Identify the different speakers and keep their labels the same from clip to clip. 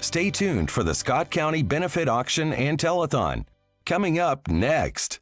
Speaker 1: Stay tuned for the Scott County Benefit Auction and Telethon. Coming up next.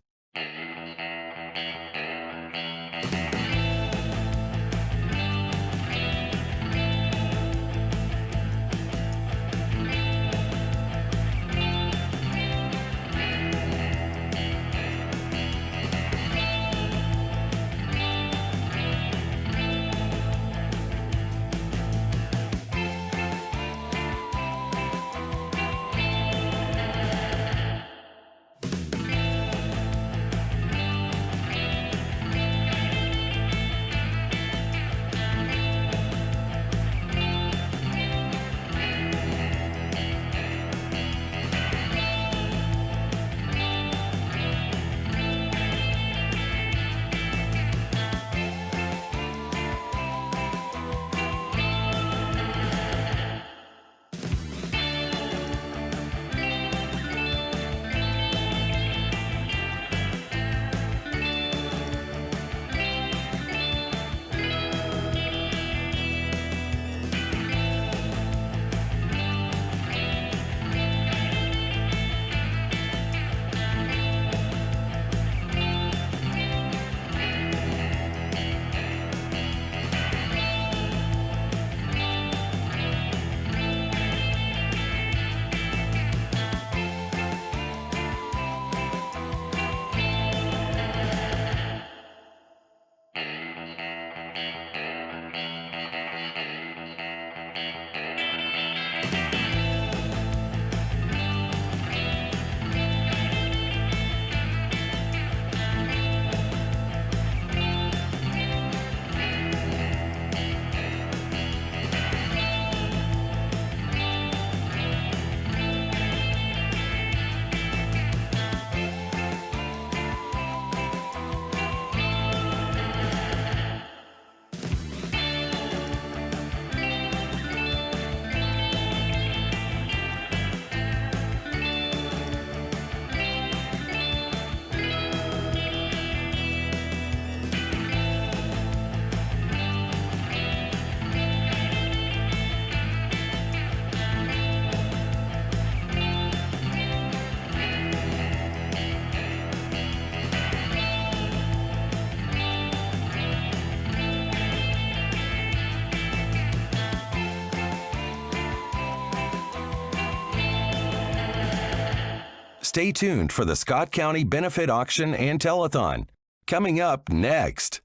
Speaker 1: Stay tuned for the Scott County Benefit Auction and Telethon. Coming up next.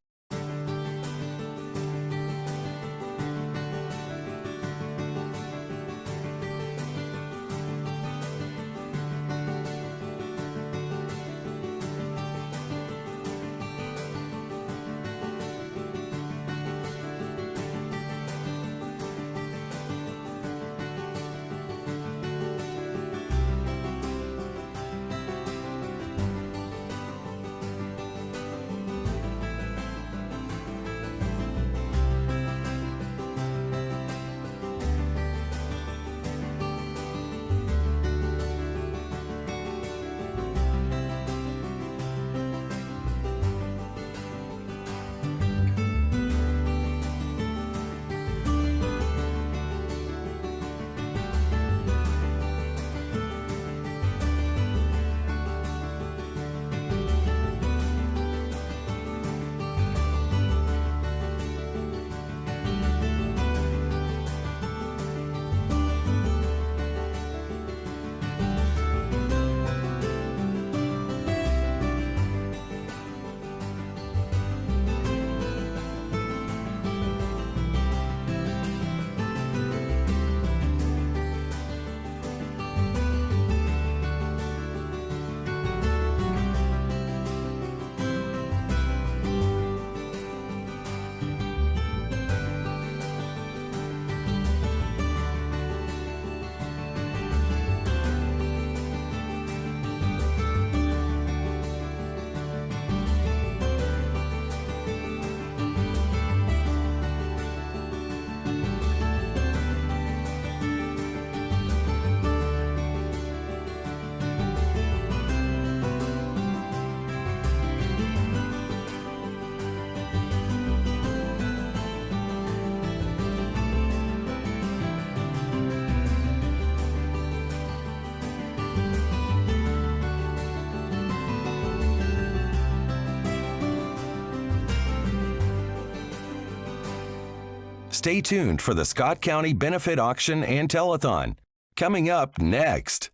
Speaker 1: Stay tuned for the Scott County Benefit Auction and Telethon. Coming up next.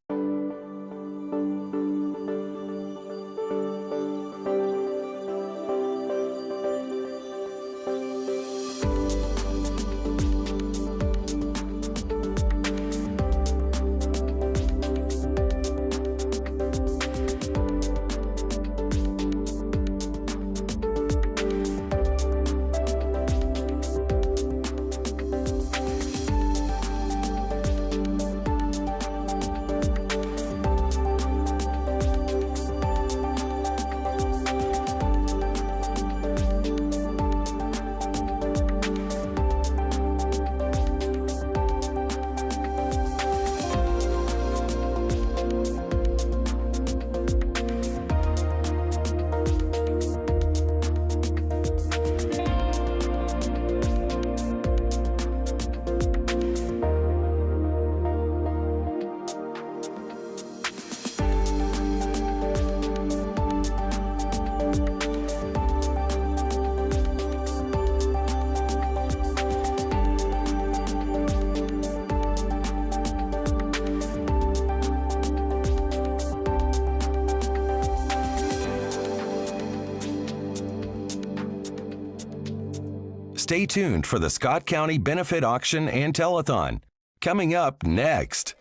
Speaker 1: Stay tuned for the Scott County Benefit Auction and Telethon. Coming up next.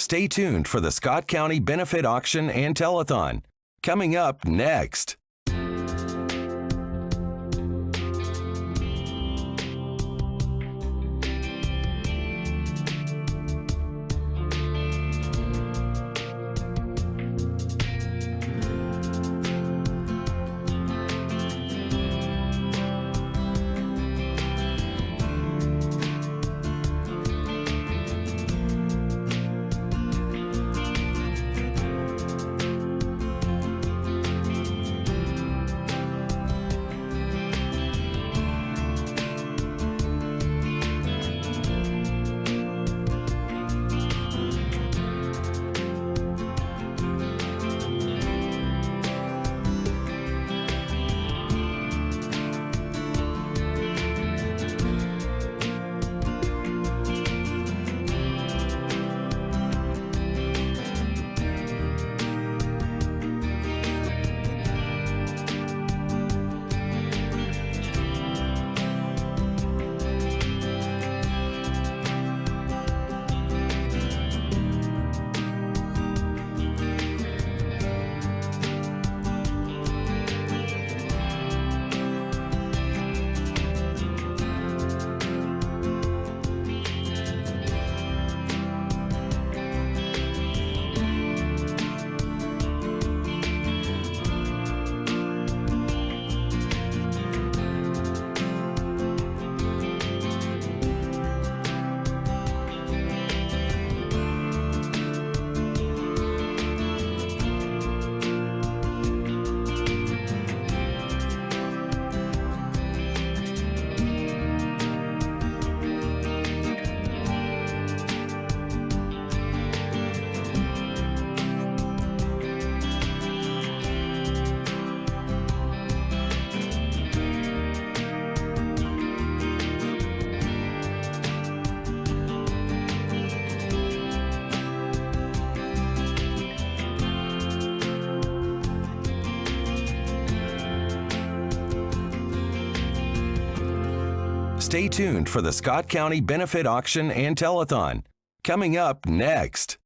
Speaker 1: Stay tuned for the Scott County Benefit Auction and Telethon. Coming up next. Stay tuned for the Scott County Benefit Auction and Telethon. Coming up next.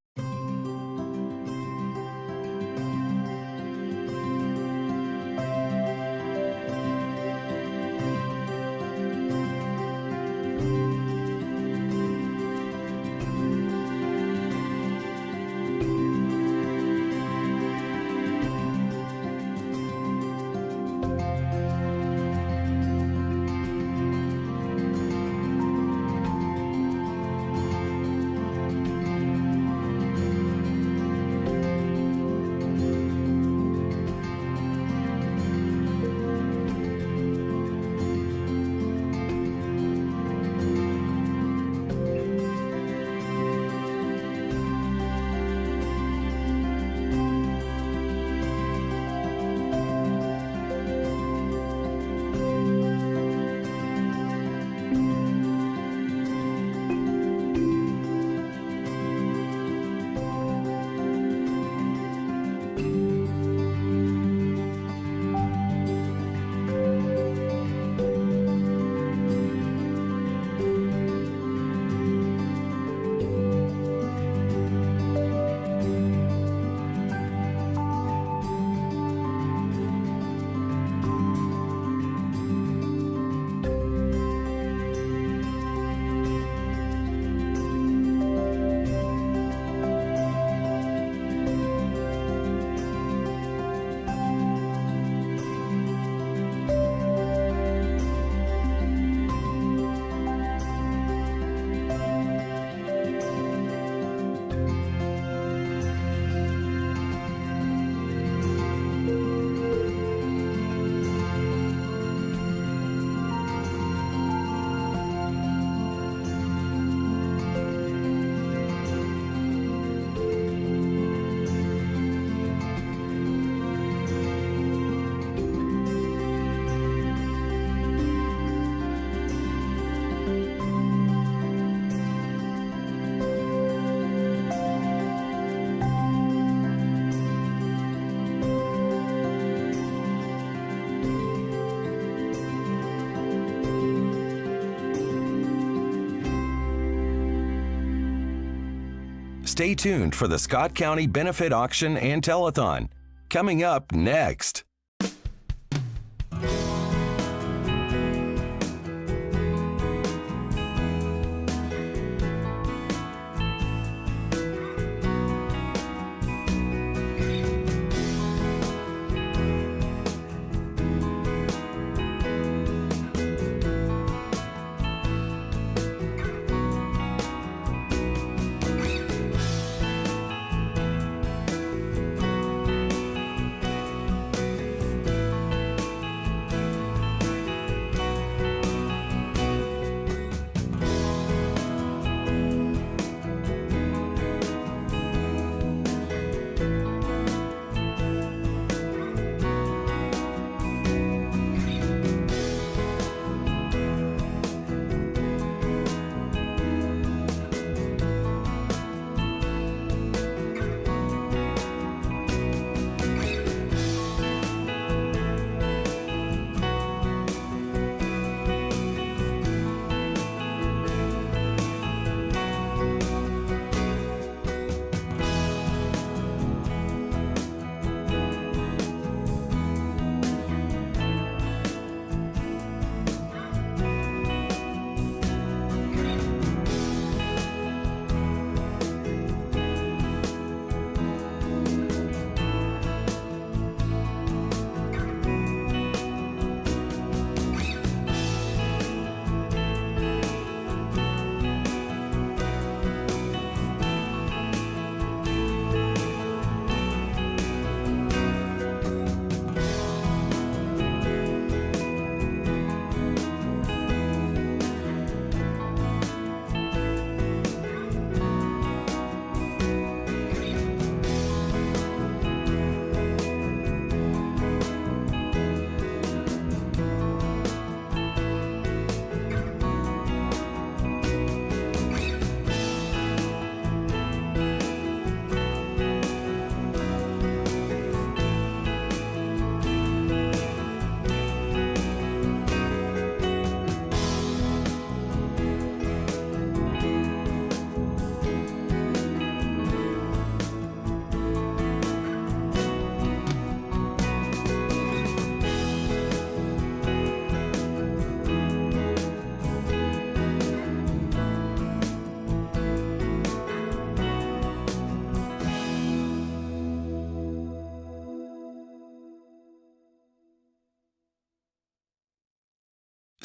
Speaker 1: Stay tuned for the Scott County Benefit Auction and Telethon. Coming up next.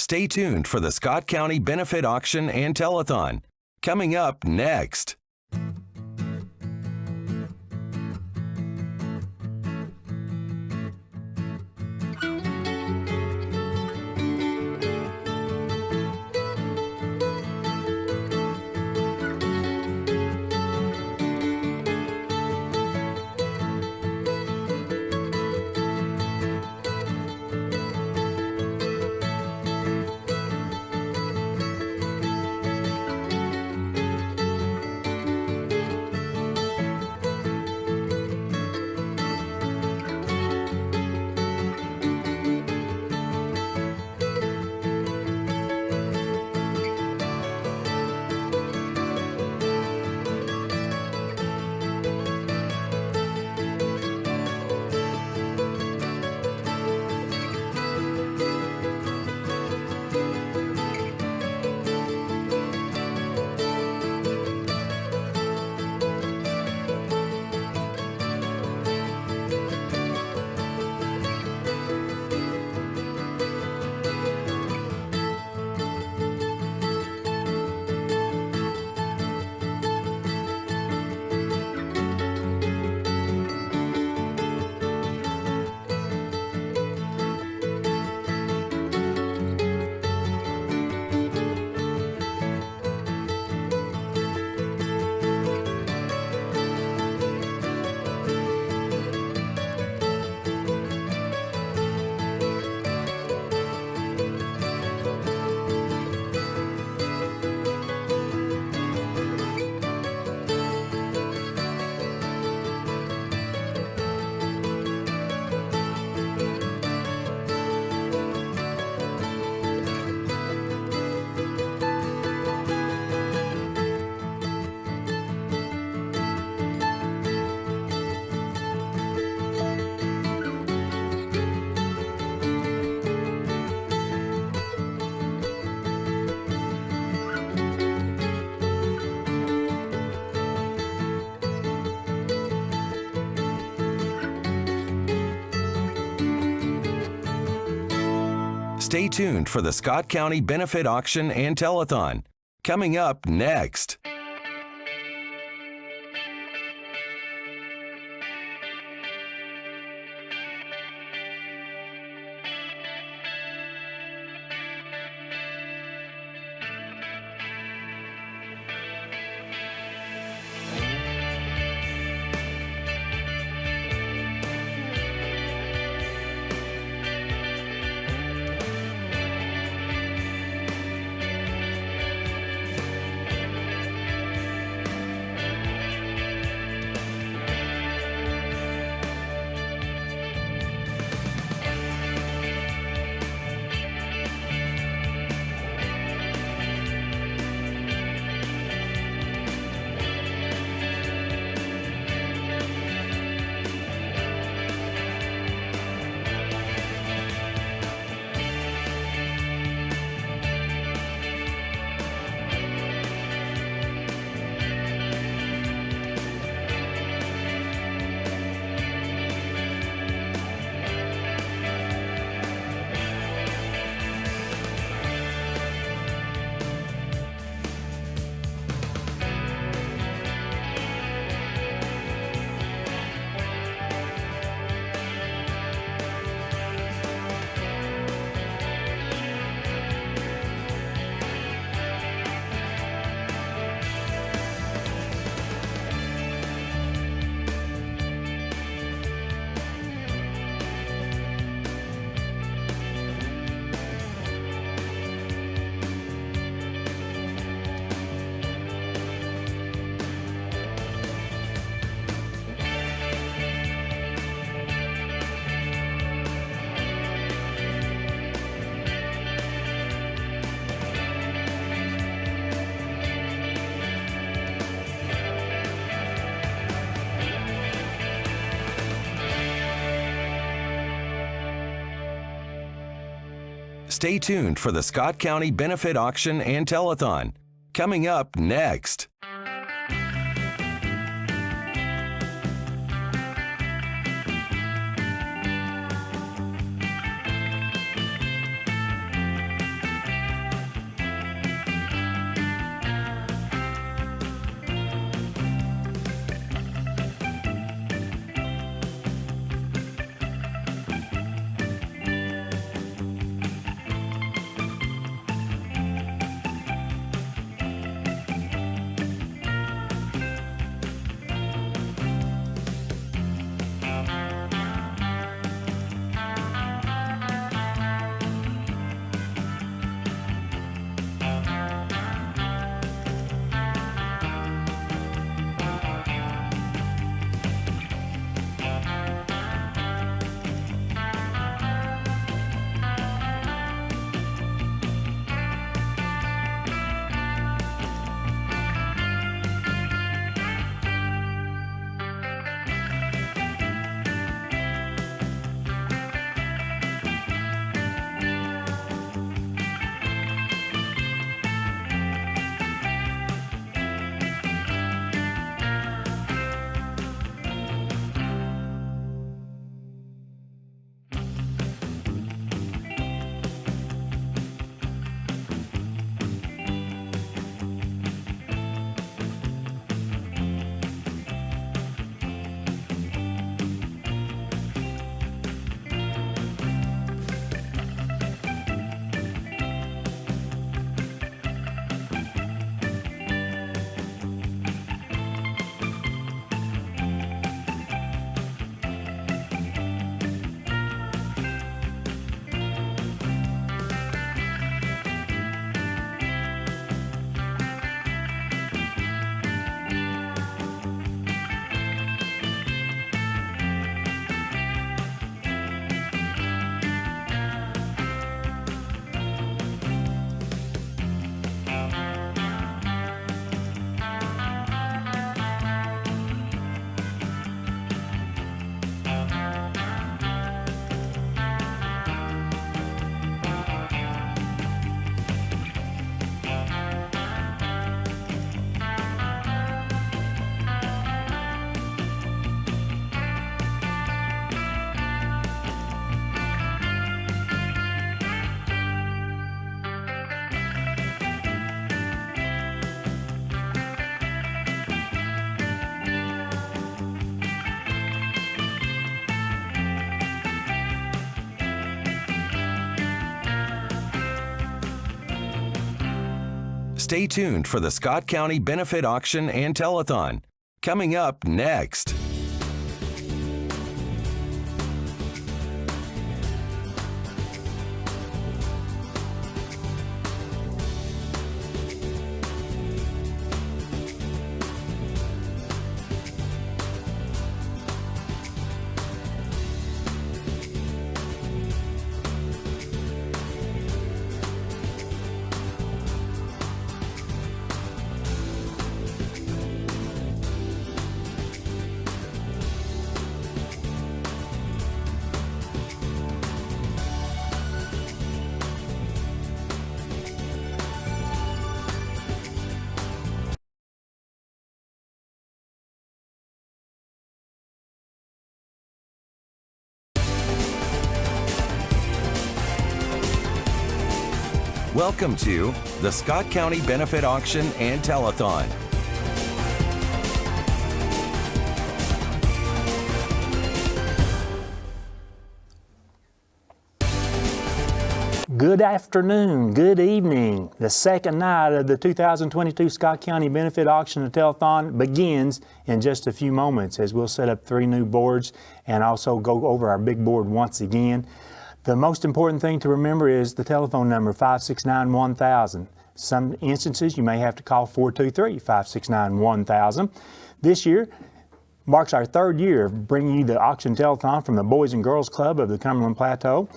Speaker 1: Stay tuned for the Scott County Benefit Auction and Telethon. Coming up next. Stay tuned for the Scott County Benefit Auction and Telethon. Coming up next. Stay tuned for the Scott County Benefit Auction and Telethon. Coming up next. Stay tuned for the Scott County Benefit Auction and Telethon. Coming up next. Welcome to the Scott County Benefit Auction and Telethon.
Speaker 2: Good afternoon, good evening. The second night of the 2022 Scott County Benefit Auction and Telethon begins in just a few moments as we'll set up 3 new boards and also go over our big board once again. The most important thing to remember is the telephone number 569-1000. Some instances you may have to call 423-569-1000. This year marks our 3rd year of bringing you the auction telethon from the Boys and Girls Club of the Cumberland Plateau.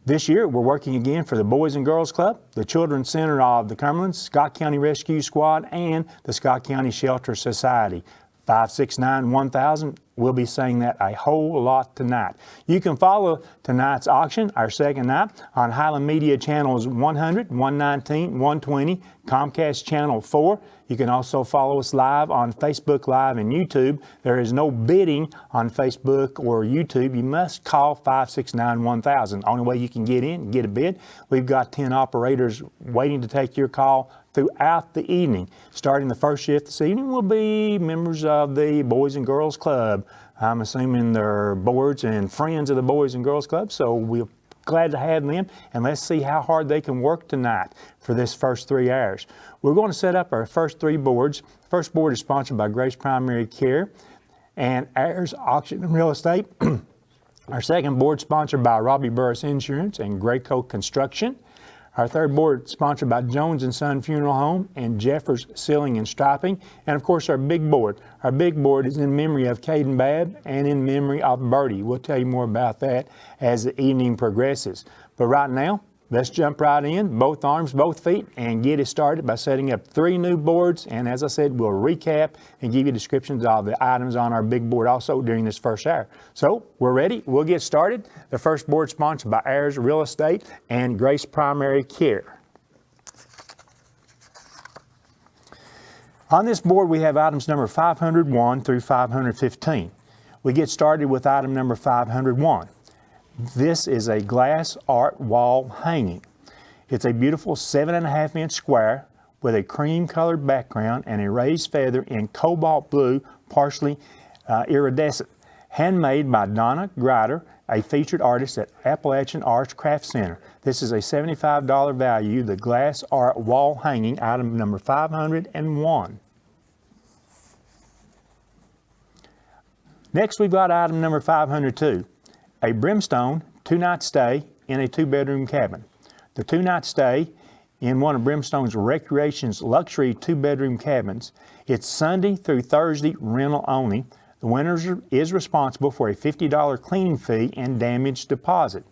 Speaker 2: This year we're working again for the Boys and Girls Club, the Children's Center of the Cumberland, Scott County Rescue Squad, and the Scott County Shelter Society. 569-1000. We'll be saying that a whole lot tonight. You can follow tonight's auction, our second night, on Highland Media Channels 100, 119, 120, Comcast Channel 4. You can also follow us live on Facebook Live and YouTube. There is no bidding on Facebook or YouTube. You must call 569-1000. Only way you can get in and get a bid. We've got 10 operators waiting to take your call throughout the evening. Starting the first shift this evening will be members of the Boys and Girls Club. I'm assuming they're boards and friends of the Boys and Girls Club, so we're glad to have them, and let's see how hard they can work tonight for this first 3 hours. We're going to set up our first 3 boards. First board is sponsored by Grace Primary Care and Ayers Auction and Real Estate. Our second board sponsored by Robbie Burris Insurance and Grayco Construction. Our third board sponsored by Jones & Son Funeral Home and Jeffers Sealing and Striping. And of course our big board. Our big board is in memory of Caden Babb and in memory of Birdie. We'll tell you more about that as the evening progresses. But right now, let's jump right in, both arms, both feet, and get it started by setting up 3 new boards. And as I said, we'll recap and give you descriptions of the items on our big board also during this first hour. So we're ready. We'll get started. The first board sponsored by Ayers Real Estate and Grace Primary Care. On this board, we have items number 501 through 515. We get started with item number 501. This is a glass art wall hanging. It's a beautiful 7.5-inch square with a cream colored background and a raised feather in cobalt blue, partially iridescent. Handmade by Donna Grider, a featured artist at Appalachian Arts Craft Center. This is a $75 value, the glass art wall hanging, item number 501. Next we've got item number 502. A brimstone 2-night stay in a 2-bedroom cabin. The 2-night stay in one of Brimstone's Recreation's luxury 2-bedroom cabins. It's Sunday through Thursday rental only. The winner is responsible for a $50 cleaning fee and damage deposit.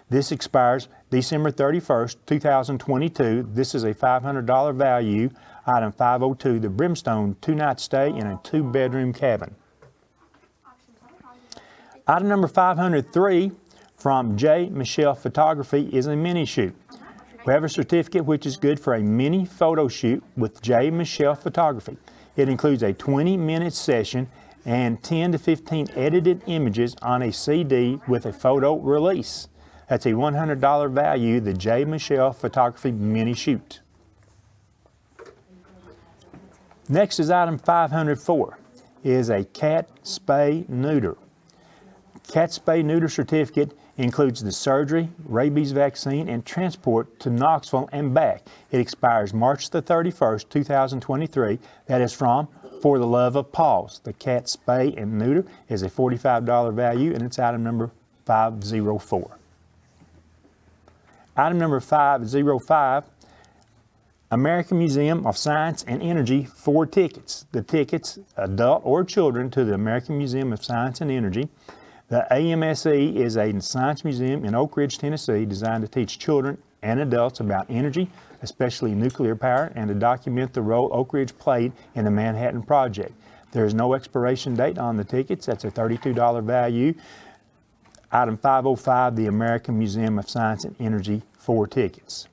Speaker 2: This expires December 31st, 2022. This is a $500 value, item 502, the Brimstone 2-night stay in a 2-bedroom cabin. Item number 503 from J. Michelle Photography is a mini shoot. We have a certificate which is good for a mini photo shoot with J. Michelle Photography. It includes a 20-minute session and 10 to 15 edited images on a CD with a photo release. That's a $100 value, the J. Michelle Photography mini shoot. Next is item 504, is a cat spay neuter. Cat spay neuter certificate includes the surgery, rabies vaccine, and transport to Knoxville and back. It expires March the 31st, 2023. That is from For the Love of Paws. The cat spay and neuter is a $45 value, and it's item number 504. Item number 505, American Museum of Science and Energy 4 tickets. The tickets, adult or children, to the American Museum of Science and Energy. The AMSE is a science museum in Oak Ridge, Tennessee, designed to teach children and adults about energy, especially nuclear power, and to document the role Oak Ridge played in the Manhattan Project. There is no expiration date on the tickets. That's a $32 value. Item 505, the American Museum of Science and Energy 4 tickets.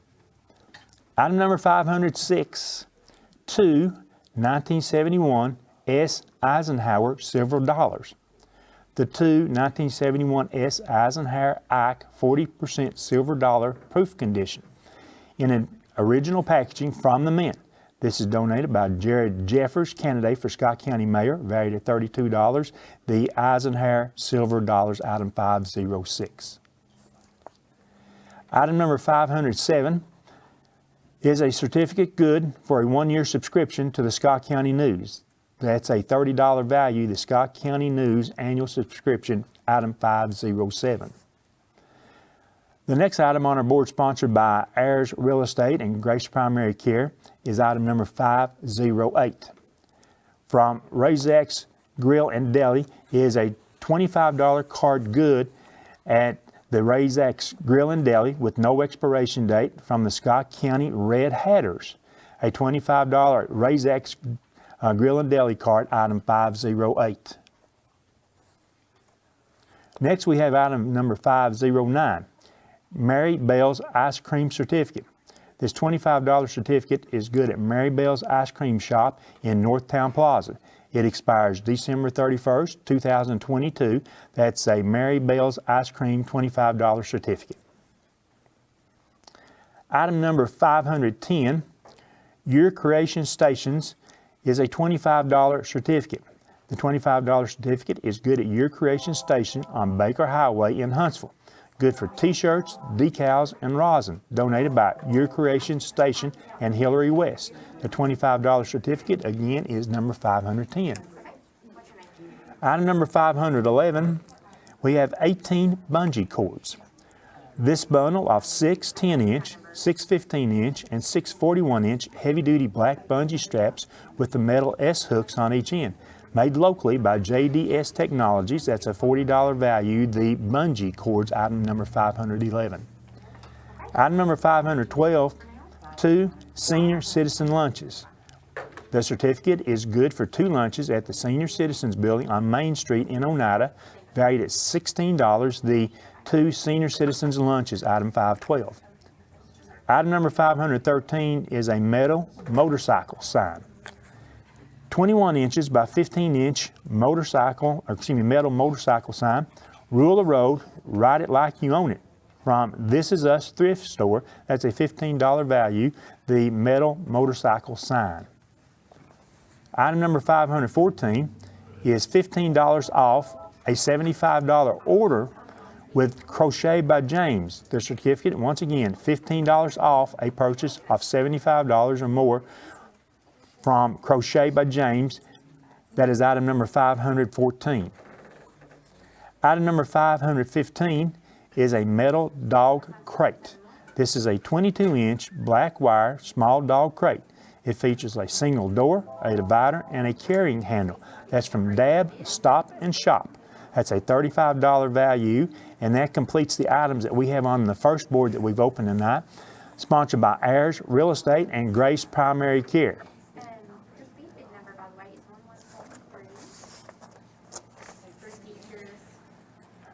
Speaker 2: Item number 506, 2 1971 S. Eisenhower silver dollars. The 2 1971 S. Eisenhower Ike 40% silver dollar proof condition in an original packaging from the mint. This is donated by Jared Jeffers, candidate for Scott County Mayor, valued at $32. The Eisenhower silver dollars, item 506. Item number 507 is a certificate good for a 1-year subscription to the Scott County News. That's a $30 value, the Scott County News annual subscription, item 507. The next item on our board, sponsored by Ayers Real Estate and Grace Primary Care, is item number 508. From Razak's Grill and Deli is a $25 card good at the Razak's Grill and Deli with no expiration date from the Scott County Red Hatters. A $25 Razak's Grill and Deli card, item 508. Next we have item number 509. Mary Bell's Ice Cream Certificate. This $25 certificate is good at Mary Bell's Ice Cream Shop in Northtown Plaza. It expires December 31st, 2022. That's a Mary Bell's Ice Cream $25 certificate. Item number 510, Your Creation Stations, is a $25 certificate. The $25 certificate is good at Your Creation Station on Baker Highway in Huntsville. Good for t-shirts, decals, and rosin, donated by Your Creation Station and Hillary West. The $25 certificate, again, is number 510. Item number 511, we have 18 bungee cords. This bundle of 6 10-inch, 6 15-inch, and 6 41-inch heavy-duty black bungee straps with the metal S-hooks on each end. Made locally by JDS Technologies, that's a $40 value, the bungee cords, item number 511. Item number 512, 2 senior citizen lunches. The certificate is good for 2 lunches at the Senior Citizens Building on Main Street in Oneida, valued at $16. The 2 senior citizens lunches, item 512. Item number 513 is a metal motorcycle sign. 21 inches by 15-inch metal motorcycle sign. Rule the road, ride it like you own it. From This Is Us thrift store, that's a $15 value, the metal motorcycle sign. Item number 514 is $15 off a $75 order with Crochet by James. The certificate, once again, $15 off a purchase of $75 or more from Crochet by James. That is item number 514. Item number 515 is a metal dog crate. This is a 22-inch black wire small dog crate. It features a single door, a divider, and a carrying handle. That's from Dab, Stop, and Shop. That's a $35 value, and that completes the items that we have on the first board that we've opened tonight, sponsored by Ayers Real Estate and Grace Primary Care.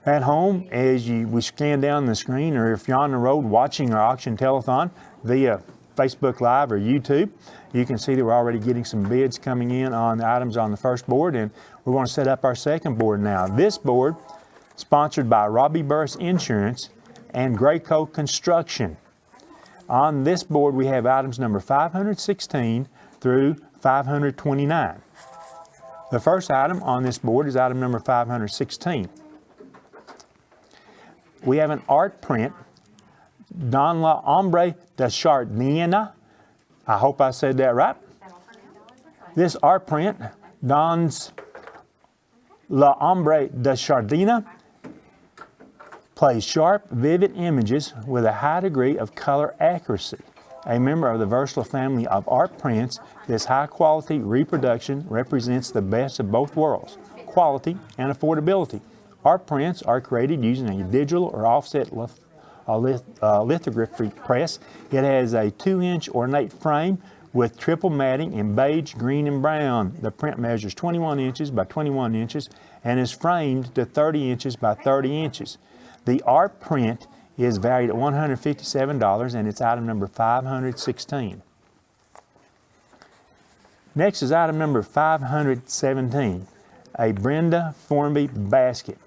Speaker 2: At home, as we scan down the screen, or if you're on the road watching our auction telethon via Facebook Live or YouTube, you can see that we're already getting some bids coming in on the items on the first board, and we're going to set up our second board now. This board, sponsored by Robbie Burris Insurance and Graco Construction. On this board, we have items number 516 through 529. The first item on this board is item number 516. we have an art print, Don La Hombre de Jardina. I hope I said that right. This art print, Don's La Hombre de Jardina, plays sharp, vivid images with a high degree of color accuracy. A member of the versatile family of art prints, this high-quality reproduction represents the best of both worlds, quality and affordability. Art prints are created using a digital or offset lithography press. It has a 2-inch ornate frame with triple matting in beige, green, and brown. The print measures 21 inches by 21 inches and is framed to 30 inches by 30 inches. The art print is valued at $157 and it's item number 516. Next is item number 517, a Brenda Formby basket.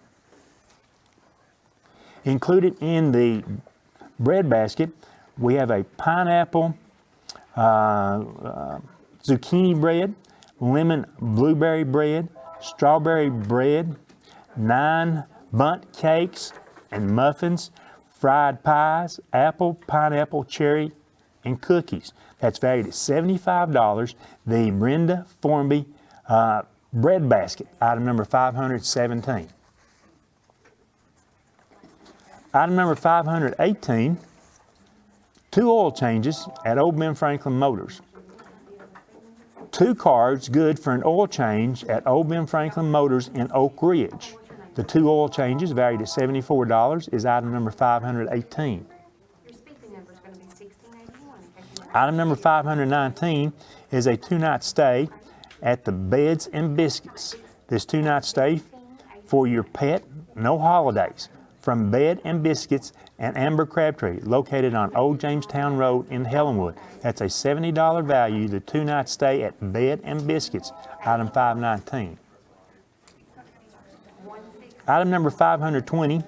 Speaker 2: Included in the bread basket, we have a pineapple zucchini bread, lemon blueberry bread, strawberry bread, 9 bundt cakes and muffins, fried pies, apple, pineapple, cherry, and cookies. That's valued at $75. The Brenda Formby bread basket, item number 517. Item number 518, 2 oil changes at Old Ben Franklin Motors. 2 cards good for an oil change at Old Ben Franklin Motors in Oak Ridge. The 2 oil changes valued at $74 is item number 518. Item number 519 is a 2-night stay at the Beds and Biscuits. This 2-night stay for your pet, no holidays, from Bed and Biscuits and Amber Crabtree, located on Old Jamestown Road in Helenwood. That's a $70 value, the 2-night stay at Bed and Biscuits, item 519. Item number 520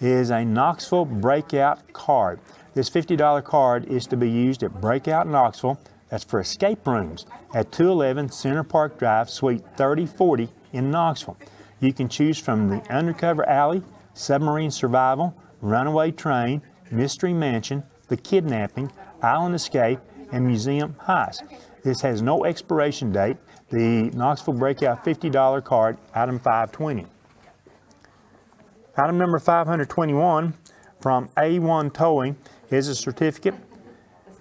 Speaker 2: is a Knoxville Breakout card. This $50 card is to be used at Breakout Knoxville. That's for escape rooms at 211 Center Park Drive, Suite 3040 in Knoxville. You can choose from the Undercover Alley, Submarine Survival, Runaway Train, Mystery Mansion, The Kidnapping, Island Escape, and Museum Heist. This has no expiration date. The Knoxville Breakout $50 card, item 520. Item number 521 from A1 Towing is a certificate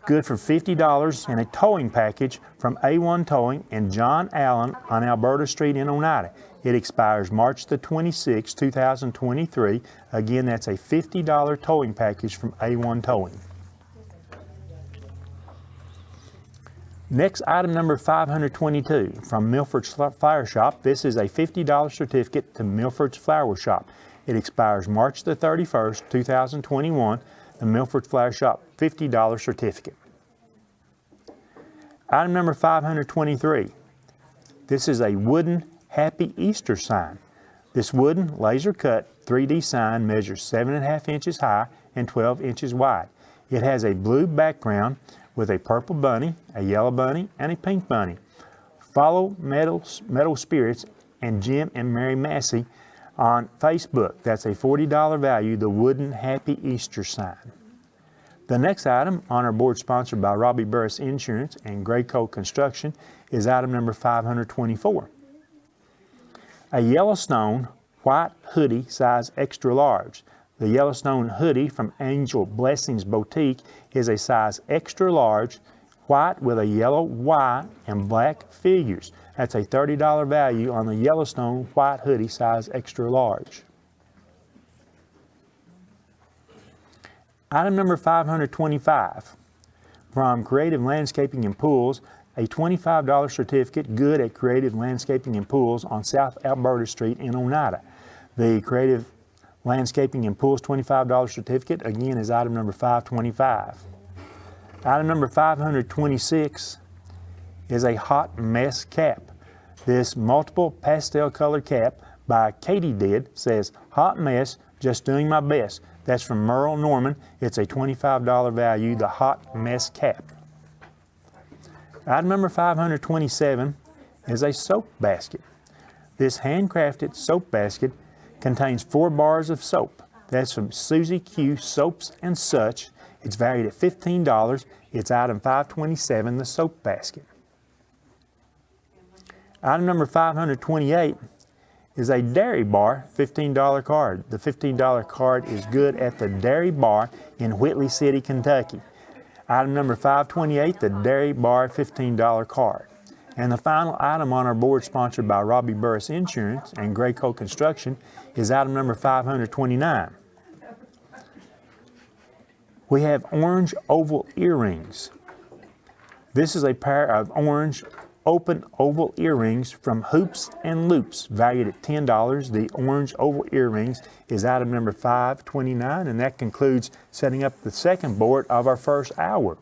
Speaker 2: good for $50 and a towing package from A1 Towing and John Allen on Alberta Street in Oneida. It expires March the 26th, 2023. Again, that's a $50 towing package from A1 Towing. Next, item number 522 from Milford's Flower Shop. This is a $50 certificate to Milford's Flower Shop. It expires March the 31st, 2021. The Milford's Flower Shop $50 certificate. Item number 523. This is a wooden Happy Easter sign. This wooden laser cut 3D sign measures 7.5 inches high and 12 inches wide. It has a blue background with a purple bunny, a yellow bunny, and a pink bunny. Follow Metal Spirits and Jim and Mary Massey on Facebook. That's a $40 value, the wooden Happy Easter sign. The next item on our board, sponsored by Robbie Burris Insurance and Grayco Construction, is item number 524. A Yellowstone white hoodie, size extra large. The Yellowstone hoodie from Angel Blessings Boutique is a size extra large, white with a yellow Y and black figures. That's a $30 value on the Yellowstone white hoodie, size extra large. Item number 525 from Creative Landscaping and Pools, a $25 certificate good at Creative Landscaping and Pools on South Alberta Street in Oneida. The Creative Landscaping and Pools $25 certificate, again, is item number 525. Item number 526 is a Hot Mess cap. This multiple pastel colored cap by Katie Did says, "Hot mess, just doing my best." That's from Merle Norman. It's a $25 value, the Hot Mess cap. Item number 527 is a soap basket. This handcrafted soap basket contains 4 bars of soap. That's from Susie Q Soaps and Such. It's valued at $15. It's item 527, the soap basket. Item number 528 is a Dairy Bar $15 card. The $15 card is good at the Dairy Bar in Whitley City, Kentucky. Item number 528, the Dairy Bar $15 card. And the final item on our board, sponsored by Robbie Burris Insurance and Grayco Construction, is item number 529. We have orange oval earrings. This is a pair of orange open oval earrings from Hoops and Loops, valued at $10. The orange oval earrings is item number 529, and that concludes setting up the second board of our first hour.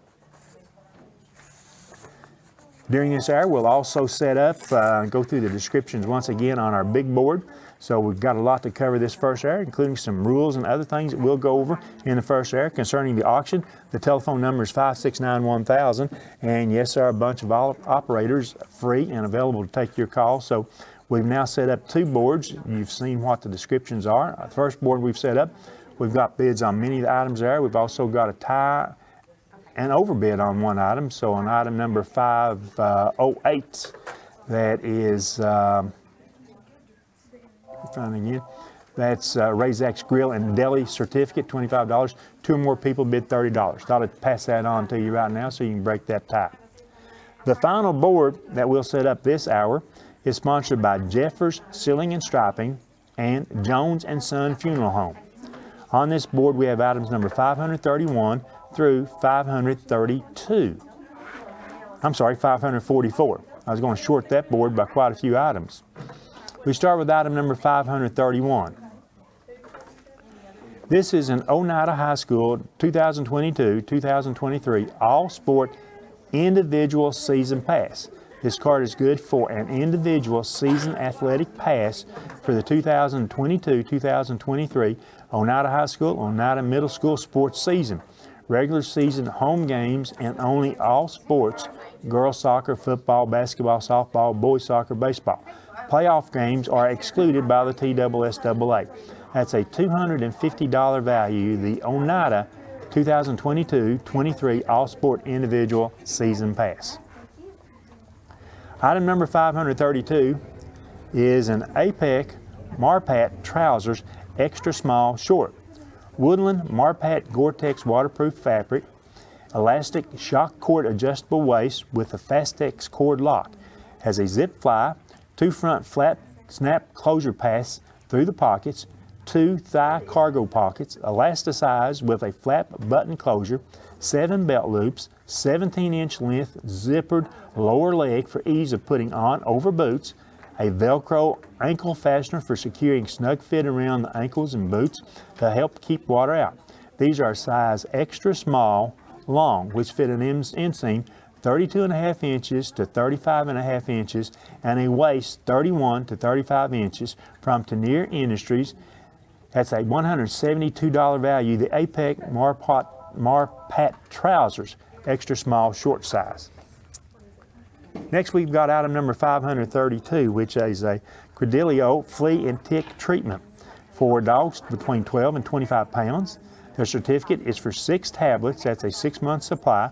Speaker 2: During this hour, we'll also set up, go through the descriptions once again on our big board. So we've got a lot to cover this first hour, including some rules and other things that we'll go over in the first hour concerning the auction. The telephone number is 569-1000, and yes, there are a bunch of operators free and available to take your call. So we've now set up two boards. You've seen what the descriptions are. The first board we've set up, we've got bids on many of the items there. We've also got a tie and overbid on one item. So on item number 508, that is that's Razak's Grill and Deli certificate, $25. Two or more people bid $30. Thought I'd pass that on to you right now so you can break that tie. The final board that we'll set up this hour is sponsored by Jeffers Sealing and Striping and Jones and Son Funeral Home. On this board we have items number 531 through 532. I'm sorry, 544. I was going to short that board by quite a few items. We start with item number 531. This is an Oneida High School 2022-2023 All-Sport Individual Season Pass. This card is good for an individual season athletic pass for the 2022-2023 Oneida High School, Oneida Middle School sports season. Regular season home games and only all sports: girls soccer, football, basketball, softball, boys soccer, baseball. Playoff games are excluded by the TSSAA. That's a $250 value, the Oneida 2022-23 All-Sport Individual Season Pass. Item number 532 is an APEC Marpat Trousers Extra Small Short. Woodland Marpat Gore-Tex waterproof fabric, elastic shock cord adjustable waist with a Fastex cord lock. Has a zip fly, two front flat snap closure pass through the pockets, two thigh cargo pockets, elasticized with a flap button closure, 7 belt loops, 17-inch length zippered lower leg for ease of putting on over boots, a Velcro ankle fastener for securing snug fit around the ankles and boots to help keep water out. These are size extra small long, which fit an inseam 32.5 inches to 35.5 inches and a waist 31 to 35 inches from Tenier Industries. That's a $172 value, the APEC Marpat Trousers Extra Small Short Size. Next we've got item number 532, which is a Credelio flea and tick treatment for dogs between 12 and 25 pounds. The certificate is for 6 tablets. That's a 6-month supply.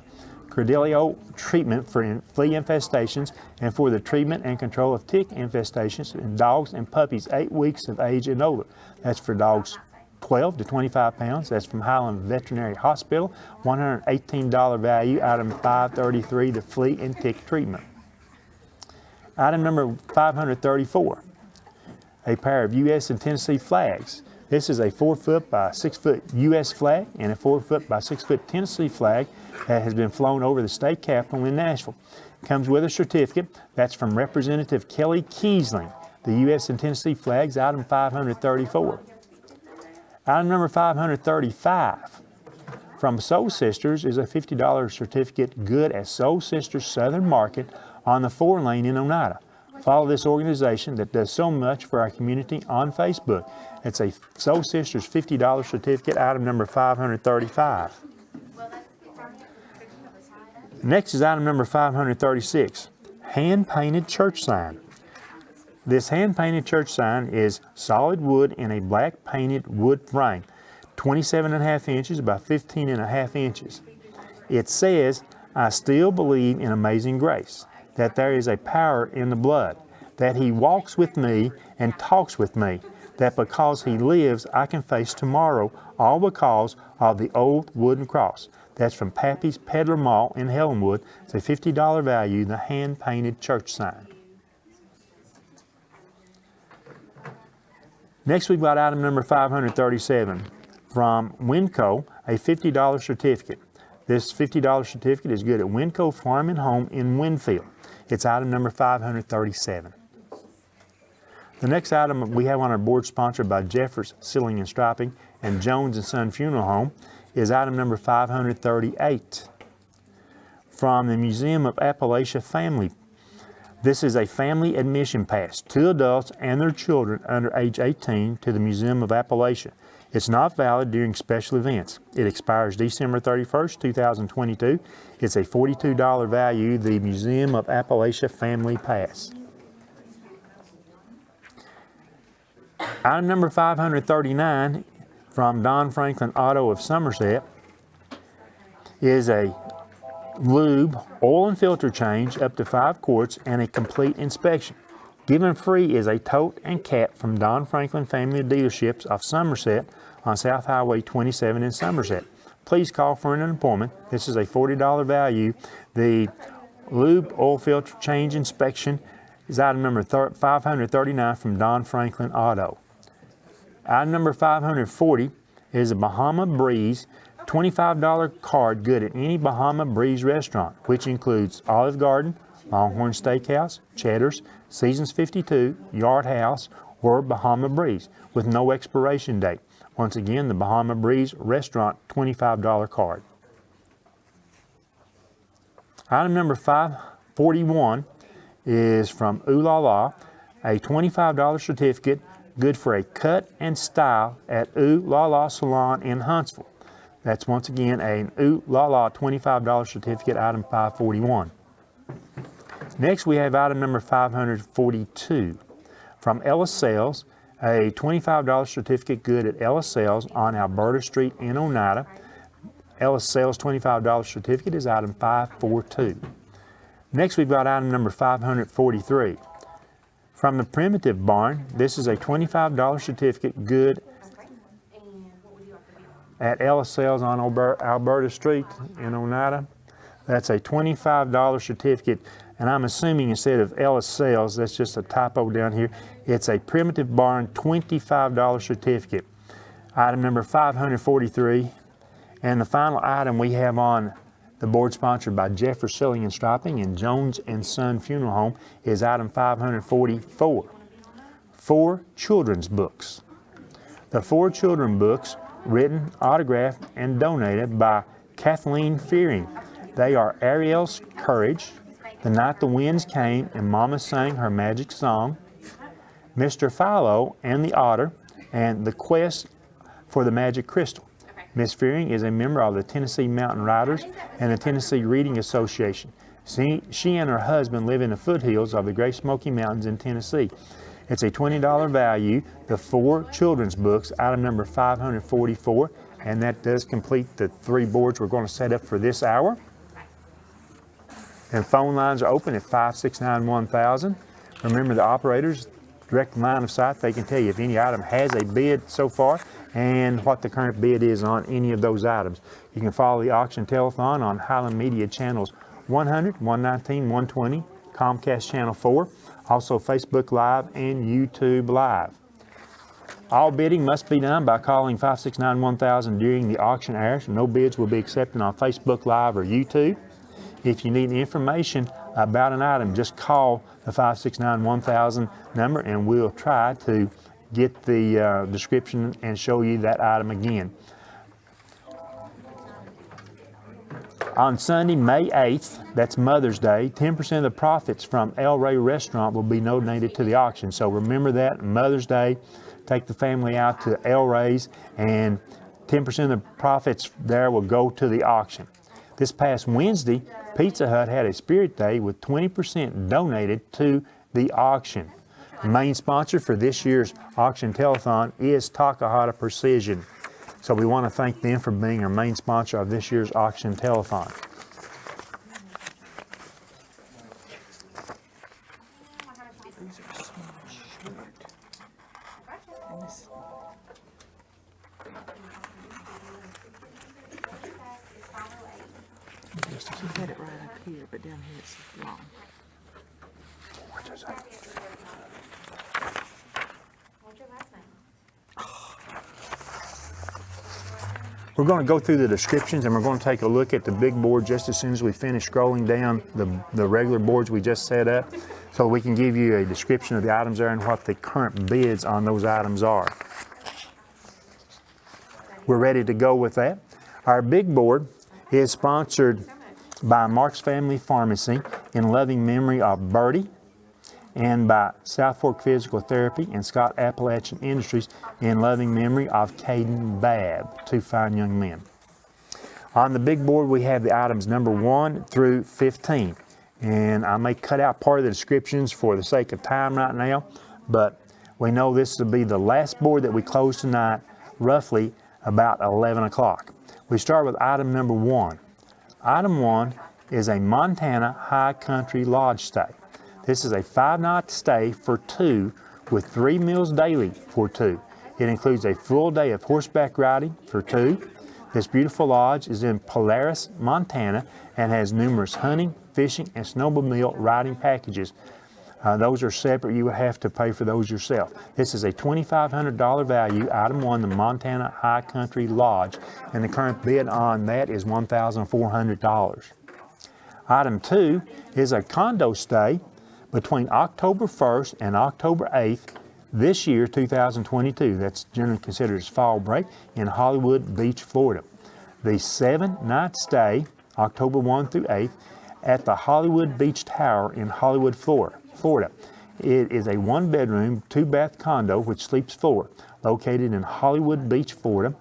Speaker 2: Credelio treatment for flea infestations and for the treatment and control of tick infestations in dogs and puppies 8 weeks of age and older. That's for dogs 12 to 25 pounds. That's from Highland Veterinary Hospital. $118 value. Item 533, the flea and tick treatment. Item number 534, a pair of U.S. and Tennessee flags. This is a 4-foot by 6-foot U.S. flag and a 4-foot by 6-foot Tennessee flag that has been flown over the state capitol in Nashville. Comes with a certificate. That's from Representative Kelly Kiesling. The U.S. and Tennessee flags, item 534. Item number 535 from Soul Sisters is a $50 certificate good at Soul Sisters Southern Market on the 4-lane in Oneida. Follow this organization that does so much for our community on Facebook. It's a Soul Sisters $50 certificate, item number 535. Next is item number 536, hand-painted church sign. This hand-painted church sign is solid wood in a black painted wood frame. 27.5 inches by 15.5 inches. It says, "I still believe in amazing grace, that there is a power in the blood, that he walks with me and talks with me, that because he lives, I can face tomorrow, all because of the old wooden cross." That's from Pappy's Peddler Mall in Helenwood. It's a $50 value, the hand-painted church sign. Next, we've got item number 537 from Winco, a $50 certificate. This $50 certificate is good at Winco Farm and Home in Winfield. It's item number 537. The next item we have on our board, sponsored by Jeffers Sealing and Striping and Jones & Son Funeral Home, is item number 538 from the Museum of Appalachia Family. This is a family admission pass, 2 adults and their children under age 18 to the Museum of Appalachia. It's not valid during special events. It expires December 31st, 2022. It's a $42 value, the Museum of Appalachia Family Pass. Item number 539 from Don Franklin Auto of Somerset is a lube, oil and filter change up to 5 quarts and a complete inspection. Given free is a tote and cap from Don Franklin Family Dealerships of Somerset on South Highway 27 in Somerset. Please call for an appointment. This is a $40 value. The lube oil filter change inspection is item number 539 from Don Franklin Auto. Item number 540 is a Bahama Breeze $25 card good at any Bahama Breeze restaurant, which includes Olive Garden, Longhorn Steakhouse, Cheddar's, Seasons 52, Yard House, or Bahama Breeze with no expiration date. Once again, the Bahama Breeze restaurant $25 card. Item number 541 is from Ooh La La, a $25 certificate good for a cut and style at Ooh La La Salon in Huntsville. That's once again an Ooh La La $25 certificate, item 541. Next, we have item number 542 from Ellis Sales, a $25 certificate good at Ellis Sales on Alberta Street in Oneida. Ellis Sales $25 certificate is item 542. Next, we've got item number 543 from the Primitive Barn. This is a $25 certificate good at Ellis Sales on Alberta Street in Oneida. That's a $25 certificate, and I'm assuming instead of Ellis Sales, that's just a typo down here, it's a Primitive Barn $25 certificate. Item number 543. And the final item we have on the board, sponsored by Jeffers Sealing and Striping and Jones & Son Funeral Home, is item 544. 4 children's books. The 4 children's books, written, autographed, and donated by Kathleen Fearing. They are Ariel's Courage, The Night the Winds Came and Mama Sang Her Magic Song, Mr. Philo and the Otter, and The Quest for the Magic Crystal. Miss Fearing is a member of the Tennessee Mountain Riders and the Tennessee Reading Association. She and her husband live in the foothills of the Great Smoky Mountains in Tennessee. It's a $20 value, the 4 children's books, item number 544, and that does complete the 3 boards we're going to set up for this hour. And phone lines are open at 569-1000. Remember, the operators, direct line of sight, they can tell you if any item has a bid so far and what the current bid is on any of those items. You can follow the auction telethon on Highland Media channels 100, 119, 120, Comcast Channel 4, also Facebook Live and YouTube Live. All bidding must be done by calling 569-1000 during the auction hours. No bids will be accepted on Facebook Live or YouTube. If you need information about an item, just call the 569-1000 number and we'll try to get the description and show you that item again. On Sunday, May 8th, that's Mother's Day, 10% of the profits from El Rey Restaurant will be donated to the auction. So remember that, Mother's Day, take the family out to El Rey's and 10% of the profits there will go to the auction. This past Wednesday, Pizza Hut had a Spirit Day with 20% donated to the auction. The main sponsor for this year's auction telethon is Takahata Precision. So we want to thank them for being our main sponsor of this year's auction telethon.
Speaker 3: These are small, short. And this, you had it right up here, but down here it's long.
Speaker 2: What's your last name? We're going to go through the descriptions and we're going to take a look at the big board just as soon as we finish scrolling down the regular boards we just set up, so we can give you a description of the items there and what the current bids on those items are. We're ready to go with that. Our big board is sponsored by Mark's Family Pharmacy in loving memory of Bertie, and by South Fork Physical Therapy and Scott Appalachian Industries in loving memory of Caden Babb, two fine young men. On the big board we have the items number 1 through 15, and I may cut out part of the descriptions for the sake of time right now, but we know this will be the last board that we close tonight, roughly about 11 o'clock. We start with item number 1. Item 1 is a Montana High Country Lodge stay. This is a 5-night stay for 2 with 3 meals daily for 2. It includes a full day of horseback riding for 2. This beautiful lodge is in Polaris, Montana, and has numerous hunting, fishing, and snowmobile riding packages. Those are separate. You would have to pay for those yourself. This is a $2,500 value, item 1, the Montana High Country Lodge, and the current bid on that is $1,400. Item 2 is a condo stay between October 1st and October 8th this year, 2022. That's generally considered as fall break, in Hollywood Beach, Florida. The 7-night stay, October 1 through 8th, at the Hollywood Beach Tower in Hollywood, Florida. It is a 1-bedroom, 2-bath condo which sleeps 4, located in Hollywood Beach, Florida.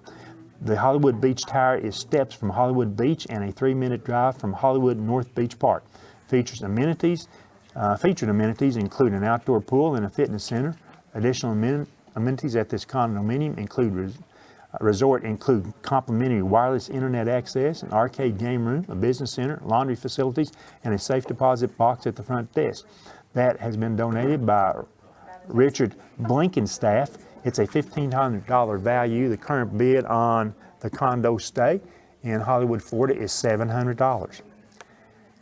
Speaker 2: The Hollywood Beach Tower is steps from Hollywood Beach and a 3-minute drive from Hollywood North Beach Park. Featured amenities include an outdoor pool and a fitness center. Additional amenities at this condominium include complimentary wireless internet access, an arcade game room, a business center, laundry facilities, and a safe deposit box at the front desk. That has been donated by Richard Blinkenstaff. It's a $1,500 value. The current bid on the condo stay in Hollywood, Florida is $700.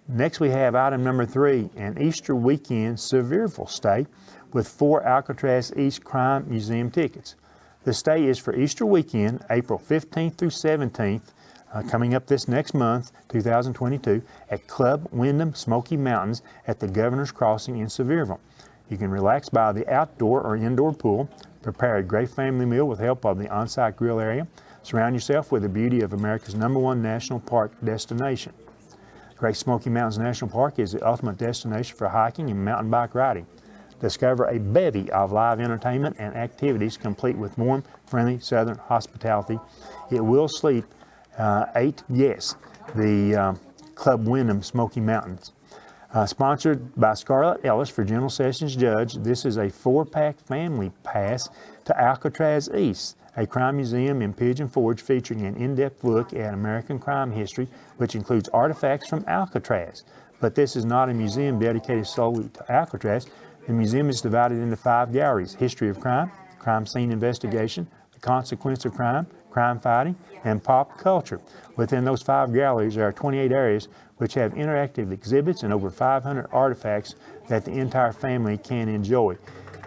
Speaker 2: Next we have item number 3, an Easter weekend Sevierville stay with 4 Alcatraz East Crime Museum tickets. The stay is for Easter weekend, April 15th through 17th, coming up this next month, 2022, at Club Wyndham Smoky Mountains at the Governor's Crossing in Sevierville. You can relax by the outdoor or indoor pool, prepare a great family meal with help of the on-site grill area, surround yourself with the beauty of America's #1 national park destination. Great Smoky Mountains National Park is the ultimate destination for hiking and mountain bike riding. Discover a bevy of live entertainment and activities complete with warm, friendly Southern hospitality. It will sleep 8 guests, the Club Wyndham Smoky Mountains. Sponsored by Scarlett Ellis for General Sessions Judge, this is a 4-pack family pass to Alcatraz East, a crime museum in Pigeon Forge featuring an in-depth look at American crime history, which includes artifacts from Alcatraz. But this is not a museum dedicated solely to Alcatraz. The museum is divided into 5 galleries: history of crime, crime scene investigation, the consequence of crime, crime fighting, and pop culture. Within those 5 galleries, there are 28 areas which have interactive exhibits and over 500 artifacts that the entire family can enjoy.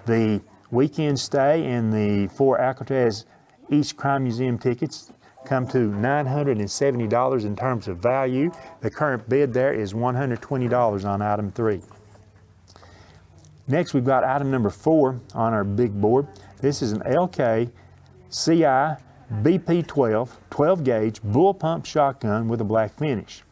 Speaker 2: The weekend stay and the 4 Alcatraz East Crime Museum tickets come to $970 in terms of value. The current bid there is $120 on item 3. Next, we've got item number 4 on our big board. This is an LK CI BP12 12-gauge bull pump shotgun with a black finish.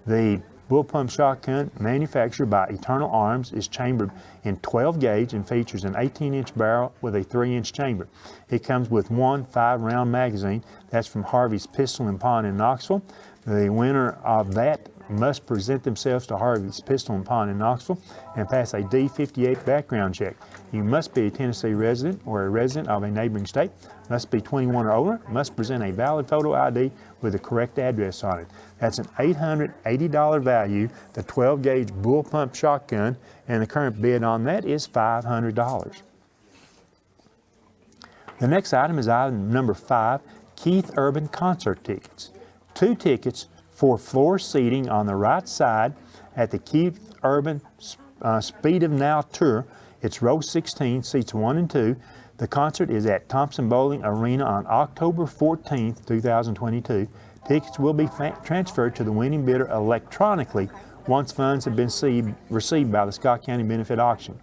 Speaker 2: The bull pump shotgun, manufactured by Eternal Arms, is chambered in 12-gauge and features an 18-inch barrel with a 3-inch chamber. It comes with one 5-round magazine. That's from Harvey's Pistol and Pawn in Knoxville. The winner of that must present themselves to Harvey's Pistol and Pawn in Knoxville and pass a D58 background check. You must be a Tennessee resident or a resident of a neighboring state, must be 21 or older, must present a valid photo ID with the correct address on it. That's an $880 value, the 12-gauge bull pump shotgun, and the current bid on that is $500. The next item is item number 5, Keith Urban concert tickets. 2 tickets for floor seating on the right side at the Keith Urban Speed of Now Tour. It's row 16, seats 1 and 2. The concert is at Thompson Bowling Arena on October 14th, 2022. Tickets will be transferred to the winning bidder electronically once funds have been received by the Scott County Benefit Auction.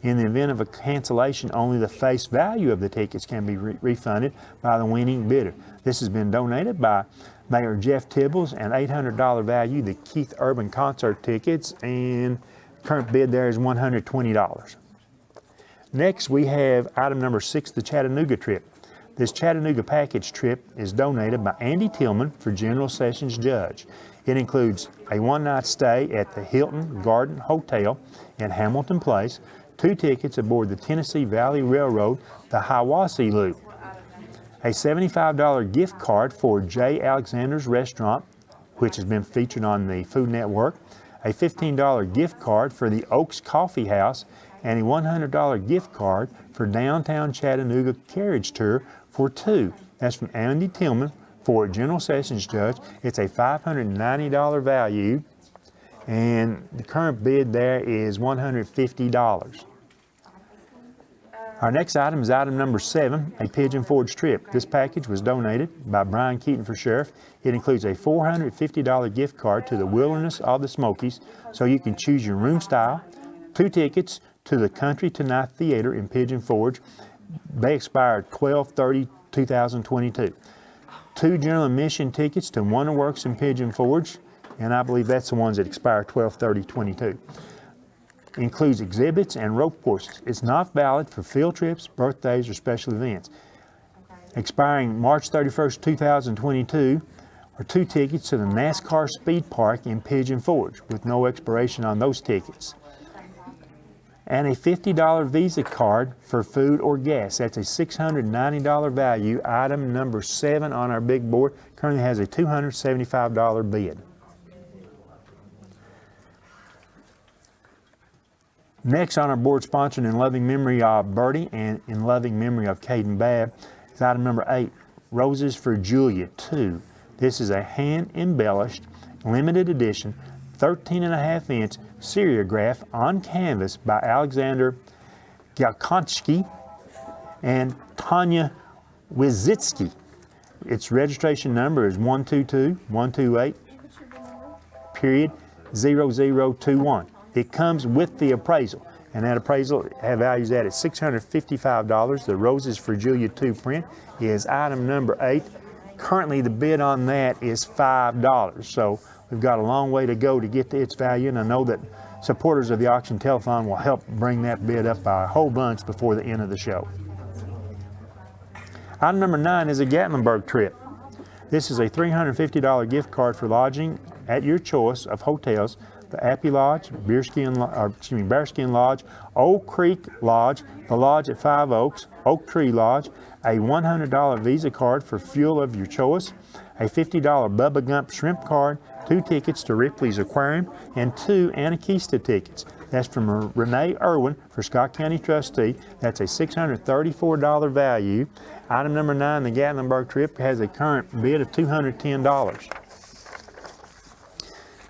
Speaker 2: In the event of a cancellation, only the face value of the tickets can be refunded by the winning bidder. This has been donated by Mayor Jeff Tibbles, an $800 value, the Keith Urban concert tickets, and current bid there is $120. Next, we have item number 6, the Chattanooga trip. This Chattanooga package trip is donated by Andy Tillman for General Sessions Judge. It includes a one-night stay at the Hilton Garden Hotel in Hamilton Place, 2 tickets aboard the Tennessee Valley Railroad, the Hiwassee Loop, a $75 gift card for J. Alexander's Restaurant, which has been featured on the Food Network, a $15 gift card for the Oaks Coffee House, and a $100 gift card for Downtown Chattanooga Carriage Tour for 2. That's from Andy Tillman for General Sessions Judge. It's a $590 value, and the current bid there is $150. Our next item is item number 7, a Pigeon Forge trip. This package was donated by Brian Keaton for Sheriff. It includes a $450 gift card to the Wilderness of the Smokies, so you can choose your room style, 2 tickets to the Country Tonight Theater in Pigeon Forge. They expire 12/30/2022. 2 general admission tickets to Wonderworks in Pigeon Forge, and I believe that's the ones that expire 12/30/22. Includes exhibits and rope courses. It's not valid for field trips, birthdays, or special events. Expiring March 31st, 2022, are 2 tickets to the NASCAR Speed Park in Pigeon Forge with no expiration on those tickets. And a $50 Visa card for food or gas. That's a $690 value. Item number 7 on our big board currently has a $275 bid. Next on our board, sponsored in loving memory of Bertie and in loving memory of Caden Babb, is item number 8, Roses for Julia 2. This is a hand-embellished, limited edition, 13.5-inch seriograph on canvas by Alexander Galkonski and Tanya Wizitsky. Its registration number is 122-128-0021. It comes with the appraisal, and that appraisal values that at $655. The Roses for Julia 2 print is item number 8. Currently, the bid on that is $5. So we've got a long way to go to get to its value, and I know that supporters of the auction telethon will help bring that bid up by a whole bunch before the end of the show. Item number 9 is a Gatlinburg trip. This is a $350 gift card for lodging at your choice of hotels: the Appy Lodge, Bearskin Lodge, Oak Creek Lodge, the Lodge at Five Oaks, Oak Tree Lodge, a $100 Visa card for fuel of your choice, a $50 Bubba Gump shrimp card, 2 tickets to Ripley's Aquarium, and 2 Anarchista tickets. That's from Renee Irwin for Scott County Trustee. That's a $634 value. Item number 9, the Gatlinburg trip, has a current bid of $210.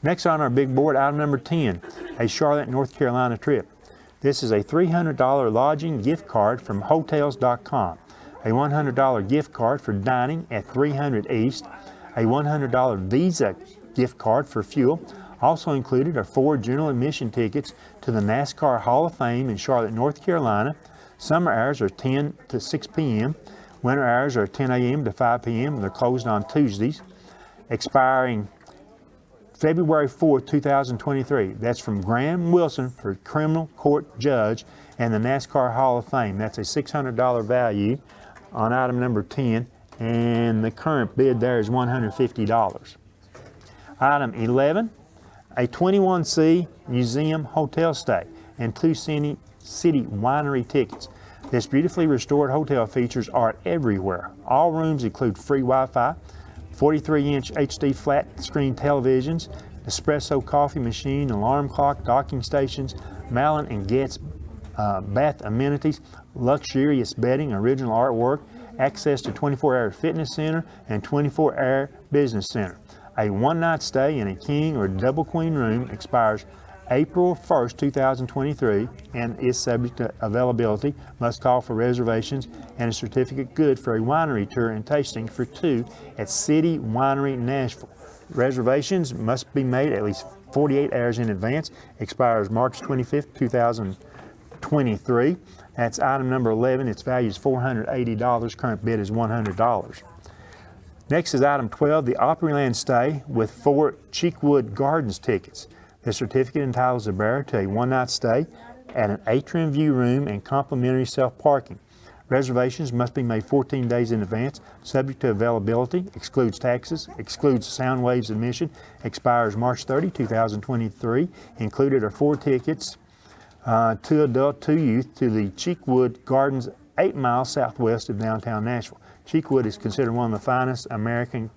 Speaker 2: Next on our big board, item number 10, a Charlotte, North Carolina trip. This is a $300 lodging gift card from Hotels.com, a $100 gift card for dining at 300 East, a $100 Visa gift card for fuel. Also included are 4 general admission tickets to the NASCAR Hall of Fame in Charlotte, North Carolina. Summer hours are 10 to 6 p.m. Winter hours are 10 a.m. to 5 p.m. They're closed on Tuesdays. Expiring February 4th, 2023. That's from Graham Wilson for Criminal Court Judge and the NASCAR Hall of Fame. That's a $600 value on item number 10, and the current bid there is $150. Item 11 a 21C museum hotel stay, and 2 city winery tickets. This beautifully restored hotel features art everywhere. All rooms include free Wi-Fi, 43-inch HD flat screen televisions, espresso coffee machine, alarm clock, docking stations, Malin and Getz bath amenities, luxurious bedding, original artwork, access to 24-hour fitness center and 24-hour business center. A one-night stay in a king or double queen room expires April 1st, 2023 and is subject to availability. Must call for reservations and a certificate good for a winery tour and tasting for 2 at City Winery Nashville. Reservations must be made at least 48 hours in advance. Expires March 25th, 2023. That's item number 11. Its value is $480. Current bid is $100. Next is item 12, the Opryland stay with 4 Cheekwood Gardens tickets. The certificate entitles the bearer to a one-night stay at an atrium view room and complimentary self-parking. Reservations must be made 14 days in advance, subject to availability, excludes taxes, excludes sound waves admission, expires March 30, 2023. Included are 4 tickets, 2 adult, 2 youth, to the Cheekwood Gardens 8 miles southwest of downtown Nashville. Cheekwood is considered one of the finest American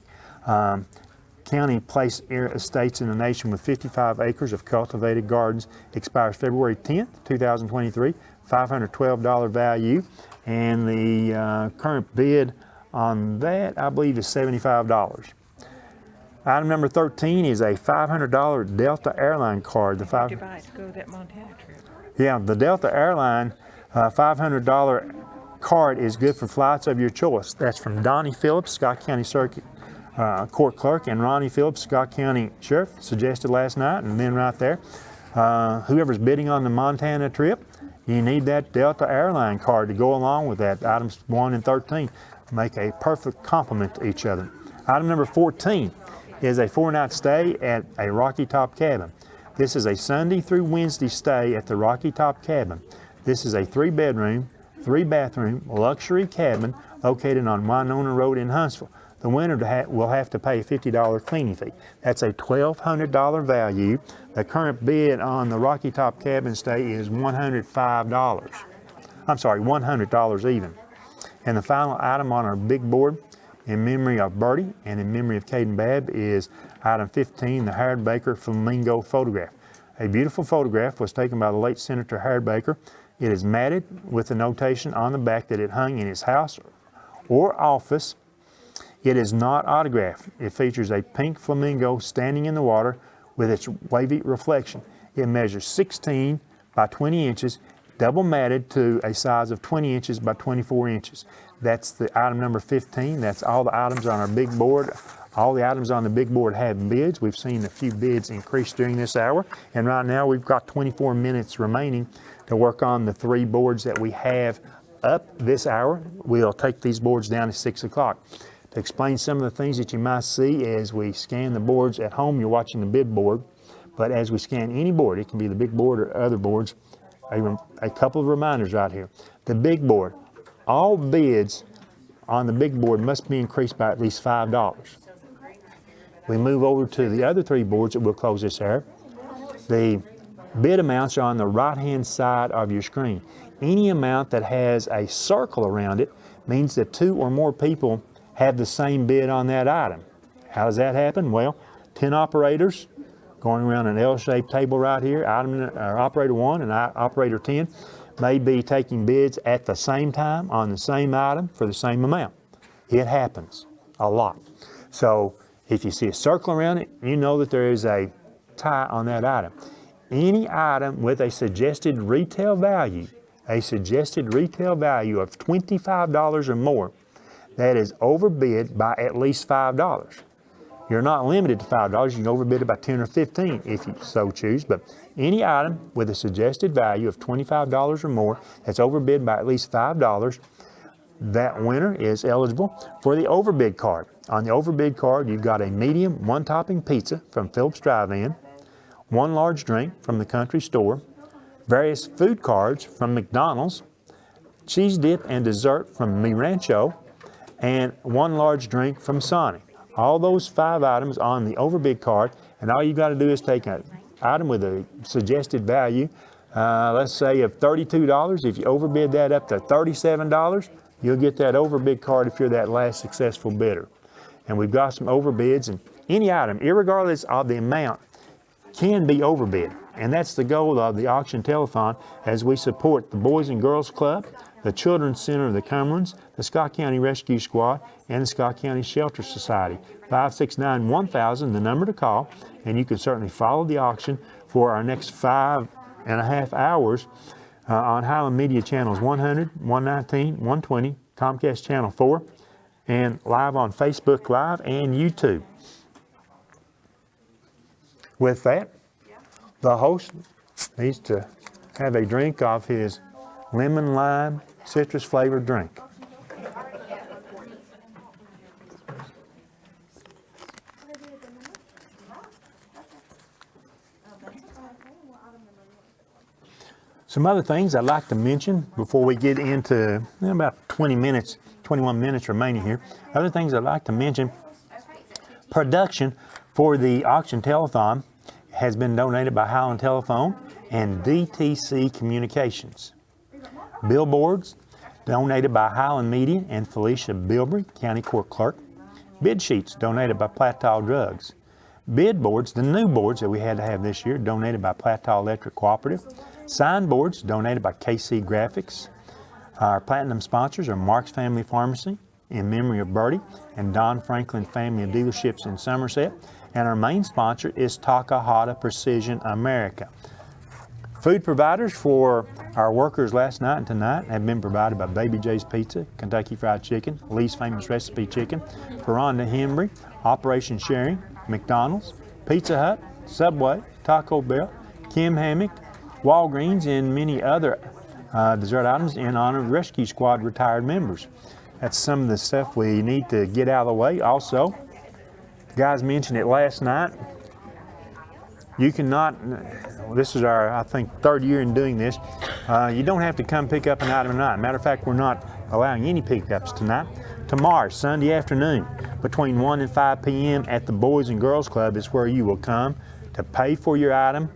Speaker 2: county place estates in the nation with 55 acres of cultivated gardens. Expires February 10th, 2023, $512 value. And the current bid on that, I believe, is $75. Item number 13 is a $500 Delta Airline card. The
Speaker 3: To buy it to go to that Montana trip.
Speaker 2: Yeah, the Delta Airline $500 card is good for flights of your choice. That's from Donnie Phillips, Scott County Circuit Court Clerk, and Ronnie Phillips, Scott County Sheriff, suggested last night, and then right there. Whoever's bidding on the Montana trip, you need that Delta Airline card to go along with that. Items 1 and 13 make a perfect complement to each other. Item number 14 is a 4-night stay at a Rocky Top cabin. This is a Sunday through Wednesday stay at the Rocky Top cabin. This is a 3-bedroom, 3-bathroom luxury cabin located on Winona Road in Huntsville. The winner will have to pay a $50 cleaning fee. That's a $1,200 value. The current bid on the Rocky Top cabin stay is $105. I'm sorry, $100 even. And the final item on our big board, in memory of Bertie and in memory of Caden Babb, is item 15, the Howard Baker Flamingo photograph. A beautiful photograph was taken by the late Senator Howard Baker. It is matted with a notation on the back that it hung in his house or office. It is not autographed. It features a pink flamingo standing in the water with its wavy reflection. It measures 16 by 20 inches, double matted to a size of 20 inches by 24 inches. That's the item number 15. That's all the items on our big board. All the items on the big board have bids. We've seen a few bids increase during this hour, and right now we've got 24 minutes remaining to work on the 3 boards that we have up this hour. We'll take these boards down at 6 o'clock. To explain some of the things that you might see as we scan the boards at home, you're watching the bid board, but as we scan any board, it can be the big board or other boards, a couple of reminders right here. The big board, all bids on the big board must be increased by at least $5. We move over to the other 3 boards that we'll close this hour. The bid amounts are on the right-hand side of your screen. Any amount that has a circle around it means that 2 or more people have the same bid on that item. How does that happen? Well, 10 operators going around an L-shaped table right here. Operator 1 and operator 10 may be taking bids at the same time on the same item for the same amount. It happens a lot. So if you see a circle around it, you know that there is a tie on that item. Any item with a suggested retail value of $25 or more that is overbid by at least $5. You're not limited to $5. You can overbid it by 10 or 15 if you so choose, but any item with a suggested value of $25 or more that's overbid by at least $5, that winner is eligible for the overbid card. On the overbid card, you've got a medium 1-topping pizza from Phillips Drive-In, 1 large drink from the Country Store, various food cards from McDonald's, cheese dip and dessert from Mi Rancho, and 1 large drink from Sonic. All those 5 items on the overbid card And all you got to do is take an item with a suggested value, let's say of $32. If you overbid that up to $37, you'll get that overbid card if you're that last successful bidder. And we've got some overbids, and any item, irregardless of the amount, can be overbid. And that's the goal of the auction telethon, as we support the Boys and Girls Club, the Children's Center of the Cumberlands, the Scott County Rescue Squad, and the Scott County Shelter Society. 569-1000, the number to call, and you can certainly follow the auction for our next 5.5 hours on Highland Media Channels 100, 119, 120, Comcast Channel 4, and live on Facebook Live and YouTube. With that, the host needs to have a drink of his lemon lime citrus flavored drink. Some other things I'd like to mention before we get into about 21 minutes remaining here. Other things I'd like to mention: production for the auction telethon has been donated by Highland Telephone and DTC Communications. Billboards donated by Highland Media and Felicia Bilbrey, County Court Clerk. Bid sheets donated by Plateau Drugs. Bid boards, the new boards that we had to have this year, donated by Plateau Electric Cooperative. Sign boards donated by KC Graphics. Our platinum sponsors are Mark's Family Pharmacy in memory of Bertie and Don Franklin Family of Dealerships in Somerset. And our main sponsor is Takahata Precision America. Food providers for our workers last night and tonight have been provided by Baby J's Pizza, Kentucky Fried Chicken, Lee's Famous Recipe Chicken, Ferranda Hembry, Operation Sharing, McDonald's, Pizza Hut, Subway, Taco Bell, Kim Hammock, Walgreens, and many other dessert items in honor of Rescue Squad retired members. That's some of the stuff we need to get out of the way. Also, the guys mentioned it last night. You cannot, this is our, I think, third year in doing this. You don't have to come pick up an item tonight. Matter of fact, we're not allowing any pickups tonight. Tomorrow, Sunday afternoon, between 1 and 5 p.m. at the Boys and Girls Club is where you will come to pay for your item.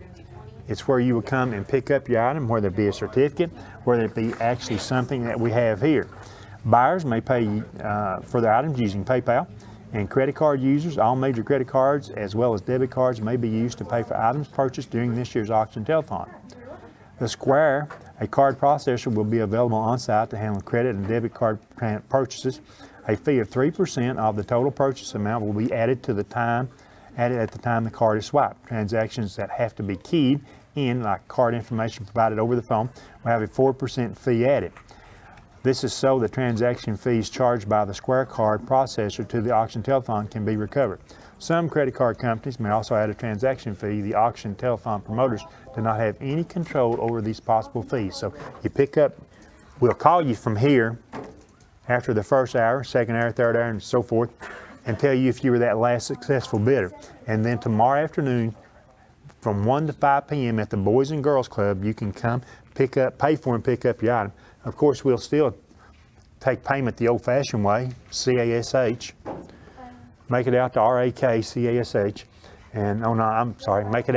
Speaker 2: It's where you will come and pick up your item, whether it be a certificate, whether it be actually something that we have here. Buyers may pay for their items using PayPal, and credit card users, all major credit cards as well as debit cards may be used to pay for items purchased during this year's auction telethon. The Square, a card processor, will be available on site to handle credit and debit card purchases. A fee of 3% of the total purchase amount will be added at the time the card is swiped. Transactions that have to be keyed in, like card information provided over the phone, will have a 4% fee added. This is so the transaction fees charged by the Square card processor to the auction telethon can be recovered. Some credit card companies may also add a transaction fee. The auction telethon promoters do not have any control over these possible fees. So you pick up, we'll call you from here after the first hour, second hour, third hour, and so forth, and tell you if you were that last successful bidder. And then tomorrow afternoon, from 1 to 5 p.m. at the Boys and Girls Club, you can come pick up, pay for and pick up your item. Of course, we'll still take payment the old-fashioned way, CASH. Make it out to RAK, CASH. And, oh no, I'm sorry, make your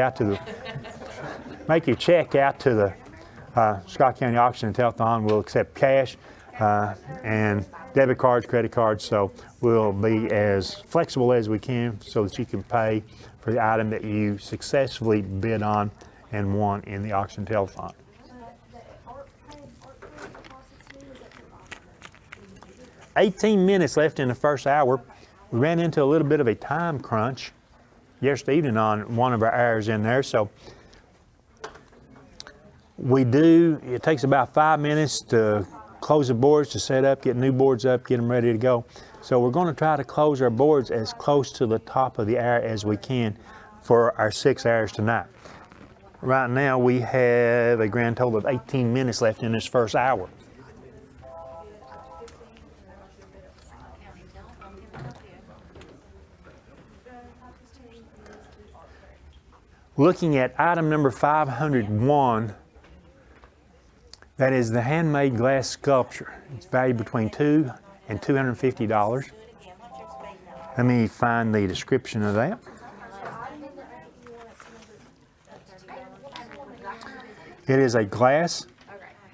Speaker 2: check out to the Scott County Auction and Telethon. We'll accept cash and debit cards, credit cards, so we'll be as flexible as we can so that you can pay for the item that you successfully bid on and won in the auction telethon. "18 minutes left in the first hour. We ran into a little bit of a time crunch yesterday evening on one of our hours in there, so it takes about 5 minutes to close the boards, to set up, get new boards up, get them ready to go. So we're going to try to close our boards as close to the top of the hour as we can for our 6 hours tonight. Right now we have a grand total of 18 minutes left in this first hour. Looking at item number 501, that is the handmade glass sculpture. It's valued between $200 and $250. Let me find the description of that. It is a glass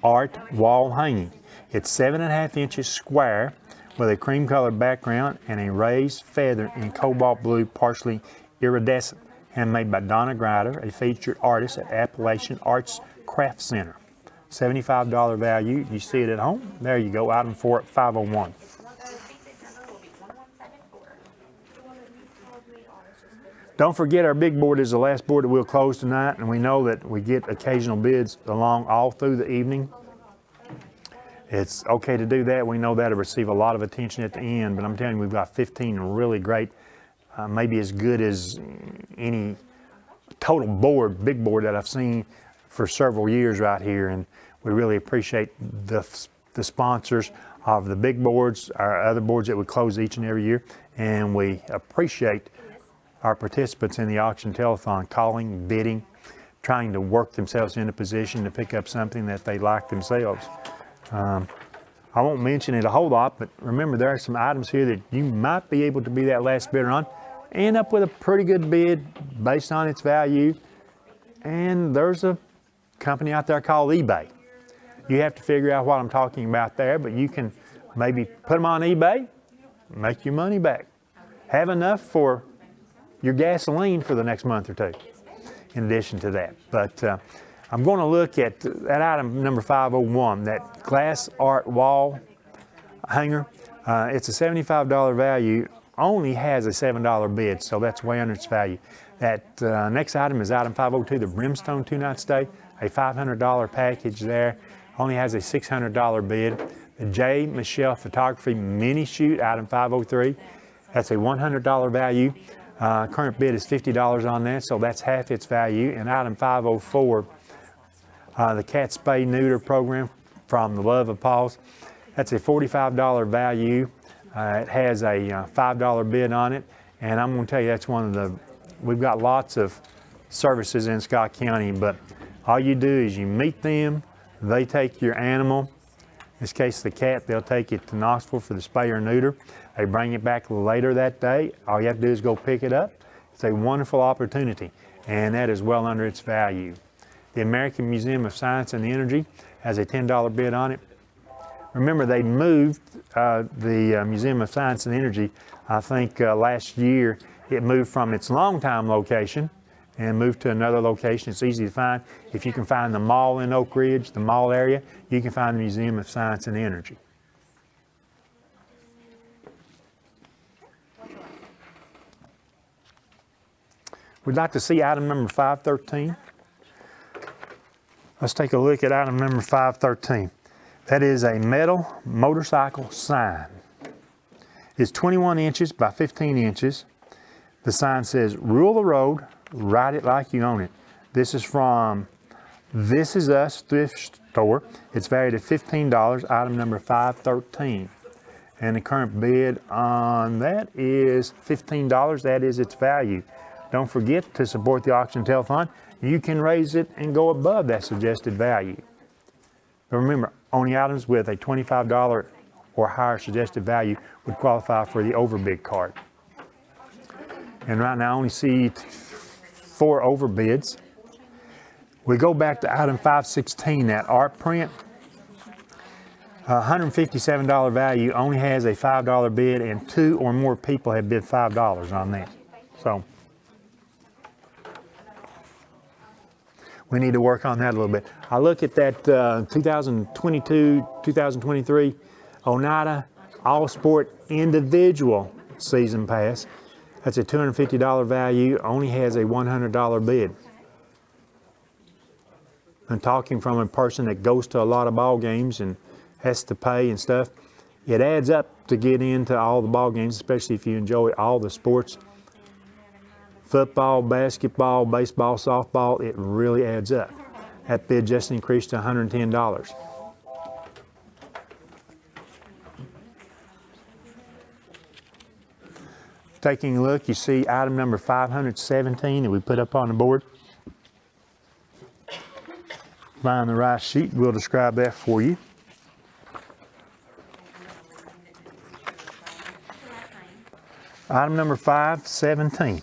Speaker 2: art wall hanging. It's 7.5 inches square with a cream colored background and a raised feather in cobalt blue, partially iridescent, handmade by Donna Grider, a featured artist at Appalachian Arts Craft Center. $75 value. You see it at home. There you go, item 4 at 501. Don't forget our big board is the last board that we'll close tonight, and we know that we get occasional bids along all through the evening. It's okay to do that. We know that'll receive a lot of attention at the end, but I'm telling you, we've got 15 really great, maybe as good as any total board, big board that I've seen for several years right here, and we really appreciate the sponsors of the big boards, our other boards that we close each and every year, and we appreciate our participants in the auction telethon calling, bidding, trying to work themselves into position to pick up something that they like themselves. I won't mention it a whole lot, but remember there are some items here that you might be able to be that last bidder on, end up with a pretty good bid based on its value, and there's a company out there called eBay. You have to figure out what I'm talking about there, but you can maybe put them on eBay, make your money back. Have enough for your gasoline for the next month or two, in addition to that. But I'm going to look at that item number 501, that glass art wall hanger. It's a $75 value, only has a $7 bid, so that's way under its value. That next item is item 502, the Brimstone 2-night stay, a $500 package there, only has a $600 bid. The J. Michelle Photography Mini Shoot, item 503, that's a $100 value. Current bid is $50 on that, so that's half its value. And item 504, the Cat Spay Neuter program from the Love of Paws, that's a $45 value. It has a $5 bid on it, and I'm going to tell you that's one of the, we've got lots of services in Scott County, but all you do is you meet them, they take your animal, in this case the cat, they'll take it to Knoxville for the spay or neuter. They bring it back later that day. All you have to do is go pick it up. It's a wonderful opportunity, and that is well under its value. The American Museum of Science and Energy has a $10 bid on it. Remember, they moved the Museum of Science and Energy, I think last year. It moved from its longtime location and moved to another location. It's easy to find. If you can find the mall in Oak Ridge, the mall area, you can find the Museum of Science and Energy. We'd like to see item number 513. Let's take a look at item number 513. That is a metal motorcycle sign. It's 21 inches by 15 inches. The sign says, "Rule the road, ride it like you own it." This is from This Is Us thrift store. It's valued at $15, item number 513. And the current bid on that is $15. That is its value. Don't forget to support the auction telethon. You can raise it and go above that suggested value. But remember, only items with a $25 or higher suggested value would qualify for the overbid card. And right now I only see 4 overbids. We go back to item 516, that art print. $157 value, only has a $5 bid, and 2 or more people have bid $5 on that. So we need to work on that a little bit. I look at that 2022, 2023 Oneida All Sport Individual Season Pass. That's a $250 value, only has a $100 bid. I'm talking from a person that goes to a lot of ball games and has to pay and stuff. It adds up to get into all the ball games, especially if you enjoy all the sports. Football, basketball, baseball, softball, it really adds up. That bid just increased to $110. Taking a look, you see item number 517 that we put up on the board. Find the right sheet, we'll describe that for you. Item number 517.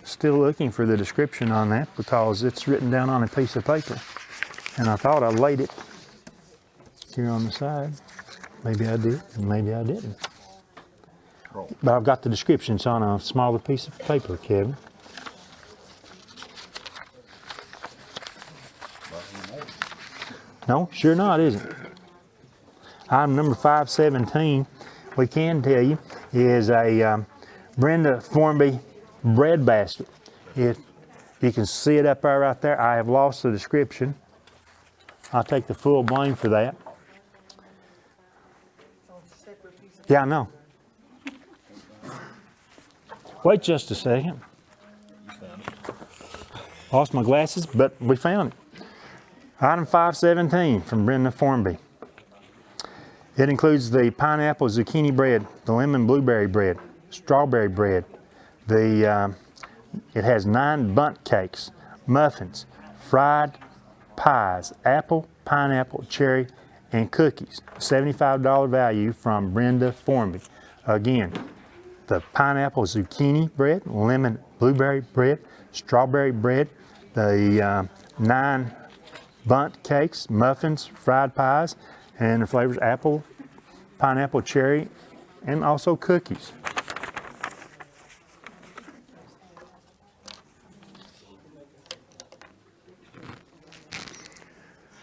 Speaker 2: Still looking for the description on that because it's written down on a piece of paper. And I thought I laid it here on the side. Maybe I did, and maybe I didn't. But I've got the descriptions on a smaller piece of paper, Kevin. No, sure not, is it? Item number 517, we can tell you, is a Brenda Formby bread basket. You can see it up there, right there. I have lost the description. I'll take the full blame for that. Yeah, I know. Wait just a second. Lost my glasses, but we found it. Item 517 from Brenda Formby. It includes the pineapple zucchini bread, the lemon blueberry bread, strawberry bread. It has 9 bundt cakes, muffins, fried pies, apple, pineapple, cherry, and cookies. $75 value from Brenda Formby. Again, the pineapple zucchini bread, lemon blueberry bread, strawberry bread, the 9 bundt cakes, muffins, fried pies, and the flavors apple, pineapple, cherry, and also cookies.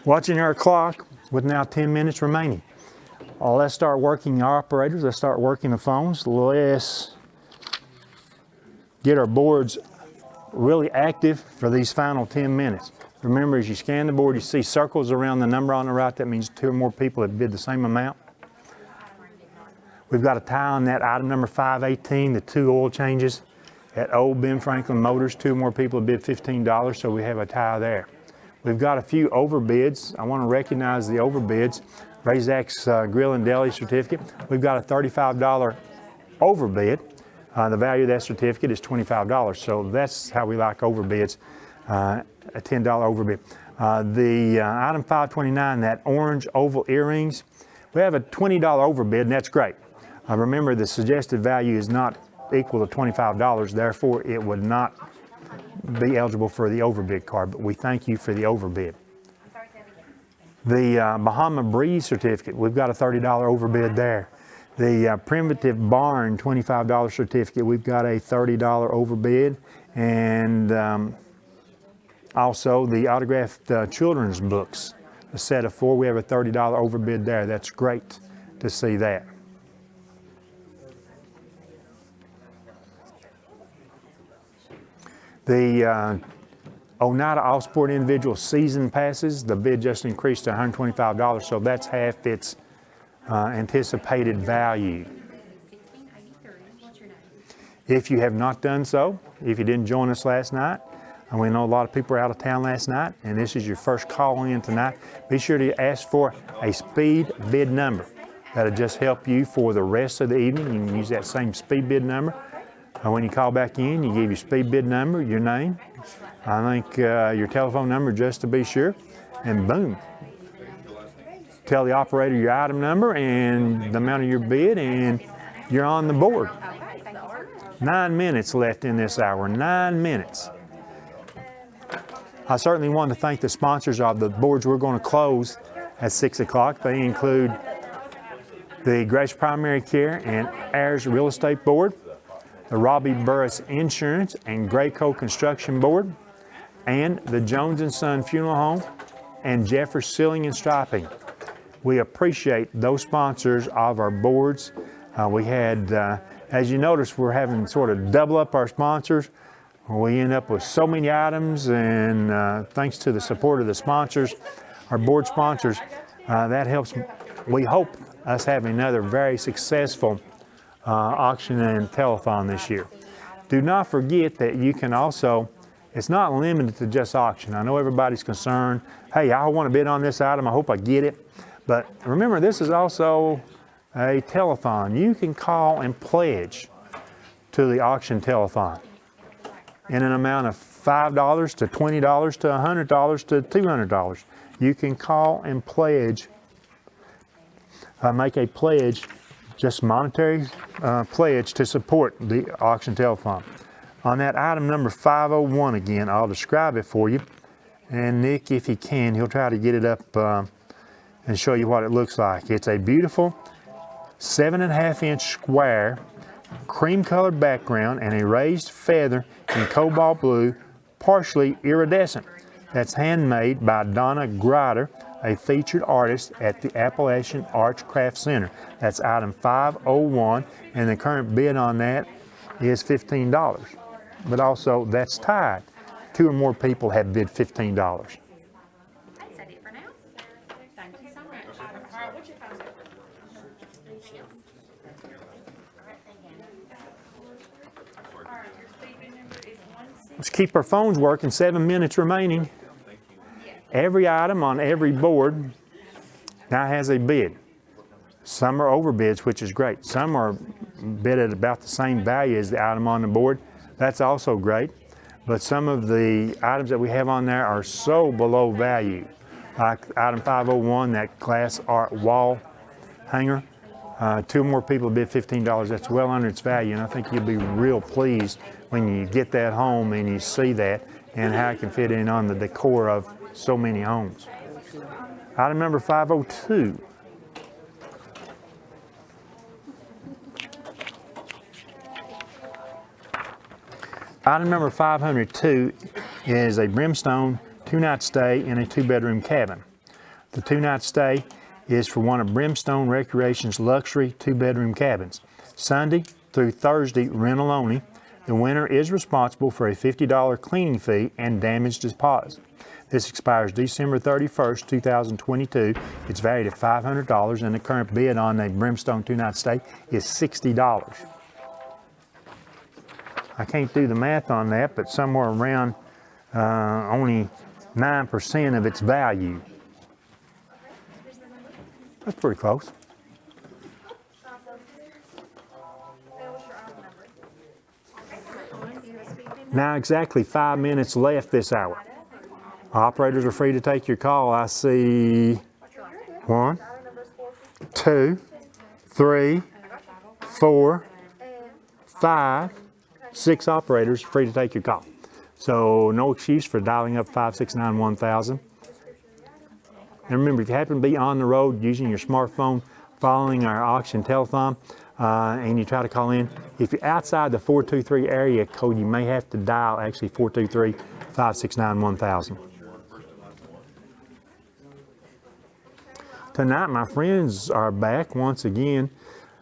Speaker 2: Watching our clock with now 10 minutes remaining. Let's start working the operators. Let's start working the phones. Let's get our boards really active for these final 10 minutes. Remember, as you scan the board, you see circles around the number on the right. That means 2 or more people have bid the same amount. We've got a tie on that item number 518, the 2 oil changes at old Ben Franklin Motors. 2 or more people have bid $15, so we have a tie there. We've got a few overbids. I want to recognize the overbids. Razak's Grill and Deli certificate. We've got a $35 overbid. The value of that certificate is $25, so that's how we like overbids, a $10 overbid. The item 529, that orange oval earrings, we have a $20 overbid, and that's great. Remember, the suggested value is not equal to $25, therefore it would not be eligible for the overbid card, but we thank you for the overbid. The Bahama Breeze certificate, we've got a $30 overbid there. The Primitive Barn $25 certificate, we've got a $30 overbid. And also the autographed children's books, a set of 4, we have a $30 overbid there. That's great to see that. The Oneida All-Sport Individual Season Passes, the bid just increased to $125, so that's half its anticipated value. If you have not done so, if you didn't join us last night, and we know a lot of people were out of town last night, and this is your first call in tonight, be sure to ask for a speed bid number. That'll just help you for the rest of the evening. You can use that same speed bid number. When you call back in, you give your speed bid number, your name, I think your telephone number just to be sure, and boom. Tell the operator your item number and the amount of your bid, and you're on the board. 9 minutes left in this hour, 9 minutes. I certainly want to thank the sponsors of the boards we're going to close at 6 o'clock. They include the Grace Primary Care and Ayers Real Estate Board, the Robbie Burris Insurance and Grayco Construction Board, and the Jones & Son Funeral Home and Jeffers Sealing and Striping. We appreciate those sponsors of our boards. We had, as you notice, we're having sort of double up our sponsors. We end up with so many items, and thanks to the support of the sponsors, our board sponsors, that helps, we hope, us have another very successful auction and telethon this year. Do not forget that you can also, it's not limited to just auction. I know everybody's concerned, hey, I want to bid on this item, I hope I get it. But remember, this is also a telethon. You can call and pledge to the auction telethon in an amount of $5 to $20 to $100 to $200. You can call and pledge, make a pledge, just monetary pledge to support the auction telethon. On that item number 501 again, I'll describe it for you. And Nick, if he can, he'll try to get it up and show you what it looks like. It's a beautiful 7.5-inch square, cream colored background and a raised feather in cobalt blue, partially iridescent. That's handmade by Donna Grider, a featured artist at the Appalachian Arts Craft Center. That's item 501, and the current bid on that is $15. But also, that's tied. 2 or more people have bid $15.
Speaker 4: That's it for now. Thank you so much. All right, what's your phone number?
Speaker 2: Let's keep our phones working. 7 minutes remaining. Every item on every board now has a bid. Some are overbids, which is great. Some are bid at about the same value as the item on the board. That's also great. But some of the items that we have on there are so below value. Like item 501, that glass art wall hanger. 2 more people bid $15. That's well under its value, and I think you'll be real pleased when you get that home and you see that and how it can fit in on the decor of so many homes. Item number 502. Item number 502 is a brimstone 2-night stay in a 2-bedroom cabin. The 2-night stay is for one of Brimstone Recreation's luxury 2-bedroom cabins. Sunday through Thursday rental only. The winner is responsible for a $50 cleaning fee and damage deposit. This expires December 31st, 2022. It's valued at $500, and the current bid on a Brimstone 2-night stay is $60. I can't do the math on that, but somewhere around only 9% of its value. That's pretty close. Now exactly 5 minutes left this hour. Operators are free to take your call. I see 1, 2, 3, 4, 5, 6 operators free to take your call. So no excuse for dialing up 569-1000. And remember, if you happen to be on the road using your smartphone, following our auction telethon, and you try to call in, if you're outside the 423 area code, you may have to dial actually 423-569-1000. Tonight, my friends are back once again.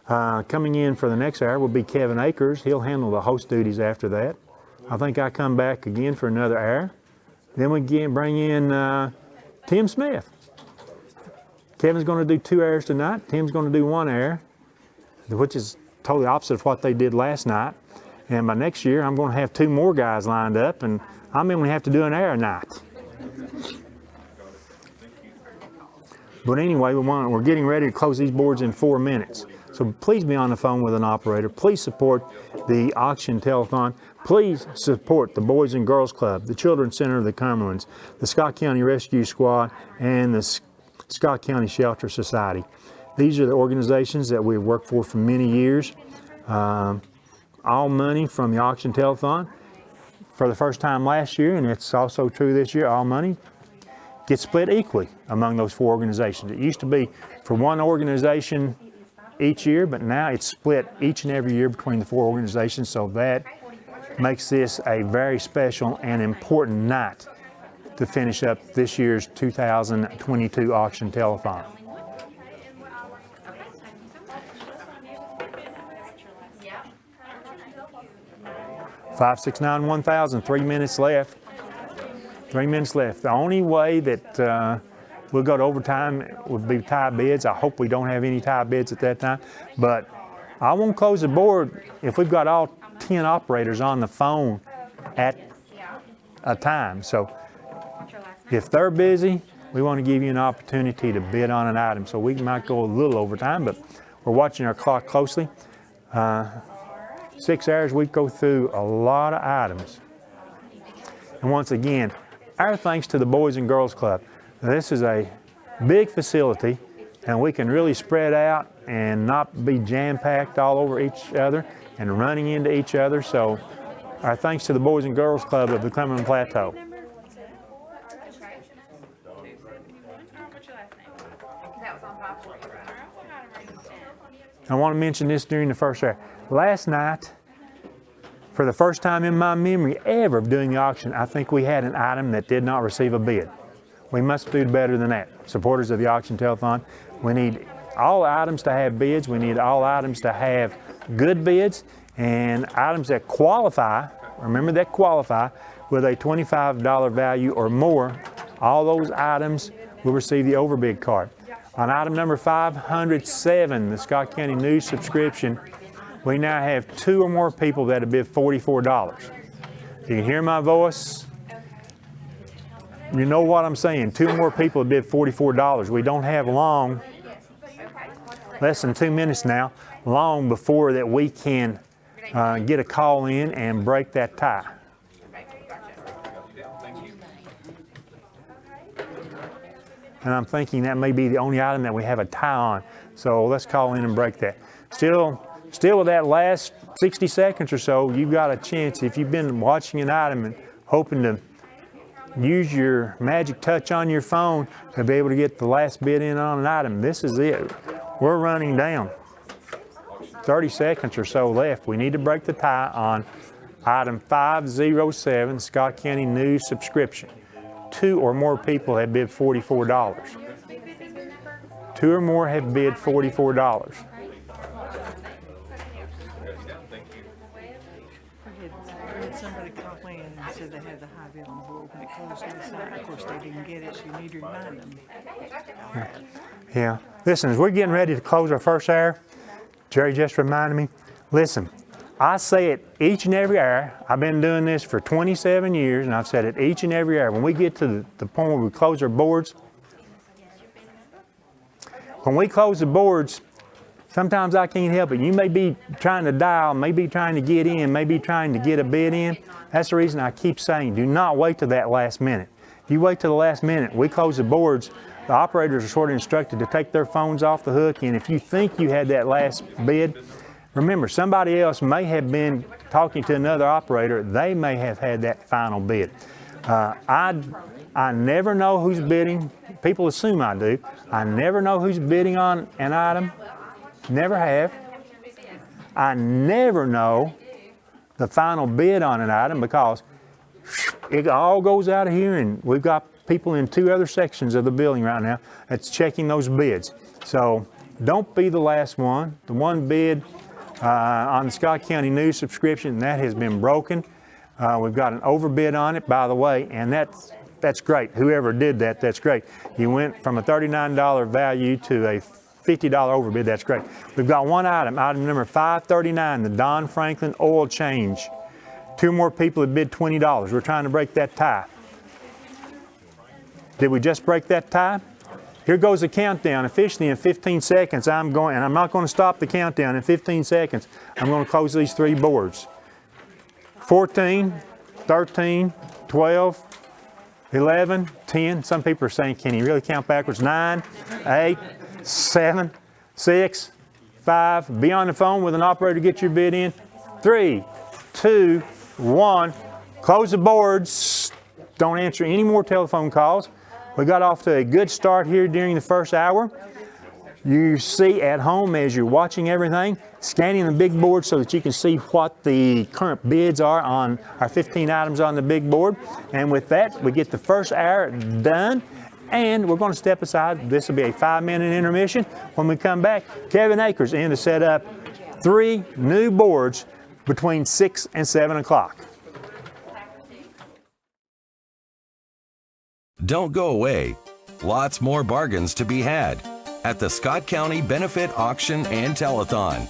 Speaker 2: Coming in for the next hour will be Kevin Akers. He'll handle the host duties after that. I think I come back again for another hour. Then we bring in Tim Smith. Kevin's going to do 2 hours tonight. Tim's going to do 1 hour, which is totally opposite of what they did last night. And by next year, I'm going to have 2 more guys lined up, and I'm going to have to do an hour a night. But anyway, we're getting ready to close these boards in 4 minutes. So please be on the phone with an operator. Please support the auction telethon. Please support the Boys and Girls Club, the Children's Center of the Cumberlands, the Scott County Rescue Squad, and the Scott County Shelter Society. These are the organizations that we've worked for many years. All money from the auction telethon, for the first time last year, and it's also true this year, all money gets split equally among those 4 organizations. It used to be for one organization each year, but now it's split each and every year between the 4 organizations, so that makes this a very special and important night to finish up this year's 2022 auction telethon. 569-1000, 3 minutes left. 3 minutes left. The only way that we'll go to overtime would be tie bids. I hope we don't have any tie bids at that time. But I won't close the board if we've got all 10 operators on the phone at a time. So if they're busy, we want to give you an opportunity to bid on an item. So we might go a little overtime, but we're watching our clock closely. 6 hours, we go through a lot of items. And once again, our thanks to the Boys and Girls Club. This is a big facility, and we can really spread out and not be jam-packed all over each other and running into each other. So our thanks to the Boys and Girls Club of the Cumberland Plateau.
Speaker 4: What's your last name? That was on 540, right? What item are you saying?
Speaker 2: I want to mention this during the first hour. Last night, for the first time in my memory ever of doing the auction, I think we had an item that did not receive a bid. We must do better than that. Supporters of the auction telethon, we need all items to have bids. We need all items to have good bids, and items that qualify, remember that qualify, with a $25 value or more. All those items will receive the overbid card. On item number 507, the Scott County News subscription, we now have 2 or more people that have bid $44. You can hear my voice. You know what I'm saying. 2 or more people have bid $44. We don't have long, less than 2 minutes now, long before that we can get a call in and break that tie. And I'm thinking that may be the only item that we have a tie on. So let's call in and break that. Still with that last 60 seconds or so, you've got a chance. If you've been watching an item and hoping to use your magic touch on your phone to be able to get the last bid in on an item, this is it. We're running down. 30 seconds or so left. We need to break the tie on item 507, Scott County News subscription. 2 or more people have bid $44. 2 or more have bid $44.
Speaker 3: We had somebody call in and said they had the high bid on the board when it closed last night. Of course, they didn't get it, so you need to remind them.
Speaker 2: Yeah. Listen, as we're getting ready to close our first hour, Jerry just reminded me, listen, I say it each and every hour. I've been doing this for 27 years, and I've said it each and every hour. When we get to the point where we close our boards, when we close the boards, sometimes I can't help it. You may be trying to dial, maybe trying to get in, maybe trying to get a bid in. That's the reason I keep saying, do not wait till that last minute. If you wait till the last minute, we close the boards, the operators are sort of instructed to take their phones off the hook, and if you think you had that last bid, remember, somebody else may have been talking to another operator. They may have had that final bid. I never know who's bidding. People assume I do. I never know who's bidding on an item. Never have. I never know the final bid on an item because it all goes out of here, and we've got people in 2 other sections of the building right now that's checking those bids. So don't be the last one. The one bid on the Scott County News subscription, that has been broken. We've got an overbid on it, by the way, and that's great. Whoever did that, that's great. You went from a $39 value to a $50 overbid, that's great. We've got one item number 539, the Don Franklin oil change. 2 more people have bid $20. We're trying to break that tie. Did we just break that tie? Here goes the countdown. Officially in 15 seconds, and I'm not going to stop the countdown. In 15 seconds, I'm going to close these 3 boards. 14, 13, 12, 11, 10. Some people are saying, can you really count backwards? 9, 8, 7, 6, 5. Be on the phone with an operator to get your bid in. 3, 2, 1. Close the boards. Don't answer any more telephone calls. We got off to a good start here during the first hour. You see at home as you're watching everything, scanning the big board so that you can see what the current bids are on our 15 items on the big board. And with that, we get the first hour done. And we're going to step aside. This will be a 5-minute intermission. When we come back, Kevin Akers in to set up 3 new boards between 6 and 7 o'clock.
Speaker 1: Don't go away. Lots more bargains to be had at the Scott County Benefit Auction and Telethon.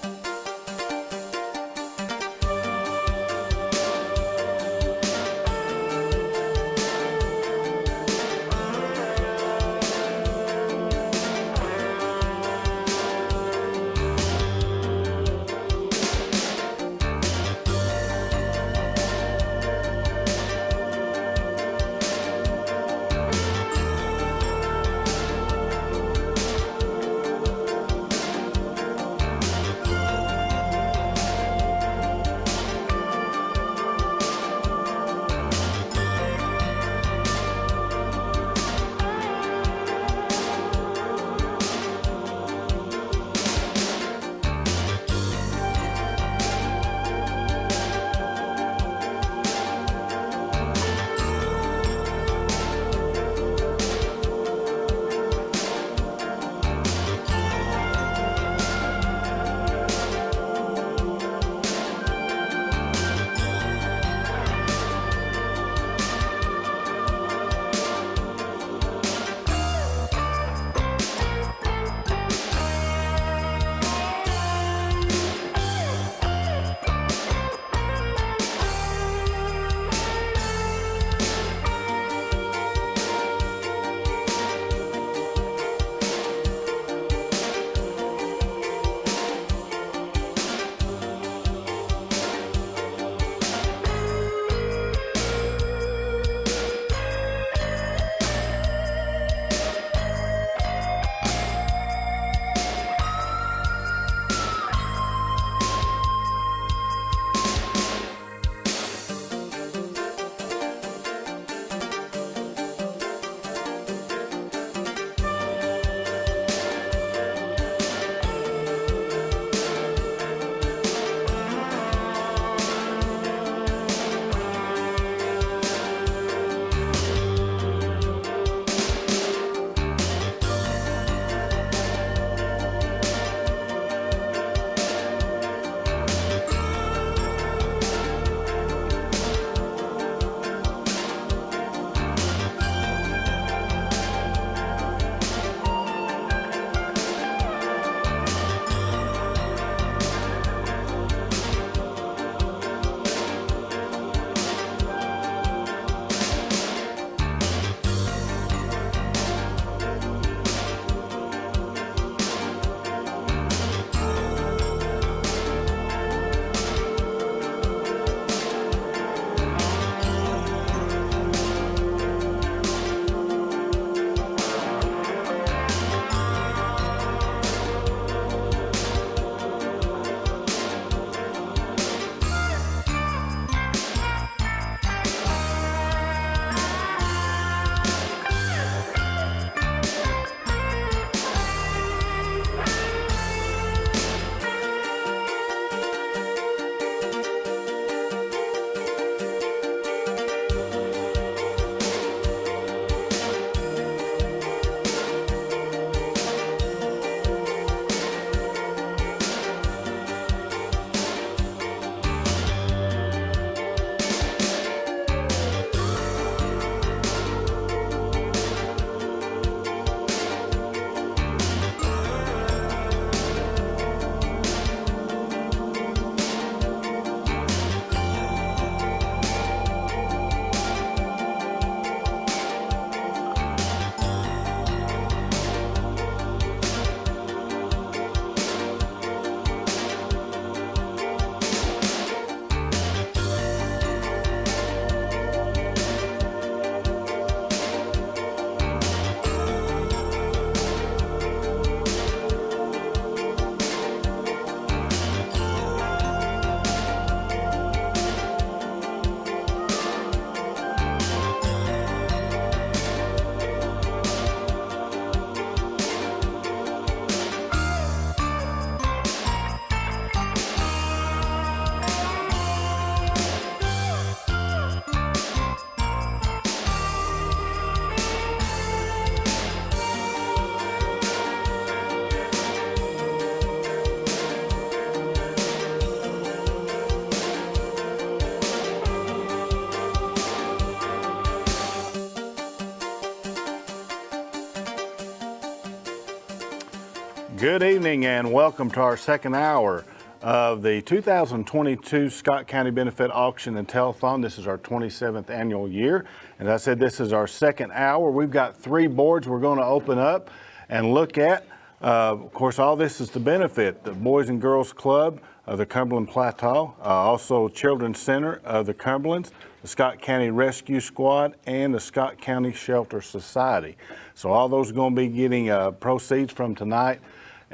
Speaker 5: Good evening and welcome to our second hour of the 2022 Scott County Benefit Auction and Telethon. This is our 27th annual year. And as I said, this is our second hour. We've got 3 boards we're going to open up and look at. Of course, all this is to benefit the Boys and Girls Club of the Cumberland Plateau, also Children's Center of the Cumberlands, the Scott County Rescue Squad, and the Scott County Shelter Society. So all those are going to be getting proceeds from tonight,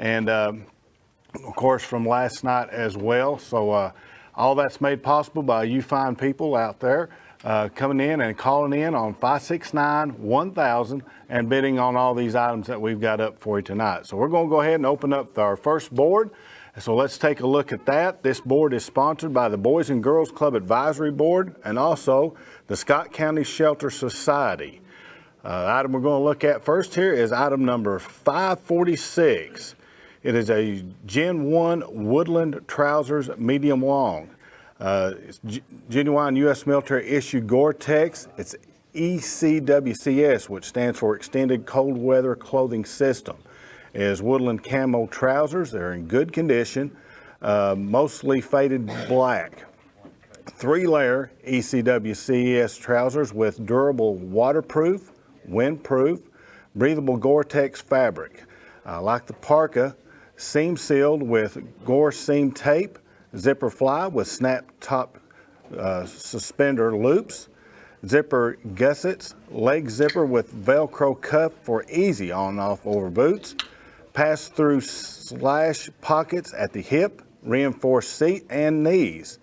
Speaker 5: and of course from last night as well. So all that's made possible by you fine people out there coming in and calling in on 569-1000 and bidding on all these items that we've got up for you tonight. So we're going to go ahead and open up our first board. So let's take a look at that. This board is sponsored by the Boys and Girls Club Advisory Board and also the Scott County Shelter Society. The item we're going to look at first here is item number 546. It is a Gen 1 Woodland Trousers medium long. It's genuine U.S. military issue Gore-Tex. It's ECWCS, which stands for Extended Cold Weather Clothing System. It is woodland camo trousers. They're in good condition, mostly faded black. 3-layer ECWCS trousers with durable waterproof, windproof, breathable Gore-Tex fabric. Like the parka, seam sealed with Gore seam tape, zipper fly with snap top suspender loops, zipper gussets, leg zipper with Velcro cuff for easy on and off over boots, pass-through slash pockets at the hip, reinforced seat and knees.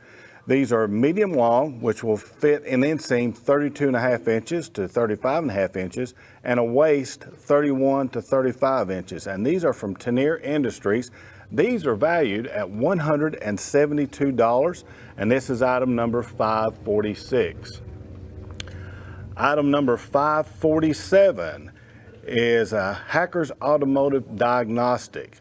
Speaker 5: These are medium long, which will fit an inseam 32.5 inches to 35.5 inches and a waist 31 to 35 inches. And these are from Tenier Industries. These are valued at $172, and this is item number 546. Item number 547 is a Hackers Automotive Diagnostic.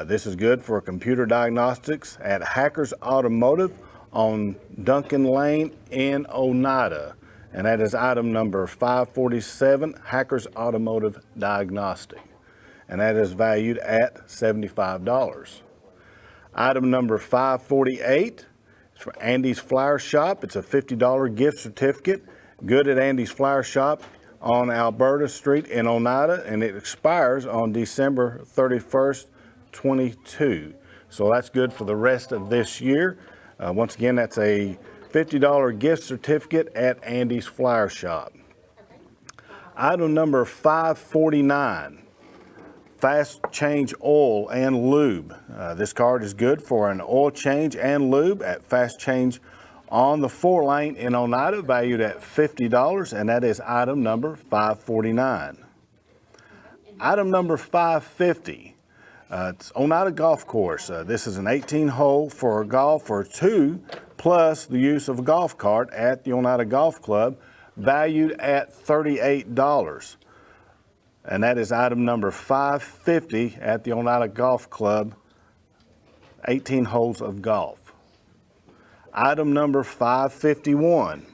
Speaker 5: This is good for computer diagnostics at Hackers Automotive on Duncan Lane in Oneida. And that is item number 547, Hackers Automotive Diagnostic. And that is valued at $75. Item number 548 is for Andy's Flower Shop. It's a $50 gift certificate. Good at Andy's Flower Shop on Alberta Street in Oneida, and it expires on December 31st, 22. So that's good for the rest of this year. Once again, that's a $50 gift certificate at Andy's Flower Shop. Item number 549, Fast Change Oil and Lube. This card is good for an oil change and lube at Fast Change on the 4-lane in Oneida, valued at $50, and that is item number 549. Item number 550, it's Oneida Golf Course. This is an 18-hole for golf for 2, plus the use of a golf cart at the Oneida Golf Club, valued at $38. And that is item number 550 at the Oneida Golf Club, 18 holes of golf. Item number 551.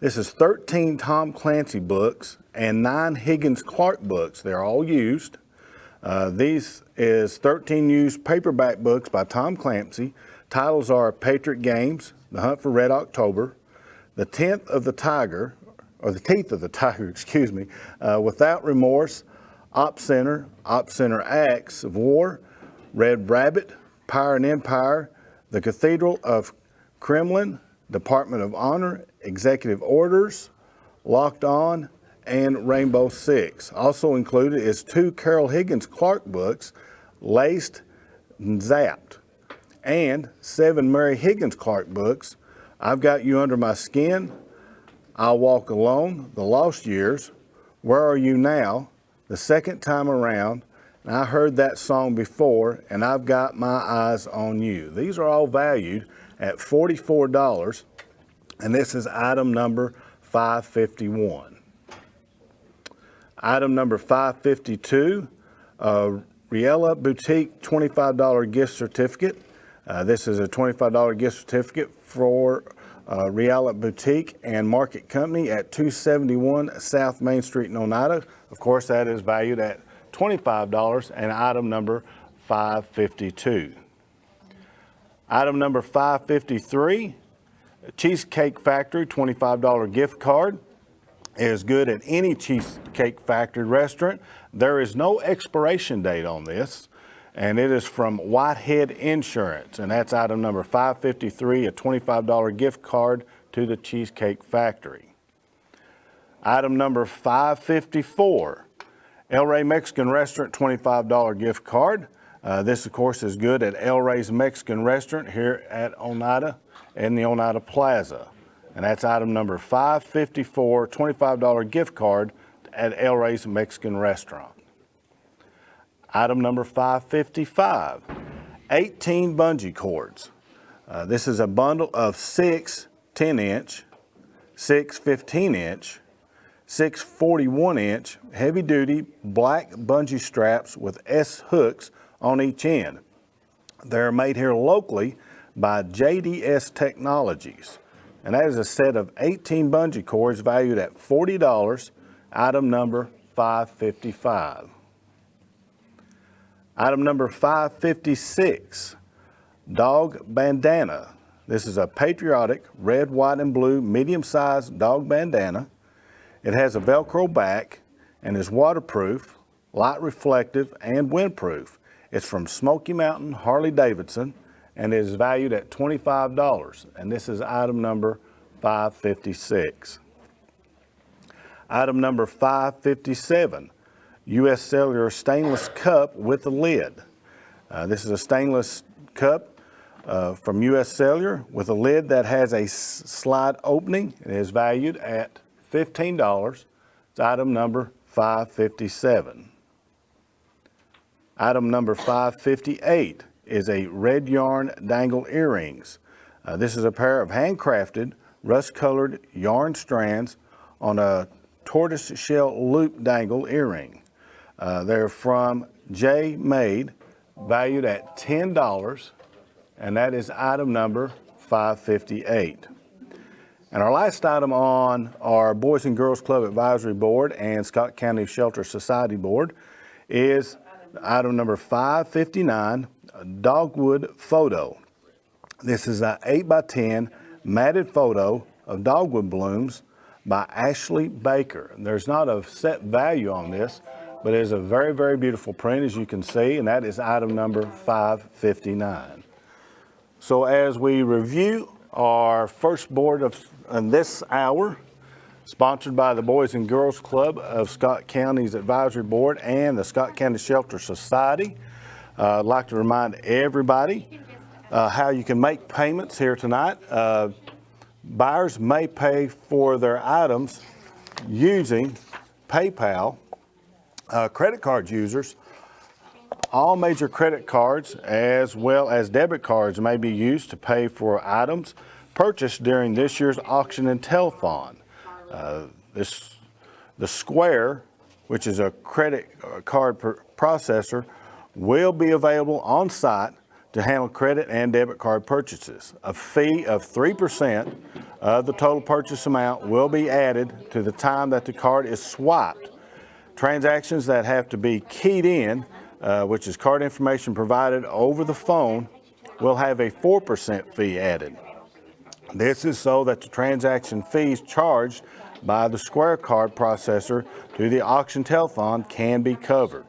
Speaker 5: This is 13 Tom Clancy books and 9 Higgins Clark books. They're all used. These is 13 used paperback books by Tom Clancy. Titles are Patriot Games, The Hunt for Red October, The Teeth of the Tiger, excuse me, Without Remorse, Op Center Acts of War, Red Rabbit, Power and Empire, The Cathedral of Kremlin, Department of Honor, Executive Orders, Locked On, and Rainbow Six. Also included is 2 Carol Higgins Clark books, Laced and Zapped, and 7 Mary Higgins Clark books, I've Got You Under My Skin, I'll Walk Alone, The Lost Years, Where Are You Now, The Second Time Around, and I Heard That Song Before, and I've Got My Eyes on You. These are all valued at $44, and this is item number 551. Item number 552, Riella Boutique $25 gift certificate. This is a $25 gift certificate for Riella Boutique and Market Company at 271 South Main Street in Oneida. Of course, that is valued at $25, and item number 552. Item number 553, Cheesecake Factory $25 gift card, is good at any Cheesecake Factory restaurant. There is no expiration date on this, and it is from Whitehead Insurance, and that's item number 553, a $25 gift card to the Cheesecake Factory. Item number 554, El Rey Mexican Restaurant $25 gift card. This, of course, is good at El Rey's Mexican Restaurant here at Oneida in the Oneida Plaza. And that's item number 554, $25 gift card at El Rey's Mexican Restaurant. Item number 555, 18 bungee cords. This is a bundle of 6 10-inch, 6 15-inch, 6 41-inch heavy-duty black bungee straps with S hooks on each end. They're made here locally by JDS Technologies. And that is a set of 18 bungee cords valued at $40, item number 555. Item number 556, dog bandana. This is a patriotic red, white, and blue medium-sized dog bandana. It has a Velcro back and is waterproof, light reflective, and windproof. It's from Smoky Mountain Harley Davidson and is valued at $25. And this is item number 556. Item number 557, U.S. Cellular stainless cup with a lid. This is a stainless cup from U.S. Cellular with a lid that has a slide opening. It is valued at $15. It's item number 557. Item number 558 is a red yarn dangle earrings. This is a pair of handcrafted rust-colored yarn strands on a tortoise shell loop dangle earring. They're from J Made, valued at $10, and that is item number 558. And our last item on our Boys and Girls Club Advisory Board and Scott County Shelter Society Board is item number 559, a dogwood photo. This is an 8x10 matted photo of dogwood blooms by Ashley Baker. There's not a set value on this, but it is a very, very beautiful print, as you can see, and that is item number 559. So as we review our first board of this hour, sponsored by the Boys and Girls Club of Scott County's Advisory Board and the Scott County Shelter Society, I'd like to remind everybody how you can make payments here tonight. Buyers may pay for their items using PayPal. Credit card users, all major credit cards as well as debit cards may be used to pay for items purchased during this year's auction and telethon. The Square, which is a credit card processor, will be available on site to handle credit and debit card purchases. A fee of 3% of the total purchase amount will be added to the time that the card is swiped. Transactions that have to be keyed in, which is card information provided over the phone, will have a 4% fee added. This is so that the transaction fees charged by the Square card processor to the auction telethon can be covered.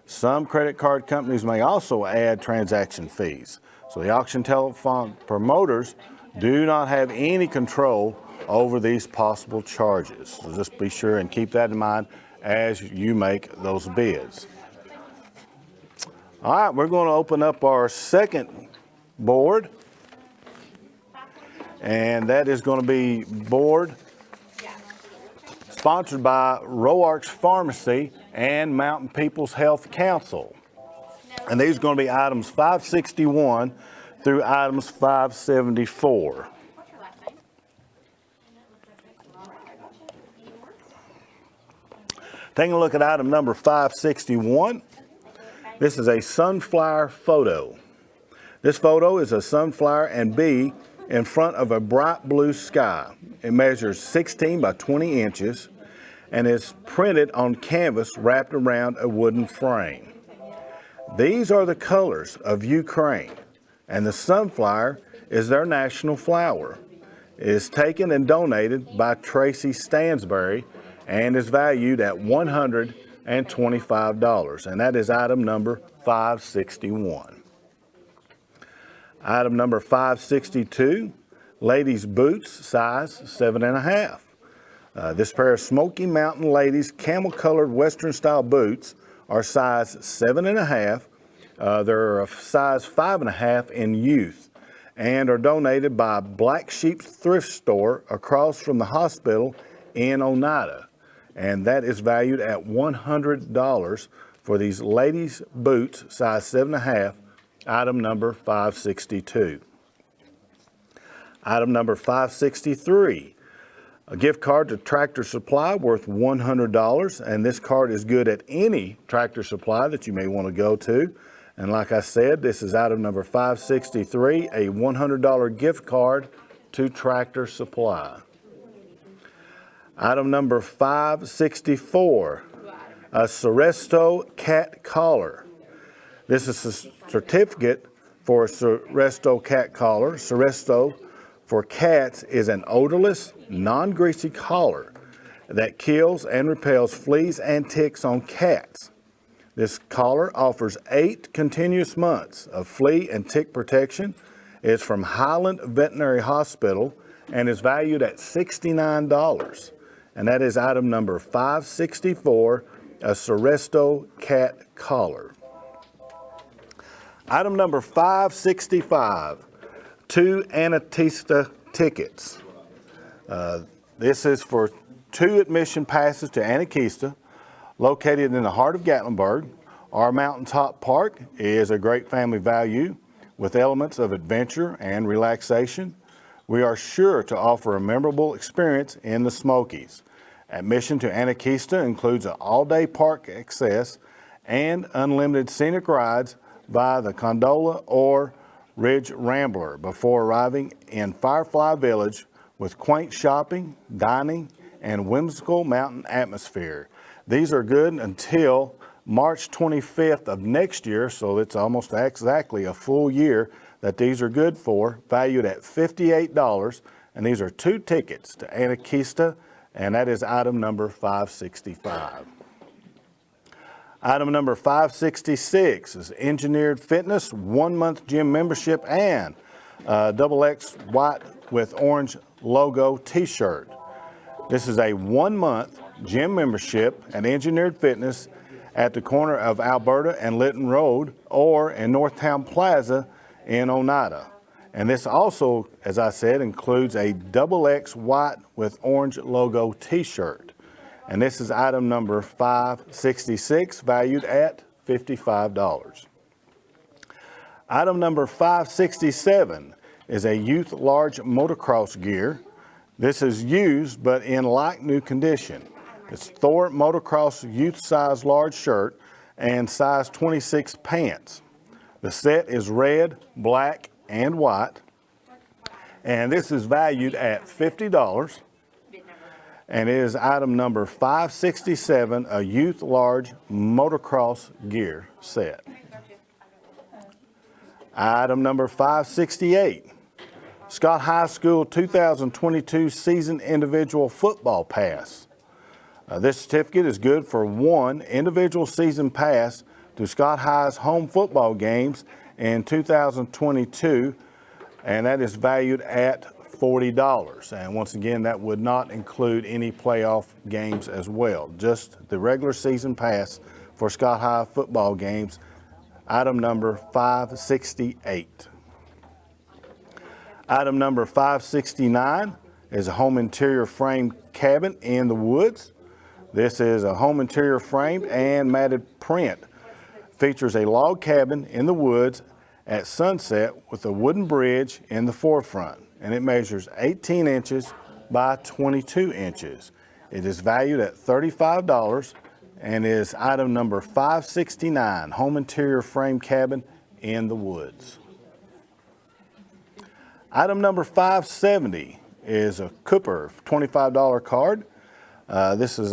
Speaker 5: Some credit card companies may also add transaction fees. So the auction telethon promoters do not have any control over these possible charges. So just be sure and keep that in mind as you make those bids. All right, we're going to open up our second board, and that is going to be board sponsored by Roark's Pharmacy and Mountain People's Health Council. And these are going to be items 561 through items 574. Taking a look at item number 561, this is a sunflower photo. This photo is a sunflower and bee in front of a bright blue sky. It measures 16 by 20 inches, and is printed on canvas wrapped around a wooden frame. These are the colors of Ukraine, and the sunflower is their national flower. It is taken and donated by Tracy Stansberry and is valued at $125, and that is item number 561. Item number 562, ladies' boots, size 7.5. This pair of Smoky Mountain Ladies camel-colored Western-style boots are size 7.5. They're a size 5.5 in youth and are donated by Black Sheep's thrift store across from the hospital in Oneida. And that is valued at $100 for these ladies' boots, size 7.5, item number 562. Item number 563, a gift card to Tractor Supply worth $100, and this card is good at any Tractor Supply that you may want to go to. And like I said, this is item number 563, a $100 gift card to Tractor Supply. Item number 564, a Seresto cat collar. This is a certificate for a Seresto cat collar. Seresto for cats is an odorless, non-greasy collar that kills and repels fleas and ticks on cats. This collar offers 8 continuous months of flea and tick protection. It's from Highland Veterinary Hospital and is valued at $69. And that is item number 564, a Seresto cat collar. Item number 565, 2 Anatista tickets. This is for 2 admission passes to Anatista, located in the heart of Gatlinburg. Our mountaintop park is a great family value with elements of adventure and relaxation. We are sure to offer a memorable experience in the Smokies. Admission to Anatista includes an all-day park access and unlimited scenic rides via the Gondola or Ridge Rambler before arriving in Firefly Village with quaint shopping, dining, and whimsical mountain atmosphere. These are good until March 25th of next year, so it's almost exactly a full year that these are good for, valued at $58, and these are 2 tickets to Anatista, and that is item number 565. Item number 566 is Engineered Fitness 1-month gym membership and XX white with orange logo t-shirt. This is a 1-month gym membership at Engineered Fitness at the corner of Alberta and Lytton Road or in Northtown Plaza in Oneida. And this also, as I said, includes a XX white with orange logo t-shirt. And this is item number 566, valued at $55. Item number 567 is a youth large motocross gear. This is used but in like new condition. It's Thor Motocross youth size large shirt and size 26 pants. The set is red, black, and white. And this is valued at $50. And it is item number 567, a youth large motocross gear set. Item number 568, Scott High School 2022 season individual football pass. This certificate is good for 1 individual season pass to Scott High's home football games in 2022, and that is valued at $40. And once again, that would not include any playoff games as well, just the regular season pass for Scott High football games, item number 568. Item number 569 is a home interior frame cabin in the woods. This is a home interior framed and matted print. Features a log cabin in the woods at sunset with a wooden bridge in the forefront, and it measures 18 inches by 22 inches. It is valued at $35 and is item number 569, home interior frame cabin in the woods. Item number 570 is a Cooper $25 card. This is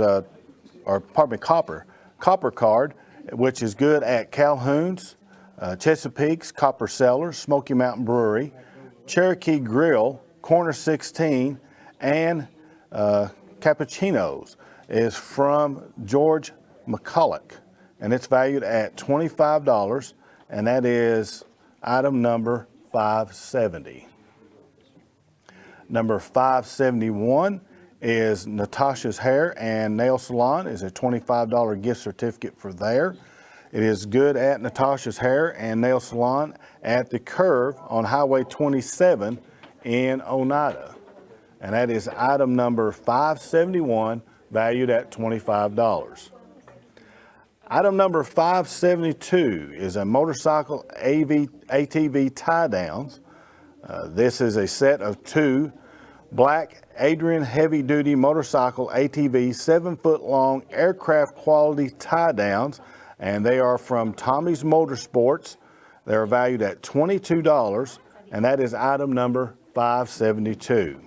Speaker 5: copper card, which is good at Calhoun's, Chesapeake's, Copper Cellars, Smoky Mountain Brewery, Cherokee Grill, Corner 16, and Cappuccinos. Is from George McCulloch, and it's valued at $25, and that is item number 570. Number 571 is Natasha's Hair and Nail Salon, is a $25 gift certificate for there. It is good at Natasha's Hair and Nail Salon at the Curve on Highway 27 in Oneida. And that is item number 571, valued at $25. Item number 572 is a motorcycle ATV tie-downs. This is a set of 2 black Adrian heavy-duty motorcycle ATV 7-foot long aircraft quality tie-downs, and they are from Tommy's Motorsports. They're valued at $22, and that is item number 572.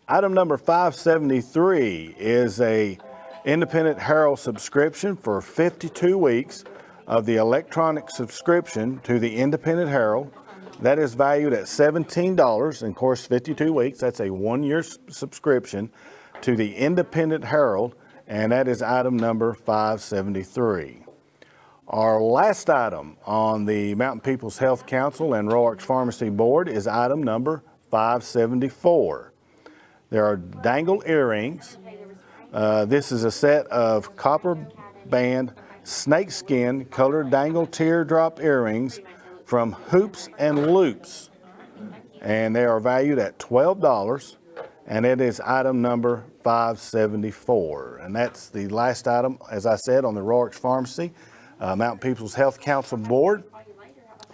Speaker 5: Item number 573 is a Independent Herald subscription for 52 weeks of the electronic subscription to the Independent Herald. That is valued at $17, and of course 52 weeks, that's a 1-year subscription to the Independent Herald, and that is item number 573. Our last item on the Mountain People's Health Council and Roark's Pharmacy Board is item number 574. There are dangle earrings. This is a set of copper band snakeskin colored dangle teardrop earrings from Hoops and Loops, and they are valued at $12, and it is item number 574. And that's the last item, as I said, on the Roark's Pharmacy Mountain People's Health Council Board.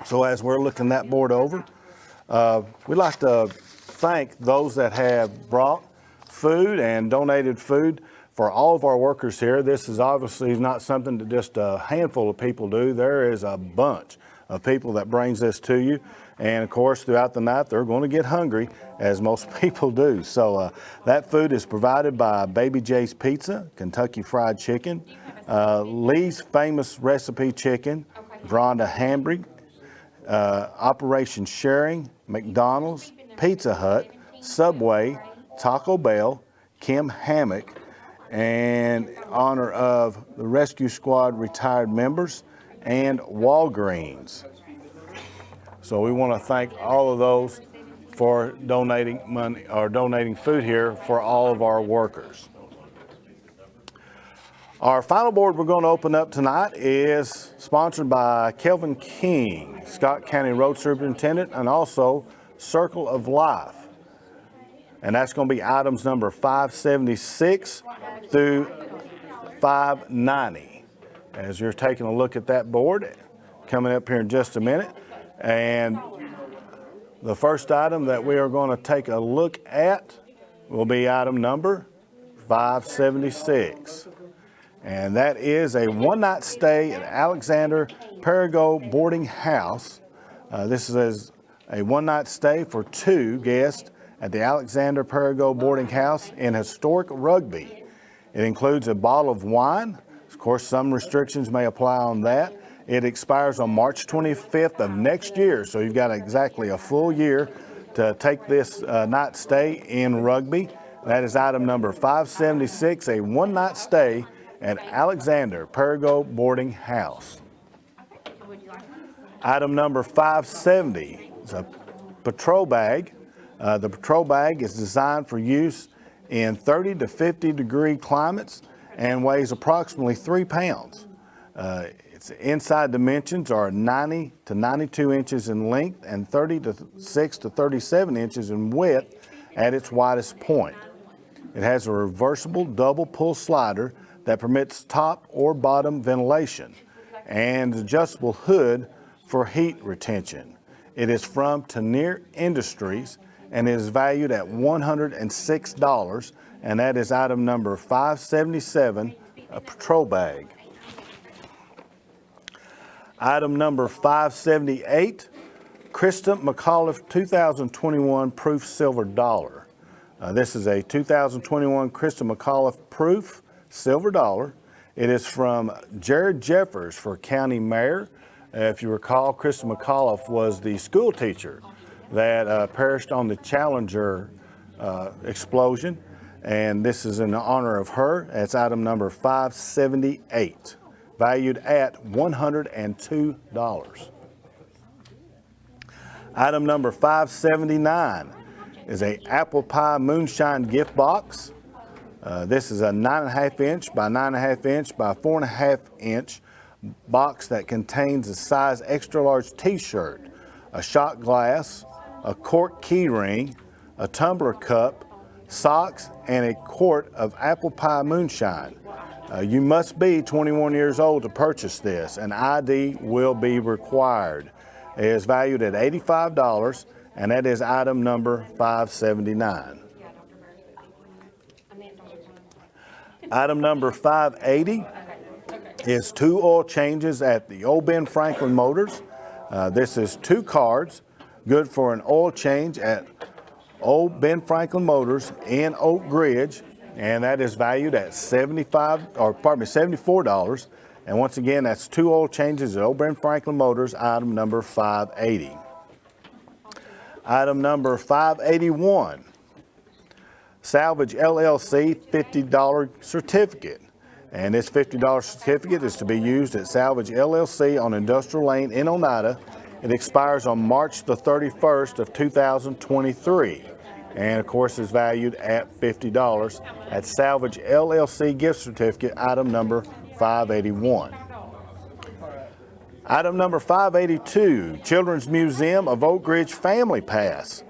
Speaker 5: So as we're looking that board over, we'd like to thank those that have brought food and donated food for all of our workers here. This is obviously not something that just a handful of people do. There is a bunch of people that brings this to you. And of course, throughout the night, they're going to get hungry, as most people do. So that food is provided by Baby Jay's Pizza, Kentucky Fried Chicken, Lee's Famous Recipe Chicken, Veronda Hambrick, Operation Sharing, McDonald's, Pizza Hut, Subway, Taco Bell, Kim Hammock, and in honor of the Rescue Squad retired members, and Walgreens. So we want to thank all of those for donating money or donating food here for all of our workers. Our final board we're going to open up tonight is sponsored by Kelvin King, Scott County Road Superintendent, and also Circle of Life. And that's going to be items number 576 through 590. As you're taking a look at that board, coming up here in just a minute. And the first item that we are going to take a look at will be item number 576. And that is a one-night stay at Alexander Perigo Boarding House. This is a one-night stay for 2 guests at the Alexander Perigo Boarding House in historic Rugby. It includes a bottle of wine. Of course, some restrictions may apply on that. It expires on March 25th of next year, so you've got exactly a full year to take this night stay in Rugby. That is item number 576, a one-night stay at Alexander Perigo Boarding House. Item number 570 is a patrol bag. The patrol bag is designed for use in 30 to 50 degree climates and weighs approximately 3 pounds. Its inside dimensions are 90 to 92 inches in length and 36 to 37 inches in width at its widest point. It has a reversible double pull slider that permits top or bottom ventilation and adjustable hood for heat retention. It is from Tenier Industries and is valued at $106, and that is item number 577, a patrol bag. Item number 578, Krista McAuliffe 2021 Proof Silver Dollar. This is a 2021 Krista McAuliffe proof silver dollar. It is from Jared Jeffers for county mayor. If you recall, Krista McAuliffe was the school teacher that perished on the Challenger explosion, and this is in honor of her. It's item number 578, valued at $102. Item number 579 is a apple pie moonshine gift box. This is a 9.5 inch by 9.5 inch by 4.5 inch box that contains a size extra large t-shirt, a shot glass, a cork key ring, a tumbler cup, socks, and a quart of apple pie moonshine. You must be 21 years old to purchase this. An ID will be required. It is valued at $85, and that is item number 579. Item number 580 is 2 oil changes at the Old Ben Franklin Motors. This is 2 cards, good for an oil change at Old Ben Franklin Motors in Oak Ridge, and that is valued at $74. And once again, that's 2 oil changes at Old Ben Franklin Motors, item number 580. Item number 581, Salvage LLC $50 certificate. And this $50 certificate is to be used at Salvage LLC on Industrial Lane in Oneida. It expires on March the 31st of 2023. And of course is valued at $50 at Salvage LLC gift certificate, item number 581. Item number 582, Children's Museum of Oak Ridge Family Pass.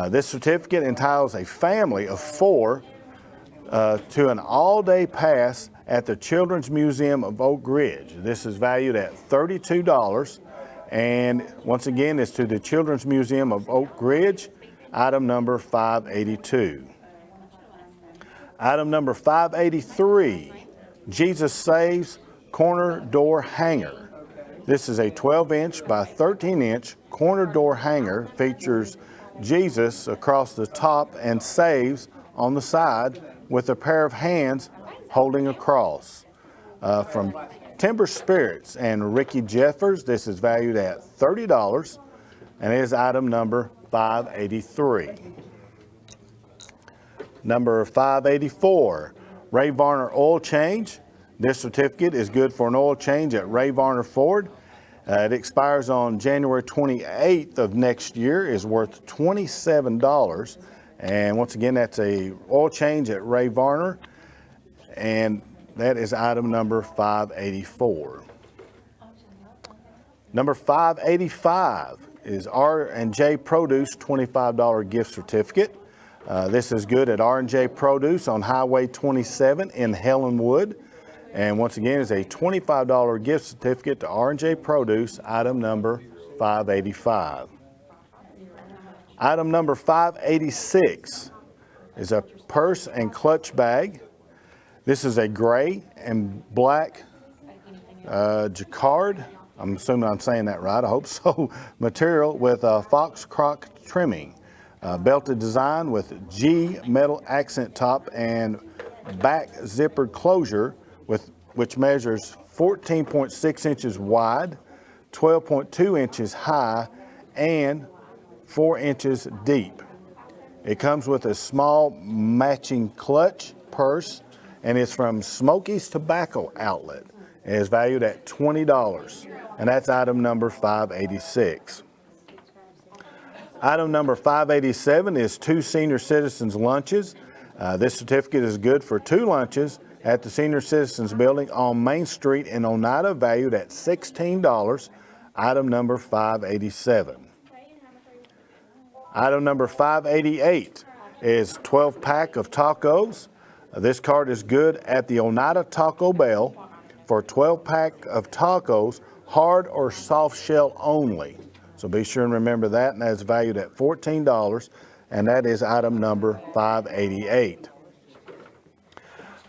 Speaker 5: This certificate entitles a family of 4 to an all-day pass at the Children's Museum of Oak Ridge. This is valued at $32, and once again, it's to the Children's Museum of Oak Ridge, item number 582. Item number 583, Jesus Saves Corner Door Hanger. This is a 12-inch by 13-inch corner door hanger, features Jesus across the top and saves on the side with a pair of hands holding a cross. From Timber Spirits and Ricky Jeffers, this is valued at $30, and it is item number 583. Number 584, Ray Varner Oil Change. This certificate is good for an oil change at Ray Varner Ford. It expires on January 28th of next year, is worth $27. And once again, that's a oil change at Ray Varner, and that is item number 584. Number 585 is R&J Produce $25 gift certificate. This is good at R&J Produce on Highway 27 in Helenwood. And once again, it's a $25 gift certificate to R&J Produce, item number 585. Item number 586 is a purse and clutch bag. This is a gray and black jacquard, I'm assuming I'm saying that right, I hope so, material with a fox croc trimming. Belted design with G metal accent top and back zippered closure, which measures 14.6 inches wide, 12.2 inches high, and 4 inches deep. It comes with a small matching clutch purse, and it's from Smokey's Tobacco Outlet. It is valued at $20, and that's item number 586. Item number 587 is 2 senior citizens lunches. This certificate is good for 2 lunches at the Senior Citizens Building on Main Street in Oneida, valued at $16, item number 587. Item number 588 is 12-pack of tacos. This card is good at the Oneida Taco Bell for 12-pack of tacos, hard or soft shell only. So be sure and remember that, and that's valued at $14, and that is item number 588.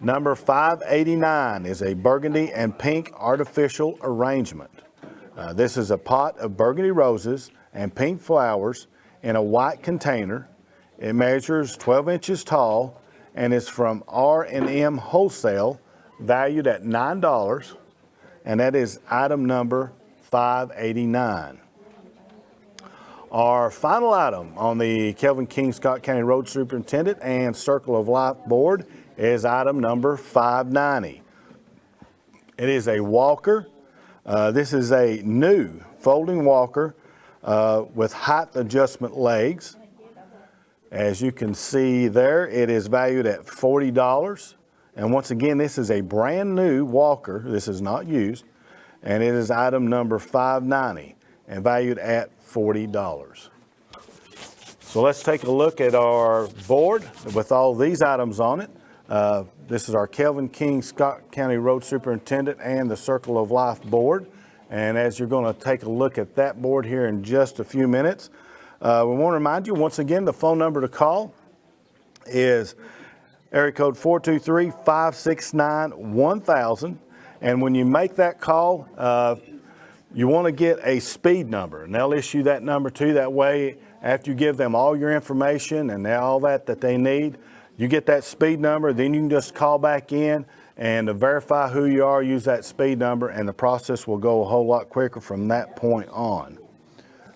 Speaker 5: Number 589 is a burgundy and pink artificial arrangement. This is a pot of burgundy roses and pink flowers in a white container. It measures 12 inches tall and is from R&M Wholesale, valued at $9, and that is item number 589. Our final item on the Kelvin King Scott County Road Superintendent and Circle of Life board is item number 590. It is a walker. This is a new folding walker with height adjustment legs. As you can see there, it is valued at $40. And once again, this is a brand new walker. This is not used. And it is item number 590 and valued at $40. So let's take a look at our board with all these items on it. This is our Kelvin King Scott County Road Superintendent and the Circle of Life board. And as you're going to take a look at that board here in just a few minutes, we want to remind you once again the phone number to call is area code 423-569-1000. And when you make that call, you want to get a speed number, and they'll issue that number to you. That way, after you give them all your information and all that they need, you get that speed number. Then you can just call back in and to verify who you are, use that speed number, and the process will go a whole lot quicker from that point on.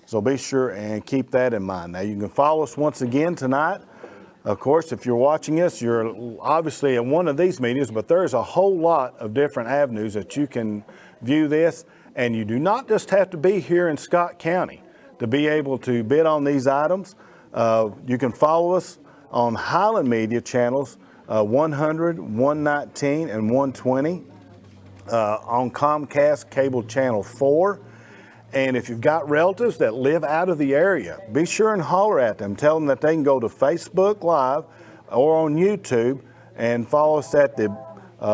Speaker 5: So be sure and keep that in mind. Now, you can follow us once again tonight. Of course, if you're watching us, you're obviously at one of these meetings, but there's a whole lot of different avenues that you can view this. And you do not just have to be here in Scott County to be able to bid on these items. You can follow us on Highland Media channels 100, 119, and 120, on Comcast Cable Channel 4. And if you've got relatives that live out of the area, be sure and holler at them. Tell them that they can go to Facebook Live or on YouTube and follow us at the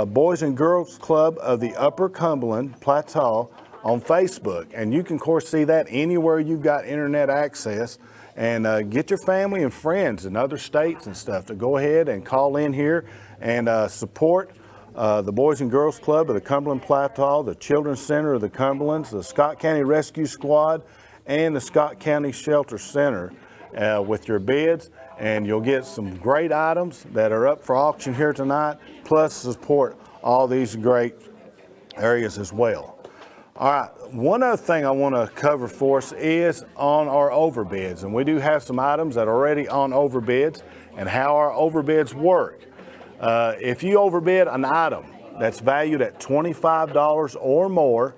Speaker 5: Boys and Girls Club of the Upper Cumberland Plateau on Facebook. And you can, of course, see that anywhere you've got internet access. And get your family and friends in other states and stuff to go ahead and call in here and support the Boys and Girls Club of the Cumberland Plateau, the Children's Center of the Cumberlands, the Scott County Rescue Squad, and the Scott County Shelter Center with your bids. And you'll get some great items that are up for auction here tonight, plus support all these great areas as well. All right, one other thing I want to cover for us is on our overbids. And we do have some items that are already on overbids and how our overbids work. If you overbid an item that's valued at $25 or more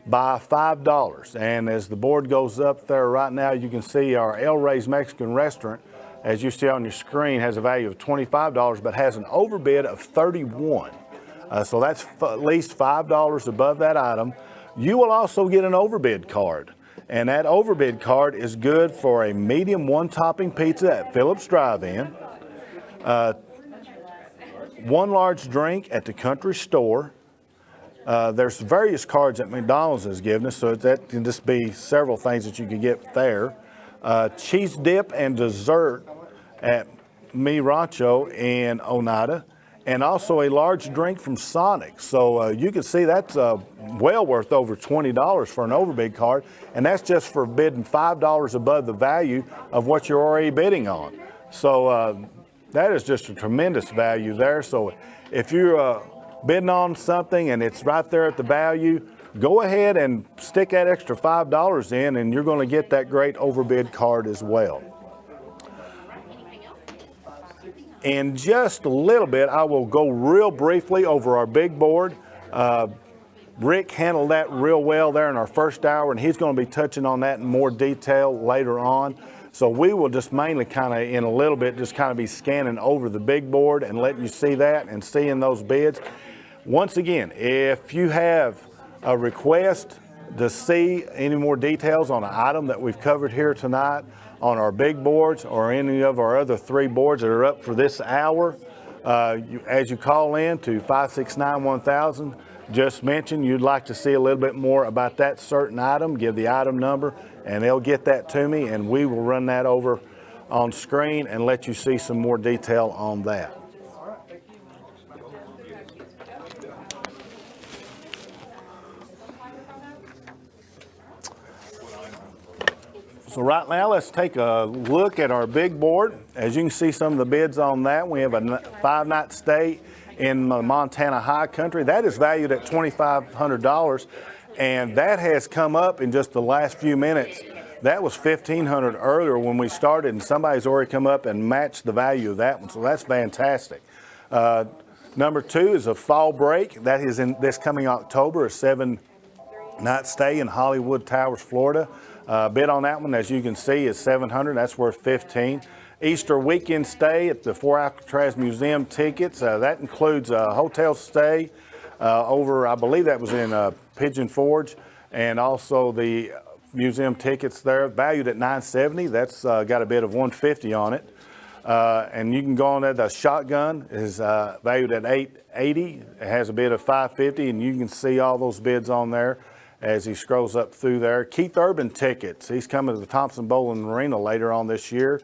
Speaker 5: by $5, and as the board goes up there right now, you can see our El Rey's Mexican Restaurant, as you see on your screen, has a value of $25 but has an overbid of $31. So that's at least $5 above that item. You will also get an overbid card, and that overbid card is good for a medium one-topping pizza at Phillips Drive-In, one large drink at the Country Store. There's various cards that McDonald's has given us, so that can just be several things that you can get there. Cheese dip and dessert at Mi Rancho in Oneida, and also a large drink from Sonic. So you can see that's well worth over $20 for an overbid card, and that's just for bidding $5 above the value of what you're already bidding on. So that is just a tremendous value there. So if you're bidding on something and it's right there at the value, go ahead and stick that extra $5 in, and you're going to get that great overbid card as well. In just a little bit, I will go real briefly over our big board. Rick handled that real well there in our first hour, and he's going to be touching on that in more detail later on. So we will just mainly kind of in a little bit just kind of be scanning over the big board and letting you see that and seeing those bids. Once again, if you have a request to see any more details on an item that we've covered here tonight on our big boards or any of our other three boards that are up for this hour, as you call in to 569-1000, just mention you'd like to see a little bit more about that certain item, give the item number, and they'll get that to me, and we will run that over on screen and let you see some more detail on that. So right now, let's take a look at our big board. As you can see some of the bids on that, we have a 5-night stay in Montana High Country. That is valued at $2,500, and that has come up in just the last few minutes. That was $1,500 earlier when we started, and somebody's already come up and matched the value of that one, so that's fantastic. Number 2 is a Fall Break. That is in this coming October, a 7-night stay in Hollywood Towers, Florida. Bid on that one, as you can see, is $700. That's worth $15. Easter weekend stay at the Fort Alcatraz Museum tickets. That includes a hotel stay over, I believe that was in Pigeon Forge, and also the museum tickets there, valued at $970. That's got a bid of $150 on it. And you can go on that. The Shotgun is valued at $880. It has a bid of $550, and you can see all those bids on there as he scrolls up through there. Keith Urban tickets. He's coming to the Thompson Bowling Arena later on this year.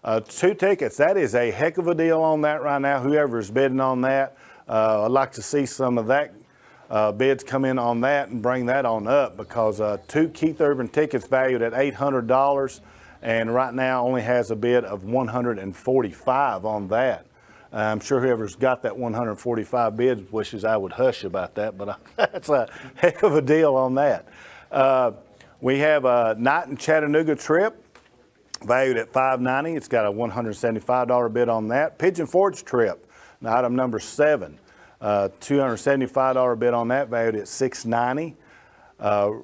Speaker 5: 2 tickets. That is a heck of a deal on that right now. Whoever's bidding on that, I'd like to see some of that bids come in on that and bring that on up, because 2 Keith Urban tickets valued at $800, and right now only has a bid of $145 on that. I'm sure whoever's got that 145 bids wishes I would hush about that, but that's a heck of a deal on that. We have a night in Chattanooga trip valued at $590. It's got a $175 bid on that. Pigeon Forge trip, item number 7, $275 bid on that, valued at $690.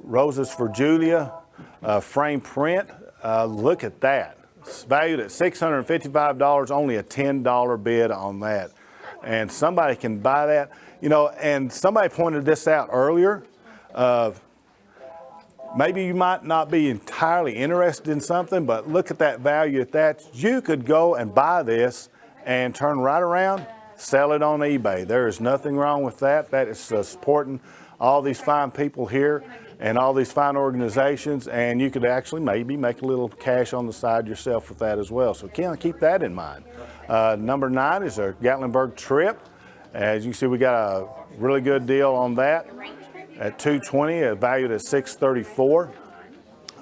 Speaker 5: Roses for Julia frame print. Look at that. It's valued at $655, only a $10 bid on that. And somebody can buy that. You know, and somebody pointed this out earlier. Maybe you might not be entirely interested in something, but look at that value at that. You could go and buy this and turn right around, sell it on eBay. There is nothing wrong with that. That is supporting all these fine people here and all these fine organizations, and you could actually maybe make a little cash on the side yourself with that as well. So kind of keep that in mind. Number 9 is a Gatlinburg trip. As you can see, we got a really good deal on that at $220, valued at $634.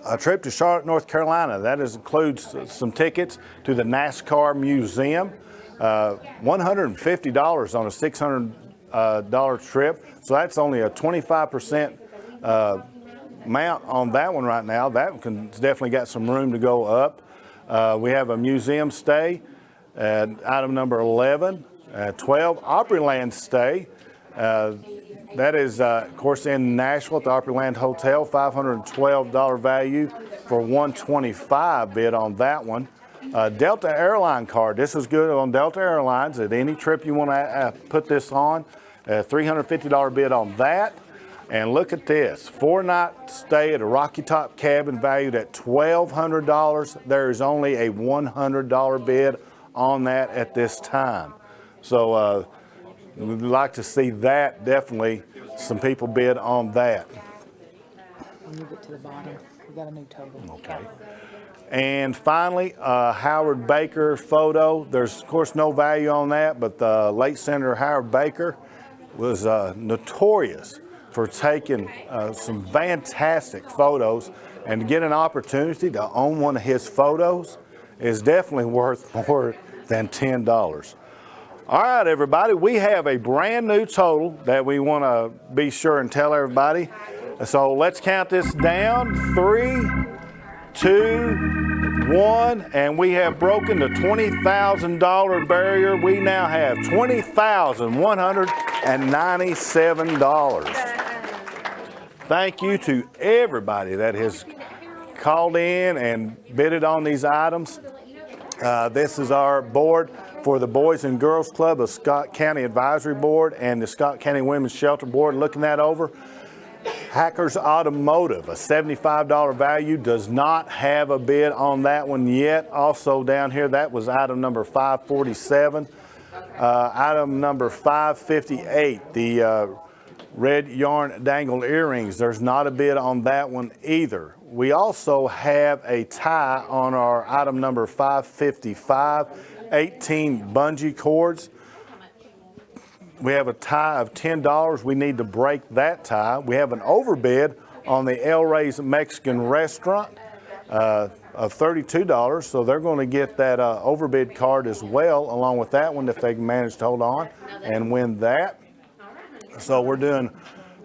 Speaker 5: A trip to Charlotte, North Carolina. That includes some tickets to the NASCAR Museum. $150 on a $600 trip. So that's only a 25% amount on that one right now. That one definitely got some room to go up. We have a museum stay at item number 11. 12, Opryland stay. That is, of course, in Nashville at the Opryland Hotel, $512 value for $125 bid on that one. Delta Airline card. This is good on Delta Airlines. At any trip you want to put this on, $350 bid on that. And look at this, 4-night stay at a Rocky Top cabin valued at $1,200. There is only a $100 bid on that at this time. So we'd like to see that, definitely some people bid on that.
Speaker 6: Move it to the bottom. We got a new total.
Speaker 5: Okay. And finally, Howard Baker photo. There's, of course, no value on that, but the late Senator Howard Baker was notorious for taking some fantastic photos, and to get an opportunity to own one of his photos is definitely worth more than $10. All right, everybody, we have a brand new total that we want to be sure and tell everybody. So let's count this down. 3, 2, 1, and we have broken the $20,000 barrier. We now have $20,197. Thank you to everybody that has called in and bidded on these items. This is our board for the Boys and Girls Club of Scott County Advisory Board and the Scott County Women's Shelter Board. Looking that over, Hackers Automotive, a $75 value, does not have a bid on that one yet. Also down here, that was item number 547. Item number 558, the red yarn dangled earrings. There's not a bid on that one either. We also have a tie on our item number 555, 18 bungee cords. We have a tie of $10. We need to break that tie. We have an overbid on the El Rey's Mexican restaurant, a of $32, so they're going to get that overbid card as well, along with that one if they can manage to hold on and win that. So we're doing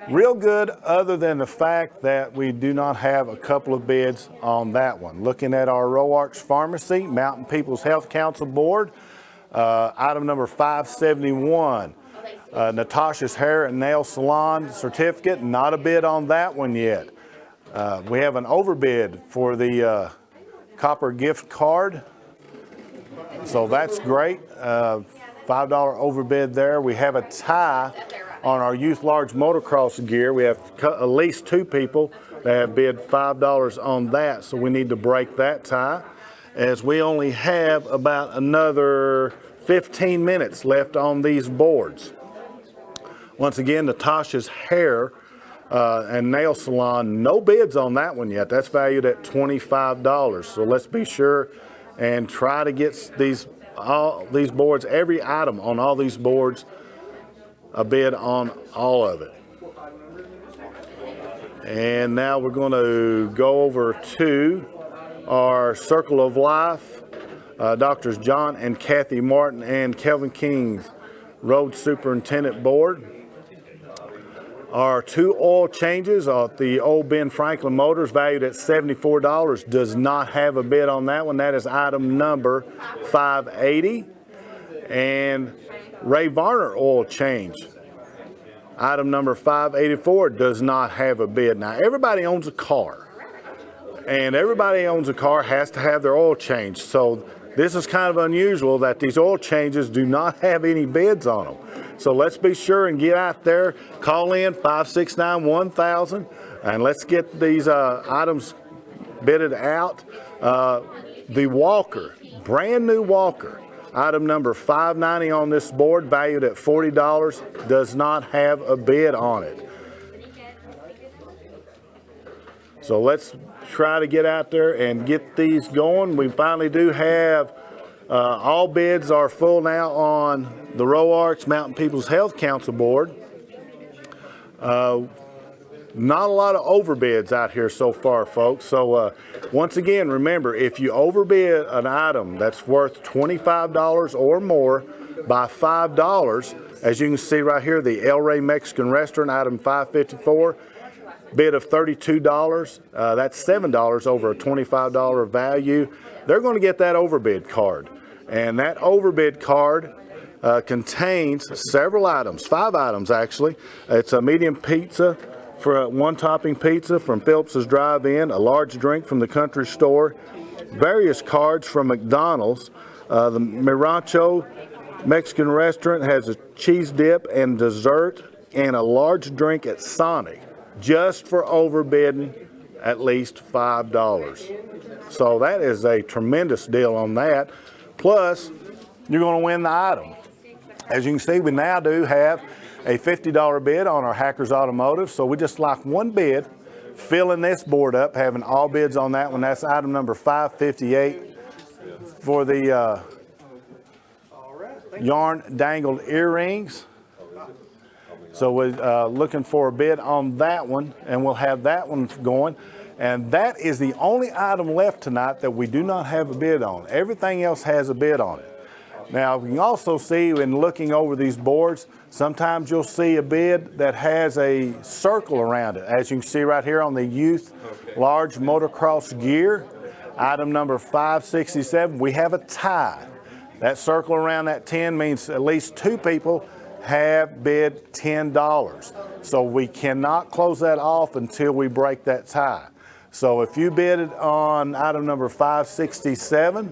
Speaker 5: real good, other than the fact that we do not have a couple of bids on that one. Looking at our Roarch Pharmacy, Mountain People's Health Council Board, item number 571, Natasha's Hair and Nail Salon Certificate, not a bid on that one yet. We have an overbid for the copper gift card, so that's great. $5 overbid there. We have a tie on our youth large motocross gear. We have at least 2 people that have bid $5 on that, so we need to break that tie, as we only have about another 15 minutes left on these boards. Once again, Natasha's Hair and Nail Salon, no bids on that one yet. That's valued at $25. So let's be sure and try to get all these boards, every item on all these boards, a bid on all of it. And now we're going to go over to our Circle of Life, Doctors John and Kathy Martin and Kelvin King's Road Superintendent Board. Our 2 oil changes at the old Ben Franklin Motors, valued at $74, does not have a bid on that one. That is item number 580. And Ray Varner oil change, item number 584, does not have a bid. Now, everybody owns a car, and everybody owns a car has to have their oil changed. So this is kind of unusual that these oil changes do not have any bids on them. So let's be sure and get out there, call in 569-1000, and let's get these items bidded out. The Walker, brand new Walker, item number 590 on this board, valued at $40, does not have a bid on it. So let's try to get out there and get these going. We finally do have, all bids are full now on the Roarch Mountain People's Health Council Board. Not a lot of overbids out here so far, folks. So once again, remember, if you overbid an item that's worth $25 or more by $5, as you can see right here, the El Rey Mexican Restaurant, item 554, bid of $32. That's $7 over a $25 value. They're going to get that overbid card. And that overbid card contains several items, 5 items actually. It's a medium pizza for a 1-topping pizza from Phillips's Drive-In, a large drink from the Country Store, various cards from McDonald's. The Mirancho Mexican Restaurant has a cheese dip and dessert, and a large drink at Sonic, just for overbidding at least $5. So that is a tremendous deal on that. Plus, you're going to win the item. As you can see, we now do have a $50 bid on our Hackers Automotive. So we just locked one bid, filling this board up, having all bids on that one. That's item number 558 for the yarn dangled earrings. So we're looking for a bid on that one, and we'll have that one going. And that is the only item left tonight that we do not have a bid on. Everything else has a bid on it. Now, we can also see in looking over these boards, sometimes you'll see a bid that has a circle around it. As you can see right here on the youth large motocross gear, item number 567, we have a tie. That circle around that 10 means at least 2 people have bid $10. So we cannot close that off until we break that tie. So if you bid on item number 567,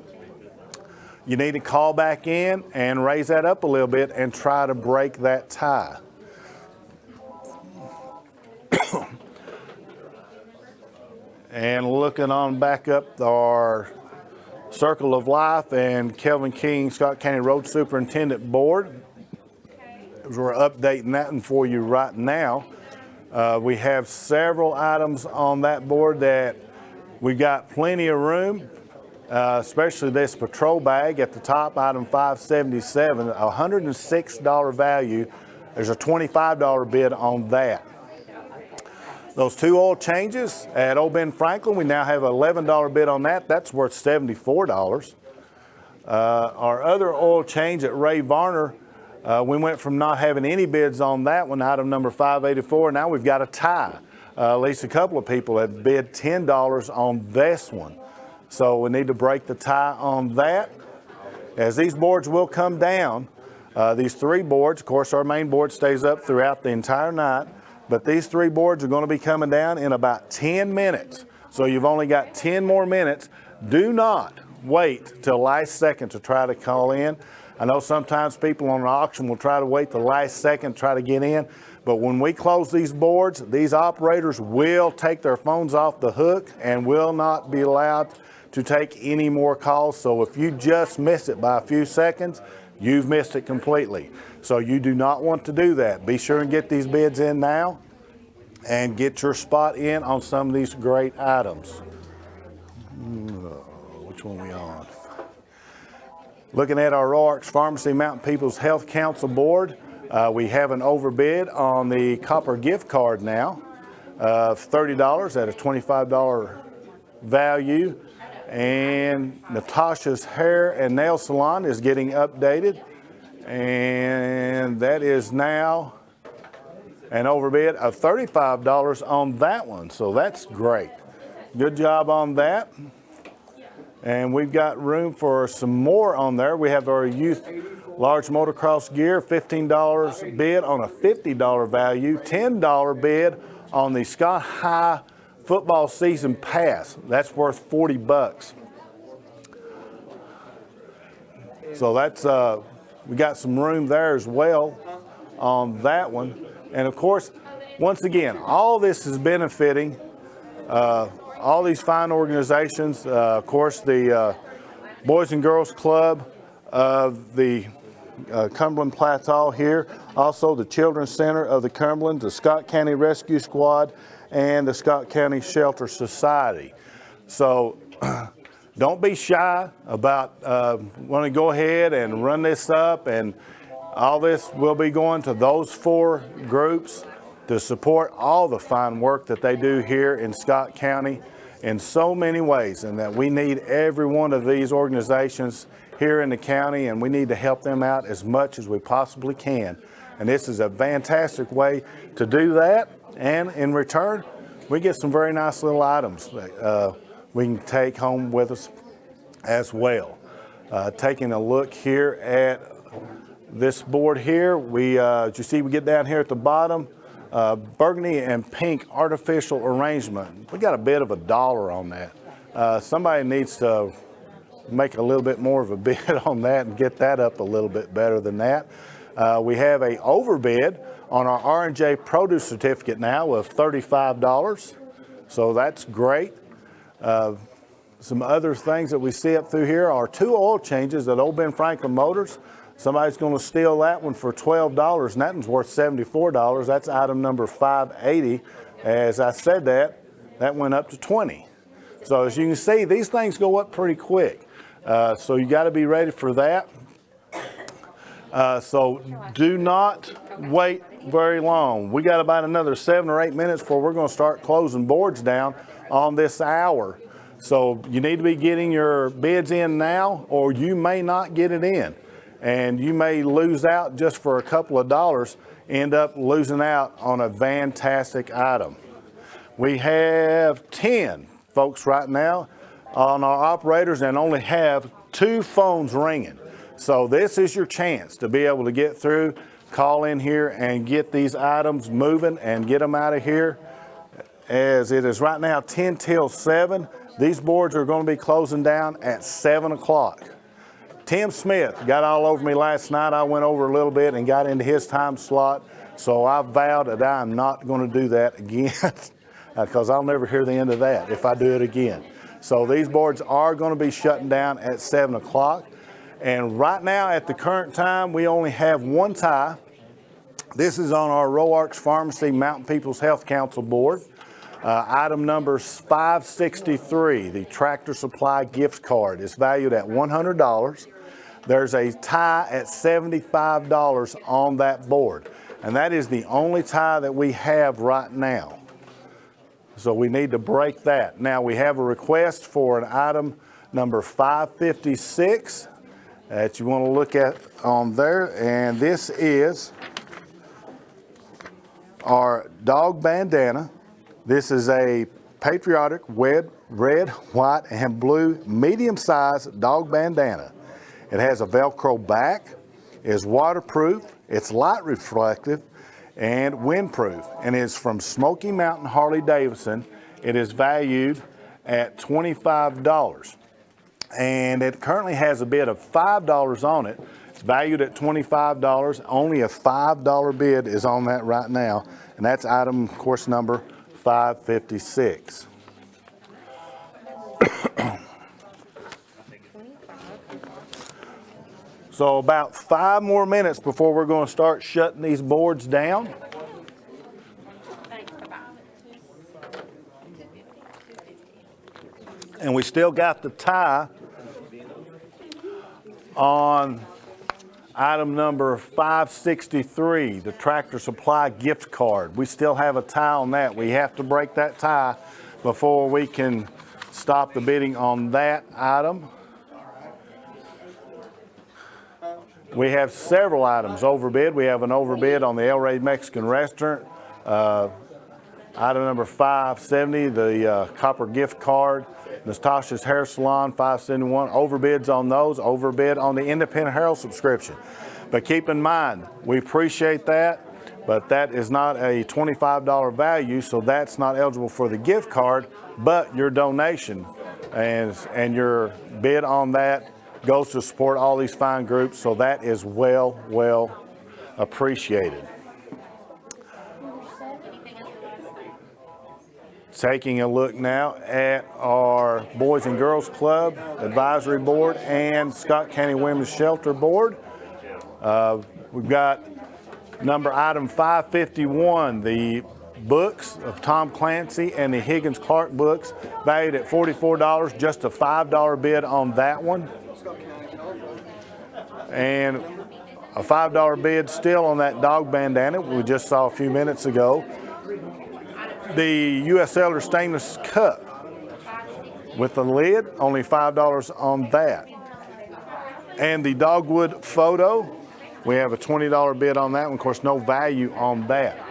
Speaker 5: you need to call back in and raise that up a little bit and try to break that tie. And looking on back up our Circle of Life and Kelvin King Scott County Road Superintendent Board, we're updating that one for you right now. We have several items on that board that we got plenty of room, especially this patrol bag at the top, item 577, $106 value. There's a $25 bid on that. Those 2 oil changes at Old Ben Franklin, we now have an $11 bid on that. That's worth $74. Our other oil change at Ray Varner, we went from not having any bids on that one, item number 584. Now we've got a tie. At least a couple of people have bid $10 on this one. So we need to break the tie on that. As these boards will come down, these 3 boards, of course our main board stays up throughout the entire night, but these 3 boards are going to be coming down in about 10 minutes. So you've only got 10 more minutes. Do not wait till last second to try to call in. I know sometimes people on the auction will try to wait the last second to try to get in, but when we close these boards, these operators will take their phones off the hook and will not be allowed to take any more calls. So if you just miss it by a few seconds, you've missed it completely. So you do not want to do that. Be sure and get these bids in now and get your spot in on some of these great items. Which one are we on? Looking at our Roarks Pharmacy Mountain People's Health Council board, we have an overbid on the copper gift card now of $30 at a $25 value. And Natasha's Hair and Nail Salon is getting updated, and that is now an overbid of $35 on that one. So that's great. Good job on that. And we've got room for some more on there. We have our youth large motocross gear, $15 bid on a $50 value, $10 bid on the Scott High football season pass. That's worth $40. So that's we got some room there as well on that one. And of course, once again, all this is benefiting all these fine organizations. Of course, the Boys and Girls Club of the Cumberland Plateau here, also the Children's Center of the Cumberland, the Scott County Rescue Squad, and the Scott County Shelter Society. So don't be shy about wanting to go ahead and run this up, and all this will be going to those 4 groups to support all the fine work that they do here in Scott County in so many ways, and that we need every one of these organizations here in the county, and we need to help them out as much as we possibly can. And this is a fantastic way to do that. And in return, we get some very nice little items that we can take home with us as well. Taking a look here at this board here, as you see, we get down here at the bottom, burgundy and pink artificial arrangement. We got a bid of $1 on that. Somebody needs to make a little bit more of a bid on that and get that up a little bit better than that. We have a overbid on our R&J produce certificate now of $35. So that's great. Some other things that we see up through here are 2 oil changes at Old Ben Franklin Motors. Somebody's going to steal that one for $12, and that one's worth $74. That's item number 580. As I said that went up to $20. So as you can see, these things go up pretty quick. So you got to be ready for that. So do not wait very long. We got about another 7 or 8 minutes before we're going to start closing boards down on this hour. So you need to be getting your bids in now, or you may not get it in. And you may lose out just for a couple of dollars, end up losing out on a fantastic item. We have 10 folks right now on our operators and only have 2 phones ringing. So this is your chance to be able to get through, call in here and get these items moving and get them out of here. As it is right now 10 till 7, these boards are going to be closing down at 7 o'clock. Tim Smith got all over me last night. I went over a little bit and got into his time slot. So I vowed that I'm not going to do that again because I'll never hear the end of that if I do it again. So these boards are going to be shutting down at 7 o'clock. And right now at the current time, we only have 1 tie. This is on our Roarks Pharmacy Mountain People's Health Council board. Item number 563, the Tractor Supply gift card, is valued at $100. There's a tie at $75 on that board, and that is the only tie that we have right now. So we need to break that. Now we have a request for an item number 556 that you want to look at on there, and this is our dog bandana. This is a patriotic red, white, and blue medium-sized dog bandana. It has a Velcro back, is waterproof, it's light reflective, and windproof, and is from Smoky Mountain Harley Davidson. It is valued at $25, and it currently has a bid of $5 on it. It's valued at $25. Only a $5 bid is on that right now, and that's item, of course, number 556. So about 5 more minutes before we're going to start shutting these boards down.
Speaker 4: Thanks, bye-bye.
Speaker 5: And we still got the tie on item number 563, the Tractor Supply gift card. We still have a tie on that. We have to break that tie before we can stop the bidding on that item. We have several items overbid. We have an overbid on the El Rey Mexican Restaurant. Item number 570, the copper gift card. Natasha's Hair Salon, 571. Overbids on those. Overbid on the Independent Herald subscription. But keep in mind, we appreciate that, but that is not a $25 value, so that's not eligible for the gift card, but your donation and your bid on that goes to support all these fine groups, so that is well appreciated. Taking a look now at our Boys and Girls Club Advisory Board and Scott County Women's Shelter Board. We've got item 551, the books of Tom Clancy and the Higgins Clark books, valued at $44, just a $5 bid on that one. And a $5 bid still on that dog bandana we just saw a few minutes ago. The U.S. Elder Stainless Cup with the lid, only $5 on that. And the Dogwood Photo, we have a $20 bid on that one. Of course, no value on that.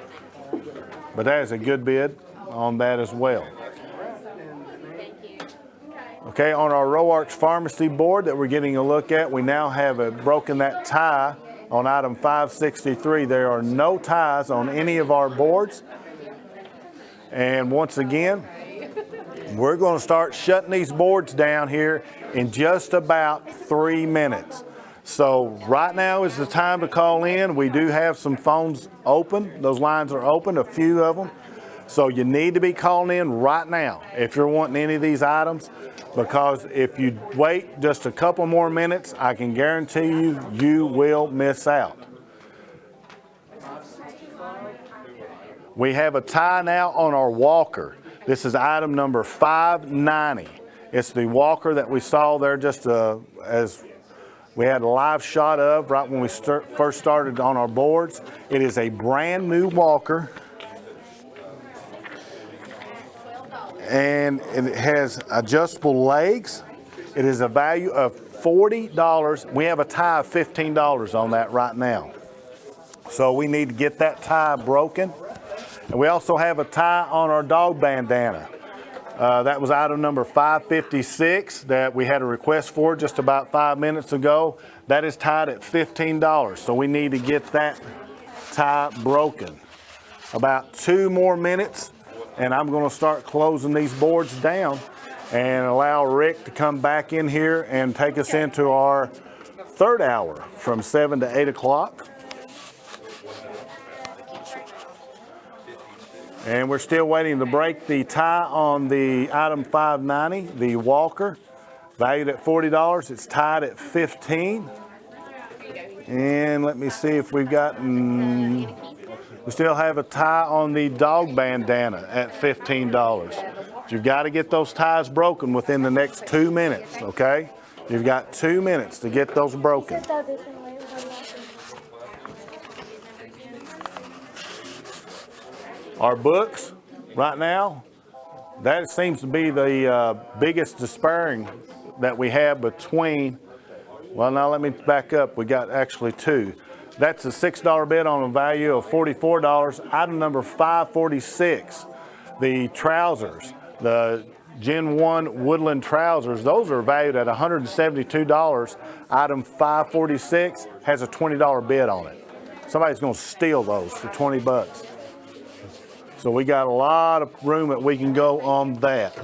Speaker 5: But that is a good bid on that as well. Okay, on our Roarks Pharmacy board that we're getting a look at, we now have broken that tie on item 563. There are no ties on any of our boards. And once again, we're going to start shutting these boards down here in just about 3 minutes. So right now is the time to call in. We do have some phones open. Those lines are open, a few of them. So you need to be calling in right now if you're wanting any of these items, because if you wait just a couple more minutes, I can guarantee you, you will miss out. We have a tie now on our walker. This is item number 590. It's the walker that we saw there just as we had a live shot of right when we first started on our boards. It is a brand new walker. And it has adjustable legs. It is a value of $40. We have a tie of $15 on that right now. So we need to get that tie broken. And we also have a tie on our dog bandana. That was item number 556 that we had a request for just about 5 minutes ago. That is tied at $15. So we need to get that tie broken. About 2 more minutes, and I'm going to start closing these boards down and allow Rick to come back in here and take us into our third hour from 7 to 8 o'clock. And we're still waiting to break the tie on the item 590, the walker, valued at $40. It's tied at $15. And let me see if we've got, we still have a tie on the dog bandana at $15. But you've got to get those ties broken within the next 2 minutes, okay? You've got 2 minutes to get those broken. Our books right now That seems to be the biggest disparity that we have between, well, now let me back up. We got actually two. That's a $6 bid on a value of $44. Item number 546, the trousers, the Gen 1 woodland trousers, those are valued at $172. Item 546 has a $20 bid on it. Somebody's gonna steal those for 20 bucks. So we got a lot of room that we can go on that.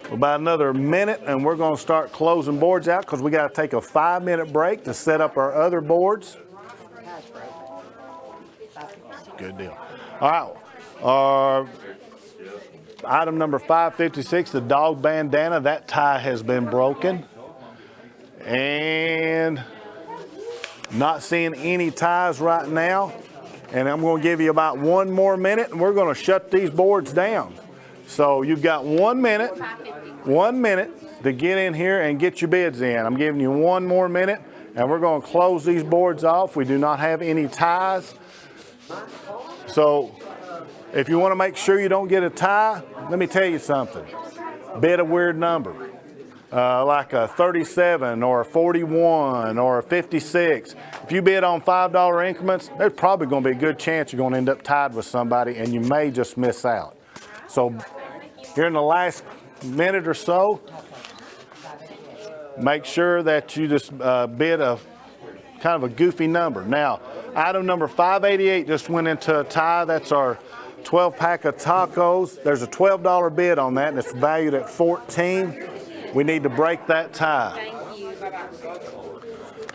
Speaker 5: About another minute and we're gonna start closing boards out because we gotta take a 5-minute break to set up our other boards. Good deal. All right, our item number 556, the dog bandana, that tie has been broken. And not seeing any ties right now. And I'm going to give you about 1 more minute and we're going to shut these boards down. So you've got 1 minute to get in here and get your bids in. I'm giving you 1 more minute and we're going to close these boards off. We do not have any ties. So if you want to make sure you don't get a tie, let me tell you something. Bid a weird number, like a 37 or a 41 or a 56. If you bid on $5 increments, there's probably going to be a good chance you're going to end up tied with somebody and you may just miss out. So here in the last minute or so, make sure that you just bid a kind of a goofy number. Now, item number 588 just went into a tie. That's our 12-pack of tacos. There's a $12 bid on that and it's valued at $14. We need to break that tie.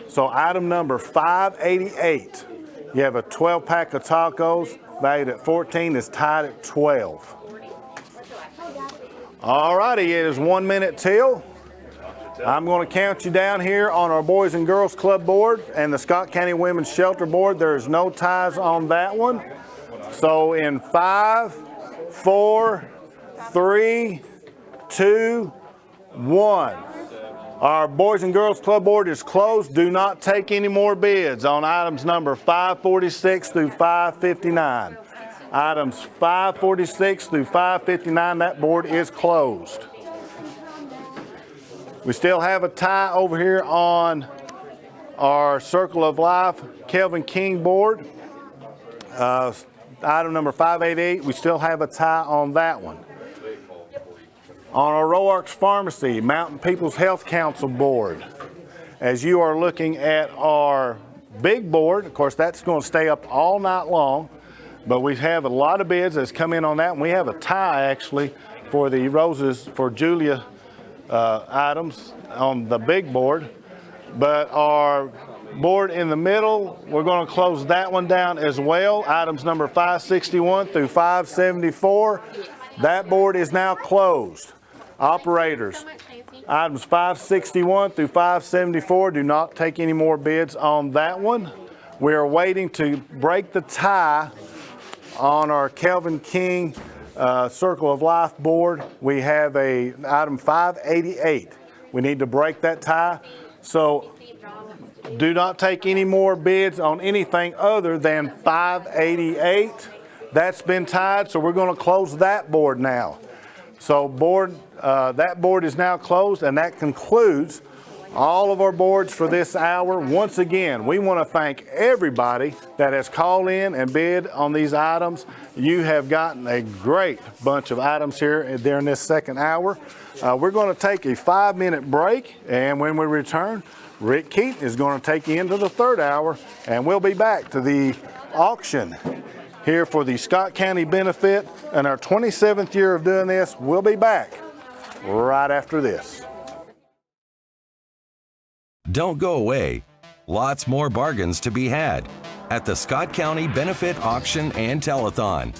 Speaker 5: So item number 588, you have a 12-pack of tacos valued at $14, is tied at $12. All righty, it is 1 minute till. I'm going to count you down here on our Boys and Girls Club board and the Scott County Women's Shelter board. There's no ties on that one. So in 5, 4, 3, 2, 1. Our Boys and Girls Club board is closed. Do not take any more bids on items number 546 through 559. Items 546 through 559, that board is closed. We still have a tie over here on our Circle of Life Kelvin King board. Item number 588, we still have a tie on that one. On our Roarks Pharmacy, Mountain People's Health Council board, as you are looking at our big board, of course that's going to stay up all night long, but we have a lot of bids that's come in on that, and we have a tie actually for the Roses for Julia items on the big board. But our board in the middle, we're going to close that one down as well. Items number 561 through 574, that board is now closed. Operators, items 561 through 574, do not take any more bids on that one. We are waiting to break the tie on our Kelvin King Circle of Life board. We have a item 588. We need to break that tie. So do not take any more bids on anything other than 588. That's been tied, so we're going to close that board now. So that board is now closed, and that concludes all of our boards for this hour. Once again, we want to thank everybody that has called in and bid on these items. You have gotten a great bunch of items here during this second hour. We're going to take a 5-minute break, and when we return, Rick Keaton is going to take you into the third hour, and we'll be back to the auction here for the Scott County benefit and our 27th year of doing this. We'll be back right after this.
Speaker 1: Don't go away. Lots more bargains to be had at the Scott County Benefit Auction and Telethon.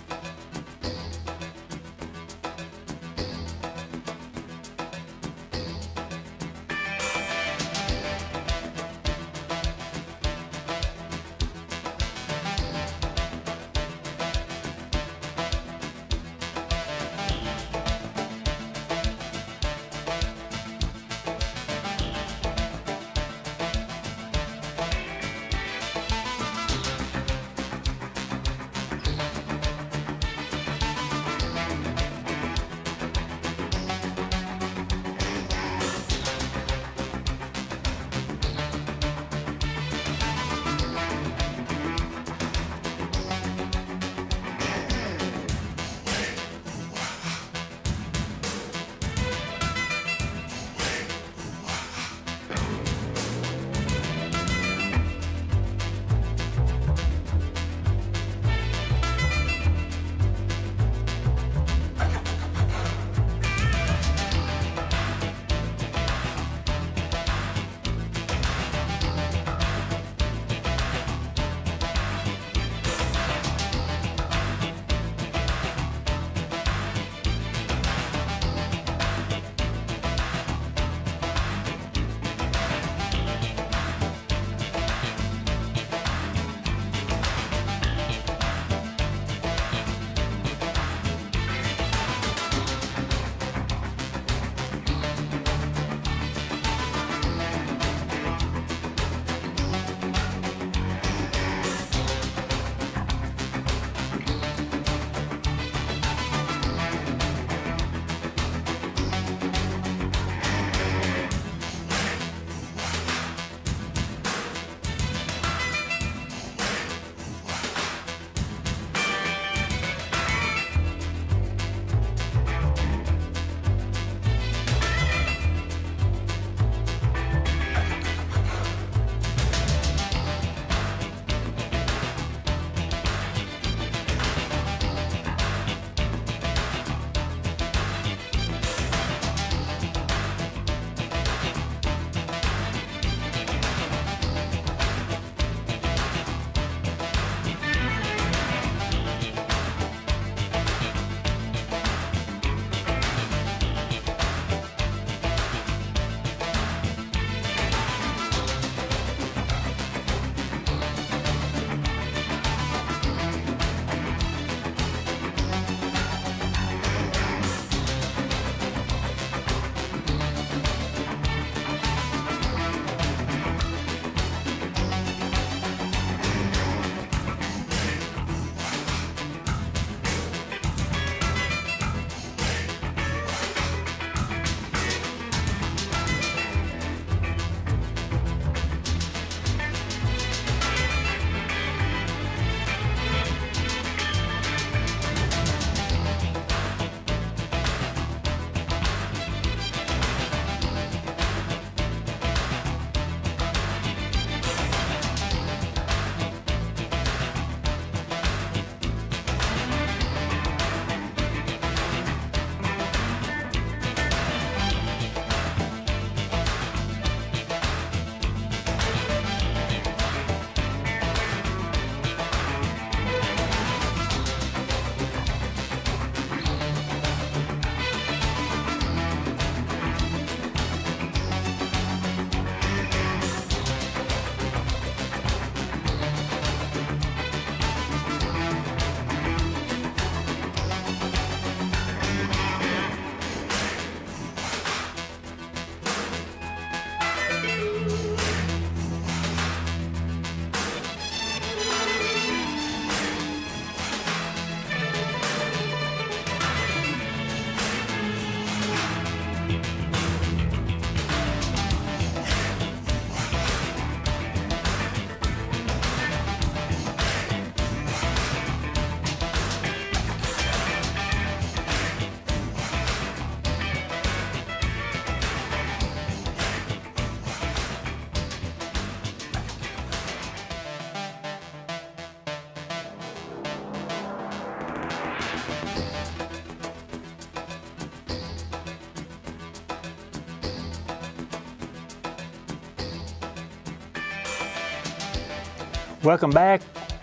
Speaker 2: Welcome back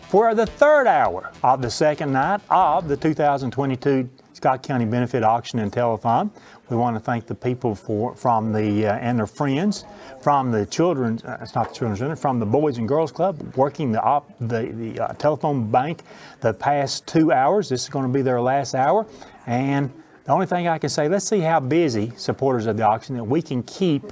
Speaker 2: for the third hour of the second night of the 2022 Scott County Benefit Auction and Telethon. We want to thank the people from the and their friends from the children's, it's not the children's center, from the Boys and Girls Club working the telephone bank the past 2 hours. This is going to be their last hour, and the only thing I can say, let's see how busy supporters of the auction that we can keep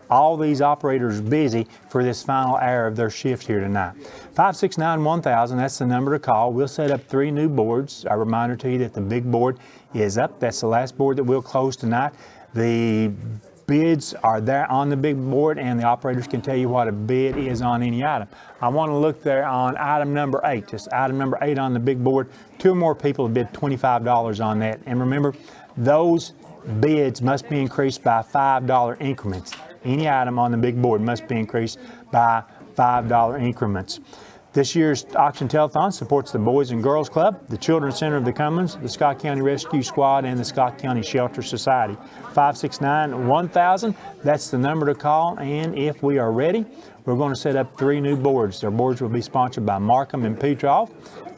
Speaker 2: all these operators busy for this final hour of their shift here tonight. 569-1000, that's the number to call. We'll set up 3 new boards. A reminder to you that the big board is up. That's the last board that we'll close tonight. The bids are there on the big board, and the operators can tell you what a bid is on any item. I want to look there on item number 8, just item number 8 on the big board. 2 more people have bid $25 on that. And remember, those bids must be increased by $5 increments. Any item on the big board must be increased by $5 increments. This year's auction telethon supports the Boys and Girls Club, the Children's Center of the Commons, the Scott County Rescue Squad, and the Scott County Shelter Society. 569-1000, that's the number to call, and if we are ready, we're going to set up 3 new boards. Their boards will be sponsored by Markham and Petroff,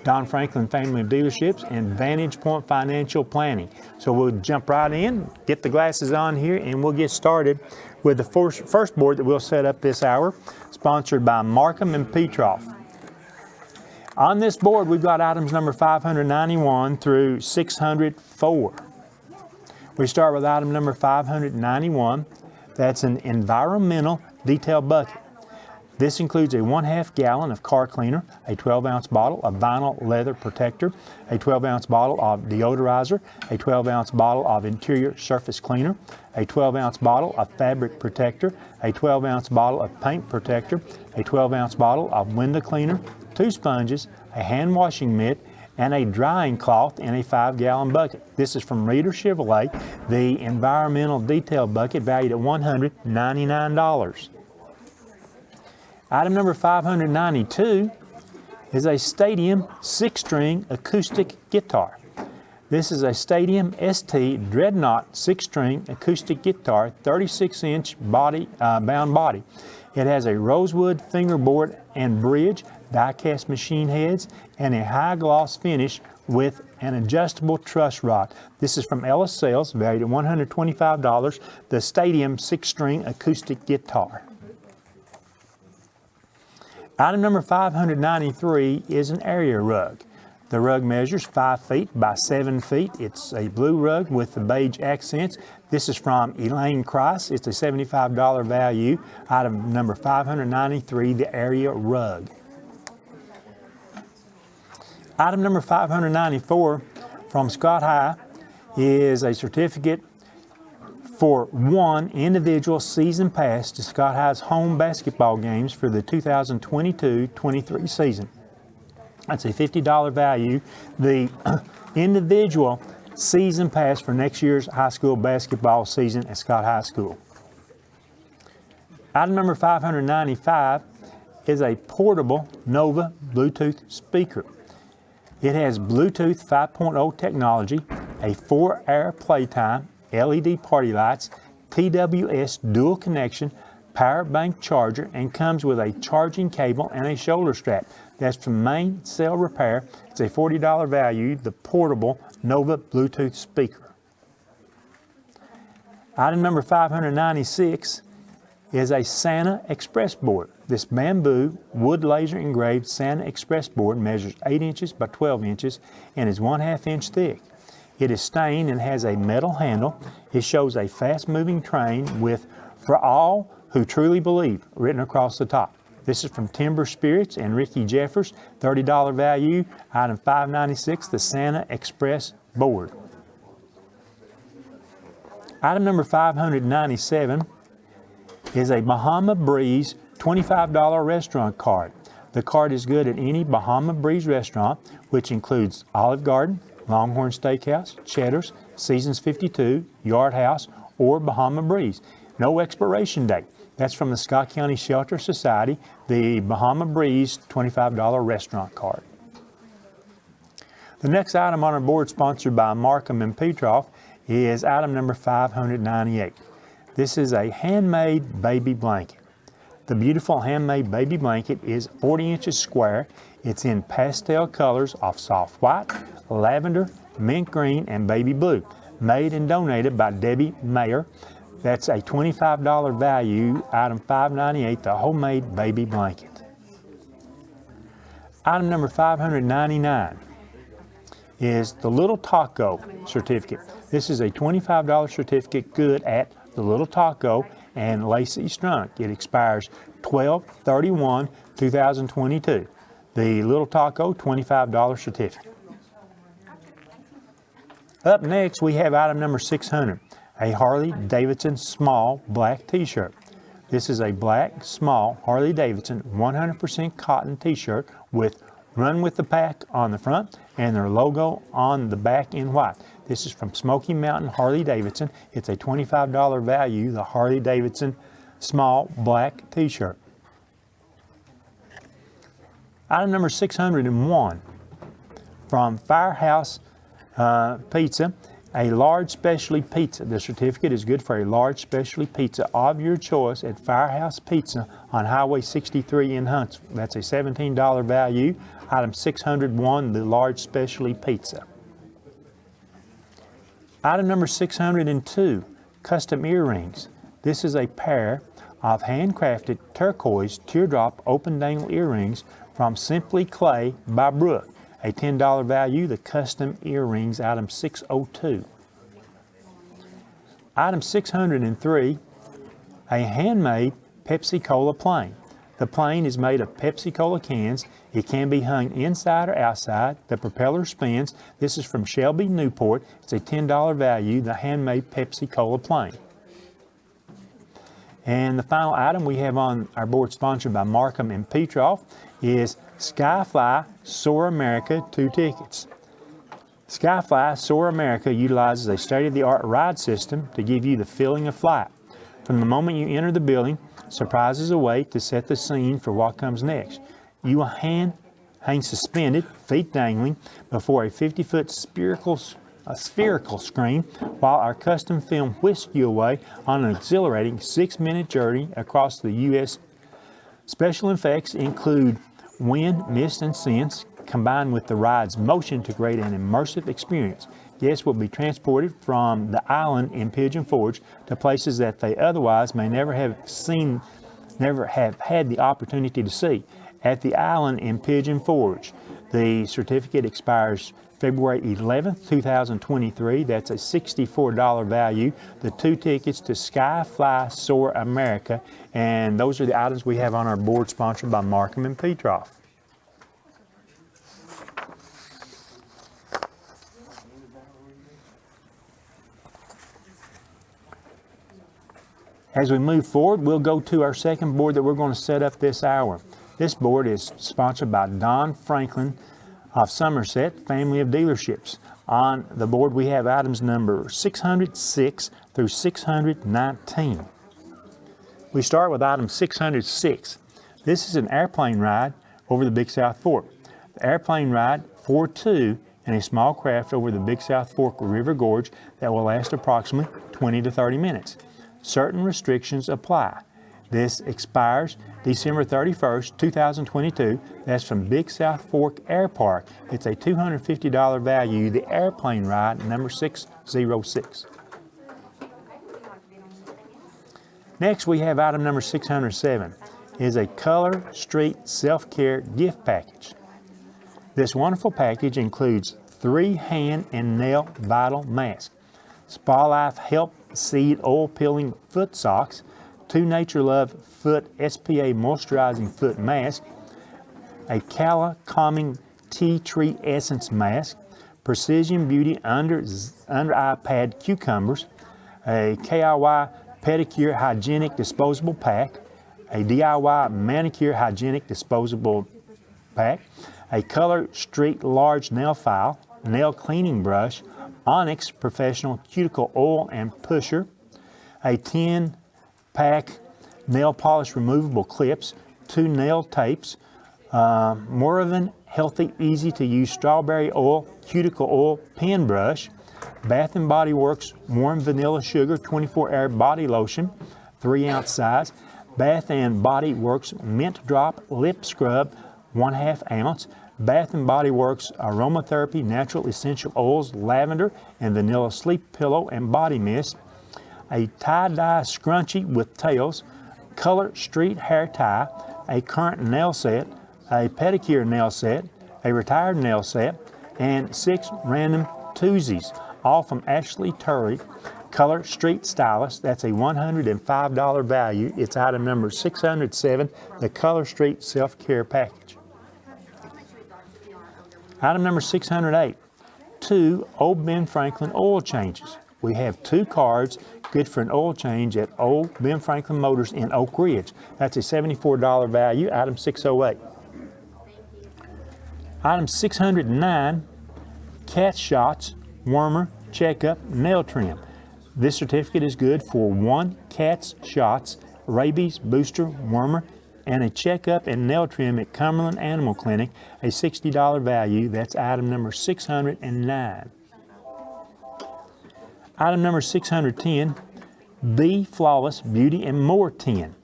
Speaker 2: Don Franklin Family of Dealerships, and Vantage Point Financial Planning. So we'll jump right in, get the glasses on here, and we'll get started with the first board that we'll set up this hour, sponsored by Markham and Petroff. On this board, we've got items number 591 through 604. We start with item number 591. That's an environmental detail bucket. This includes a 1/2 gallon of car cleaner, a 12-ounce bottle of vinyl leather protector, a 12-ounce bottle of deodorizer, a 12-ounce bottle of interior surface cleaner, a 12-ounce bottle of fabric protector, a 12-ounce bottle of paint protector, a 12-ounce bottle of window cleaner, 2 sponges, a hand washing mitt, and a drying cloth in a 5-gallon bucket. This is from Reader Chevrolet, the environmental detail bucket valued at $199. Item number 592 is a Stadium 6-string acoustic guitar. This is a Stadium ST Dreadnought 6-string acoustic guitar, 36-inch bound body. It has a rosewood fingerboard and bridge, die-cast machine heads, and a high-gloss finish with an adjustable truss rod. This is from Ellis Sales, valued at $125, the Stadium 6-string acoustic guitar. Item number 593 is an area rug. The rug measures 5 feet by 7 feet. It's a blue rug with the beige accents. This is from Elaine Christ. It's a $75 value. Item number 593, the area rug. Item number 594 from Scott High is a certificate for 1 individual season pass to Scott High's home basketball games for the 2022-23 season. That's a $50 value. The individual season pass for next year's high school basketball season at Scott High School. Item number 595 is a portable Nova Bluetooth speaker. It has Bluetooth 5.0 technology, a 4-hour playtime, LED party lights, TWS dual connection, power bank charger, and comes with a charging cable and a shoulder strap. That's from Main Cell Repair. It's a $40 value, the portable Nova Bluetooth speaker. Item number 596 is a Santa Express board. This bamboo wood laser engraved Santa Express board measures 8 inches by 12 inches and is 1/2 inch thick. It is stained and has a metal handle. It shows a fast-moving train with "For All Who Truly Believe" written across the top. This is from Timber Spirits and Ricky Jeffers, $30 value. Item 596, the Santa Express board. Item number 597 is a Bahama Breeze $25 restaurant card. The card is good at any Bahama Breeze restaurant, which includes Olive Garden, Longhorn Steakhouse, Cheddar's, Seasons 52, Yard House, or Bahama Breeze. No expiration date. That's from the Scott County Shelter Society, the Bahama Breeze $25 restaurant card. The next item on our board, sponsored by Markham and Petroff, is item number 598. This is a handmade baby blanket. The beautiful handmade baby blanket is 40 inches square. It's in pastel colors of soft white, lavender, mint green, and baby blue. Made and donated by Debbie Mayer. That's a $25 value, item $598, the homemade baby blanket. Item number 599 is the Little Taco certificate. This is a $25 certificate good at the Little Taco and Lacey Strunk. It expires 12/31/2022. The Little Taco $25 certificate. Up next, we have item number 600, a Harley Davidson small black t-shirt. This is a black, small Harley Davidson 100% cotton t-shirt with Run With The Pack on the front and their logo on the back in white. This is from Smoky Mountain Harley Davidson. It's a $25 value, the Harley Davidson small black t-shirt. Item number 601, from Firehouse Pizza, a large specialty pizza. The certificate is good for a large specialty pizza of your choice at Firehouse Pizza on Highway 63 in Huntsville. That's a $17 value. Item 601, the large specialty pizza. Item number 602, custom earrings. This is a pair of handcrafted turquoise teardrop open dangle earrings from Simply Clay by Brooke. A $10 value, the custom earrings, item 602. Item 603, a handmade Pepsi Cola plane. The plane is made of Pepsi Cola cans. It can be hung inside or outside. The propeller spins. This is from Shelby Newport. It's a $10 value, the handmade Pepsi Cola plane. And the final item we have on our board, sponsored by Markham and Petroff, is Skyfly Soar America 2 tickets. Skyfly Soar America utilizes a state-of-the-art ride system to give you the feeling of flight. From the moment you enter the building, surprises await to set the scene for what comes next. You will hang suspended, feet dangling, before a 50-foot spherical screen, while our custom film whisks you away on an exhilarating 6-minute journey across the U.S. Special effects include wind, mist, and scents, combined with the ride's motion to create an immersive experience. Guests will be transported from the island in Pigeon Forge to places that they otherwise may never have had the opportunity to see. At the island in Pigeon Forge, the certificate expires February 11th, 2023. That's a $64 value. The 2 tickets to Skyfly Soar America. And those are the items we have on our board, sponsored by Markham and Petroff. As we move forward, we'll go to our second board that we're going to set up this hour. This board is sponsored by Don Franklin of Somerset, family of dealerships. On the board, we have items number 606 through 619. We start with item 606. This is an airplane ride over the Big South Fork. The airplane ride for 2 in a small craft over the Big South Fork River Gorge that will last approximately 20 to 30 minutes. Certain restrictions apply. This expires December 31st, 2022. That's from Big South Fork Air Park. It's a $250 value, the airplane ride, number 606. Next, we have item number 607. It is a Color Street Self-Care gift package. This wonderful package includes 3 hand and nail vital masks, Spa Life Help Seed Oil Peeling Foot Socks, 2 Nature Love Foot SPA Moisturizing Foot Mask, a Cala Calming Tea Tree Essence Mask, Precision Beauty Under Eye Pad Cucumbers, a KIY Pedicure Hygienic Disposable Pack, a DIY Manicure Hygienic Disposable Pack, a Color Street Large Nail File, Nail Cleaning Brush, Onyx Professional Cuticle Oil and Pusher, a 10-pack nail polish removable clips, 2 nail tapes, Moravan Healthy Easy to Use Strawberry Oil Cuticle Oil Pen Brush, Bath & Body Works Warm Vanilla Sugar 24-Hour Body Lotion, 3-ounce size, Bath and Body Works Mint Drop Lip Scrub, 1/2 ounce. Bath and Body Works Aromatherapy Natural Essential Oils, Lavender and Vanilla Sleep Pillow and Body Mist. A tie-dye scrunchie with tails, Color Street Hair Tie, a current nail set, a pedicure nail set, a retired nail set, and 6 random twosies, all from Ashley Turley, Color Street Stylist. That's a $105 value. It's item number 607, the Color Street Self-Care Package. Item number 608, 2 Old Ben Franklin oil changes. We have 2 cards good for an oil change at Old Ben Franklin Motors in Oak Ridge. That's a $74 value, item 608. Item 609, Cat Shots Wormer Checkup Nail Trim. This certificate is good for 1 Cat's Shots Rabies Booster Wormer and a checkup and nail trim at Cumberland Animal Clinic, a $60 value. That's item number 609. Item number 610, Be Flawless Beauty and More 10.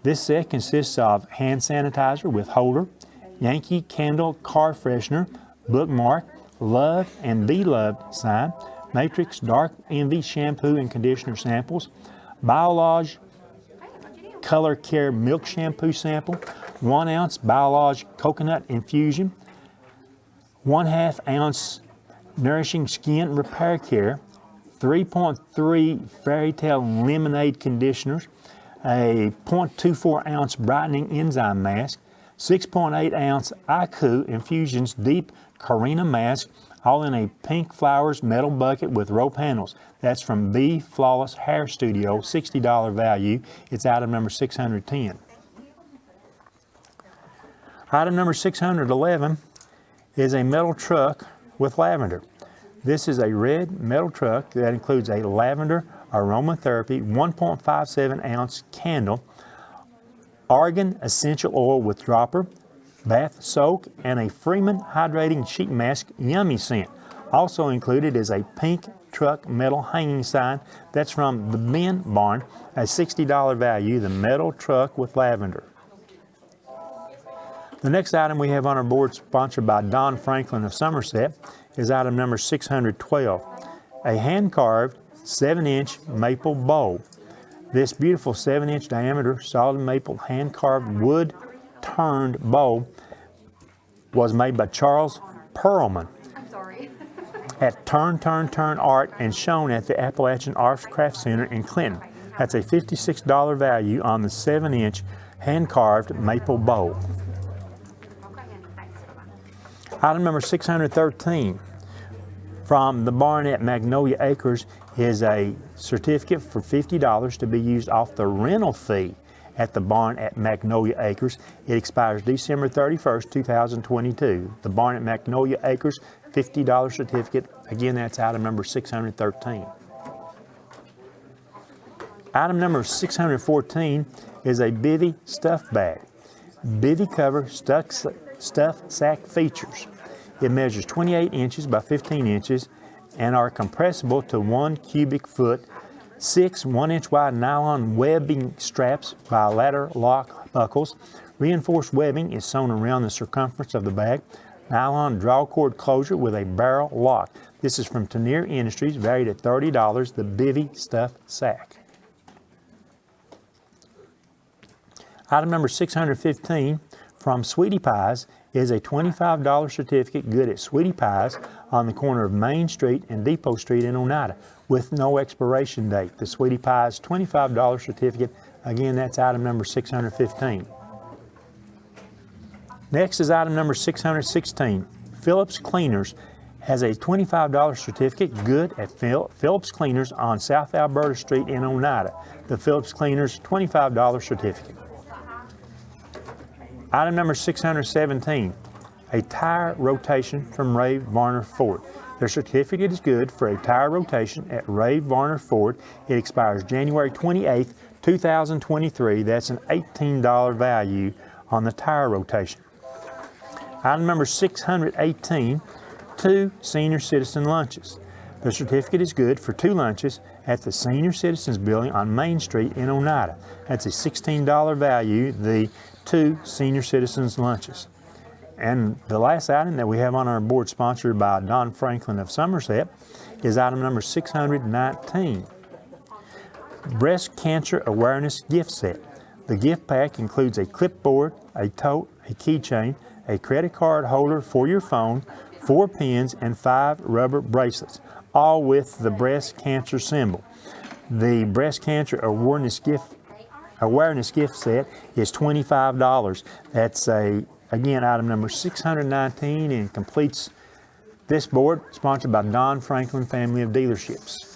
Speaker 2: This set consists of hand sanitizer with holder, Yankee Candle Car Freshener, bookmark, Love and Be Loved sign, Matrix Dark Envy shampoo and conditioner samples, Biolage Color Care Milk Shampoo sample, 1 ounce Biolage Coconut Infusion, 1/2 ounce Nourishing Skin Repair Care, 3.3 Fairy Tale Lemonade Conditioners, a 0.24 ounce Brightening Enzyme Mask, 6.8 ounce IQ Infusions Deep Carina Mask, all in a pink flowers metal bucket with rope handles. That's from Be Flawless Hair Studio, $60 value. It's item number 610. Item number 611 is a metal truck with lavender. This is a red metal truck that includes a lavender aromatherapy 1.57 ounce candle, argan essential oil with dropper, bath soak, and a Freeman hydrating sheet mask yummy scent. Also included is a pink truck metal hanging sign. That's from the Ben Barn, a $60 value, the metal truck with lavender. The next item we have on our board, sponsored by Don Franklin of Somerset, is item number 612, a hand-carved 7-inch maple bowl. This beautiful 7-inch diameter solid maple hand-carved wood turned bowl was made by Charles Perlman at Turn Art and shown at the Appalachian Arts Craft Center in Clinton. That's a $56 value on the 7-inch hand-carved maple bowl. Item number 613 from the barn at Magnolia Acres is a certificate for $50 to be used off the rental fee at the barn at Magnolia Acres. It expires December 31st, 2022. The barn at Magnolia Acres, $50 certificate. Again, that's item number 613. Item number 614 is a Bivy stuff bag. Bivy cover stuff sack features. It measures 28 inches by 15 inches and are compressible to 1 cubic foot. 6 1-inch wide nylon webbing straps by ladder lock buckles. Reinforced webbing is sewn around the circumference of the bag. Nylon draw cord closure with a barrel lock. This is from Tenier Industries, valued at $30, the Bivy stuff sack. Item number 615 from Sweetie Pies is a $25 certificate good at Sweetie Pies on the corner of Main Street and Depot Street in Oneida with no expiration date. The Sweetie Pies $25 certificate. Again, that's item number 615. Next is item number 616. Phillips Cleaners has a $25 certificate good at Phillips Cleaners on South Alberta Street in Oneida. The Phillips Cleaners $25 certificate. Item number 617, a tire rotation from Ray Varner Ford. Their certificate is good for a tire rotation at Ray Varner Ford. It expires January 28, 2023. That's an $18 value on the tire rotation. Item number 618, 2 senior citizen lunches. The certificate is good for 2 lunches at the Senior Citizens Building on Main Street in Oneida. That's a $16 value, the 2 senior citizens lunches. And the last item that we have on our board, sponsored by Don Franklin of Somerset, is item number 619. Breast Cancer Awareness Gift Set. The gift pack includes a clipboard, a tote, a keychain, a credit card holder for your phone, 4 pens, and 5 rubber bracelets, all with the breast cancer symbol. The Breast Cancer Awareness Gift Set is $25. That's again item number 619, and completes this board, sponsored by Don Franklin Family of Dealerships.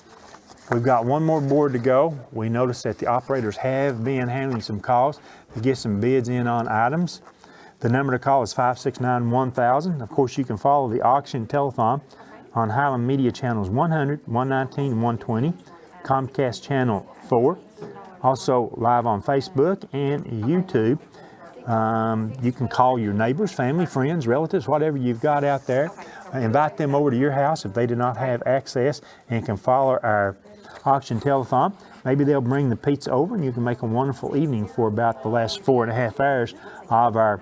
Speaker 2: We've got one more board to go. We noticed that the operators have been handling some calls to get some bids in on items. The number to call is 569-1000. Of course, you can follow the auction telethon on Highland Media channels 100, 119, and 120, Comcast channel 4, also live on Facebook and YouTube. You can call your neighbors, family, friends, relatives, whatever you've got out there. Invite them over to your house if they do not have access and can follow our auction telethon. Maybe they'll bring the pizza over and you can make a wonderful evening for about the last 4.5 hours of our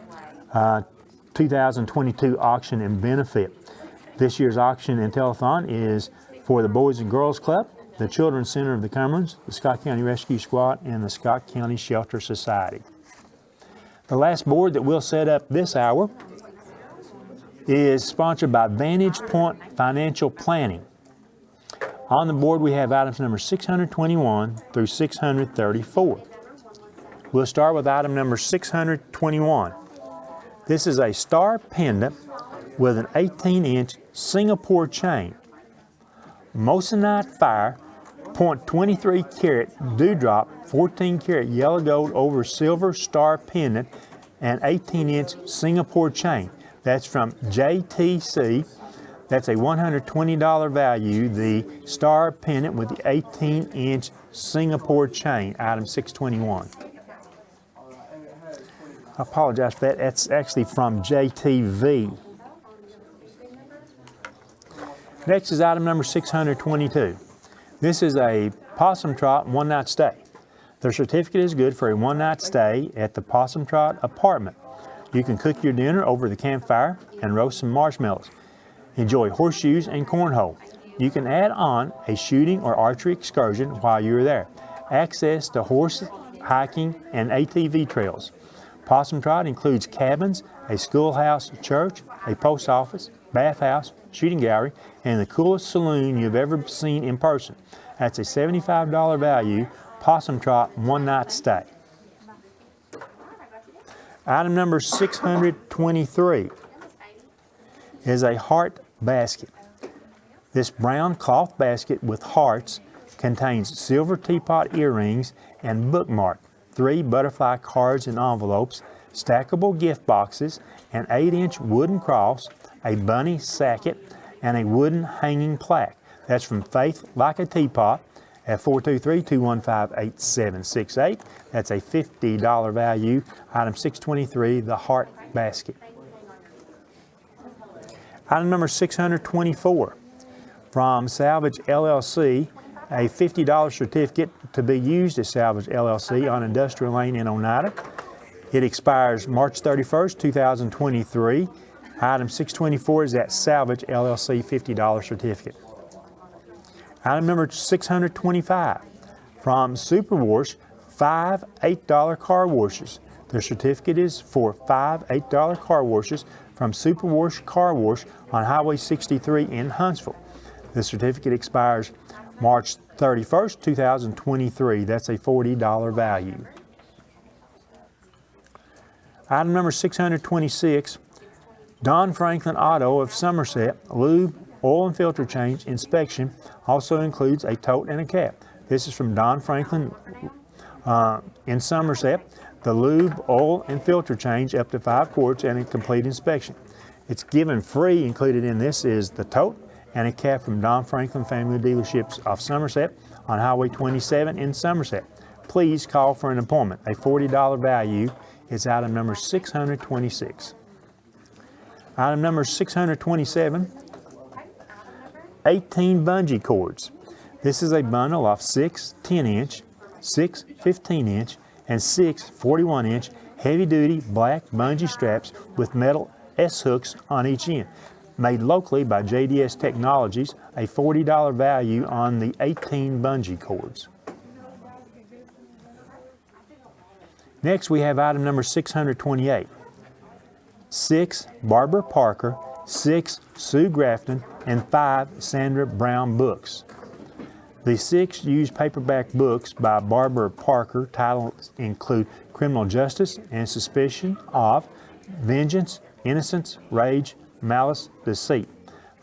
Speaker 2: 2022 auction and benefit. This year's auction and telethon is for the Boys and Girls Club, the Children's Center of the Cumberlands, the Scott County Rescue Squad, and the Scott County Shelter Society. The last board that we'll set up this hour is sponsored by Vantage Point Financial Planning. On the board we have items number 621 through 634. We'll start with item number 621. This is a star pendant with an 18-inch Singapore chain, Moissanite Fire, .23 carat dewdrop, 14 karat yellow gold over silver star pendant, and 18-inch Singapore chain. That's from JTC. That's a $120 value, the star pendant with the 18-inch Singapore chain, item 621. I apologize for that. That's actually from JTV. Next is item number 622. This is a Possum Trot one-night stay. The certificate is good for a one-night stay at the Possum Trot apartment. You can cook your dinner over the campfire and roast some marshmallows. Enjoy horseshoes and cornhole. You can add on a shooting or archery excursion while you're there. Access to horse, hiking, and ATV trails. Possum Trot includes cabins, a schoolhouse, church, a post office, bathhouse, shooting gallery, and the coolest saloon you've ever seen in person. That's a $75 value, Possum Trot one-night stay. Item number 623 is a heart basket. This brown cloth basket with hearts contains silver teapot earrings and bookmark, 3 butterfly cards and envelopes, stackable gift boxes, an 8-inch wooden cross, a bunny sacket, and a wooden hanging plaque. That's from Faith Like a Teapot at 423-215-8768. That's a $50 value, item 623, the heart basket. Item number 624, from Salvage LLC, a $50 certificate to be used at Salvage LLC on Industrial Lane in Oneida. It expires March 31st, 2023. Item 624 is that Salvage LLC $50 certificate. Item number 625, from Superwash, 5 $8 car washes. The certificate is for 5 $8 car washes from Superwash Car Wash on Highway 63 in Huntsville. The certificate expires March 31st, 2023. That's a $40 value. Item number 626, Don Franklin Auto of Somerset, lube, oil and filter change inspection, also includes a tote and a cap. This is from Don Franklin in Somerset. The lube, oil, and filter change up to 5 quarts and a complete inspection. It's given free. Included in this is the tote and a cap from Don Franklin Family Dealerships of Somerset on Highway 27 in Somerset. Please call for an appointment. A $40 value is item number 626. Item number 627, 18 bungee cords. This is a bundle of 6 10-inch, 6 15-inch, and 6 41-inch heavy-duty black bungee straps with metal S-hooks on each end. Made locally by JDS Technologies, a $40 value on the 18 bungee cords. Next, we have item number 628. 6 Barbara Parker, 6 Sue Grafton, and 5 Sandra Brown books. The 6 used paperback books by Barbara Parker titles include Criminal Justice and Suspicion of, Vengeance, Innocence, Rage, Malice, Deceit.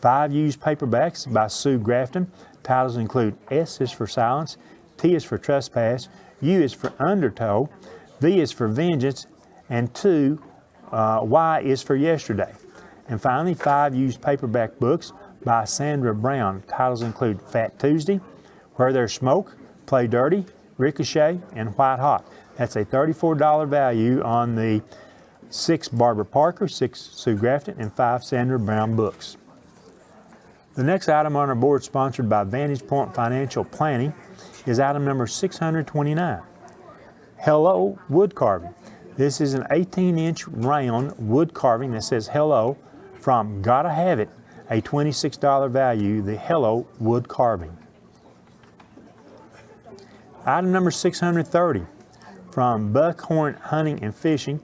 Speaker 2: 5 used paperbacks by Sue Grafton. Titles include S is for Silence, T is for Trespass, U is for Undertow, V is for Vengeance, and 2, Y is for Yesterday. And finally, 5 used paperback books by Sandra Brown. Titles include Fat Tuesday, Where There's Smoke, Play Dirty, Ricochet, and White Hot. That's a $34 value on the 6 Barbara Parker, 6 Sue Grafton, and 5 Sandra Brown books. The next item on our board, sponsored by Vantage Point Financial Planning, is item number 629. Hello Wood Carving. This is an 18-inch round wood carving that says Hello from Gotta Have It, a $26 value, the Hello Wood Carving. Item number 630 from Buckhorn Hunting and Fishing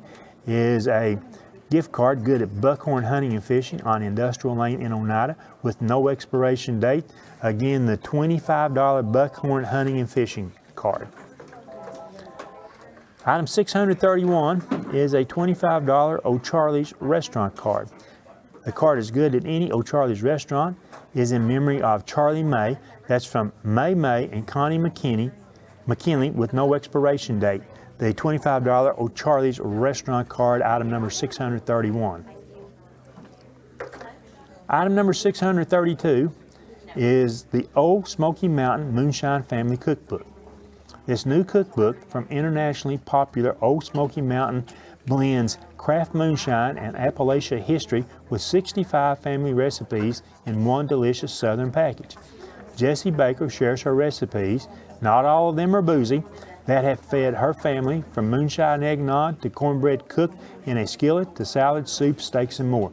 Speaker 2: is a gift card good at Buckhorn Hunting and Fishing on Industrial Lane in Oneida with no expiration date. Again, the $25 Buckhorn Hunting and Fishing card. Item 631 is a $25 O'Charlie's restaurant card. The card is good at any O'Charlie's restaurant, is in memory of Charlie May. That's from May and Connie McKinley with no expiration date. The $25 O'Charlie's restaurant card, item number 631. Item number 632 is the Old Smoky Mountain Moonshine Family Cookbook. This new cookbook from internationally popular Old Smoky Mountain blends craft moonshine and Appalachia history with 65 family recipes in one delicious southern package. Jessie Baker shares her recipes, not all of them are boozy, that have fed her family from moonshine eggnog to cornbread cooked in a skillet to salad, soup, steaks, and more.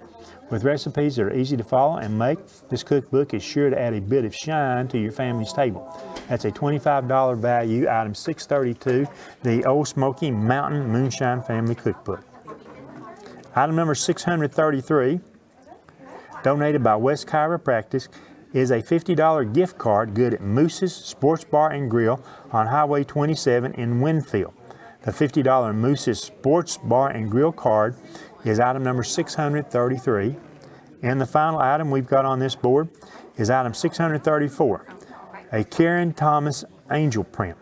Speaker 2: With recipes that are easy to follow and make, this cookbook is sure to add a bit of shine to your family's table. That's a $25 value, item 632, the Old Smoky Mountain Moonshine Family Cookbook. Item number 633, donated by West Chiropractic, is a $50 gift card good at Moose's Sports Bar and Grill on Highway 27 in Winfield. The $50 Moose's Sports Bar and Grill card is item number 633. And the final item we've got on this board is item 634, a Karen Thomas angel print.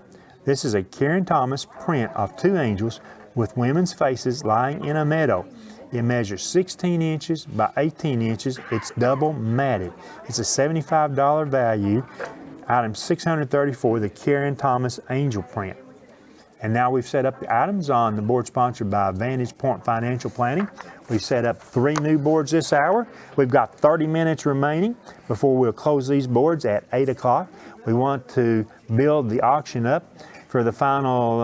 Speaker 2: This is a Karen Thomas print of 2 angels with women's faces lying in a meadow. It measures 16 inches by 18 inches. It's double matted. It's a $75 value, item 634, the Karen Thomas angel print. And now we've set up the items on the board sponsored by Vantage Point Financial Planning. We've set up 3 new boards this hour. We've got 30 minutes remaining before we'll close these boards at 8 o'clock. We want to build the auction up for the final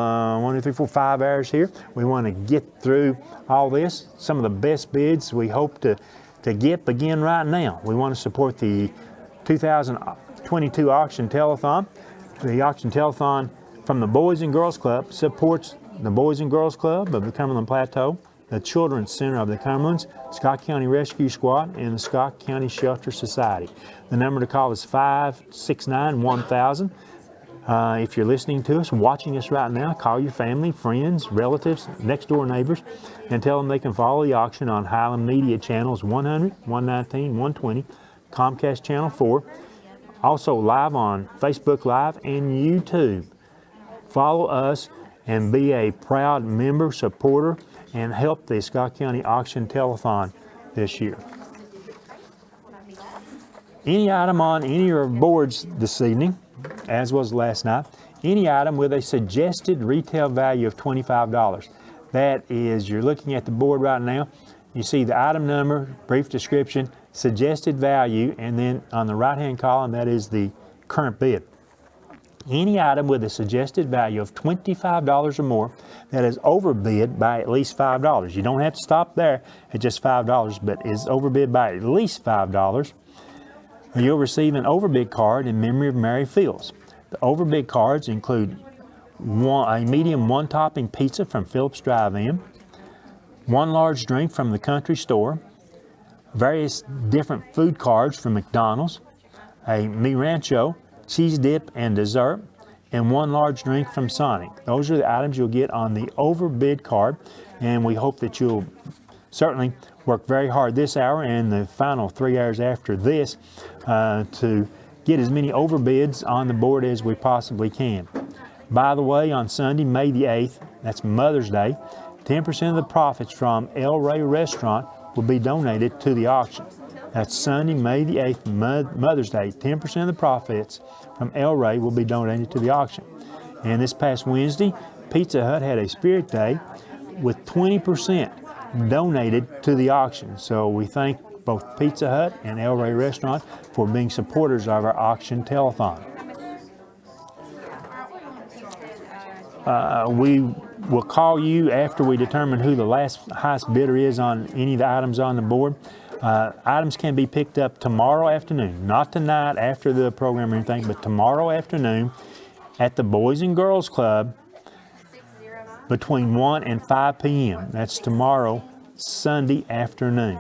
Speaker 2: 5 hours here. We want to get through all this. Some of the best bids we hope to get begin right now. We want to support the 2022 Auction Telethon. The Auction Telethon from the Boys and Girls Club supports the Boys and Girls Club of the Cumberland Plateau, the Children's Center of the Cumberlands, Scott County Rescue Squad, and the Scott County Shelter Society. The number to call is 569-1000. If you're listening to us, watching us right now, call your family, friends, relatives, next door neighbors, and tell them they can follow the auction on Highland Media Channels 100, 119, 120, Comcast Channel 4, also live on Facebook Live and YouTube. Follow us and be a proud member, supporter, and help the Scott County Auction Telethon this year. Any item on any of our boards this evening, as was last night, any item with a suggested retail value of $25. That is, you're looking at the board right now, you see the item number, brief description, suggested value, and then on the right-hand column, that is the current bid. Any item with a suggested value of $25 or more that is overbid by at least $5. You don't have to stop there at just $5, but is overbid by at least $5. You'll receive an overbid card in memory of Mary Fields. The overbid cards include a medium one-topping pizza from Phillips Drive-In, one large drink from the country store, various different food cards from McDonald's, a Mi Rancho, cheese dip and dessert, and one large drink from Sonic. Those are the items you'll get on the overbid card, and we hope that you'll certainly work very hard this hour and the final 3 hours after this to get as many overbids on the board as we possibly can. By the way, on Sunday, May the 8th, that's Mother's Day, 10% of the profits from El Rey Restaurant will be donated to the auction. That's Sunday, May the 8th, Mother's Day. 10% of the profits from El Rey will be donated to the auction. And this past Wednesday, Pizza Hut had a Spirit Day with 20% donated to the auction. So we thank both Pizza Hut and El Rey Restaurant for being supporters of our auction telethon. We will call you after we determine who the highest bidder is on any of the items on the board. Items can be picked up tomorrow afternoon, not tonight after the program or anything, but tomorrow afternoon at the Boys and Girls Club between 1 and 5 p.m. That's tomorrow, Sunday afternoon.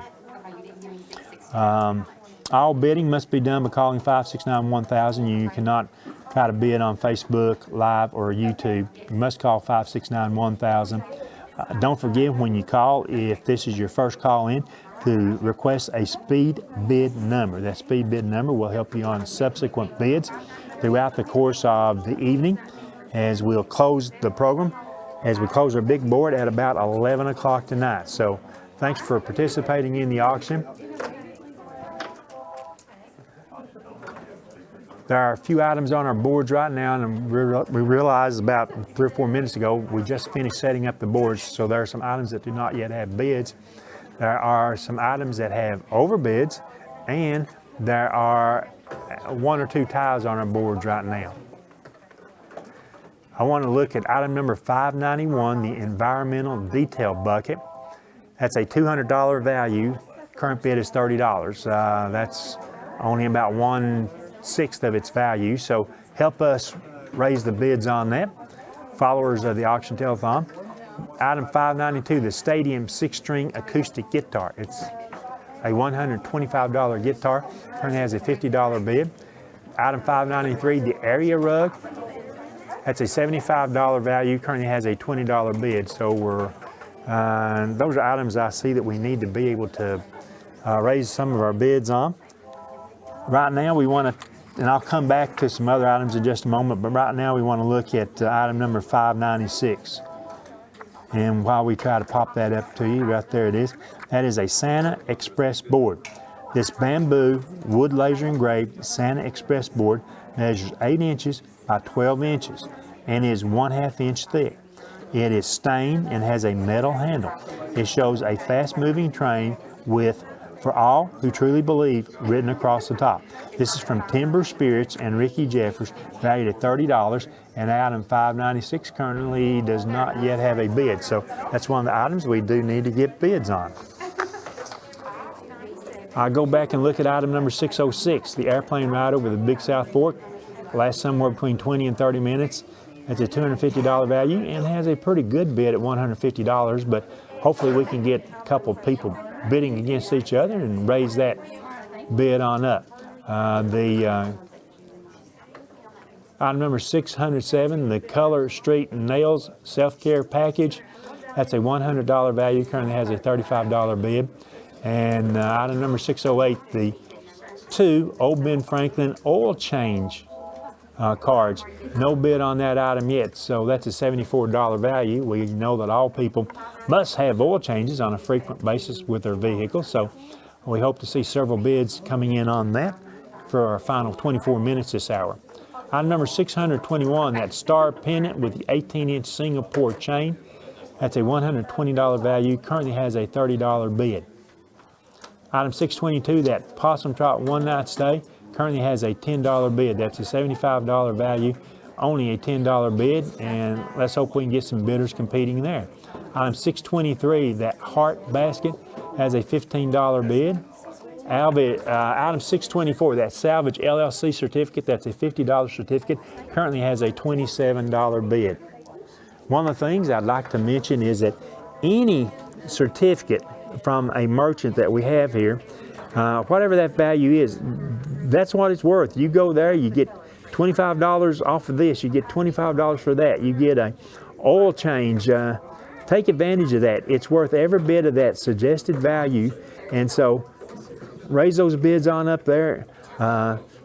Speaker 2: All bidding must be done by calling 569-1000. You cannot try to bid on Facebook, Live, or YouTube. You must call 569-1000. Don't forget when you call, if this is your first call in, to request a speed bid number. That speed bid number will help you on subsequent bids throughout the course of the evening as we'll close the program, as we close our big board at about 11 o'clock tonight. So thanks for participating in the auction. There are a few items on our boards right now, and we realized about 3 or 4 minutes ago we just finished setting up the boards, so there are some items that do not yet have bids. There are some items that have overbids, and there are 1 or 2 ties on our boards right now. I want to look at item number 591, the environmental detail bucket. That's a $200 value. Current bid is $30. That's only about 1/6 of its value, so help us raise the bids on that, followers of the auction telethon. Item 592, the Stadium 6-string acoustic guitar. It's a $125 guitar, currently has a $50 bid. Item 593, the area rug. That's a $75 value, currently has a $20 bid. So those are items I see that we need to be able to raise some of our bids on. Right now we want to, and I'll come back to some other items in just a moment, but right now we want to look at item number 596. And while we try to pop that up to you, right there it is. That is a Santa Express board. This bamboo wood laser engraved Santa Express board measures 8 inches by 12 inches and is 1/2 inch thick. It is stained and has a metal handle. It shows a fast moving train with "For All Who Truly Believe" written across the top. This is from Timber Spirits and Ricky Jeffers, valued at $30, and item 596 currently does not yet have a bid. So that's one of the items we do need to get bids on. I'll go back and look at item number 606, the airplane ride over the Big South Fork. Lasts somewhere between 20 and 30 minutes. It's a $250 value and has a pretty good bid at $150, but hopefully we can get a couple of people bidding against each other and raise that bid on up. Item number 607, the Color Street Nails Self-Care Package. That's a $100 value, currently has a $35 bid. And item number 608, the 2 Old Ben Franklin oil change cards. No bid on that item yet, so that's a $74 value. We know that all people must have oil changes on a frequent basis with their vehicles, so we hope to see several bids coming in on that for our final 24 minutes this hour. Item number 621, that star pendant with the 18-inch Singapore chain. That's a $120 value, currently has a $30 bid. Item 622, that Possum Trot one night stay, currently has a $10 bid. That's a $75 value only a $10 bid, and let's hope we can get some bidders competing there. Item 623, that heart basket, has a $15 bid. Item 624, that salvage LLC certificate, that's a $50 certificate, currently has a $27 bid. One of the things I'd like to mention is that any certificate from a merchant that we have here, whatever that value is, that's what it's worth. You go there, you get $25 off of this, you get $25 for that, you get a oil change. Take advantage of that. It's worth every bit of that suggested value, and so raise those bids on up there.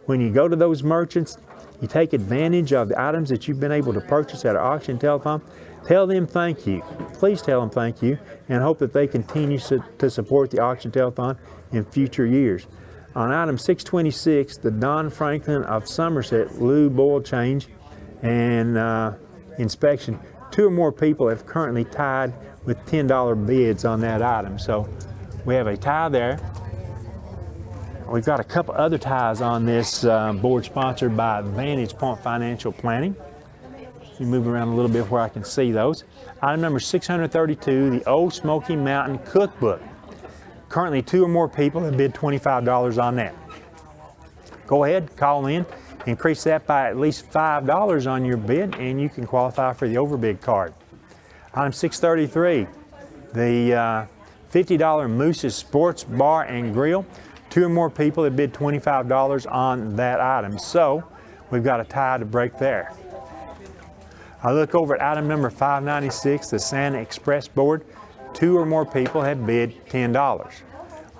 Speaker 2: When you go to those merchants, you take advantage of the items that you've been able to purchase at our auction telethon. Tell them thank you. Please tell them thank you, and hope that they continue to support the auction telethon in future years. On item 626, the Don Franklin of Somerset lube oil change and inspection. 2 or more people have currently tied with $10 bids on that item. So we have a tie there. We've got a couple other ties on this board sponsored by Vantage Point Financial Planning. Let me move around a little bit where I can see those. Item number 632, the Old Smoky Mountain Cookbook. Currently 2 or more people have bid $25 on that. Go ahead, call in, increase that by at least $5 on your bid, and you can qualify for the overbid card. Item 633, the $50 Moose's Sports Bar and Grill. 2 or more people have bid $25 on that item, so we've got a tie to break there. I look over at item number 596, the Santa Express board. 2 or more people have bid $10.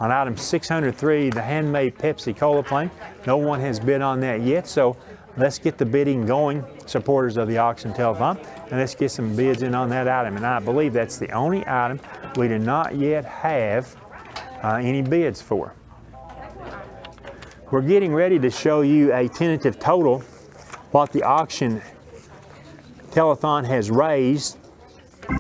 Speaker 2: On item 603, the handmade Pepsi Cola flame. No one has bid on that yet, so let's get the bidding going, supporters of the auction telethon, and let's get some bids in on that item. And I believe that's the only item we do not yet have any bids for. We're getting ready to show you a tentative total, what the auction telethon has raised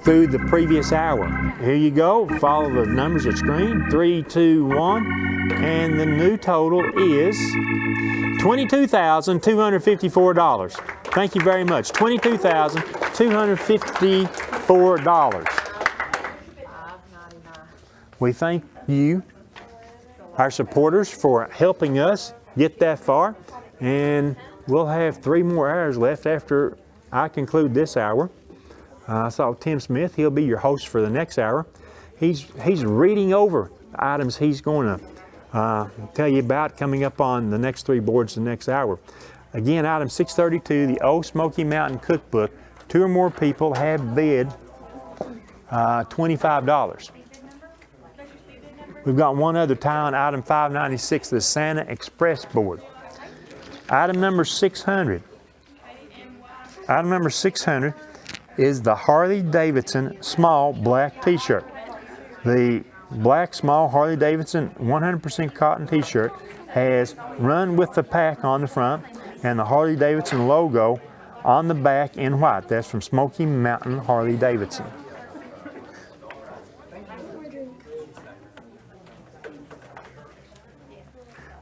Speaker 2: through the previous hour. Here you go, follow the numbers at screen, 3, 2, 1, and the new total is $22,254. Thank you very much, $22,254. We thank you, our supporters, for helping us get that far, and we'll have 3 more hours left after I conclude this hour. I saw Tim Smith. He'll be your host for the next hour. He's reading over the items he's going to tell you about coming up on the next 3 boards the next hour. Again, item 632, the Old Smoky Mountain Cookbook. 2 or more people have bid $25. We've got one other tie on item 596, the Santa Express board. Item number 600. Item number 600 is the Harley Davidson small black t-shirt. The black small Harley Davidson 100% cotton t-shirt has Run with the Pack on the front and the Harley Davidson logo on the back in white. That's from Smoky Mountain Harley Davidson.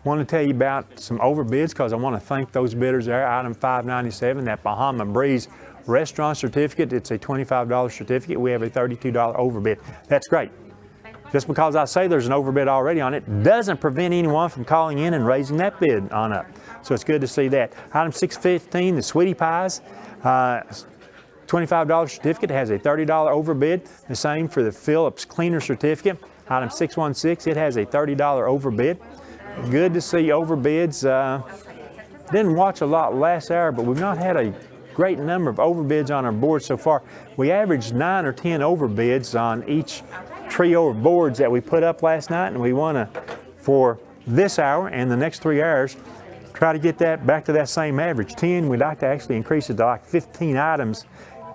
Speaker 2: I want to tell you about some overbids because I want to thank those bidders there. Item 597, that Bahama Breeze restaurant certificate. It's a $25 certificate. We have a $32 overbid. That's great. Just because I say there's an overbid already on it doesn't prevent anyone from calling in and raising that bid on up. So it's good to see that. Item 615, the Sweetie Pies. $25 certificate has a $30 overbid. The same for the Phillips Cleaner certificate. Item 616, it has a $30 overbid. Good to see overbids. Didn't watch a lot last hour, but we've not had a great number of overbids on our board so far. We averaged 9 or 10 overbids on each trio of boards that we put up last night, and we want to, for this hour and the next 3 hours, try to get that back to that same average. 10, we'd like to actually increase it to like 15 items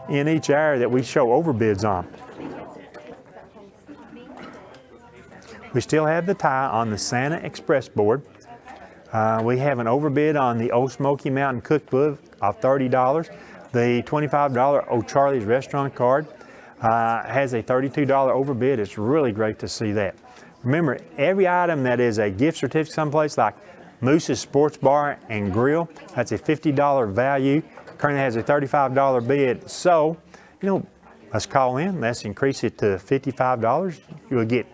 Speaker 2: in each hour that we show overbids on. We still have the tie on the Santa Express board. We have an overbid on the Old Smoky Mountain Cookbook of $30. The $25 O'Charlie's Restaurant card has a $32 overbid. It's really great to see that. Remember, every item that is a gift certificate someplace like Moose's Sports Bar and Grill, that's a $50 value. Currently has a $35 bid. So, you know, let's call in. Let's increase it to $55. You'll get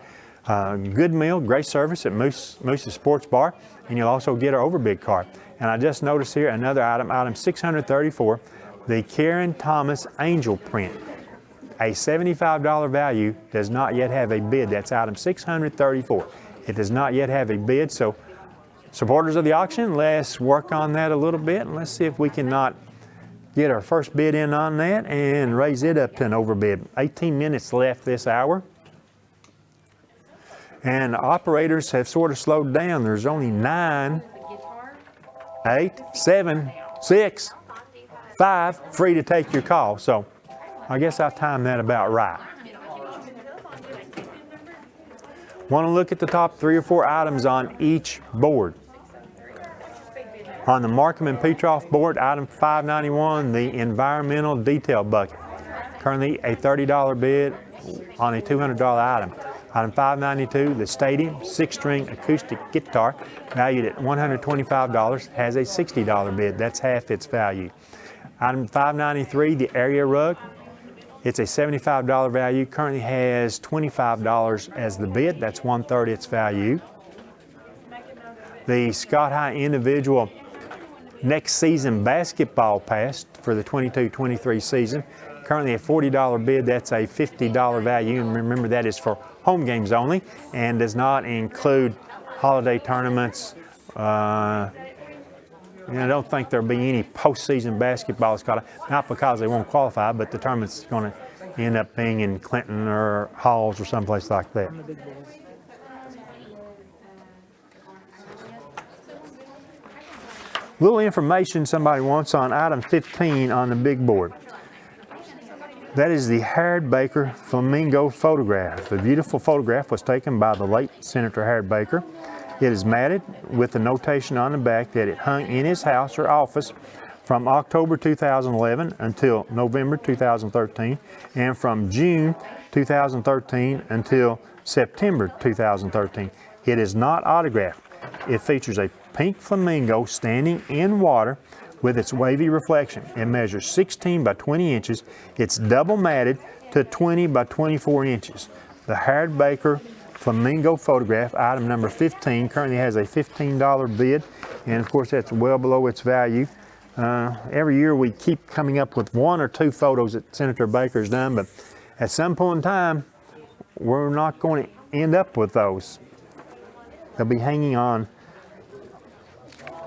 Speaker 2: a good meal, great service at Moose's Sports Bar, and you'll also get our overbid card. And I just noticed here another item, item 634, the Karen Thomas Angel print. A $75 value, does not yet have a bid. That's item 634. It does not yet have a bid, so supporters of the auction, let's work on that a little bit, and let's see if we can not get our first bid in on that and raise it up to an overbid. 18 minutes left this hour. And operators have sort of slowed down. There's only 9, 8, 7, 6, 5 free to take your call. So I guess I've timed that about right. Want to look at the top 3 or 4 items on each board. On the Markham and Petroff board, item 591, the environmental detail bucket. Currently a $30 bid on a $200 item. Item 592, the Stadium 6-string acoustic guitar, valued at $125, has a $60 bid. That's half its value. Item 593, the area rug. It's a $75 value, currently has $25 as the bid. That's 1/3 its value. The Scott High individual next season basketball pass for the 22-23 season, currently a $40 bid. That's a $50 value, and remember that is for home games only and does not include holiday tournaments. I don't think there'll be any postseason basketball, not because they won't qualify, but the tournament's going to end up being in Clinton or Halls or someplace like that. Little information somebody wants on item 15 on the big board. That is the Harold Baker flamingo photograph. The beautiful photograph was taken by the late Senator Harold Baker. It is matted with a notation on the back that it hung in his house or office from October 2011 until November 2013, and from June 2013 until September 2013. It is not autographed. It features a pink flamingo standing in water with its wavy reflection. It measures 16 by 20 inches. It's double matted to 20 by 24 inches. The Harold Baker flamingo photograph, item number 15, currently has a $15 bid, and of course that's well below its value. Every year we keep coming up with 1 or 2 photos that Senator Baker's done, but at some point in time we're not going to end up with those. They'll be hanging on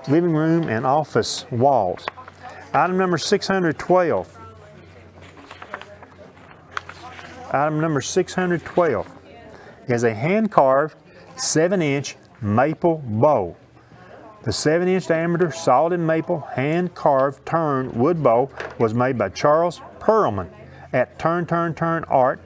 Speaker 2: living room and office walls. Item number 612. Item number 612 is a hand-carved 7-inch maple bow. The 7-inch diameter solid maple hand-carved turned wood bow was made by Charles Perlman at Turn Art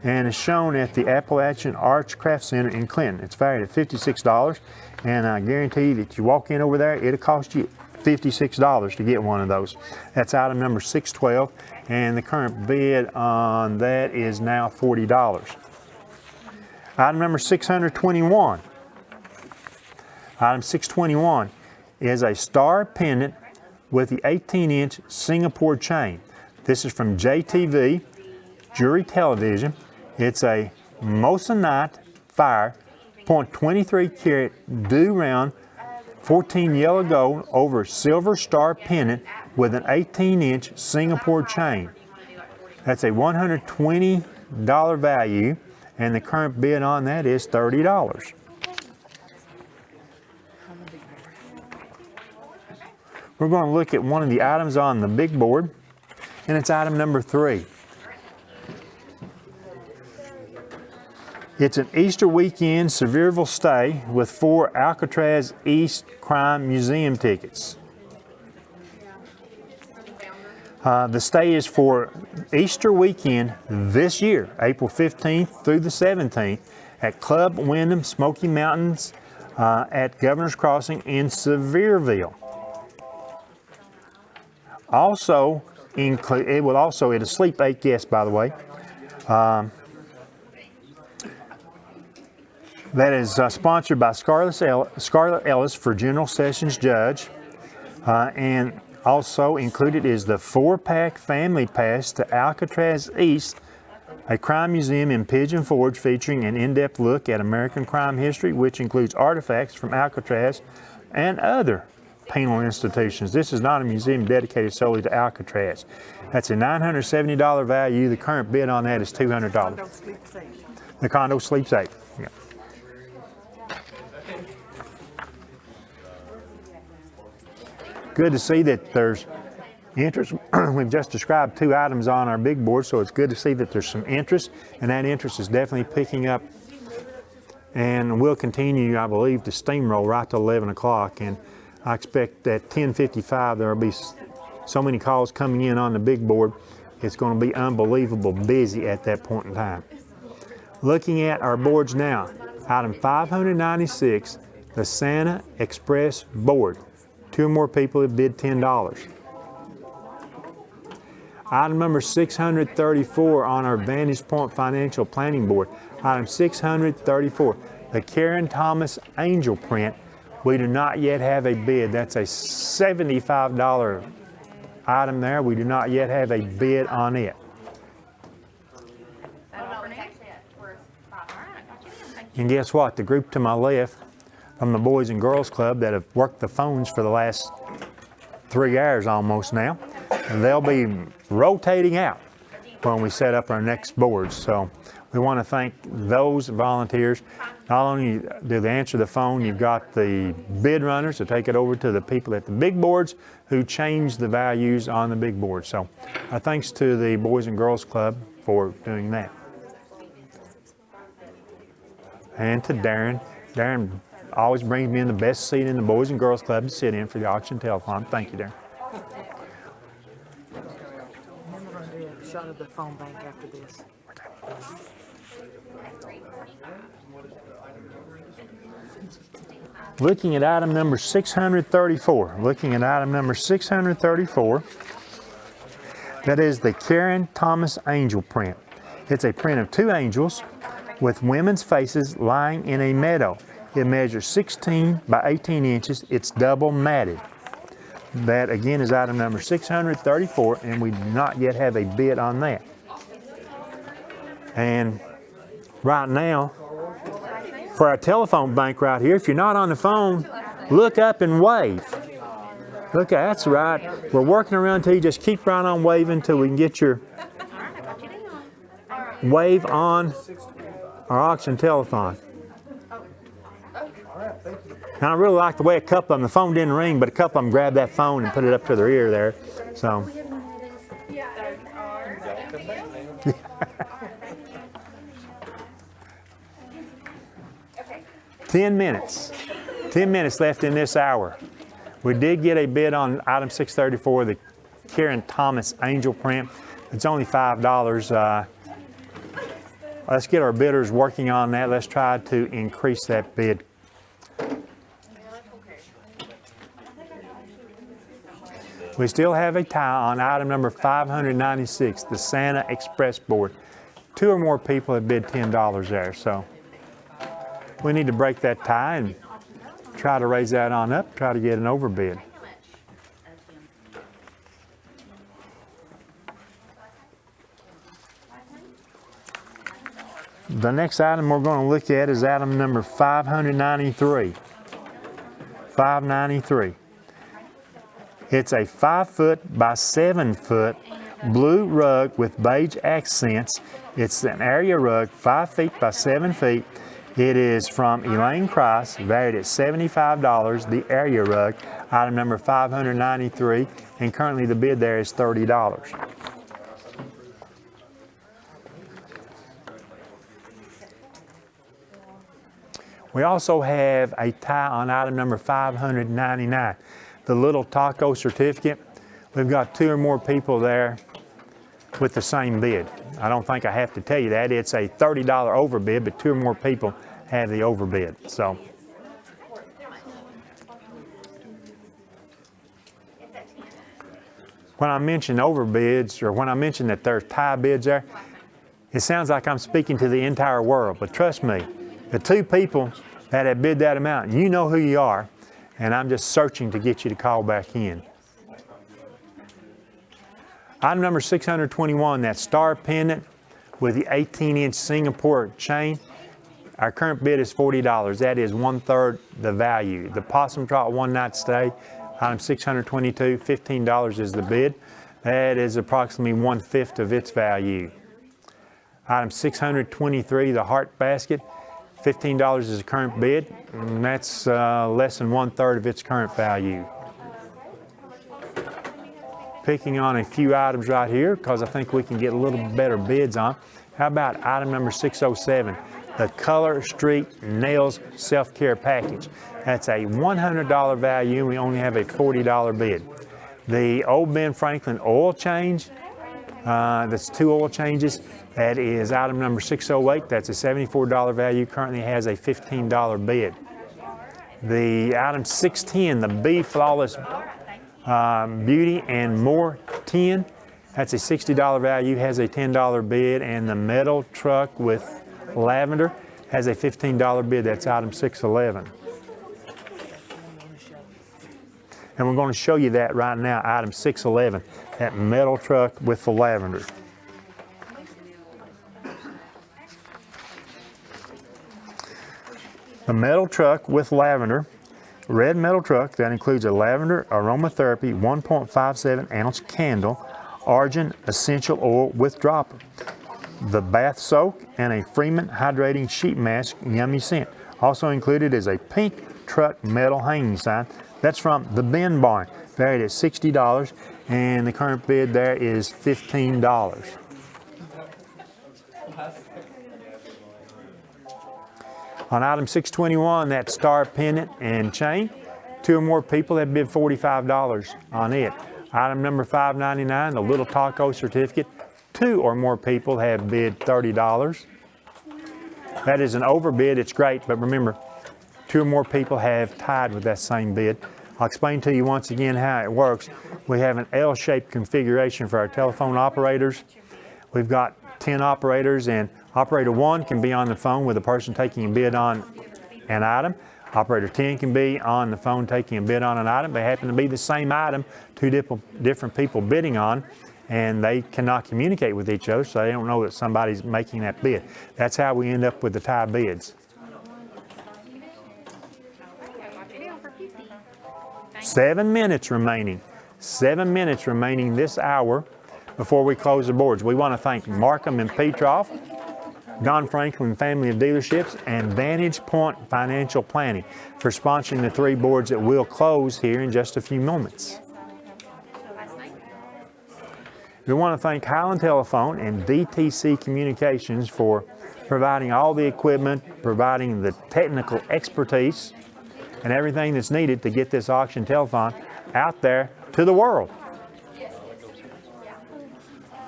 Speaker 2: and is shown at the Appalachian Arts Craft Center in Clinton. It's valued at $56, and I guarantee you that you walk in over there, it'll cost you $56 to get one of those. That's item number 612, and the current bid on that is now $40. Item number 621. Item 621 is a star pendant with the 18-inch Singapore chain. This is from JTV, Jury Television. It's a Moissanite Fire .23 carat dew round 14 yellow gold over silver star pendant with an 18-inch Singapore chain. That's a $120 value, and the current bid on that is $30. We're going to look at one of the items on the big board, and it's item number 3. It's an Easter weekend Sevierville stay with 4 Alcatraz East Crime Museum tickets. The stay is for Easter weekend this year, April 15th through the 17th, at Club Wyndham Smoky Mountains at Governor's Crossing in Sevierville. Also, it'll sleep 8 guests, by the way. That is sponsored by Scarlett Ellis for General Sessions Judge. And Also included is the 4-pack family pass to Alcatraz East, a crime museum in Pigeon Forge featuring an in-depth look at American crime history, which includes artifacts from Alcatraz and other penal institutions. This is not a museum dedicated solely to Alcatraz. That's a $970 value. The current bid on that is $200.
Speaker 3: Condo sleep safe.
Speaker 2: The condo sleep safe. Yeah. Good to see that there's interest. We've just described 2 items on our big board, so it's good to see that there's some interest, and that interest is definitely picking up and will continue, I believe, to steamroll right to 11 o'clock. And I expect at 10:55 there will be so many calls coming in on the big board. It's going to be unbelievable busy at that point in time. Looking at our boards now, item 596, the Santa Express board. 2 or more people have bid $10. Item number 634 on our Vantage Point Financial Planning Board. Item 634, the Karen Thomas Angel print. We do not yet have a bid. That's a $75 item there. We do not yet have a bid on it. And guess what? The group to my left from the Boys and Girls Club that have worked the phones for the last 3 hours almost now, and they'll be rotating out when we set up our next boards. So we want to thank those volunteers. Not only do they answer the phone, you've got the bid runners to take it over to the people at the big boards who change the values on the big board. So our thanks to the Boys and Girls Club for doing that. And to Darren. Darren always brings me in the best seat in the Boys and Girls Club to sit in for the auction telethon. Thank you, Darren.
Speaker 6: Then we're gonna do a shot of the phone bank after this.
Speaker 2: Looking at item number 634. Looking at item number 634. That is the Karen Thomas Angel print. It's a print of 2 angels with women's faces lying in a meadow. It measures 16 by 18 inches. It's double matted. That again is item number 634, and we do not yet have a bid on that. And right now, for our telephone bank right here, if you're not on the phone, look up and wave. Look, that's right. We're working around till you just keep right on waving until we can get your wave on our auction telethon. And I really like the way a couple of them, the phone didn't ring, but a couple of them grabbed that phone and put it up to their ear there. So. 10 minutes. 10 minutes left in this hour. We did get a bid on item 634, the Karen Thomas Angel print. It's only $5. Let's get our bidders working on that. Let's try to increase that bid. We still have a tie on item number 596, the Santa Express board. 2 or more people have bid $10 there, so we need to break that tie and try to raise that on up, try to get an overbid. The next item we're going to look at is item number 593. 593. It's a 5-foot by 7-foot blue rug with beige accents. It's an area rug, 5 feet by 7 feet. It is from Elaine Price, valued at $75. The area rug, item number 593, and currently the bid there is $30. We also have a tie on item number 599, the little taco certificate. We've got 2 or more people there with the same bid. I don't think I have to tell you that. It's a $30 overbid, but 2 or more people have the overbid. So when I mention overbids, or when I mention that there's tie bids there, it sounds like I'm speaking to the entire world, but trust me, the 2 people that have bid that amount, you know who you are, and I'm just searching to get you to call back in. Item number 621, that star pendant with the 18-inch Singapore chain. Our current bid is $40. That is 1/3 the value. The Possum Trot one night stay, item 622, $15 is the bid. That is approximately 1/5 of its value. Item 623, the Heart Basket, $15 is the current bid, and that's less than 1/3 of its current value. Picking on a few items right here because I think we can get a little better bids on. How about item number 607, the Color Streak Nails Self-Care Package. That's a $100 value, and we only have a $40 bid. The Old Ben Franklin oil change, that's 2 oil changes. That is item number 608. That's a $74 value. Currently has a $15 bid. The item 610, the Be Flawless Beauty and More 10. That's a $60 value. Has a $10 bid. And the Metal Truck with Lavender has a $15 bid. That's item 611. And we're going to show you that right now. Item 611, that Metal Truck with the Lavender. The Metal Truck with Lavender, red metal truck that includes a lavender aromatherapy 1.57 ounce candle, argan essential oil with dropper, the bath soak, and a Freeman hydrating sheet mask, yummy scent. Also included is a pink truck metal hanging sign. That's from the Ben Barn, valued at $60, and the current bid there is $15. On item 621, that star pendant and chain, 2 or more people have bid $45 on it. Item number 599, the little taco certificate, 2 or more people have bid $30. That is an overbid, it's great, but remember, 2 or more people have tied with that same bid. I'll explain to you once again how it works. We have an L-shaped configuration for our telephone operators. We've got 10 operators, and operator 1 can be on the phone with a person taking a bid on an item. Operator 10 can be on the phone taking a bid on an item. They happen to be the same item, 2 different people bidding on, and they cannot communicate with each other, so they don't know that somebody's making that bid. That's how we end up with the tie bids. 7 minutes remaining. 7 minutes remaining this hour before we close the boards. We want to thank Markham and Petroff, Don Franklin Family of Dealerships, and Vantage Point Financial Planning for sponsoring the 3 boards that will close here in just a few moments. We want to thank Highland Telephone and DTC Communications for providing all the equipment, providing the technical expertise, and everything that's needed to get this auction telethon out there to the world.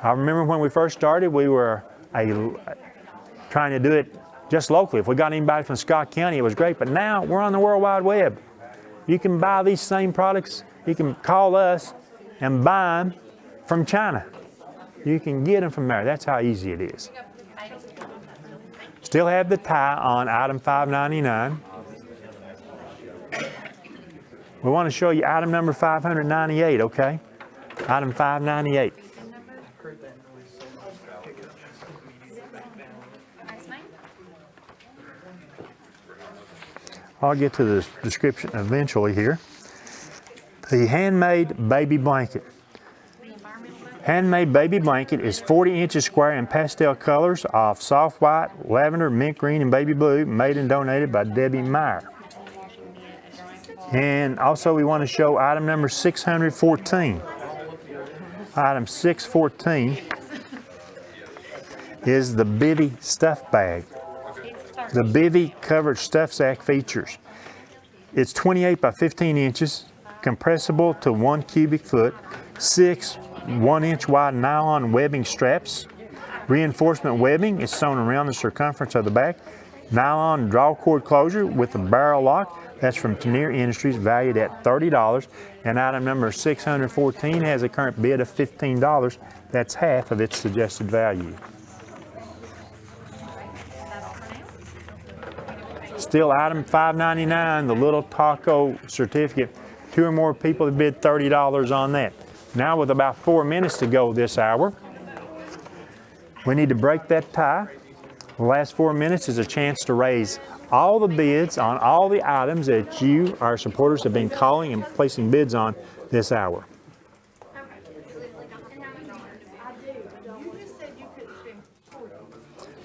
Speaker 2: I remember when we first started, we were trying to do it just locally. If we got anybody from Scott County, it was great, but now we're on the World Wide Web. You can buy these same products, you can call us and buy them from China. You can get them from there. That's how easy it is. Still have the tie on item 599. We want to show you item number 598, okay? Item 598. I'll get to the description eventually here. The handmade baby blanket. Handmade baby blanket is 40 inches square in pastel colors of soft white, lavender, mint green, and baby blue, made and donated by Debbie Meyer. And also we want to show item number 614. Item 614 is the Bivy stuff bag. The Bivy covered stuff sack features. It's 28 by 15 inches, compressible to 1 cubic foot, 6 1-inch wide nylon webbing straps. Reinforcement webbing is sewn around the circumference of the back. Nylon draw cord closure with a barrel lock. That's from Tenier Industries, valued at $30. And item number 614 has a current bid of $15. That's half of its suggested value. Still item 599, the little taco certificate. 2 or more people have bid $30 on that. Now with about 4 minutes to go this hour, we need to break that tie. The last 4 minutes is a chance to raise all the bids on all the items that you, our supporters, have been calling and placing bids on this hour.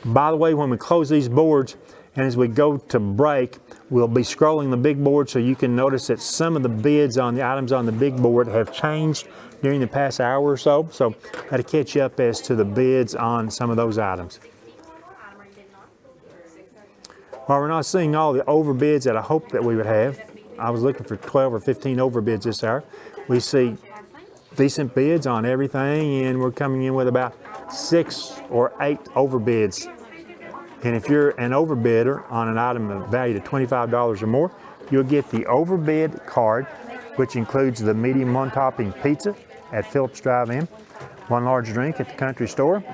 Speaker 2: By the way, when we close these boards and as we go to break, we'll be scrolling the big board so you can notice that some of the bids on the items on the big board have changed during the past hour or so. So that'll catch you up as to the bids on some of those items. While we're not seeing all the overbids that I hoped that we would have, I was looking for 12 or 15 overbids this hour. We see decent bids on everything, and we're coming in with about 6 or 8 overbids. And if you're an overbidder on an item of value of $25 or more, you'll get the overbid card, which includes the medium one-topping pizza at Phillips Drive-In, 1 large drink at the country store,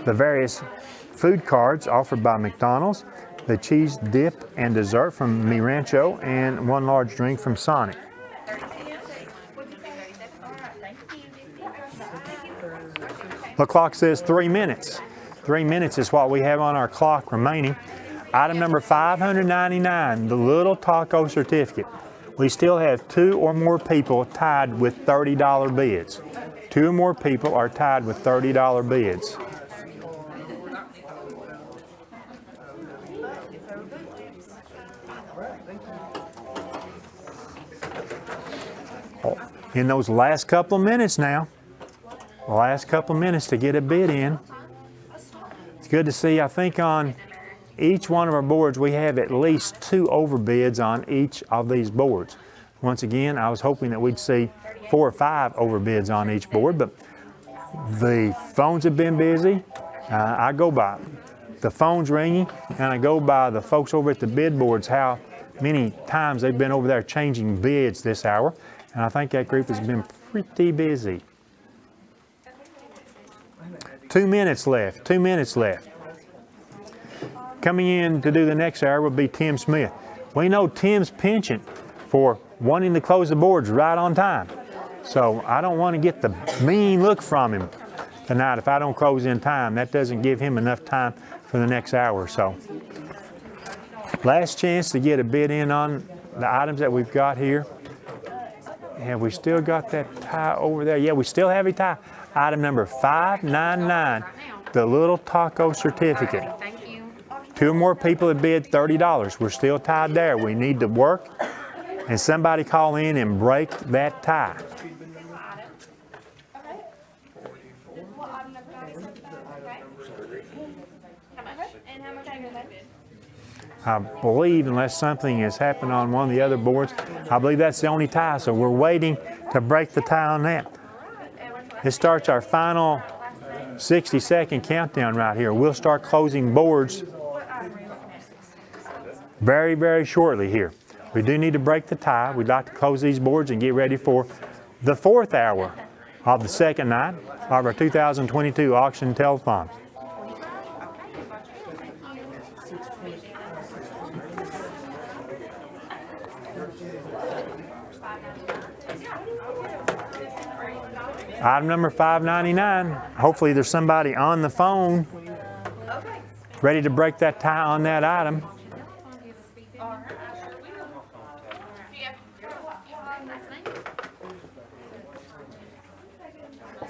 Speaker 2: the various food cards offered by McDonald's, the cheese dip and dessert from Mi Rancho, and 1 large drink from Sonic. The clock says 3 minutes. 3 minutes is what we have on our clock remaining. Item number 599, the little taco certificate. We still have 2 or more people tied with $30 bids. 2 or more people are tied with $30 bids. In those last couple of minutes now, the last couple of minutes to get a bid in. It's good to see, I think on each one of our boards we have at least 2 overbids on each of these boards. Once again, I was hoping that we'd see 4 or 5 overbids on each board, but the phones have been busy. I go by the phones ringing, and I go by the folks over at the bid boards, how many times they've been over there changing bids this hour. And I think that group has been pretty busy. 2 minutes left, 2 minutes left. Coming in to do the next hour will be Tim Smith. We know Tim's penchant for wanting to close the boards right on time. So I don't want to get the mean look from him tonight if I don't close in time. That doesn't give him enough time for the next hour or so. Last chance to get a bid in on the items that we've got here. Have we still got that tie over there? Yeah, we still have a tie. Item number 599, the little taco certificate.
Speaker 4: Thank you.
Speaker 2: 2 or more people have bid $30. We're still tied there. We need to work and somebody call in and break that tie. I believe, unless something has happened on one of the other boards, I believe that's the only tie, so we're waiting to break the tie on that. This starts our final 60-second countdown right here. We'll start closing boards very, very shortly here. We do need to break the tie. We'd like to close these boards and get ready for the 4th hour of the second night of our 2022 auction telethon. Item number 599. Hopefully there's somebody on the phone ready to break that tie on that item.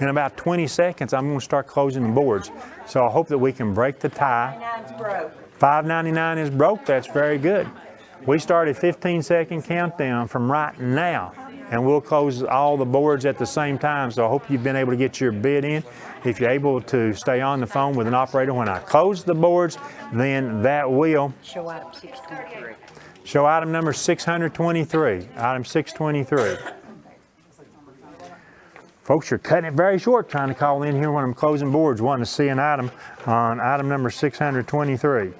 Speaker 2: In about 20 seconds, I'm going to start closing the boards. So I hope that we can break the tie. 599 is broke. That's very good. We start a 15-second countdown from right now, and we'll close all the boards at the same time. So I hope you've been able to get your bid in. If you're able to stay on the phone with an operator when I close the boards, then that will
Speaker 6: Show item 623.
Speaker 2: show item number 623. Item 623. Folks, you're cutting it very short trying to call in here when I'm closing boards, wanting to see an item on item number 623.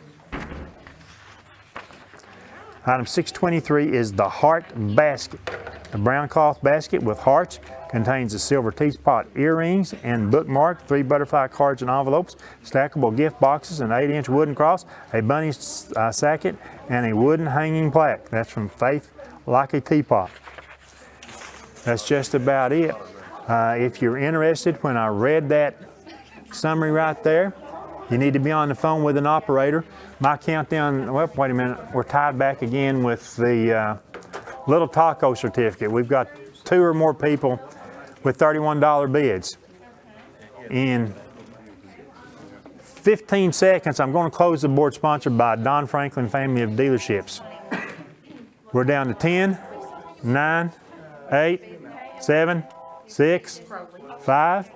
Speaker 2: Item 623 is the heart basket. The brown cloth basket with hearts contains the silver teapot earrings and bookmark, 3 butterfly cards and envelopes, stackable gift boxes, an 8-inch wooden cross, a bunny sacket, and a wooden hanging plaque. That's from Faith Like a Teapot. That's just about it. If you're interested, when I read that summary right there, you need to be on the phone with an operator. My countdown, well, wait a minute, we're tied back again with the Little Taco certificate. We've got 2 or more people with $31 bids. In 15 seconds, I'm going to close the board sponsored by Don Franklin Family of Dealerships. We're down to 10, 9, 8, 7, 6, 5,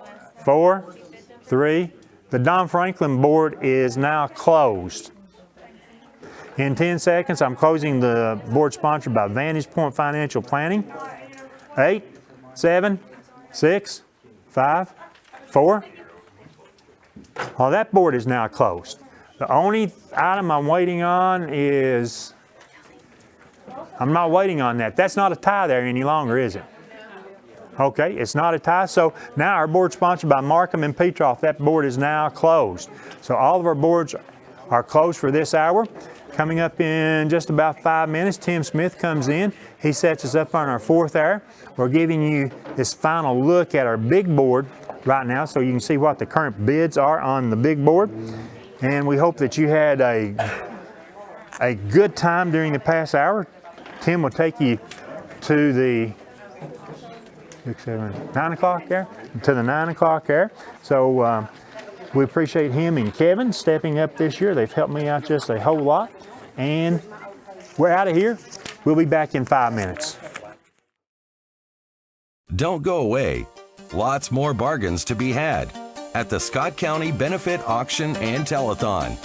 Speaker 2: 4, 3. The Don Franklin board is now closed. In 10 seconds, I'm closing the board sponsored by Vantage Point Financial Planning. 8, 7, 6, 5, 4. Well, that board is now closed. The only item I'm waiting on is, I'm not waiting on that. That's not a tie there any longer, is it? Okay, it's not a tie. So now our board sponsored by Markham and Petroff, that board is now closed. So all of our boards are closed for this hour. Coming up in just about 5 minutes, Tim Smith comes in. He sets us up on our 4th hour. We're giving you this final look at our big board right now so you can see what the current bids are on the big board. And we hope that you had a good time during the past hour. Tim will take you to the 6, 7, 9 o'clock there, to the 9 o'clock there. So we appreciate him and Kevin stepping up this year. They've helped me out just a whole lot. And we're out of here. We'll be back in 5 minutes.
Speaker 1: Don't go away. Lots more bargains to be had at the Scott County Benefit Auction and Telethon.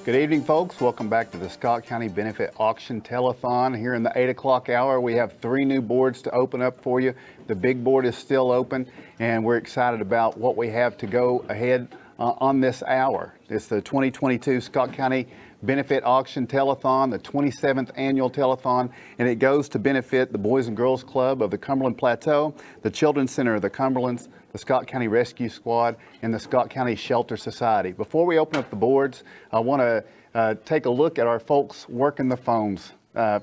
Speaker 7: Good evening, folks. Welcome back to the Scott County Benefit Auction Telethon. Here in the 8 o'clock hour, we have 3 new boards to open up for you. The big board is still open, and we're excited about what we have to go ahead on this hour. It's the 2022 Scott County Benefit Auction Telethon, the 27th annual telethon, and it goes to benefit the Boys and Girls Club of the Cumberland Plateau, the Children's Center of the Cumberlands, the Scott County Rescue Squad, and the Scott County Shelter Society. Before we open up the boards, I want to take a look at our folks working the phones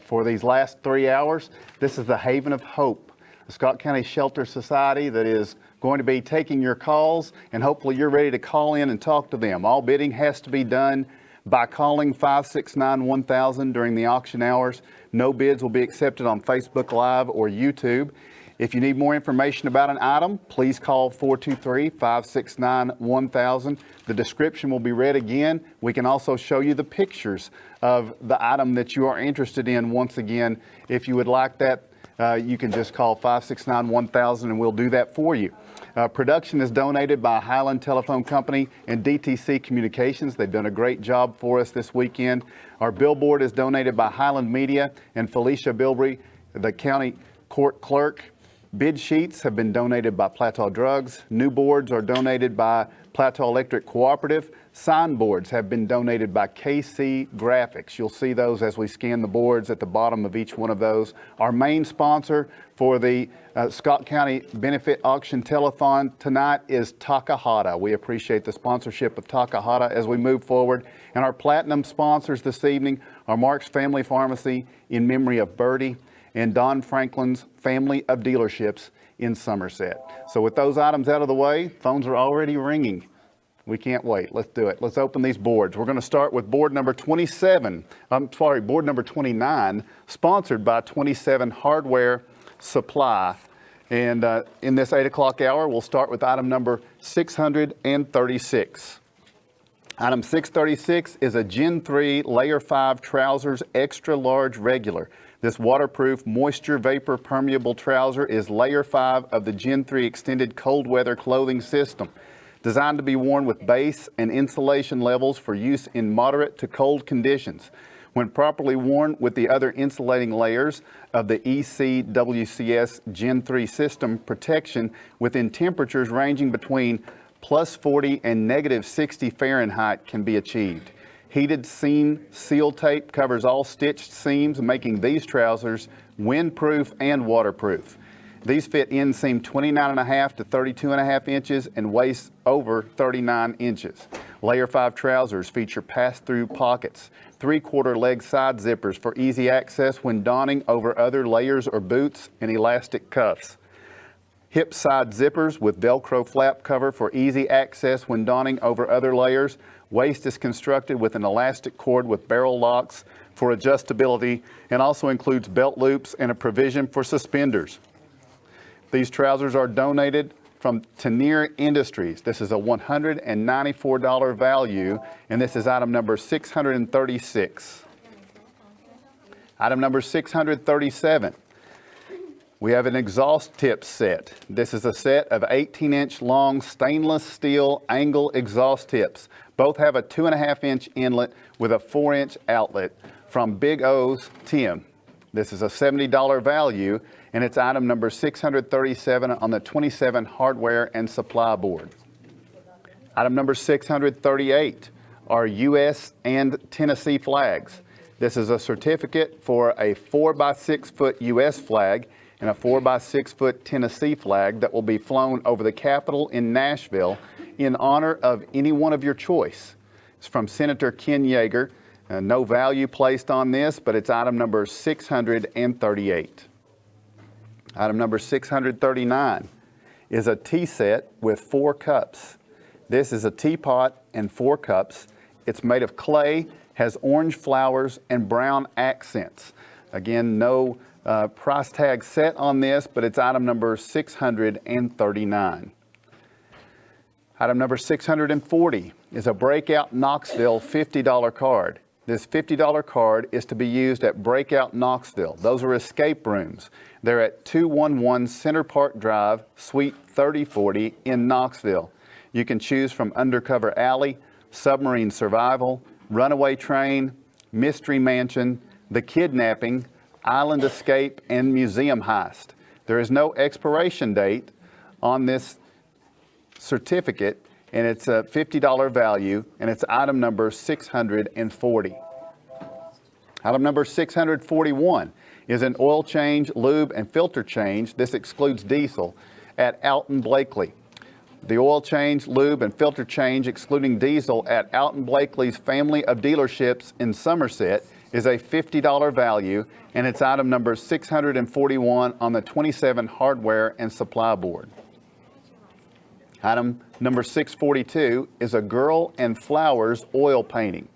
Speaker 7: for these last 3 hours. This is the Haven of Hope, the Scott County Shelter Society that is going to be taking your calls, and hopefully you're ready to call in and talk to them. All bidding has to be done by calling 569-1000 during the auction hours. No bids will be accepted on Facebook Live or YouTube. If you need more information about an item, please call 423-569-1000. The description will be read again. We can also show you the pictures of the item that you are interested in. Once again, if you would like that, you can just call 569-1000 and we'll do that for you. Production is donated by Highland Telephone Company and DTC Communications. They've done a great job for us this weekend. Our billboard is donated by Highland Media and Felicia Bilbrey, the county court clerk. Bid sheets have been donated by Plateau Drugs. New boards are donated by Plateau Electric Cooperative. Sign boards have been donated by KC Graphics. You'll see those as we scan the boards at the bottom of each one of those. Our main sponsor for the Scott County Benefit Auction Telethon tonight is Takahata. We appreciate the sponsorship of Takahata as we move forward. And our platinum sponsors this evening are Mark's Family Pharmacy in memory of Birdie and Don Franklin's Family of Dealerships in Somerset. So with those items out of the way, phones are already ringing. We can't wait. Let's do it. Let's open these boards. We're going to start with board number 29, sponsored by 27 Hardware Supply. And in this 8 o'clock hour, we'll start with item number 636. Item 636 is a Gen 3 Layer 5 Trousers Extra Large Regular. This waterproof, moisture vapor permeable trouser is layer 5 of the Gen 3 extended cold weather clothing system. Designed to be worn with base and insulation levels for use in moderate to cold conditions. When properly worn with the other insulating layers of the ECWCS Gen 3 system, protection within temperatures ranging between plus 40 and negative 60 Fahrenheit can be achieved. Heated seam seal tape covers all stitched seams, making these trousers windproof and waterproof. These fit inseam 29.5 to 32.5 inches and waist over 39 inches. Layer 5 trousers feature pass-through pockets, 3/4 leg side zippers for easy access when donning over other layers or boots, and elastic cuffs. Hip side zippers with Velcro flap cover for easy access when donning over other layers. Waist is constructed with an elastic cord with barrel locks for adjustability and also includes belt loops and a provision for suspenders. These trousers are donated from Tenier Industries. This is a $194 value, and this is item number 636. Item number 637. We have an exhaust tip set. This is a set of 18-inch long stainless steel angle exhaust tips. Both have a 2.5-inch inlet with a 4-inch outlet from Big O's Tim. This is a $70 value, and it's item number 637 on the 27 Hardware and Supply Board. Item number 638 are U.S. and Tennessee flags. This is a certificate for a 4x6 foot U.S. flag and a 4x6 foot Tennessee flag that will be flown over the Capitol in Nashville in honor of any one of your choice. It's from Senator Ken Yeager. No value placed on this, but it's item number 638. Item number 639 is a tea set with 4 cups. This is a teapot and 4 cups. It's made of clay, has orange flowers and brown accents. Again, no price tag set on this, but it's item number 639. Item number 640 is a Breakout Knoxville $50 card. This $50 card is to be used at Breakout Knoxville. Those are escape rooms. They're at 211 Center Park Drive, Suite 3040 in Knoxville. You can choose from Undercover Alley, Submarine Survival, Runaway Train, Mystery Mansion, The Kidnapping, Island Escape, and Museum Heist. There is no expiration date on this certificate, and it's a $50 value, and it's item number 640. Item number 641 is an oil change, lube, and filter change. This excludes diesel at Alton Blakely. The oil change, lube, and filter change excluding diesel at Alton Blakely's family of dealerships in Somerset is a $50 value, and it's item number 641 on the 27 Hardware and Supply Board. Item number 642 is a Girl and Flowers oil painting.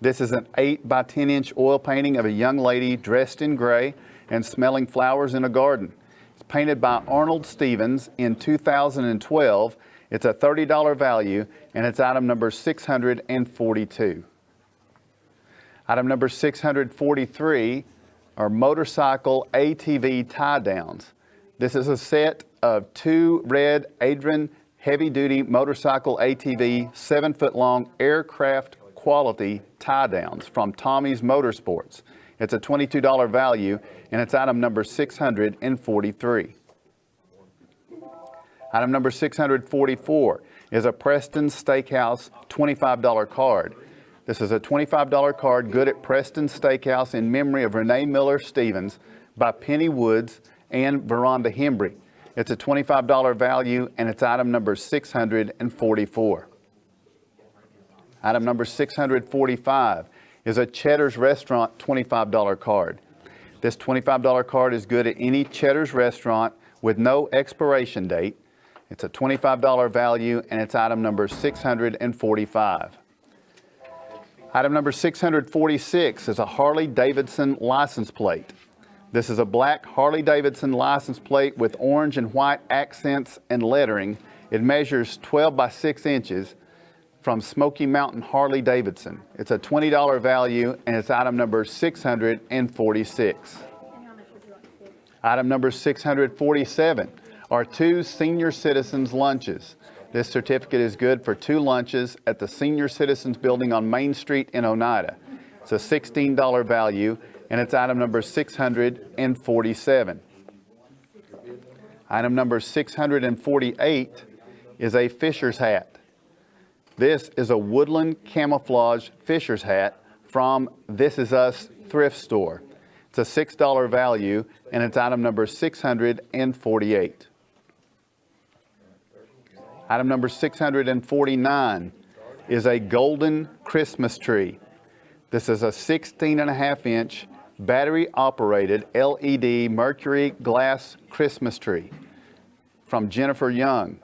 Speaker 7: This is an 8 by 10 inch oil painting of a young lady dressed in gray and smelling flowers in a garden. It's painted by Arnold Stevens in 2012. It's a $30 value, and it's item number 642. Item number 643 are motorcycle ATV tie downs. This is a set of 2 red Adrian heavy-duty motorcycle ATV 7-foot long aircraft quality tie downs from Tommy's Motorsports. It's a $22 value, and it's item number 643. Item number 644 is a Preston Steakhouse $25 card. This is a $25 card good at Preston Steakhouse in memory of Renee Miller Stevens by Penny Woods and Veranda Hembry. It's a $25 value, and it's item number 644. Item number 645 is a Cheddar's Restaurant $25 card. This $25 card is good at any Cheddar's restaurant with no expiration date. It's a $25 value, and it's item number 645. Item number 646 is a Harley-Davidson license plate. This is a black Harley-Davidson license plate with orange and white accents and lettering. It measures 12 by 6 inches from Smoky Mountain Harley-Davidson. It's a $20 value, and it's item number 646. Item number 647 are 2 senior citizens lunches. This certificate is good for 2 lunches at the Senior Citizens Building on Main Street in Oneida. It's a $16 value, and it's item number 647. Item number 648 is a Fisher's hat. This is a woodland camouflage Fisher's hat from This Is Us thrift store. It's a $6 value, and it's item number 648. Item number 649 is a golden Christmas tree. This is a 16.5 inch battery operated LED mercury glass Christmas tree from Jennifer Young.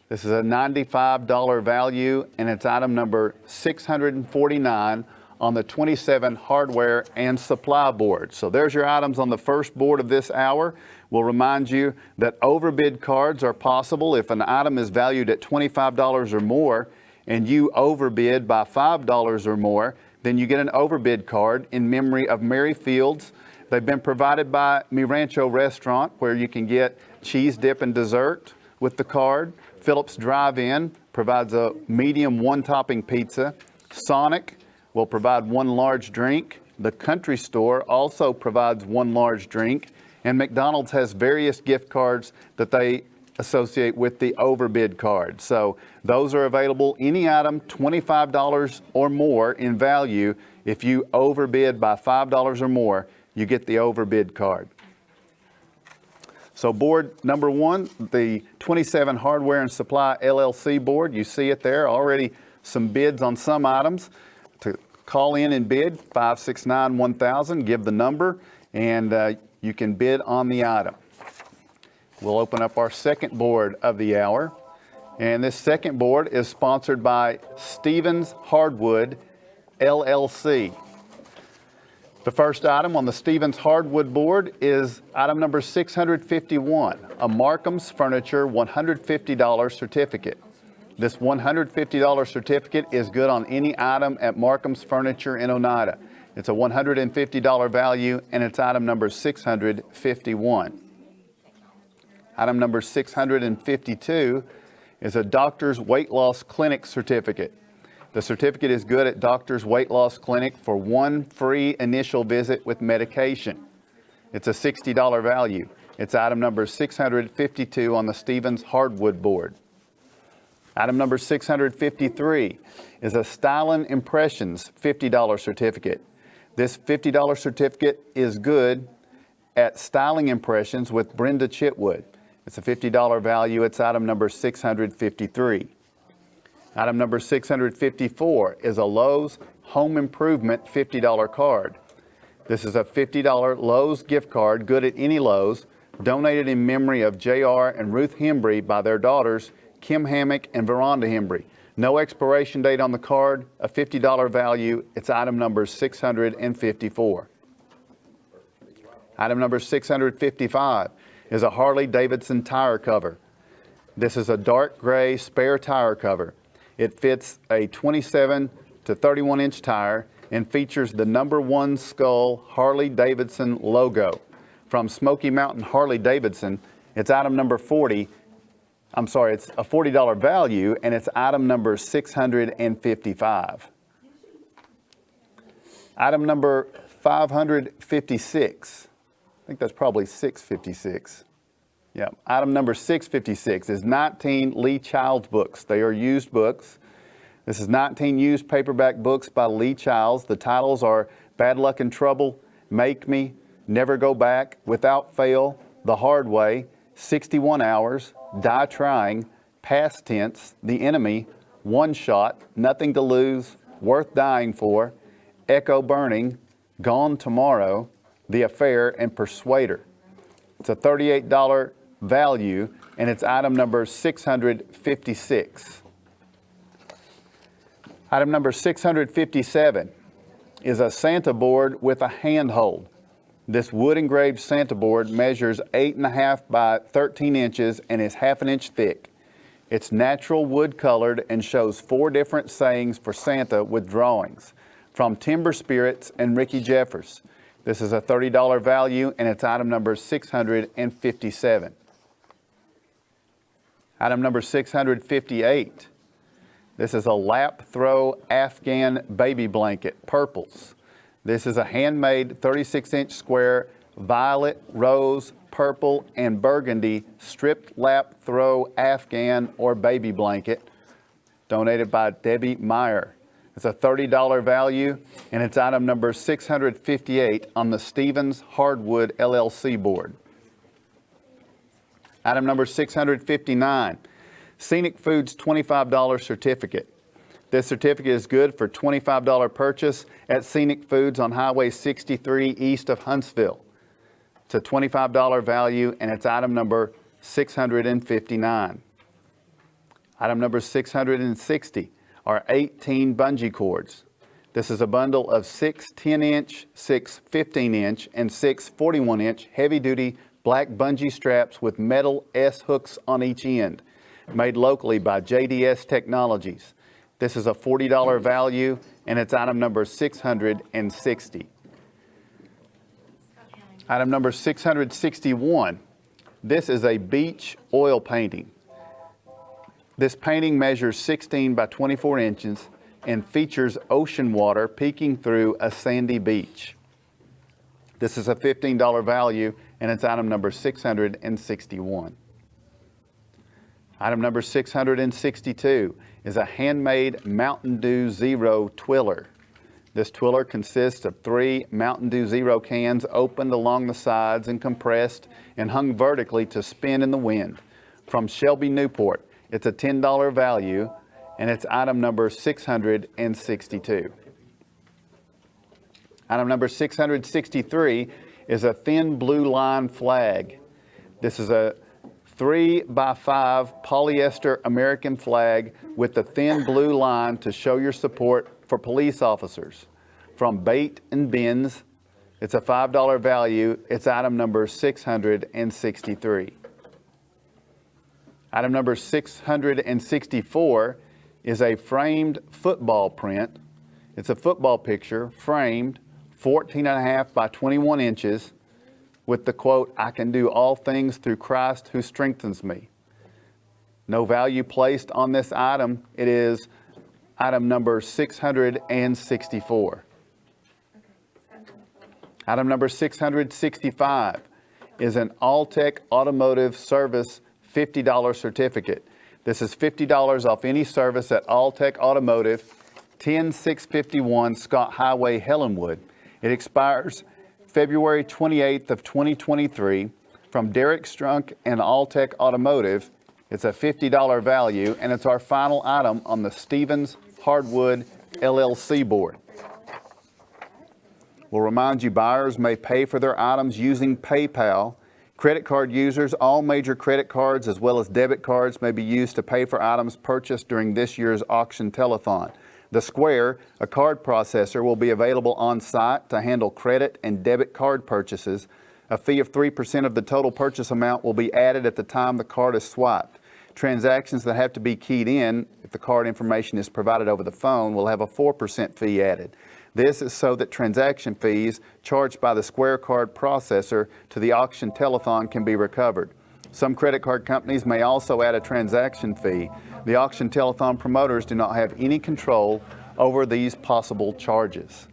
Speaker 7: This is a $95 value, and it's item number 649 on the 27 Hardware and Supply Board. So there's your items on the first board of this hour. We'll remind you that overbid cards are possible if an item is valued at $25 or more and you overbid by $5 or more, then you get an overbid card in memory of Mary Fields. They've been provided by Mi Rancho Restaurant, where you can get cheese dip and dessert with the card. Phillips Drive-In provides a medium 1-topping pizza. Sonic will provide 1 large drink. The Country Store also provides 1 large drink. And McDonald's has various gift cards that they associate with the overbid card. So those are available. Any item $25 or more in value, if you overbid by $5 or more, you get the overbid card. So board number 1, the 27 Hardware and Supply LLC board, you see it there, already some bids on some items. To call in and bid, 569-1000, give the number, and you can bid on the item. We'll open up our second board of the hour, and this second board is sponsored by Stevens Hardwood LLC. The first item on the Stevens Hardwood board is item number 651, a Markham's Furniture $150 certificate. This $150 certificate is good on any item at Markham's Furniture in Oneida. It's a $150 value, and it's item number 651. Item number 652 is a Doctor's Weight Loss Clinic certificate. The certificate is good at Doctor's Weight Loss Clinic for one free initial visit with medication. It's a $60 value. It's item number 652 on the Stevens Hardwood board. Item number 653 is a Styling Impressions $50 certificate. This $50 certificate is good at Styling Impressions with Brenda Chitwood. It's a $50 value. It's item number 653. Item number 654 is a Lowe's Home Improvement $50 card. This is a $50 Lowe's gift card, good at any Lowe's, donated in memory of J.R. and Ruth Hembry by their daughters, Kim Hammock and Veranda Hembry. No expiration date on the card, a $50 value. It's item number 654. Item number 655 is a Harley Davidson tire cover. This is a dark gray spare tire cover. It fits a 27 to 31 inch tire and features the number 1 skull Harley Davidson logo. From Smoky Mountain Harley Davidson, it's item number 40. I'm sorry, it's a $40 value, and it's item number 655. Item number 556. I think that's probably 656. Yeah, item number 656 is 19 Lee Childs books. They are used books. This is 19 used paperback books by Lee Childs. The titles are Bad Luck and Trouble, Make Me, Never Go Back, Without Fail, The Hard Way, 61 Hours, Die Trying, Past Tense, The Enemy, One Shot, Nothing to Lose, Worth Dying For, Echo Burning, Gone Tomorrow, The Affair, and Persuader. It's a $38 value, and it's item number 656. Item number 657 is a Santa board with a handhold. This wood engraved Santa board measures 8.5 by 13 inches and is half an inch thick. It's natural wood colored and shows 4 different sayings for Santa with drawings from Timber Spirits and Ricky Jeffers. This is a $30 value, and it's item number 657. Item number 658. This is a lap throw Afghan baby blanket, purples. This is a handmade 36-inch square violet, rose, purple, and burgundy stripped lap throw Afghan or baby blanket, donated by Debbie Meyer. It's a $30 value, and it's item number 658 on the Stevens Hardwood LLC board. Item number 659, Scenic Foods $25 certificate. This certificate is good for $25 purchase at Scenic Foods on Highway 63 east of Huntsville. It's a $25 value, and it's item number 659. Item number 660 are 18 bungee cords. This is a bundle of 6 10-inch, 6 15-inch, and 6 41-inch heavy-duty black bungee straps with metal S-hooks on each end, made locally by JDS Technologies. This is a $40 value, and it's item number 660. Item number 661. This is a beach oil painting. This painting measures 16 by 24 inches and features ocean water peeking through a sandy beach. This is a $15 value, and it's item number 661. Item number 662 is a handmade Mountain Dew Zero twiller. This twiller consists of 3 Mountain Dew Zero cans opened along the sides and compressed and hung vertically to spin in the wind. From Shelby, Newport. It's a $10 value, and it's item number 662. Item number 663 is a thin blue line flag. This is a 3 by 5 polyester American flag with the thin blue line to show your support for police officers. From Bait and Bins, it's a $5 value. It's item number 663. Item number 664 is a framed football print. It's a football picture, framed, 14.5 by 21 inches, with the quote, "I can do all things through Christ who strengthens me." No value placed on this item. It is Item number 664. Item number 665 is an Alltech Automotive Service $50 certificate. This is $50 off any service at Alltech Automotive, 10651 Scott Highway, Helenwood. It expires February 28th of 2023 from Derek Strunk and Alltech Automotive. It's a $50 value, and it's our final item on the Stevens Hardwood LLC board. We'll remind you buyers may pay for their items using PayPal. Credit card users, all major credit cards as well as debit cards may be used to pay for items purchased during this year's auction telethon. The Square, a card processor, will be available on site to handle credit and debit card purchases. A fee of 3% of the total purchase amount will be added at the time the card is swiped. Transactions that have to be keyed in, if the card information is provided over the phone, will have a 4% fee added. This is so that transaction fees charged by the Square card processor to the auction telethon can be recovered. Some credit card companies may also add a transaction fee. The auction telethon promoters do not have any control over these possible charges.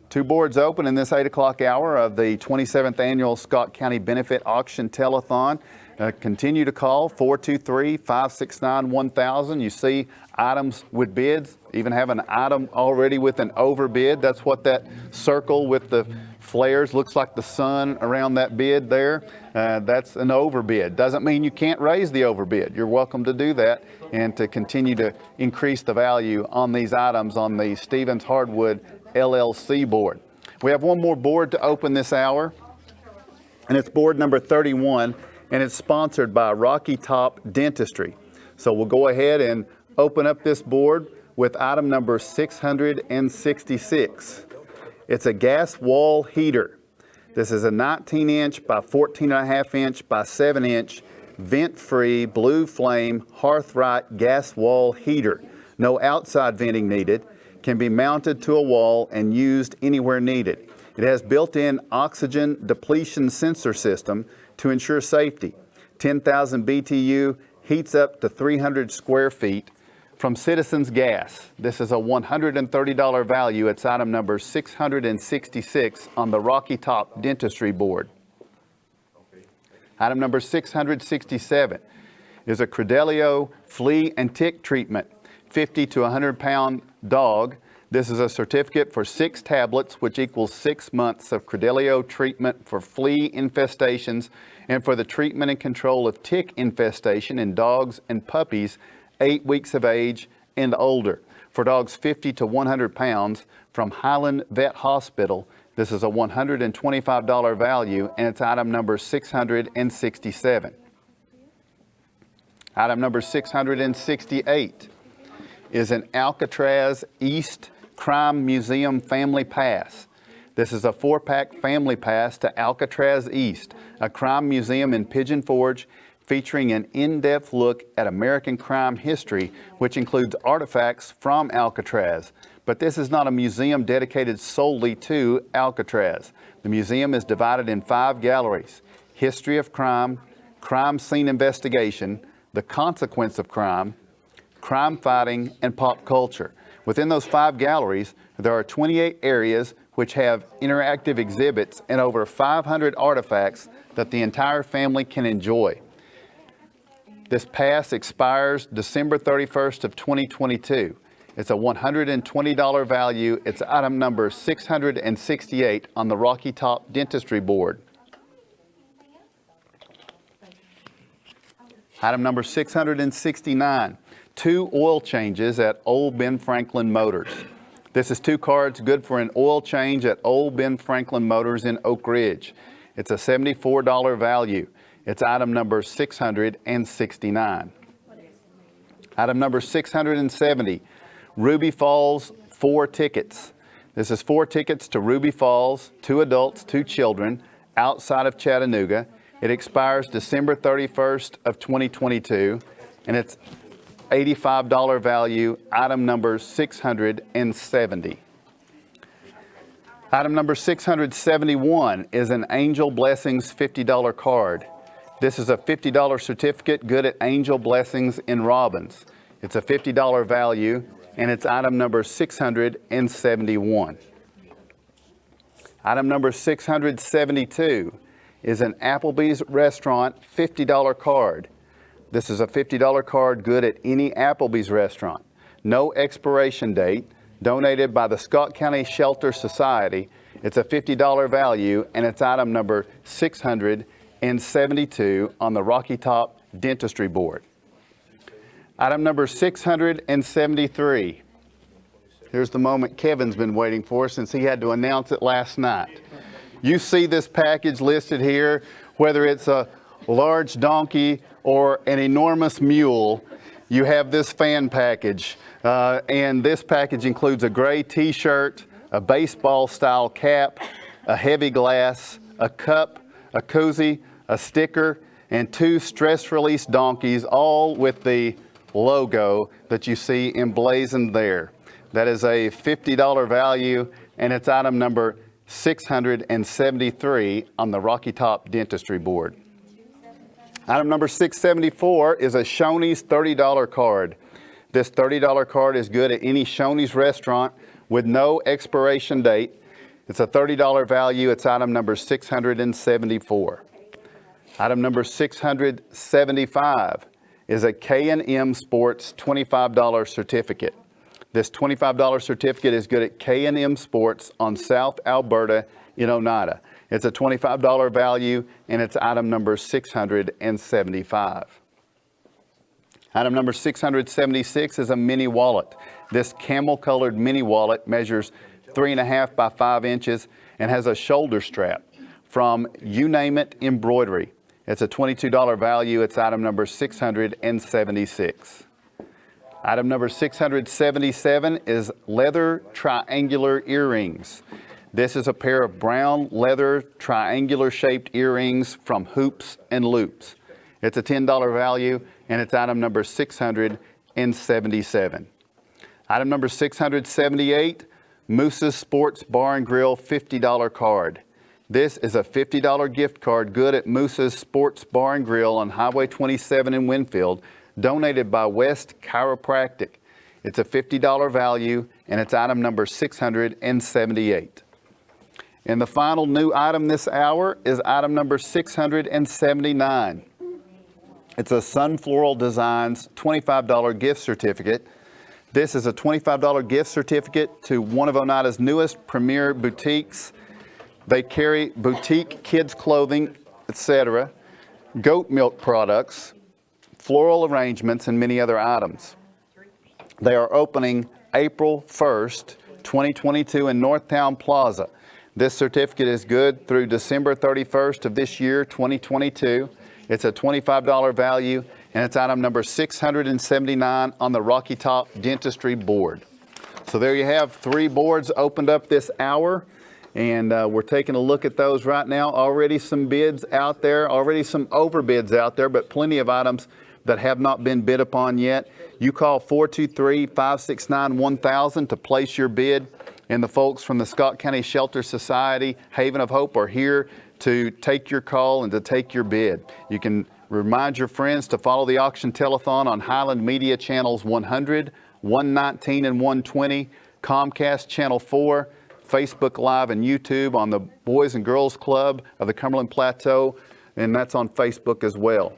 Speaker 7: Two boards open in this 8 o'clock hour of the 27th Annual Scott County Benefit Auction Telethon. Continue to call 423-569-1000. You see items with bids, even have an item already with an overbid. That's what that circle with the flares looks like, the sun around that bid there. That's an overbid. Doesn't mean you can't raise the overbid. You're welcome to do that and to continue to increase the value on these items on the Stevens Hardwood LLC board. We have one more board to open this hour, and it's board number 31, and it's sponsored by Rocky Top Dentistry. So we'll go ahead and open up this board with item number 666. It's a gas wall heater. This is a 19-inch by 14.5-inch by 7-inch vent-free blue flame Hearthrite gas wall heater. No outside venting needed. Can be mounted to a wall and used anywhere needed. It has built-in oxygen depletion sensor system to ensure safety. 10,000 BTU, heats up to 300 square feet. From Citizens Gas, this is a $130 value. It's item number 666 on the Rocky Top Dentistry board. Item number 667 is a Credelio flea and tick treatment, 50 to 100 pound dog. This is a certificate for 6 tablets, which equals 6 months of Credelio treatment for flea infestations and for the treatment and control of tick infestation in dogs and puppies 8 weeks of age and older. For dogs 50 to 100 pounds from Highland Vet Hospital, this is a $125 value, and it's item number 667. Item number 668 is an Alcatraz East Crime Museum Family Pass. This is a 4-pack family pass to Alcatraz East, a crime museum in Pigeon Forge, featuring an in-depth look at American crime history, which includes artifacts from Alcatraz. But this is not a museum dedicated solely to Alcatraz. The museum is divided in 5 galleries: history of crime, crime scene investigation, the consequence of crime, crime fighting, and pop culture. Within those 5 galleries, there are 28 areas which have interactive exhibits and over 500 artifacts that the entire family can enjoy. This pass expires December 31st of 2022. It's a $120 value. It's item number 668 on the Rocky Top Dentistry board. Item number 669, 2 oil changes at Old Ben Franklin Motors. This is 2 cards good for an oil change at Old Ben Franklin Motors in Oak Ridge. It's a $74 value. It's item number 669. Item number 670, Ruby Falls 4 tickets. This is 4 tickets to Ruby Falls, 2 adults, 2 children, outside of Chattanooga. It expires December 31st of 2022, and it's $85 value, item number 670. Item number 671 is an Angel Blessings $50 card. This is a $50 certificate good at Angel Blessings in Robbins. It's a $50 value, and it's item number 671. Item number 672 is an Applebee's restaurant $50 card. This is a $50 card good at any Applebee's restaurant. No expiration date, donated by the Scott County Shelter Society. It's a $50 value, and it's item number 672 on the Rocky Top Dentistry Board. Item number 673. Here's the moment Kevin's been waiting for since he had to announce it last night. You see this package listed here, whether it's a large donkey or an enormous mule, you have this fan package. And this package includes a gray t-shirt, a baseball style cap, a heavy glass, a cup, a koozie, a sticker, and 2 stress release donkeys, all with the logo that you see emblazoned there. That is a $50 value, and it's item number 673 on the Rocky Top Dentistry Board. Item number 674 is a Shoney's $30 card. This $30 card is good at any Shoney's restaurant with no expiration date. It's a $30 value. It's item number 674. Item number 675 is a K&M Sports $25 certificate. This $25 certificate is good at K&M Sports on South Alberta in Oneida. It's a $25 value, and it's item number 675. Item number 676 is a mini wallet. This camel-colored mini wallet measures 3.5 by 5 inches and has a shoulder strap from You Name It Embroidery. It's a $22 value. It's item number 676. Item number 677 is leather triangular earrings. This is a pair of brown leather triangular shaped earrings from Hoops and Loops. It's a $10 value, and it's item number 677. Item number 678, Moose's Sports Bar and Grill $50 card. This is a $50 gift card good at Moose's Sports Bar and Grill on Highway 27 in Winfield, donated by West Chiropractic. It's a $50 value, and it's item number 678. And the final new item this hour is item number 679. It's a Sun Floral Designs $25 gift certificate. This is a $25 gift certificate to one of Oneida's newest premier boutiques. They carry boutique kids clothing, etc., goat milk products, floral arrangements, and many other items. They are opening April 1st, 2022 in Northtown Plaza. This certificate is good through December 31st of this year, 2022. It's a $25 value, and it's item number 679 on the Rocky Top Dentistry Board. So there you have 3 boards opened up this hour, and we're taking a look at those right now. Already some bids out there, already some overbids out there, but plenty of items that have not been bid upon yet. You call 423-569-1000 to place your bid, and the folks from the Scott County Shelter Society, Haven of Hope, are here to take your call and to take your bid. You can remind your friends to follow the auction telethon on Highland Media Channels 100, 119, and 120, Comcast Channel 4, Facebook Live and YouTube on the Boys and Girls Club of the Cumberland Plateau, and that's on Facebook as well.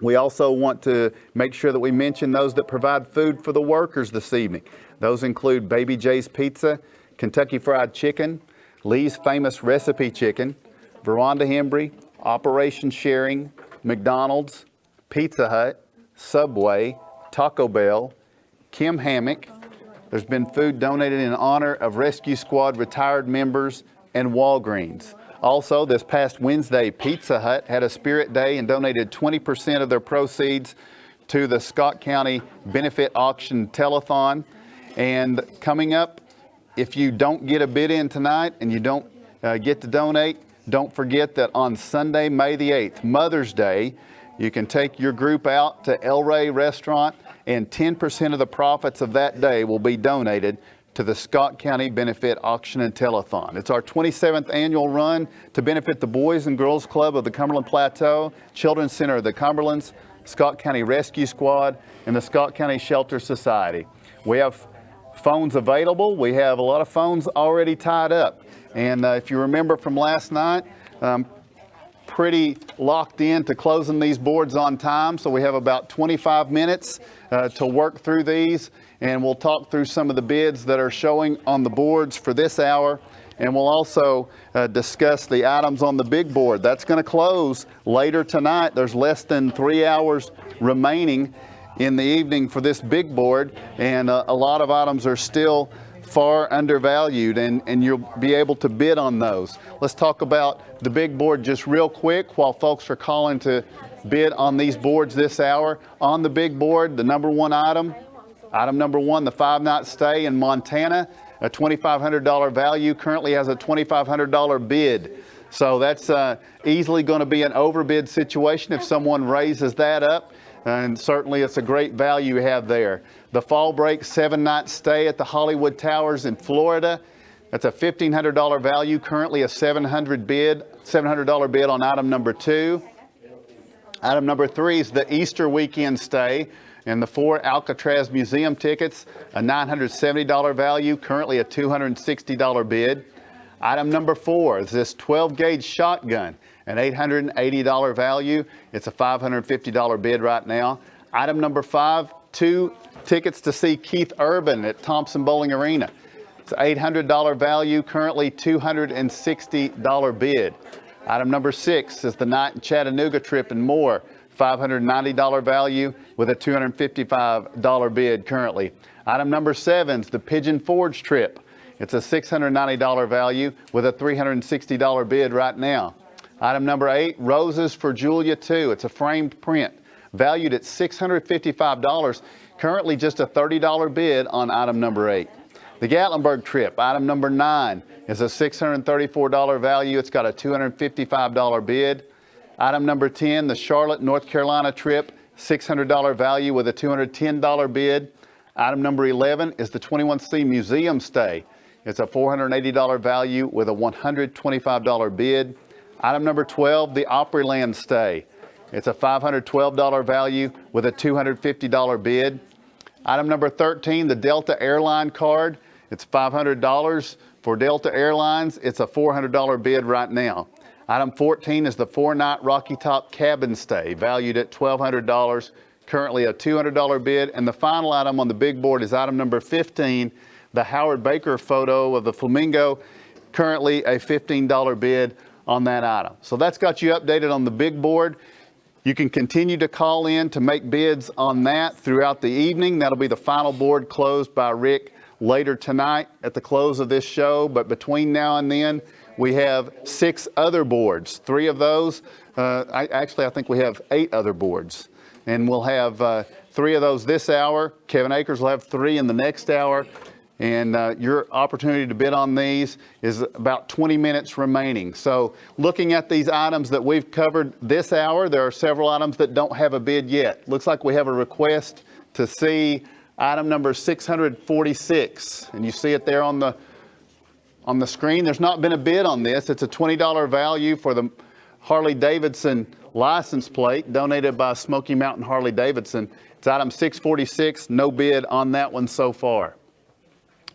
Speaker 7: We also want to make sure that we mention those that provide food for the workers this evening. Those include Baby J's Pizza, Kentucky Fried Chicken, Lee's Famous Recipe Chicken, Veranda Hembry, Operation Sharing, McDonald's, Pizza Hut, Subway, Taco Bell, Kim Hammock. There's been food donated in honor of Rescue Squad retired members and Walgreens. Also, this past Wednesday, Pizza Hut had a Spirit Day and donated 20% of their proceeds to the Scott County Benefit Auction Telethon. And coming up, if you don't get a bid in tonight and you don't get to donate, don't forget that on Sunday, May the 8th, Mother's Day, you can take your group out to El Rey Restaurant, and 10% of the profits of that day will be donated to the Scott County Benefit Auction and Telethon. It's our 27th annual run to benefit the Boys and Girls Club of the Cumberland Plateau, Children's Center of the Cumberlands, Scott County Rescue Squad, and the Scott County Shelter Society. We have phones available. We have a lot of phones already tied up. And if you remember from last night, pretty locked in to closing these boards on time. So we have about 25 minutes to work through these. And we'll talk through some of the bids that are showing on the boards for this hour. And we'll also discuss the items on the big board. That's going to close later tonight. There's less than 3 hours remaining in the evening for this big board. And a lot of items are still far undervalued, and you'll be able to bid on those. Let's talk about the big board just real quick while folks are calling to bid on these boards this hour. On the big board, the number one item number one, the 5-night stay in Montana, a $2,500 value, currently has a $2,500 bid. So that's easily going to be an overbid situation if someone raises that up. And certainly it's a great value you have there. The Fall Break 7-night stay at the Hollywood Towers in Florida. That's a $1,500 value, currently a $700 bid on item number 2. Item number 3 is the Easter weekend stay and the 4 Alcatraz Museum tickets, a $970 value, currently a $260 bid. Item number 4 is this 12-gauge shotgun, an $880 value. It's a $550 bid right now. Item number 5, 2 tickets to see Keith Urban at Thompson Bowling Arena. It's an $800 value, currently $260 bid. Item number 6 is the Night in Chattanooga trip and more, $590 value with a $255 bid currently. Item number 7 is the Pigeon Forge trip. It's a $690 value with a $360 bid right now. Item number 8, Roses for Julia 2. It's a framed print, valued at $655, currently just a $30 bid on item number 8. The Gatlinburg trip, item number 9, is a $634 value. It's got a $255 bid. Item number 10, the Charlotte, North Carolina trip, $600 value with a $210 bid. Item number 11 is the 21C Museum stay. It's a $480 value with a $125 bid. Item number 12, the Opryland stay. It's a $512 value with a $250 bid. Item number 13, the Delta Airline card. It's $500 for Delta Airlines. It's a $400 bid right now. Item 14 is the 4-night Rocky Top cabin stay, valued at $1,200, currently a $200 bid. And the final item on the big board is item number 15, the Howard Baker photo of the Flamingo, currently a $15 bid on that item. So that's got you updated on the big board. You can continue to call in to make bids on that throughout the evening. That'll be the final board closed by Rick later tonight at the close of this show. But between now and then, we have 6 other boards. 3 of those, I think we have 8 other boards. And we'll have 3 of those this hour. Kevin Akers will have 3 in the next hour. And your opportunity to bid on these is about 20 minutes remaining. So looking at these items that we've covered this hour, there are several items that don't have a bid yet. Looks like we have a request to see item number 646. And you see it there on the screen. There's not been a bid on this. It's a $20 value for the Harley Davidson license plate donated by Smoky Mountain Harley Davidson. It's item 646, no bid on that one so far.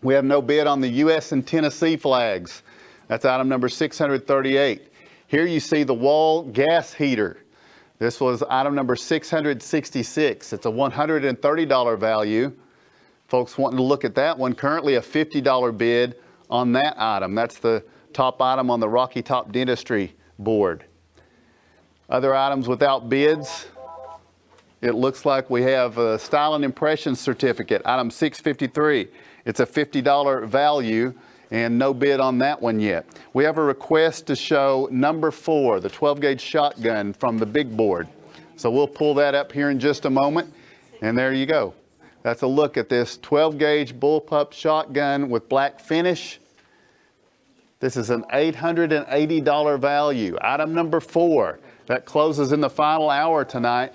Speaker 7: We have no bid on the U.S. and Tennessee flags. That's item number 638. Here you see the wall gas heater. This was item number 666. It's a $130 value. Folks wanting to look at that one, currently a $50 bid on that item. That's the top item on the Rocky Top Dentistry board. Other items without bids, it looks like we have a Style and Impression certificate, item 653. It's a $50 value and no bid on that one yet. We have a request to show number 4, the 12-gauge shotgun from the big board. So we'll pull that up here in just a moment. And there you go. That's a look at this 12-gauge bullpup shotgun with black finish. This is an $880 value. Item number 4. That closes in the final hour tonight.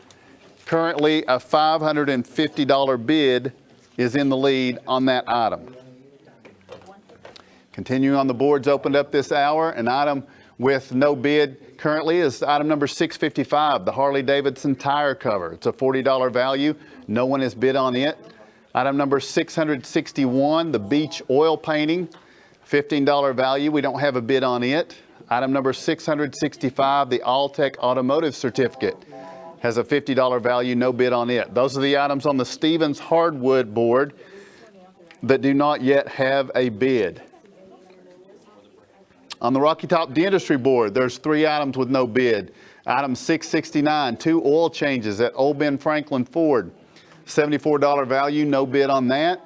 Speaker 7: Currently a $550 bid is in the lead on that item. Continuing on the boards opened up this hour, an item with no bid currently is item number 655, the Harley-Davidson tire cover. It's a $40 value. No one has bid on it. Item number 661, the beach oil painting, $15 value. We don't have a bid on it. Item number 665, the Alltech automotive certificate, has a $50 value, no bid on it. Those are the items on the Stevens hardwood board that do not yet have a bid. On the Rocky Top Dentistry board, there's 3 items with no bid. Item 669, 2 oil changes at Old Ben Franklin Ford, $74 value, no bid on that.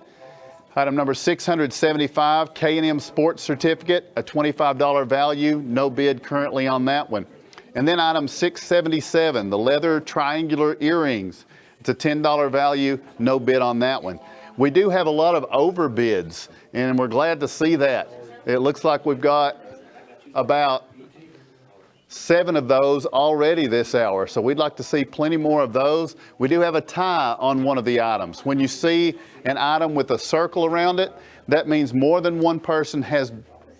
Speaker 7: Item number 675, K&M Sports Certificate, a $25 value, no bid currently on that one. And then item 677, the leather triangular earrings, it's a $10 value, no bid on that one. We do have a lot of overbids, and we're glad to see that. It looks like we've got about 7 of those already this hour, so we'd like to see plenty more of those. We do have a tie on one of the items. When you see an item with a circle around it, that means more than one person has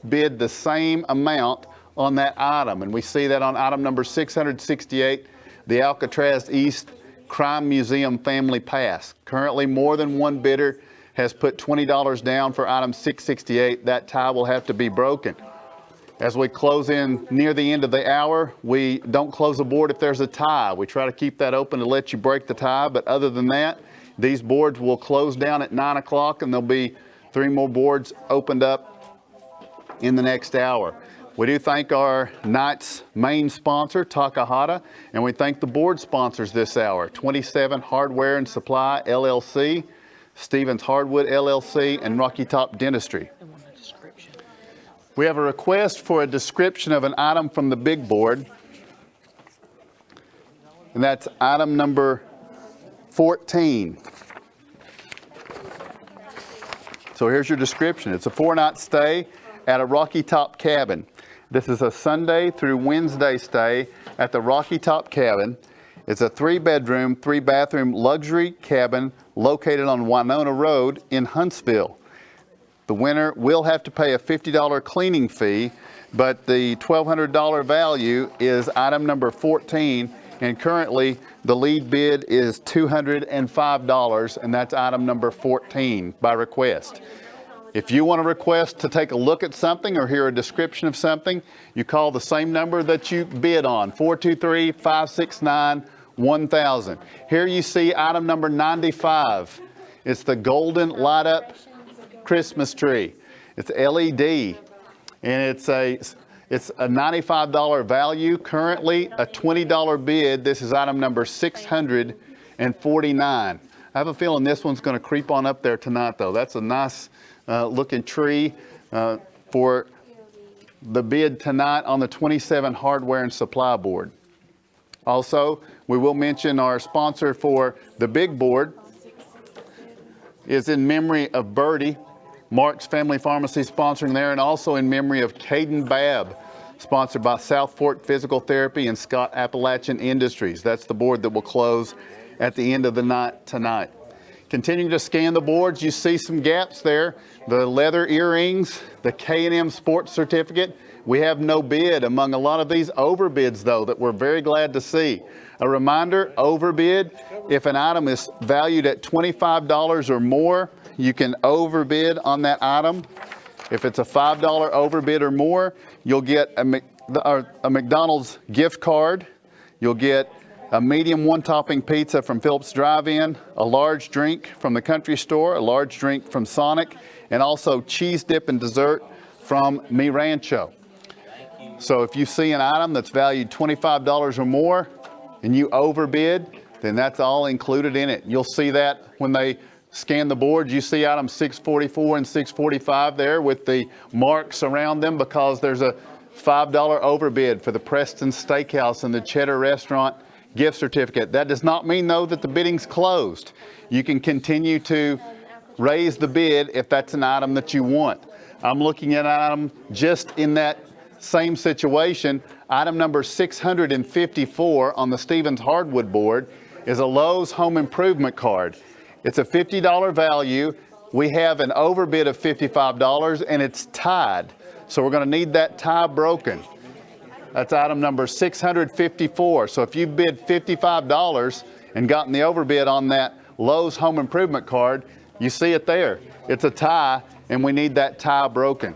Speaker 7: bid the same amount on that item, and we see that on item number 668, the Alcatraz East Crime Museum Family Pass. Currently, more than one bidder has put $20 down for item 668. That tie will have to be broken. As we close in near the end of the hour, we don't close the board if there's a tie. We try to keep that open to let you break the tie, but other than that, these boards will close down at 9 o'clock, and there'll be 3 more boards opened up in the next hour. We do thank our night's main sponsor, Takahata, and we thank the board sponsors this hour, 27 Hardware and Supply, LLC, Stevens Hardwood, LLC, and Rocky Top Dentistry. We have a request for a description of an item from the big board, and that's item number 14. So here's your description. It's a 4-night stay at a Rocky Top cabin. This is a Sunday through Wednesday stay at the Rocky Top cabin. It's a 3-bedroom, 3-bathroom luxury cabin located on Winona Road in Huntsville. The winner will have to pay a $50 cleaning fee, but the $1,200 value is item number 14, and currently the lead bid is $205, and that's item number 14 by request. If you want to request to take a look at something or hear a description of something, you call the same number that you bid on, 423-569-1000. Here you see item number 95. It's the golden light up Christmas tree. It's LED, and it's a $95 value. Currently a $20 bid. This is item number 649. I have a feeling this one's going to creep on up there tonight, though. That's a nice looking tree for the bid tonight on the 27 Hardware and Supply board. Also, we will mention our sponsor for the big board is in memory of Birdie, Mark's Family Pharmacy sponsoring there, and also in memory of Caden Babb, sponsored by South Fork Physical Therapy and Scott Appalachian Industries. That's the board that will close at the end of the night tonight. Continuing to scan the boards, you see some gaps there. The leather earrings, the K&M Sports Certificate. We have no bid among a lot of these overbids, though, that we're very glad to see. A reminder, overbid, if an item is valued at $25 or more, you can overbid on that item. If it's a $5 overbid or more, you'll get a McDonald's gift card. You'll get a medium 1-topping pizza from Phillips Drive-In, a large drink from the Country Store, a large drink from Sonic, and also cheese dip and dessert from Mi Rancho. So if you see an item that's valued $25 or more and you overbid, then that's all included in it. You'll see that when they scan the board. You see items 644 and 645 there with the marks around them because there's a $5 overbid for the Preston Steakhouse and the Cheddar Restaurant gift certificate. That does not mean, though, that the bidding's closed. You can continue to raise the bid if that's an item that you want. I'm looking at an item just in that same situation. Item number 654 on the Stevens Hardwood board is a Lowe's Home Improvement card. It's a $50 value. We have an overbid of $55 and it's tied. So we're going to need that tie broken. That's item number 654. So if you bid $55 and gotten the overbid on that Lowe's home improvement card, you see it there. It's a tie, and we need that tie broken.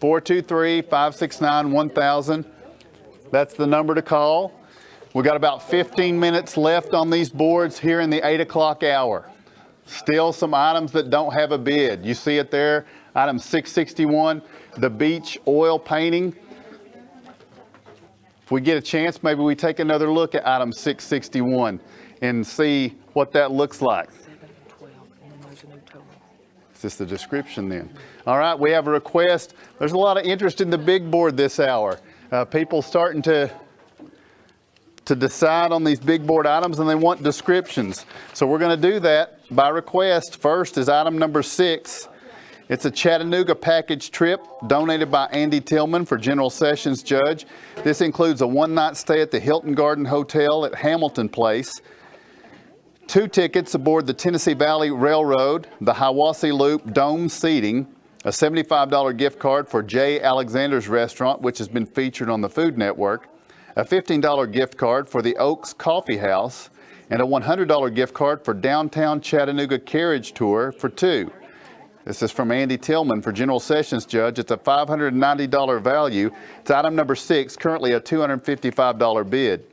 Speaker 7: 423-569-1000. That's the number to call. We got about 15 minutes left on these boards here in the 8 o'clock hour. Still some items that don't have a bid. You see it there, item 661, the beach oil painting. If we get a chance, maybe we take another look at item 661 and see what that looks like.
Speaker 6: 7 and 12, and then there's a new total.
Speaker 7: Is this the description then? All right, we have a request. There's a lot of interest in the big board this hour. People starting to decide on these big board items, and they want descriptions. So we're going to do that by request. First is item number 6. It's a Chattanooga package trip donated by Andy Tillman for General Sessions Judge. This includes a one-night stay at the Hilton Garden Hotel at Hamilton Place, 2 tickets aboard the Tennessee Valley Railroad, the Hiwassee Loop Dome seating, a $75 gift card for J. Alexander's Restaurant, which has been featured on the Food Network, a $15 gift card for the Oaks Coffee House, and a $100 gift card for Downtown Chattanooga Carriage Tour for 2. This is from Andy Tillman for General Sessions Judge. It's a $590 value. It's item number 6, currently a $255 bid.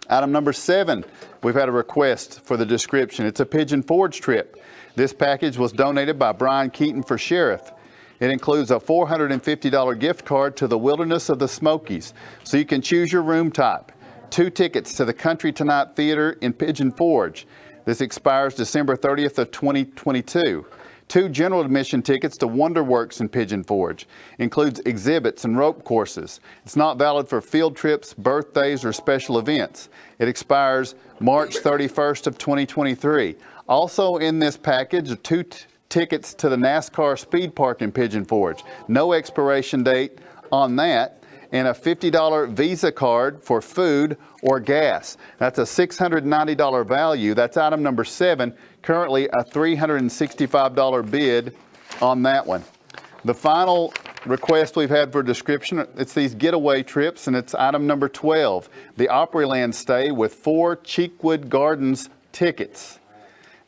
Speaker 7: Item number 7, we've had a request for the description. It's a Pigeon Forge trip. This package was donated by Brian Keaton for Sheriff. It includes a $450 gift card to the Wilderness of the Smokies, so you can choose your room type. 2 tickets to the Country Tonight Theater in Pigeon Forge. This expires December 30th of 2022. 2 general admission tickets to WonderWorks in Pigeon Forge. Includes exhibits and rope courses. It's not valid for field trips, birthdays, or special events. It expires March 31st of 2023. Also in this package are 2 tickets to the NASCAR Speed Park in Pigeon Forge. No expiration date on that, and a $50 Visa card for food or gas. That's a $690 value. That's item number 7, currently a $365 bid on that one. The final request we've had for description, it's these getaway trips, and it's item number 12, the Opryland stay with 4 Cheekwood Gardens tickets.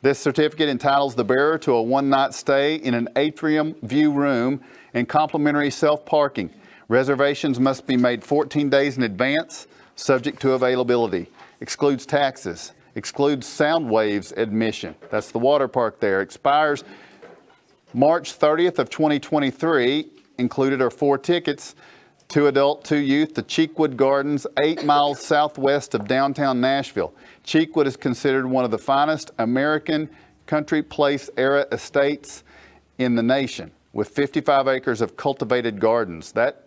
Speaker 7: This certificate entitles the bearer to a one-night stay in an atrium view room and complimentary self-parking. Reservations must be made 14 days in advance, subject to availability. Excludes taxes. Excludes sound waves admission. That's the water park there. Expires March 30th of 2023. Included are 4 tickets, 2 adult, 2 youth, to Cheekwood Gardens, 8 miles southwest of downtown Nashville. Cheekwood is considered one of the finest American country place era estates in the nation, with 55 acres of cultivated gardens. That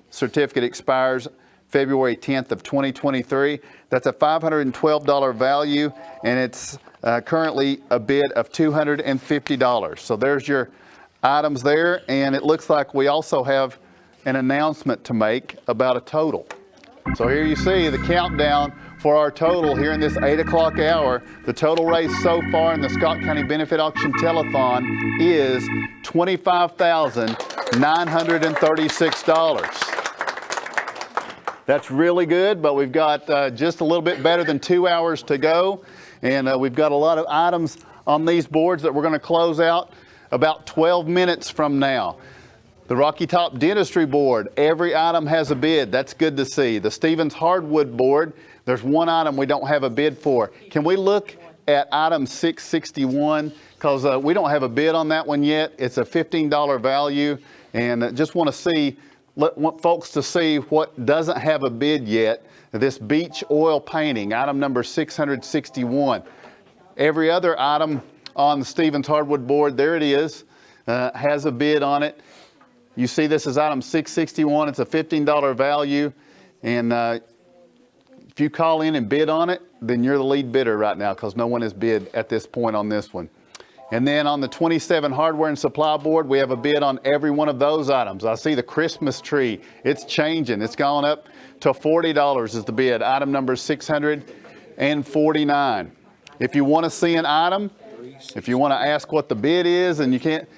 Speaker 7: certificate expires February 10th of 2023. That's a $512 value, and it's currently a bid of $250. So there's your items there, and it looks like we also have an announcement to make about a total. So here you see the countdown for our total here in this 8 o'clock hour. The total raised so far in the Scott County Benefit Auction Telethon is $25,936. That's really good, but we've got just a little bit better than 2 hours to go. And we've got a lot of items on these boards that we're going to close out about 12 minutes from now. The Rocky Top Dentistry Board, every item has a bid. That's good to see. The Stevens Hardwood Board, there's one item we don't have a bid for. Can we look at item 661? Because we don't have a bid on that one yet. It's a $15 value, and just want to want folks to see what doesn't have a bid yet. This beach oil painting, item number 661. Every other item on the Stevens Hardwood Board, there it is, has a bid on it. You see this is item 661. It's a $15 value. And if you call in and bid on it, then you're the lead bidder right now, because no one has bid at this point on this one. And then on the 27 Hardware and Supply Board, we have a bid on every one of those items. I see the Christmas tree. It's changing. It's gone up to $40 is the bid. Item number 649. If you want to see an item, if you want to ask what the bid is and you can't,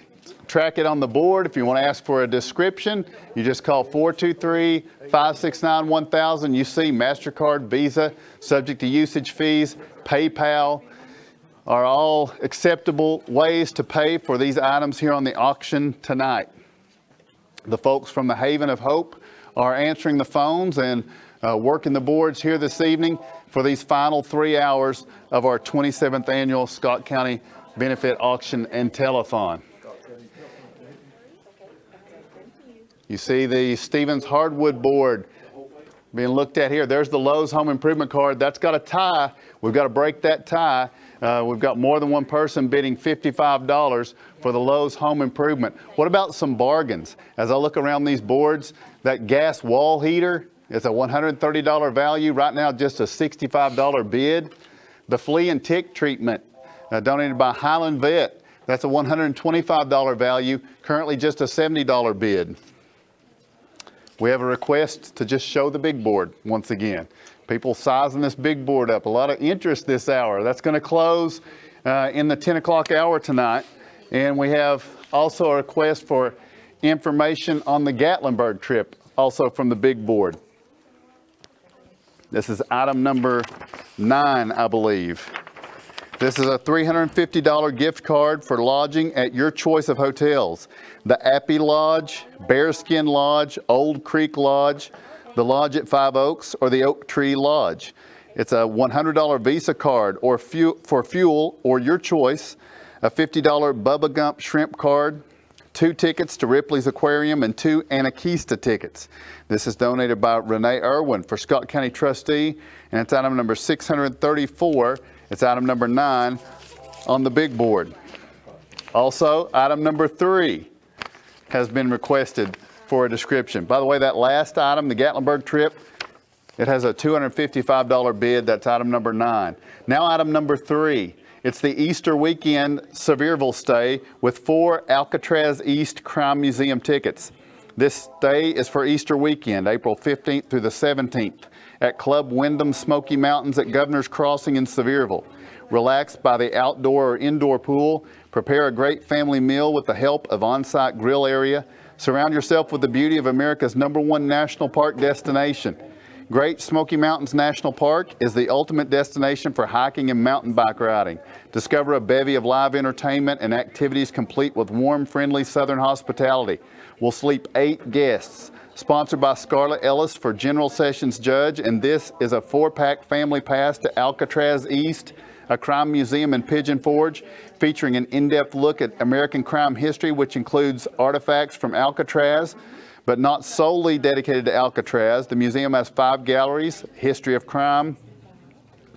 Speaker 7: track it on the board. If you want to ask for a description, you just call 423-569-1000. You see MasterCard, Visa, subject to usage fees, PayPal are all acceptable ways to pay for these items here on the auction tonight. The folks from the Haven of Hope are answering the phones and working the boards here this evening for these final 3 hours of our 27th annual Scott County Benefit Auction and Telethon. You see the Stevens Hardwood board being looked at here. There's the Lowe's Home Improvement card. That's got a tie. We've got to break that tie. We've got more than one person bidding $55 for the Lowe's Home Improvement. What about some bargains? As I look around these boards, that gas wall heater is a $130 value. Right now, just a $65 bid. The flea and tick treatment donated by Highland Vet, that's a $125 value. Currently just a $70 bid. We have a request to just show the big board once again. People sizing this big board up. A lot of interest this hour. That's going to close in the 10 o'clock hour tonight. And we have also a request for information on the Gatlinburg trip, also from the big board. This is item number 9, I believe. This is a $350 gift card for lodging at your choice of hotels. The Appy Lodge, Bearskin Lodge, Old Creek Lodge, the Lodge at Five Oaks, or the Oak Tree Lodge. It's a $100 Visa card or for fuel or your choice, a $50 Bubba Gump shrimp card, 2 tickets to Ripley's Aquarium, and 2 Anakista tickets. This is donated by Renee Irwin for Scott County Trustee, and it's item number 634. It's item number 9 on the big board. Also, item number 3 has been requested for a description. By the way, that last item, the Gatlinburg trip, it has a $255 bid. That's item number 9. Now item number 3. It's the Easter weekend Sevierville stay with 4 Alcatraz East Crime Museum tickets. This stay is for Easter weekend, April 15th through the 17th, at Club Wyndham Smoky Mountains at Governor's Crossing in Sevierville. Relax by the outdoor or indoor pool. Prepare a great family meal with the help of on-site grill area. Surround yourself with the beauty of America's #1 national park destination. Great Smoky Mountains National Park is the ultimate destination for hiking and mountain bike riding. Discover a bevy of live entertainment and activities complete with warm, friendly Southern hospitality. Will sleep 8 guests. Sponsored by Scarlett Ellis for General Sessions Judge, and this is a 4-pack family pass to Alcatraz East, a crime museum in Pigeon Forge, featuring an in-depth look at American crime history, which includes artifacts from Alcatraz, but not solely dedicated to Alcatraz. The museum has 5 galleries: history of crime,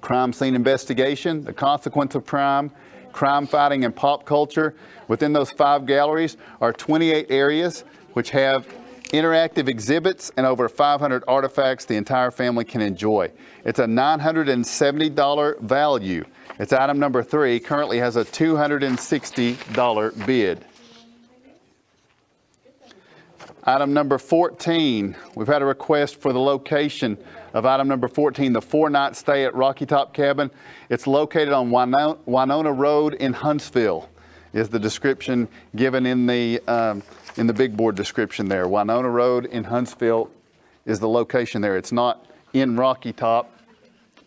Speaker 7: crime scene investigation, the consequence of crime, crime fighting, and pop culture. Within those 5 galleries are 28 areas which have interactive exhibits and over 500 artifacts the entire family can enjoy. It's a $970 value. It's item number 3, currently has a $260 bid. Item number 14, we've had a request for the location of item number 14, the 4-night stay at Rocky Top Cabin. It's located on Winona Road in Huntsville, is the description given in the big board description there. Winona Road in Huntsville is the location there. It's not in Rocky Top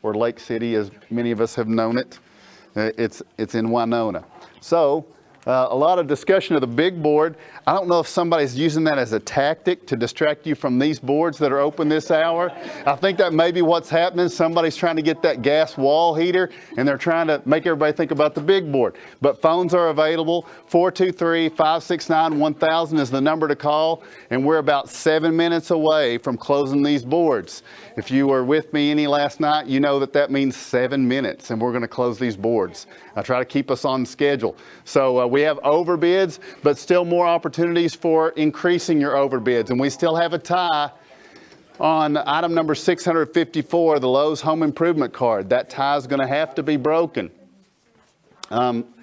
Speaker 7: or Lake City, as many of us have known it. It's in Winona. So a lot of discussion of the big board. I don't know if somebody's using that as a tactic to distract you from these boards that are open this hour. I think that may be what's happening. Somebody's trying to get that gas wall heater, and they're trying to make everybody think about the big board. But phones are available. 423-569-1000 is the number to call, and we're about 7 minutes away from closing these boards. If you were with me any last night, you know that means 7 minutes, and we're going to close these boards. I try to keep us on schedule. So we have overbids, but still more opportunities for increasing your overbids. And we still have a tie on item number 654, the Lowe's Home Improvement card. That tie is going to have to be broken.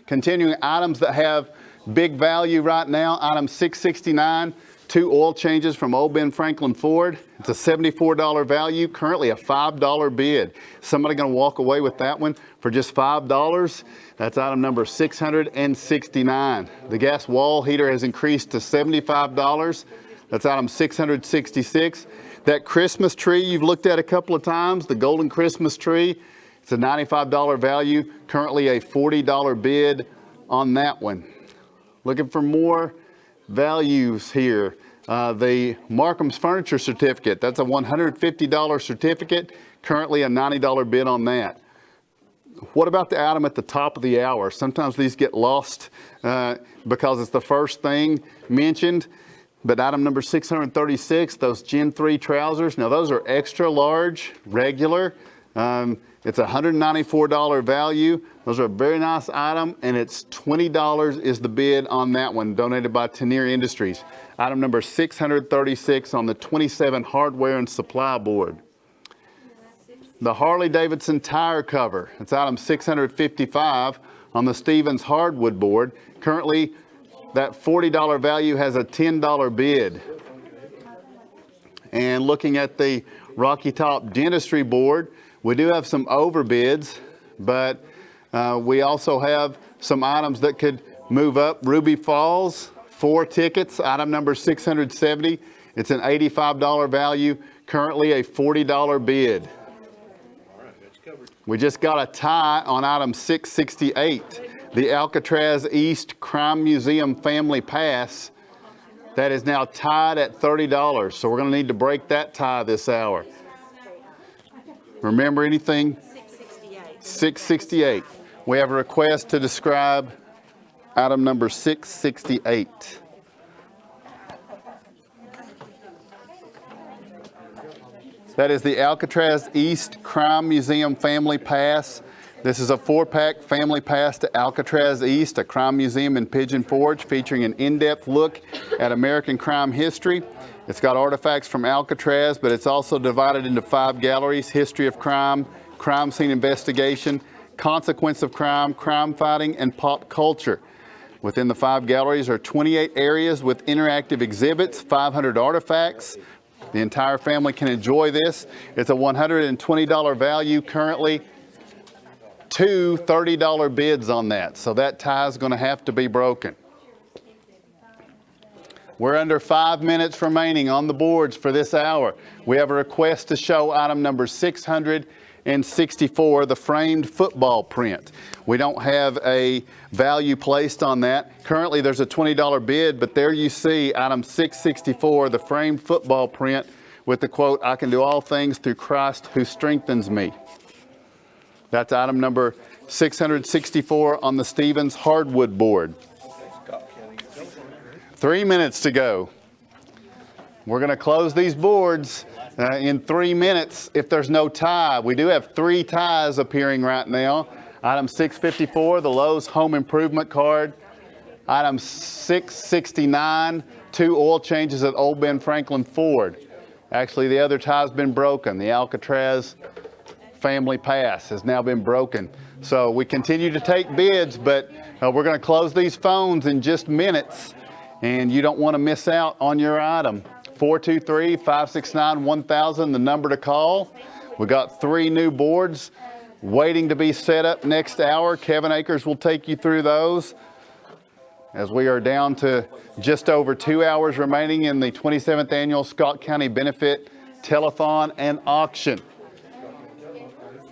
Speaker 7: Continuing items that have big value right now, item 669, 2 oil changes from Old Ben Franklin Ford. It's a $74 value, currently a $5 bid. Somebody gonna walk away with that one for just $5? That's item number 669. The gas wall heater has increased to $75. That's item 666. That Christmas tree you've looked at a couple of times, the golden Christmas tree, it's a $95 value, currently a $40 bid on that one. Looking for more values here. The Markham's Furniture Certificate, that's a $150 certificate, currently a $90 bid on that. What about the item at the top of the hour? Sometimes these get lost because it's the first thing mentioned, but item number 636, those Gen 3 trousers, now those are extra large, regular. It's a $194 value. Those are a very nice item, and it's $20 is the bid on that one, donated by Tenier Industries. Item number 636 on the 27 hardware and supply board. The Harley-Davidson tire cover, it's item 655 on the Stevens hardwood board. Currently, that $40 value has a $10 bid. And looking at the Rocky Top Dentistry board, we do have some overbids, but we also have some items that could move up. Ruby Falls, 4 tickets, item number 670. It's an $85 value, currently a $40 bid. We just got a tie on item 668, the Alcatraz East Crime Museum Family Pass. That is now tied at $30, so we're going to need to break that tie this hour. Remember anything? 668. We have a request to describe item number 668. That is the Alcatraz East Crime Museum Family Pass. This is a 4-pack family pass to Alcatraz East, a crime museum in Pigeon Forge, featuring an in-depth look at American crime history. It's got artifacts from Alcatraz, but it's also divided into 5 galleries: history of crime, crime scene investigation, consequence of crime, crime fighting, and pop culture. Within the 5 galleries are 28 areas with interactive exhibits, 500 artifacts. The entire family can enjoy this. It's a $120 value, currently 2 $30 bids on that, so that tie is going to have to be broken. We're under 5 minutes remaining on the boards for this hour. We have a request to show item number 664, the framed football print. We don't have a value placed on that. Currently there's a $20 bid, but there you see item 664, the framed football print with the quote, "I can do all things through Christ who strengthens me." That's item number 664 on the Stevens hardwood board. 3 minutes to go. We're going to close these boards in 3 minutes if there's no tie. We do have 3 ties appearing right now. Item 654, the Lowe's Home Improvement Card. Item 669, 2 oil changes at Old Ben Franklin Ford. Actually, the other tie's been broken. The Alcatraz Family Pass has now been broken. So we continue to take bids, but we're going to close these phones in just minutes, and you don't want to miss out on your item. 423-569-1000, the number to call. We got 3 new boards waiting to be set up next hour. Kevin Akers will take you through those, as we are down to just over 2 hours remaining in the 27th Annual Scott County Benefit Telethon and Auction.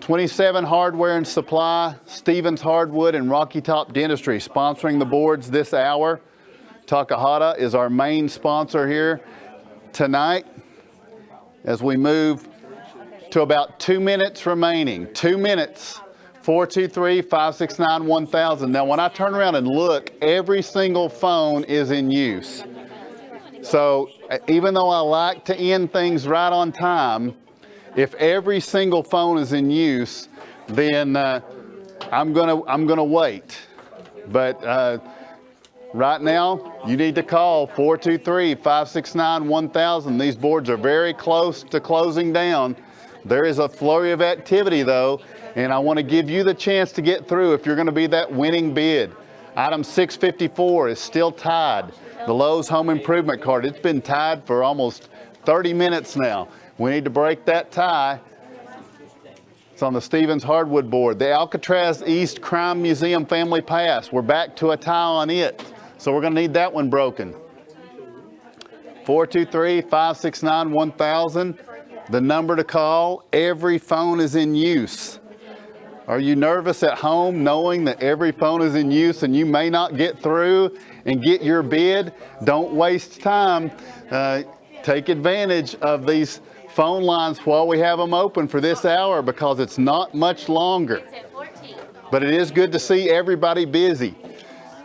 Speaker 7: 27 Hardware and Supply, Stevens Hardwood, and Rocky Top Dentistry sponsoring the boards this hour. Takahata is our main sponsor here tonight, as we move to about 2 minutes remaining. 2 minutes. 423-569-1000. Now, when I turn around and look, every single phone is in use. So even though I like to end things right on time, if every single phone is in use, then I'm gonna wait. But right now, you need to call 423-569-1000. These boards are very close to closing down. There is a flurry of activity though, and I want to give you the chance to get through if you're going to be that winning bid. Item 654 is still tied. The Lowe's Home Improvement Cart. It's been tied for almost 30 minutes now. We need to break that tie. It's on the Stevens hardwood board. The Alcatraz East Crime Museum Family Pass. We're back to a tie on it. So we're going to need that one broken. 423-569-1000. The number to call. Every phone is in use. Are you nervous at home knowing that every phone is in use and you may not get through and get your bid? Don't waste time. Take advantage of these phone lines while we have them open for this hour, because it's not much longer. But it is good to see everybody busy.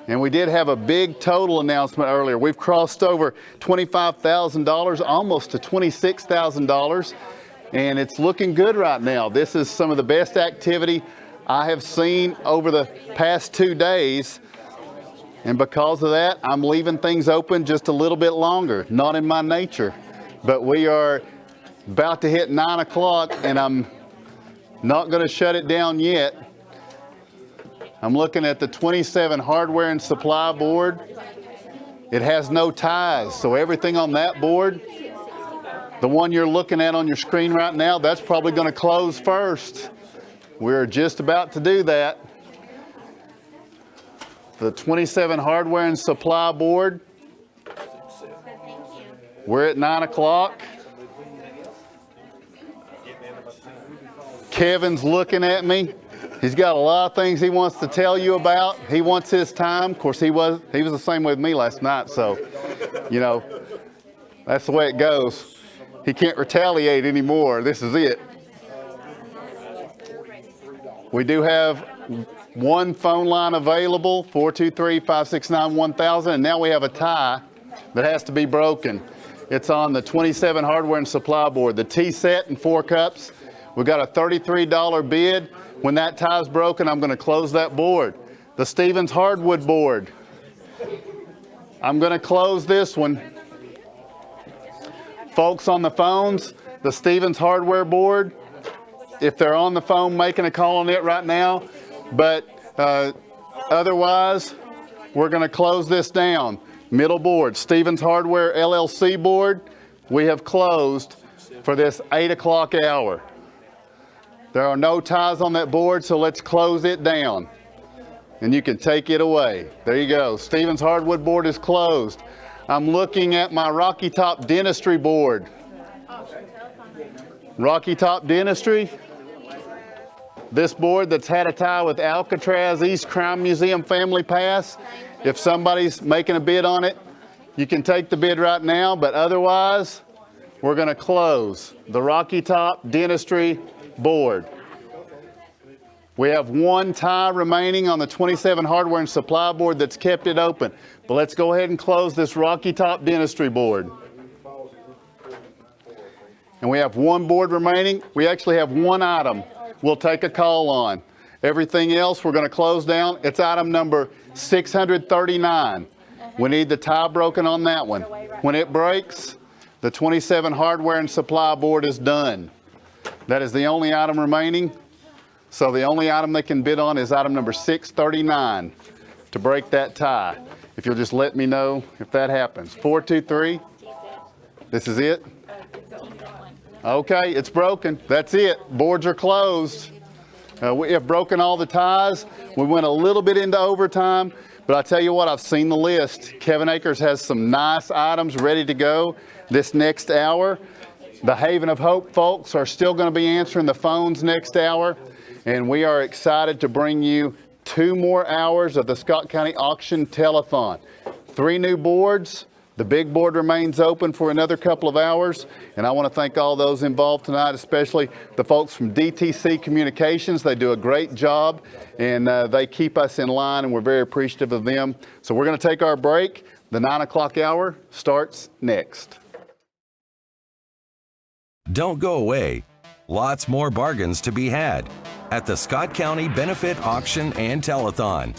Speaker 7: And we did have a big total announcement earlier. We've crossed over $25,000, almost to $26,000. And it's looking good right now. This is some of the best activity I have seen over the past 2 days. And because of that, I'm leaving things open just a little bit longer. Not in my nature. But we are about to hit 9 o'clock, and I'm not going to shut it down yet. I'm looking at the 27 hardware and supply board. It has no ties, so everything on that board, the one you're looking at on your screen right now, that's probably going to close first. We're just about to do that. The 27 hardware and supply board, we're at 9 o'clock. Kevin's looking at me. He's got a lot of things he wants to tell you about. He wants his time. Of course, he was the same with me last night, so, you know, that's the way it goes. He can't retaliate anymore. This is it. We do have one phone line available, 423-569-1000, and now we have a tie that has to be broken. It's on the 27 hardware and supply board. The tea set and 4 cups. We've got a $33 bid. When that tie is broken, I'm going to close that board. The Stevens hardwood board. I'm going to close this one. Folks on the phones, the Stevens hardware board, if they're on the phone making a call on it right now, but otherwise, we're going to close this down. Middle board, Stevens Hardware LLC board, we have closed for this 8 o'clock hour. There are no ties on that board, so let's close it down. And you can take it away. There you go. Stevens hardwood board is closed. I'm looking at my Rocky Top Dentistry board. Rocky Top Dentistry. This board that's had a tie with Alcatraz East Crime Museum Family Pass. If somebody's making a bid on it, you can take the bid right now, but otherwise, we're going to close the Rocky Top Dentistry board. We have one tie remaining on the 27 hardware and supply board that's kept it open. But let's go ahead and close this Rocky Top Dentistry board. And we have one board remaining. We actually have one item we'll take a call on. Everything else we're going to close down. It's item number 639. We need the tie broken on that one. When it breaks, the 27 hardware and supply board is done. That is the only item remaining. So the only item they can bid on is item number 639 to break that tie. If you'll just let me know if that happens. 423. This is it? Okay, it's broken. That's it. Boards are closed. We have broken all the ties. We went a little bit into overtime, but I tell you what, I've seen the list. Kevin Akers has some nice items ready to go this next hour. The Haven of Hope folks are still going to be answering the phones next hour, and we are excited to bring you 2 more hours of the Scott County Auction Telethon. 3 new boards. The big board remains open for another couple of hours, and I want to thank all those involved tonight, especially the folks from DTC Communications. They do a great job, and they keep us in line, and we're very appreciative of them. So we're going to take our break. The 9 o'clock hour starts next.
Speaker 1: Don't go away. Lots more bargains to be had at the Scott County Benefit Auction and Telethon.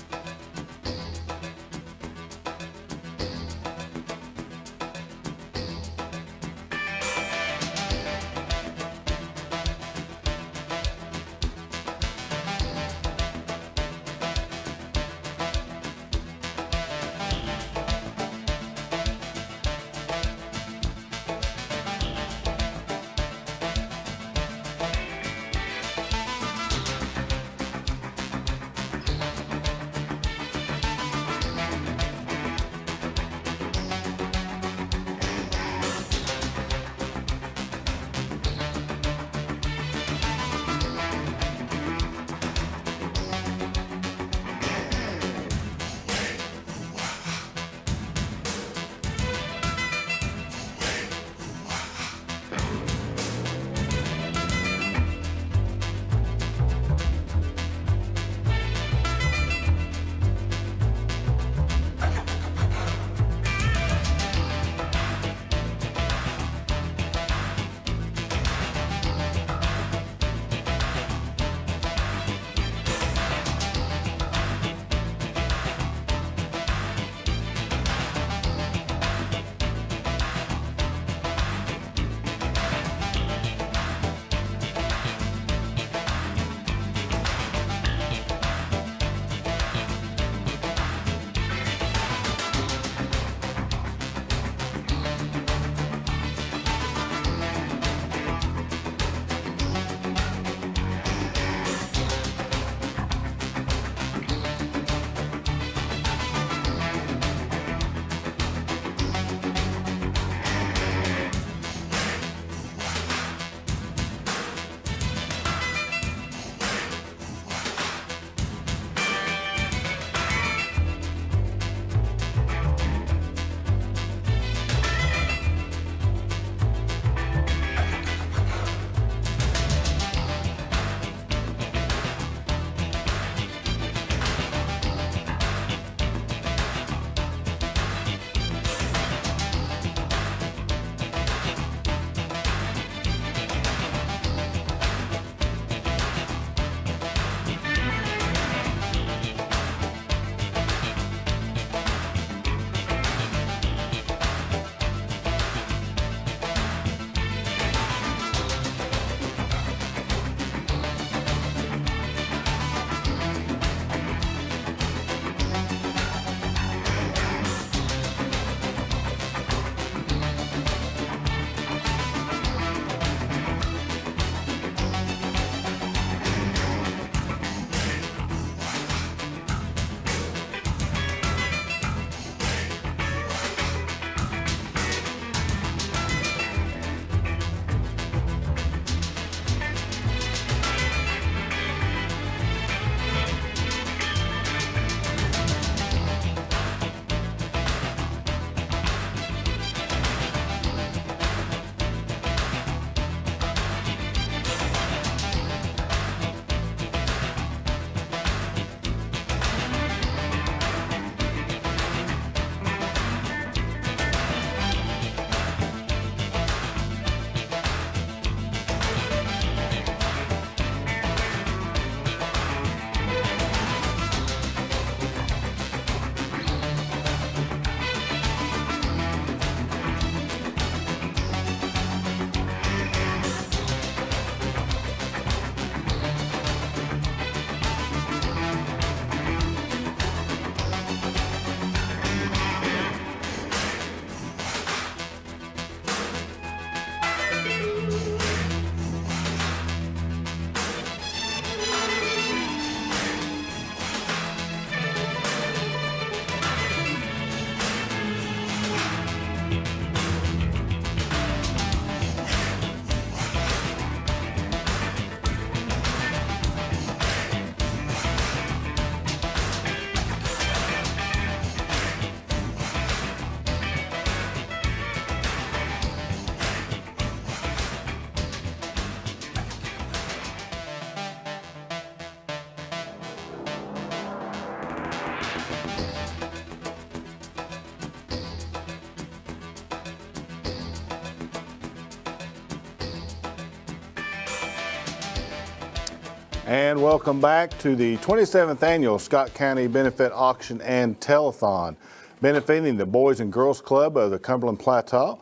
Speaker 5: And welcome back to the 27th Annual Scott County Benefit Auction and Telethon, benefiting the Boys and Girls Club of the Cumberland Plateau,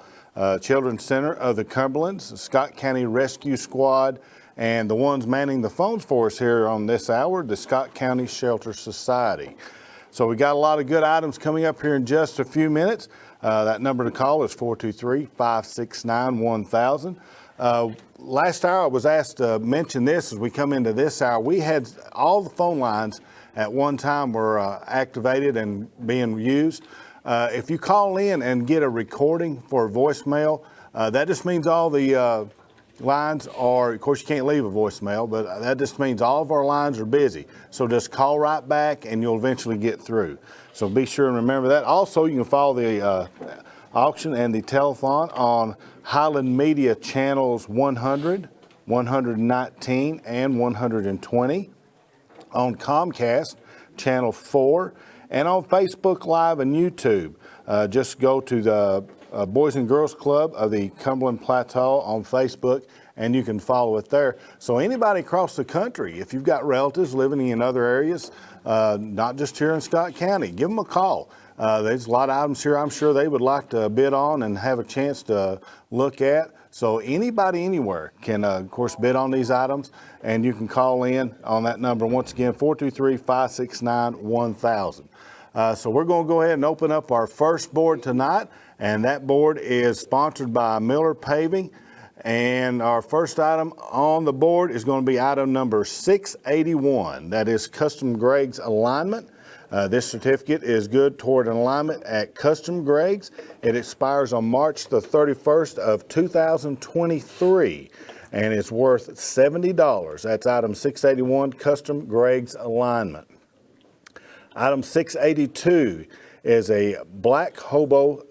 Speaker 5: Children's Center of the Cumberlands, Scott County Rescue Squad, and the ones manning the phones for us here on this hour, the Scott County Shelter Society. So we got a lot of good items coming up here in just a few minutes. That number to call is 423-569-1000. Last hour I was asked to mention this as we come into this hour. We had all the phone lines at one time were activated and being used. If you call in and get a recording for a voicemail, that just means all the lines are, of course you can't leave a voicemail, but that just means all of our lines are busy. So just call right back and you'll eventually get through. So be sure and remember that. Also, you can follow the auction and the telethon on Highland Media channels 100, 119, and 120, on Comcast channel 4, and on Facebook Live and YouTube. Just go to the Boys and Girls Club of the Cumberland Plateau on Facebook, and you can follow it there. So anybody across the country, if you've got relatives living in other areas, not just here in Scott County, give them a call. There's a lot of items here I'm sure they would like to bid on and have a chance to look at. So anybody anywhere can, of course, bid on these items, and you can call in on that number. Once again, 423-569-1000. So we're going to go ahead and open up our first board tonight, and that board is sponsored by Miller Paving. And our first item on the board is going to be item number 681. That is Custom Greg's alignment. This certificate is good toward an alignment at Custom Greg's. It expires on March the 31st of 2023, and it's worth $70. That's item 681, Custom Greg's alignment. Item 682 is a black hobo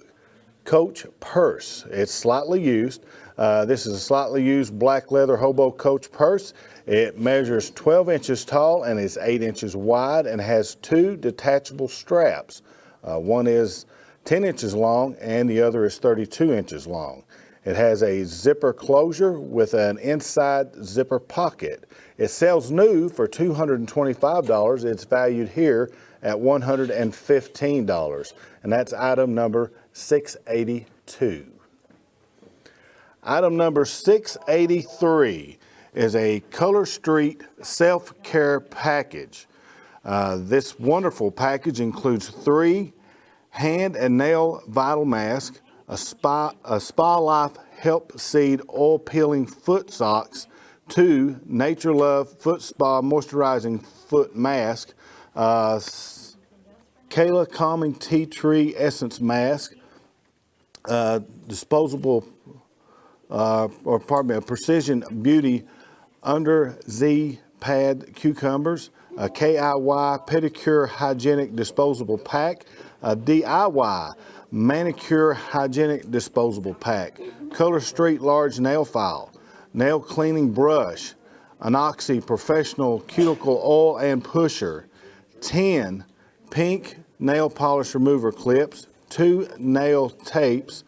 Speaker 5: coach purse. It's slightly used. This is a slightly used black leather hobo coach purse. It measures 12 inches tall and is 8 inches wide and has two detachable straps. One is 10 inches long and the other is 32 inches long. It has a zipper closure with an inside zipper pocket. It sells new for $225. It's valued here at $115. And that's item number 682. Item number 683 is a Color Street self-care package. This wonderful package includes 3 hand and nail vital masks, a Spa Life Help Seed oil peeling foot socks, 2 Nature Love Foot Spa moisturizing foot mask, Kayla Calming Tea Tree Essence mask, disposable a Precision Beauty Under Z Pad Cucumbers, a KIY Pedicure Hygienic Disposable Pack, a DIY Manicure Hygienic Disposable Pack, Color Street Large Nail File, Nail Cleaning Brush, an Oxy Professional Cuticle Oil and Pusher, 10 Pink Nail Polish Remover Clips, 2 nail tapes,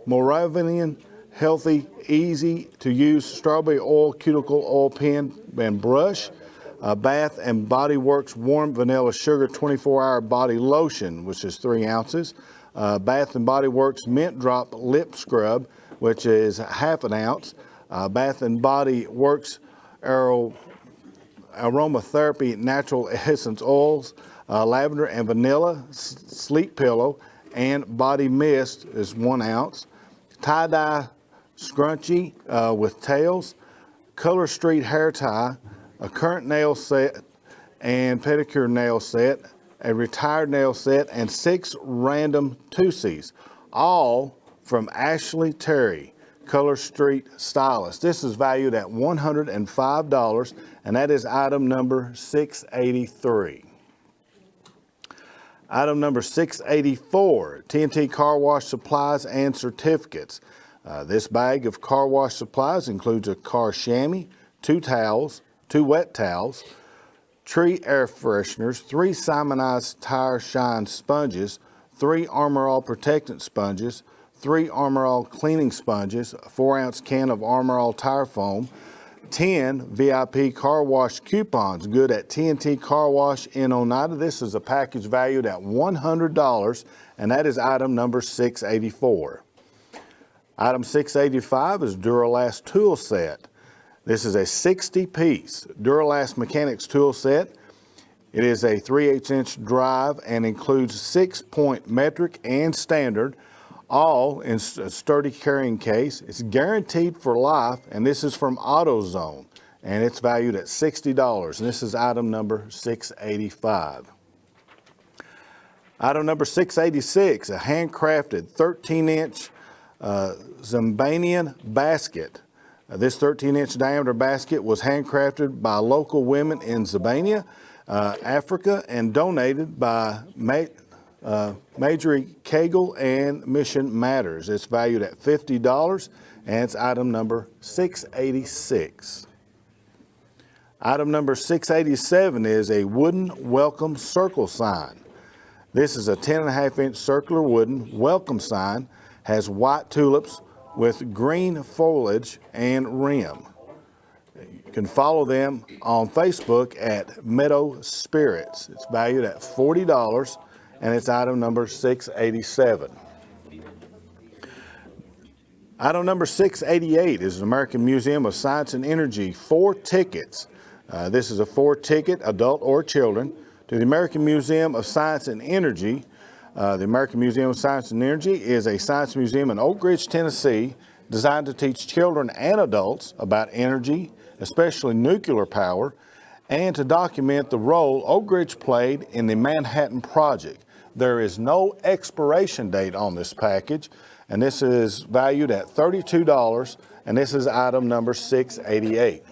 Speaker 5: Moravian Healthy, Easy to Use Strawberry Oil Cuticle Oil Pen and Brush, Bath and Body Works Warm Vanilla Sugar 24-Hour Body Lotion, which is 3 ounces, Bath and Body Works Mint Drop Lip Scrub, which is ½ ounce, Bath and Body Works Aromatherapy Natural Essence Oils, Lavender and Vanilla Sleep Pillow, and Body Mist is 1 ounce. Tie-dye scrunchie with tails, Color Street hair tie, a current nail set and pedicure nail set, a retired nail set, and 6 random tussies, all from Ashley Terry, Color Street Stylist. This is valued at $105, and that is item number 683. Item number 684, TNT Car Wash Supplies and Certificates. This bag of car wash supplies includes a car chamois, 2 towels, 2 wet towels, tree air fresheners, 3 Simonized Tire Shine sponges, 3 Armor All Protectant sponges, 3 Armor All cleaning sponges, a 4-ounce can of Armor All tire foam, 10 VIP car wash coupons, good at T&T Car Wash in Oneida. This is a package valued at $100, and that is item number 684. Item 685 is Duralast tool set. This is a 60-piece Duralast Mechanics tool set. It is a 3/8-inch drive and includes 6-point metric and standard, all in a sturdy carrying case. It's guaranteed for life, and this is from AutoZone, and it's valued at $60. And this is item number 685. Item number 686, a handcrafted 13-inch Zimbabwean basket. This 13-inch diameter basket was handcrafted by local women in Zimbabwe, Africa, and donated by Majorie Kegel and Mission Matters. It's valued at $50, and it's item number 686. Item number 687 is a wooden welcome circle sign. This is a 10.5-inch circular wooden welcome sign, has white tulips with green foliage and rim. You can follow them on Facebook at Meadow Spirits. It's valued at $40, and it's item number 687. Item number 688 is the American Museum of Science and Energy 4 tickets. This is a 4-ticket, adult or children, to the American Museum of Science and Energy. The American Museum of Science and Energy is a science museum in Oak Ridge, Tennessee, designed to teach children and adults about energy, especially nuclear power, and to document the role Oak Ridge played in the Manhattan Project. There is no expiration date on this package, and this is valued at $32, and this is item number 688.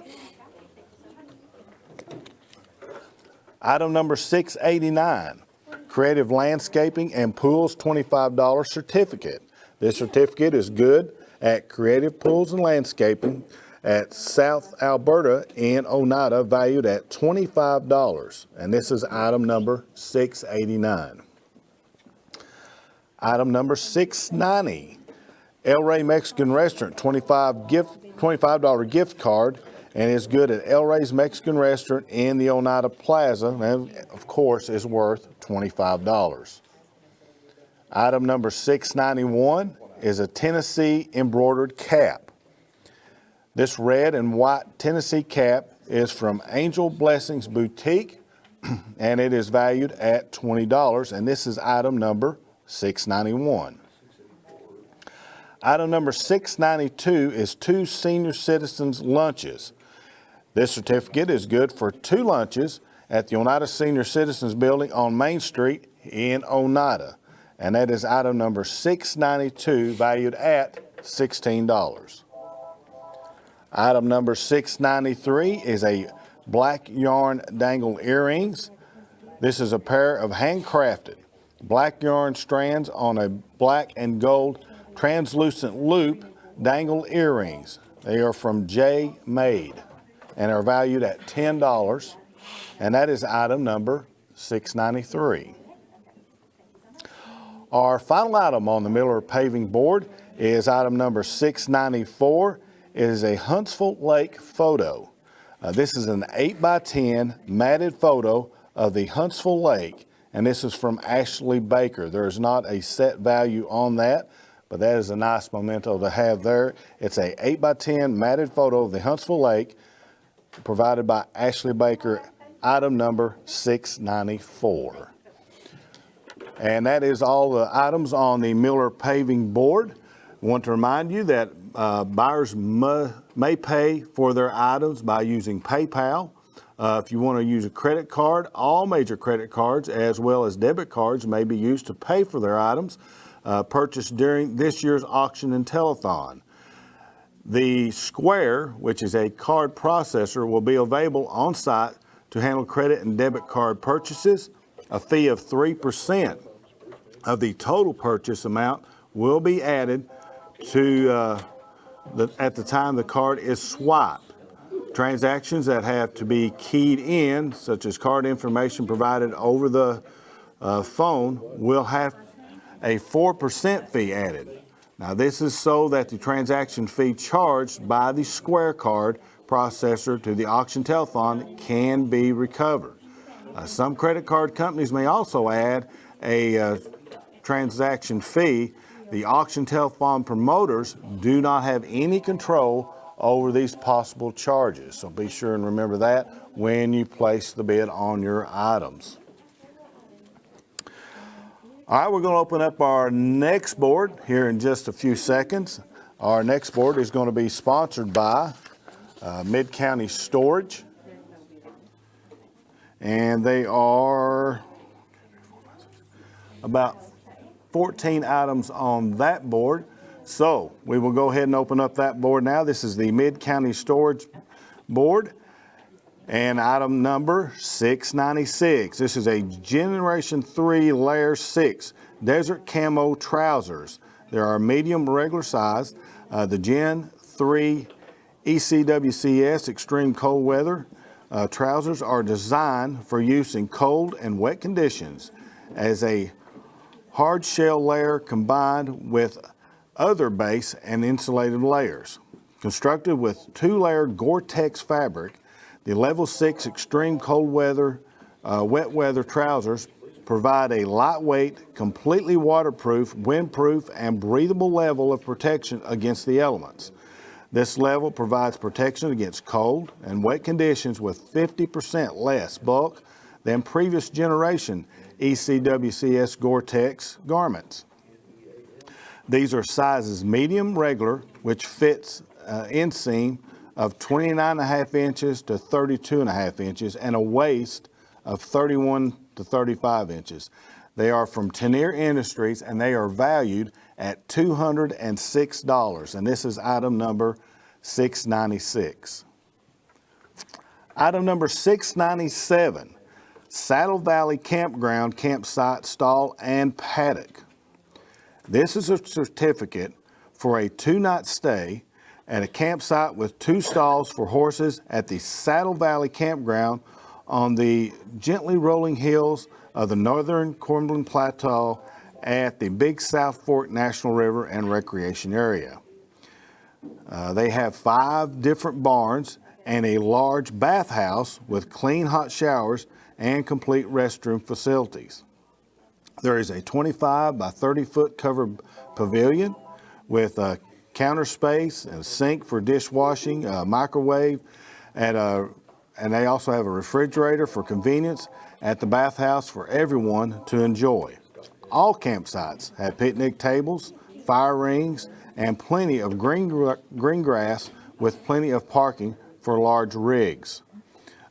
Speaker 5: Item number 689, Creative Landscaping and Pools $25 certificate. This certificate is good at Creative Pools and Landscaping at South Alberta in Oneida, valued at $25, and this is item number 689. Item number 690, El Rey Mexican Restaurant $25 gift card, and is good at El Rey's Mexican Restaurant in the Oneida Plaza, and of course is worth $25. Item number 691 is a Tennessee embroidered cap. This red and white Tennessee cap is from Angel Blessings Boutique, and it is valued at $20, and this is item number 691. Item number 692 is 2 senior citizens lunches. This certificate is good for 2 lunches at the Oneida Senior Citizens Building on Main Street in Oneida, and that is item number 692, valued at $16. Item number 693 is a black yarn dangle earrings. This is a pair of handcrafted black yarn strands on a black and gold translucent loop dangle earrings. They are from J Made and are valued at $10, and that is item number 693. Our final item on the Miller Paving Board is item number 694. It is a Huntsville Lake photo. This is an 8x10 matted photo of the Huntsville Lake, and this is from Ashley Baker. There is not a set value on that, but that is a nice memento to have there. It's a 8x10 matted photo of the Huntsville Lake, provided by Ashley Baker, item number 694. And that is all the items on the Miller Paving Board. I want to remind you that buyers may pay for their items by using PayPal. If you want to use a credit card, all major credit cards as well as debit cards may be used to pay for their items purchased during this year's auction and telethon. The Square, which is a card processor, will be available on site to handle credit and debit card purchases. A fee of 3% of the total purchase amount will be added to at the time the card is swiped. Transactions that have to be keyed in, such as card information provided over the phone, will have a 4% fee added. Now, this is so that the transaction fee charged by the Square card processor to the auction telethon can be recovered. Some credit card companies may also add a transaction fee. The auction telethon promoters do not have any control over these possible charges. So be sure and remember that when you place the bid on your items. All right, we're going to open up our next board here in just a few seconds. Our next board is going to be sponsored by Mid-County Storage. And they are about 14 items on that board. So we will go ahead and open up that board now. This is the Mid-County Storage Board. And item number 696. This is a Generation 3 Layer 6 Desert Camo Trousers. There are medium regular size. The Gen 3 ECWCS Extreme Cold Weather trousers are designed for use in cold and wet conditions as a hard shell layer combined with other base and insulated layers. Constructed with 2-layer Gore-Tex fabric, the Level 6 Extreme Cold Weather, Wet Weather trousers provide a lightweight, completely waterproof, windproof, and breathable level of protection against the elements. This level provides protection against cold and wet conditions with 50% less bulk than previous generation ECWCS Gore-Tex garments. These are sizes medium regular, which fits inseam of 29.5 inches to 32.5 inches and a waist of 31 to 35 inches. They are from Tenier Industries and they are valued at $206. And this is item number 696. Item number 697, Saddle Valley Campground Campsite Stall and Paddock. This is a certificate for a 2-night stay at a campsite with 2 stalls for horses at the Saddle Valley Campground on the gently rolling hills of the northern Cumberland Plateau at the Big South Fork National River and Recreation Area. They have 5 different barns and a large bathhouse with clean hot showers and complete restroom facilities. There is a 25 by 30 foot covered pavilion with a counter space and a sink for dishwashing, a microwave, and they also have a refrigerator for convenience at the bathhouse for everyone to enjoy. All campsites have picnic tables, fire rings, and plenty of green grass with plenty of parking for large rigs.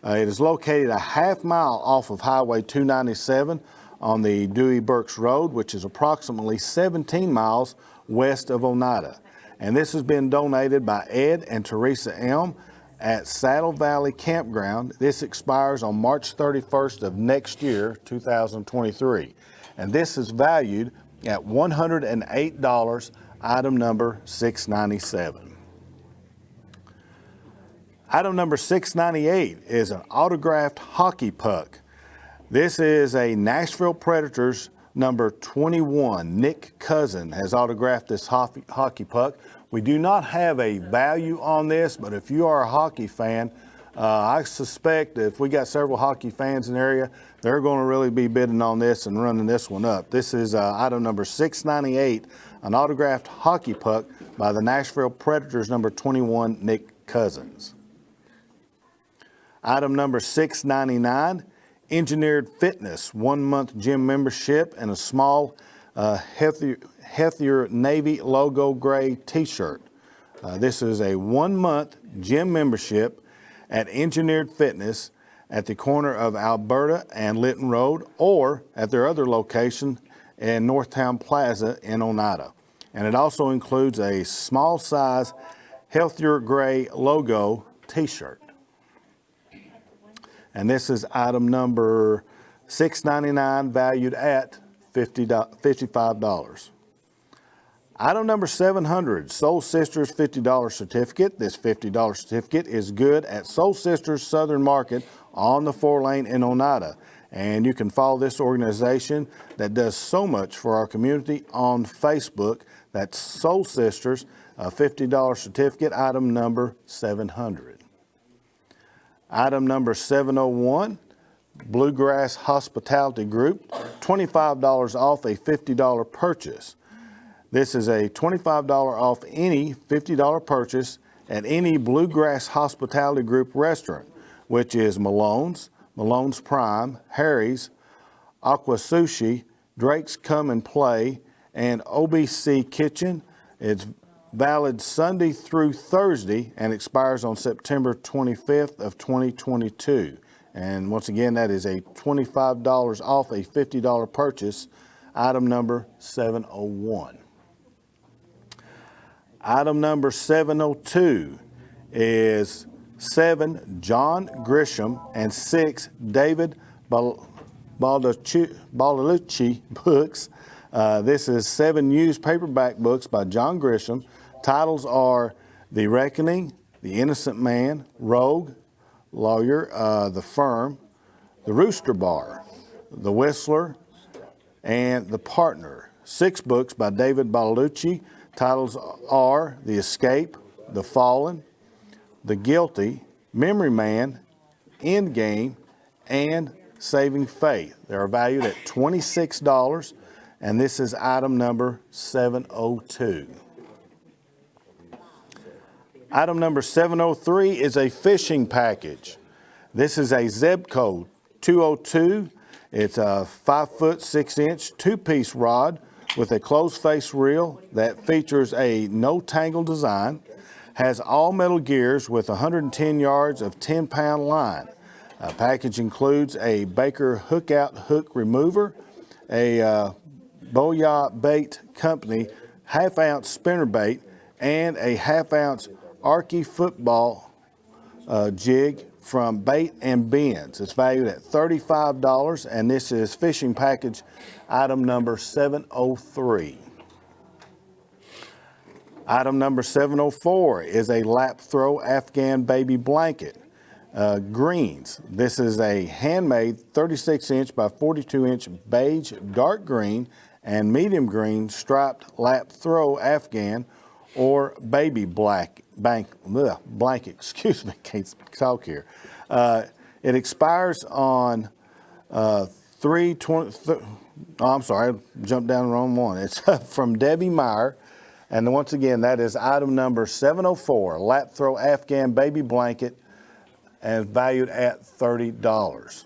Speaker 5: It is located a half mile off of Highway 297 on the Dewey Burks Road, which is approximately 17 miles west of Oneida. And this has been donated by Ed and Teresa Elm at Saddle Valley Campground. This expires on March 31st of next year, 2023. And this is valued at $108, item number 697. Item number 698 is an autographed hockey puck. This is a Nashville Predators number 21. Nick Cousin has autographed this hockey puck. We do not have a value on this, but if you are a hockey fan, I suspect that if we got several hockey fans in the area, they're going to really be bidding on this and running this one up. This is item number 698, an autographed hockey puck by the Nashville Predators number 21, Nick Cousins. Item number 699, Engineered Fitness, 1-month gym membership and a small, healthier navy logo gray t-shirt. This is a 1-month gym membership at Engineered Fitness at the corner of Alberta and Lytton Road, or at their other location in Northtown Plaza in Oneida. And it also includes a small size healthier gray logo t-shirt. And this is item number 699, valued at $55. Item number 700, Soul Sisters $50 certificate. This $50 certificate is good at Soul Sisters Southern Market on the 4-lane in Oneida. And you can follow this organization that does so much for our community on Facebook. That's Soul Sisters, a $50 certificate, item number 700. Item number 701, Bluegrass Hospitality Group, $25 off a $50 purchase. This is a $25 off any $50 purchase at any Bluegrass Hospitality Group restaurant, which is Malone's, Malone's Prime, Harry's, Aqua Sushi, Drake's Come and Play, and OBC Kitchen. It's valid Sunday through Thursday and expires on September 25th of 2022. And once again, that is a $25 off a $50 purchase, item number 701. Item number 702 is 7 John Grisham and 6 David Baldalucci books. This is 7 used paperback books by John Grisham. Titles are The Reckoning, The Innocent Man, Rogue, Lawyer, The Firm, The Rooster Bar, The Whistler, and The Partner. 6 books by David Baldalucci. Titles are The Escape, The Fallen, The Guilty, Memory Man, Endgame, and Saving Faith. They are valued at $26, and this is item number 702. Item number 703 is a fishing package. This is a Zebco 202. It's a 5-foot 6-inch 2-piece rod with a closed face reel that features a no tangle design, has all metal gears with 110 yards of 10-pound line. Package includes a Baker hook remover, a Boya Bait Company half-ounce spinner bait, and a half-ounce Arky football jig from Bait and Bends. It's valued at $35, and this is fishing package item number 703. Item number 704 is a lap throw Afghan baby blanket. Greens. This is a handmade 36-inch by 42-inch beige, dark green, and medium green striped lap throw Afghan or baby blanket. Excuse me, can't talk here. It expires on 3/20. I'm sorry, I jumped down the wrong one. It's from Debbie Meyer. And once again, that is item number 704, lap throw Afghan baby blanket, and valued at $30.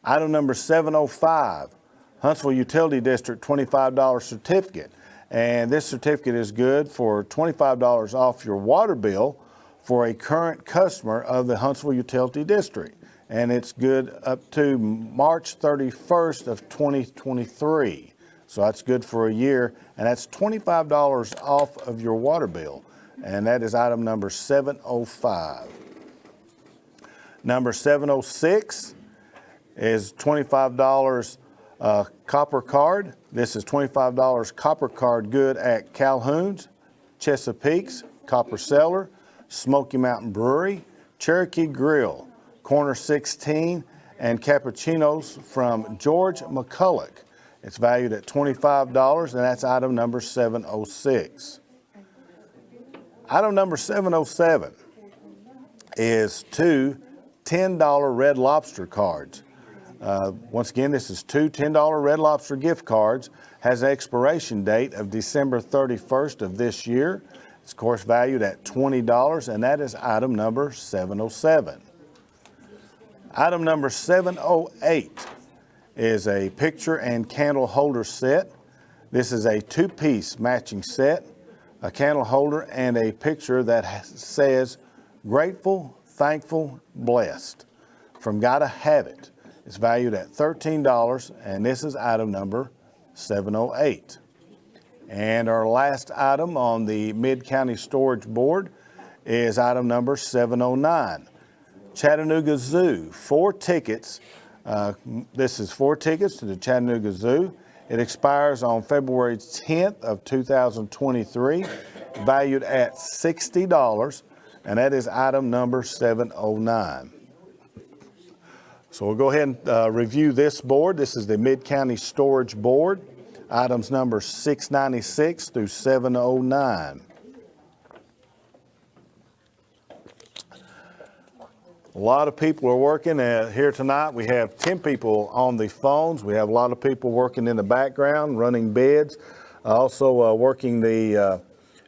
Speaker 5: Item number 705, Huntsville Utility District $25 certificate. And this certificate is good for $25 off your water bill for a current customer of the Huntsville Utility District. And it's good up to March 31st of 2023. So that's good for a year, and that's $25 off of your water bill. And that is item number 705. Number 706 is $25 copper card. This is $25 copper card good at Calhoun's, Chesapeake's, Copper Cellar, Smoky Mountain Brewery, Cherokee Grill, Corner 16, and Cappuccinos from George McCulloch. It's valued at $25, and that's item number 706. Item number 707 is 2 $10 Red Lobster cards. Once again, this is 2 $10 Red Lobster gift cards. Has an expiration date of December 31st of this year. It's of course valued at $20, and that is item number 707. Item number 708 is a picture and candle holder set. This is a 2-piece matching set, a candle holder, and a picture that says, "Grateful, Thankful, Blessed," from Gotta Have It. It's valued at $13, and this is item number 708. And our last item on the Mid-County Storage Board is item number 709. Chattanooga Zoo, 4 tickets. This is 4 tickets to the Chattanooga Zoo. It expires on February 10th of 2023, valued at $60, and that is item number 709. So we'll go ahead and review this board. This is the Mid-County Storage Board, items number 696 through 709. A lot of people are working here tonight. We have 10 people on the phones. We have a lot of people working in the background, running bids, also working the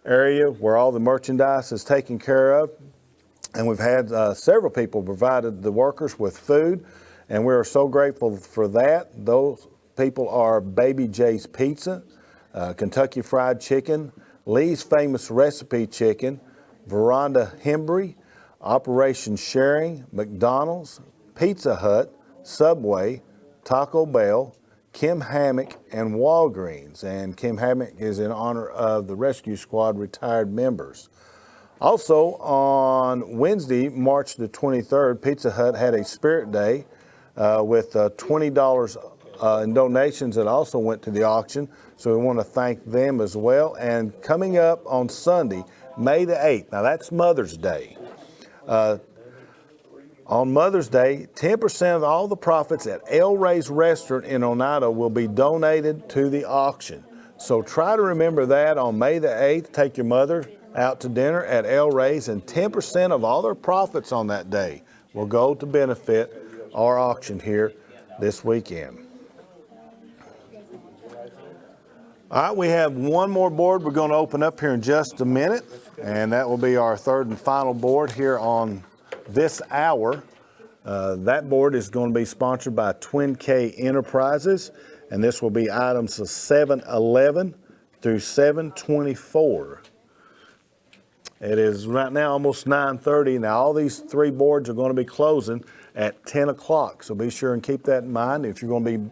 Speaker 5: area where all the merchandise is taken care of. And we've had several people provided the workers with food, and we are so grateful for that. Those people are Baby J's Pizza, Kentucky Fried Chicken, Lee's Famous Recipe Chicken, Veranda Hembry, Operation Sharing, McDonald's, Pizza Hut, Subway, Taco Bell, Kim Hammock, and Walgreens. And Kim Hammock is in honor of the Rescue Squad retired members. Also, on Wednesday, March the 23rd, Pizza Hut had a Spirit Day with $20 in donations that also went to the auction. So we want to thank them as well. And coming up on Sunday, May the 8th, now that's Mother's Day. On Mother's Day, 10% of all the profits at El Rey's Restaurant in Oneida will be donated to the auction. So try to remember that on May the 8th. Take your mother out to dinner at El Rey's, and 10% of all their profits on that day will go to benefit our auction here this weekend. All right, we have one more board we're going to open up here in just a minute, and that will be our third and final board here on this hour. That board is going to be sponsored by Twin K Enterprises, and this will be items 711 through 724. It is right now almost 9:30. Now all these three boards are going to be closing at 10 o'clock, so be sure and keep that in mind. If you're going to be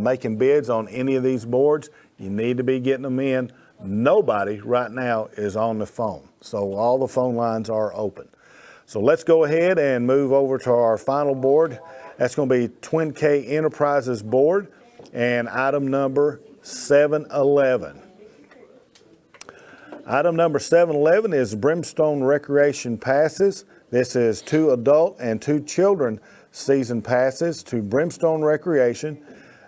Speaker 5: making bids on any of these boards, you need to be getting them in. Nobody right now is on the phone, so all the phone lines are open. So let's go ahead and move over to our final board. That's going to be Twin K Enterprises board and item number 711. Item number 711 is Brimstone Recreation Passes. This is 2 adult and 2 children season passes to Brimstone Recreation.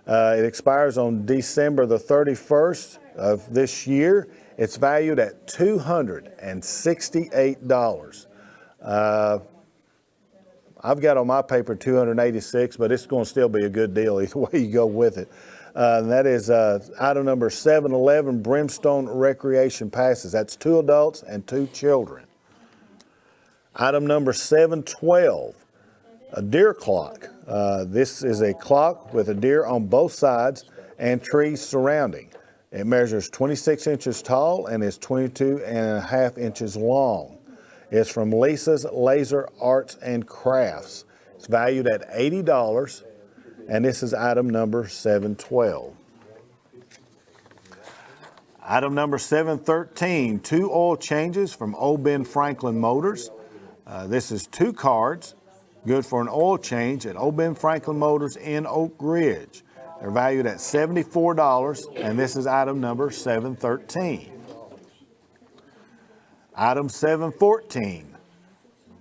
Speaker 5: It expires on December the 31st of this year. It's valued at $268. I've got on my paper $286, but it's going to still be a good deal either way you go with it. And that is item number 711, Brimstone Recreation Passes. That's 2 adults and 2 children. Item number 712, a deer clock. This is a clock with a deer on both sides and trees surrounding. It measures 26 inches tall and is 22.5 inches long. It's from Lisa's Laser Arts and Crafts. It's valued at $80. And this is item number 712. Item number 713, 2 oil changes from Old Ben Franklin Motors. This is 2 cards, good for an oil change at Old Ben Franklin Motors in Oak Ridge. They're valued at $74, and this is item number 713. Item 714,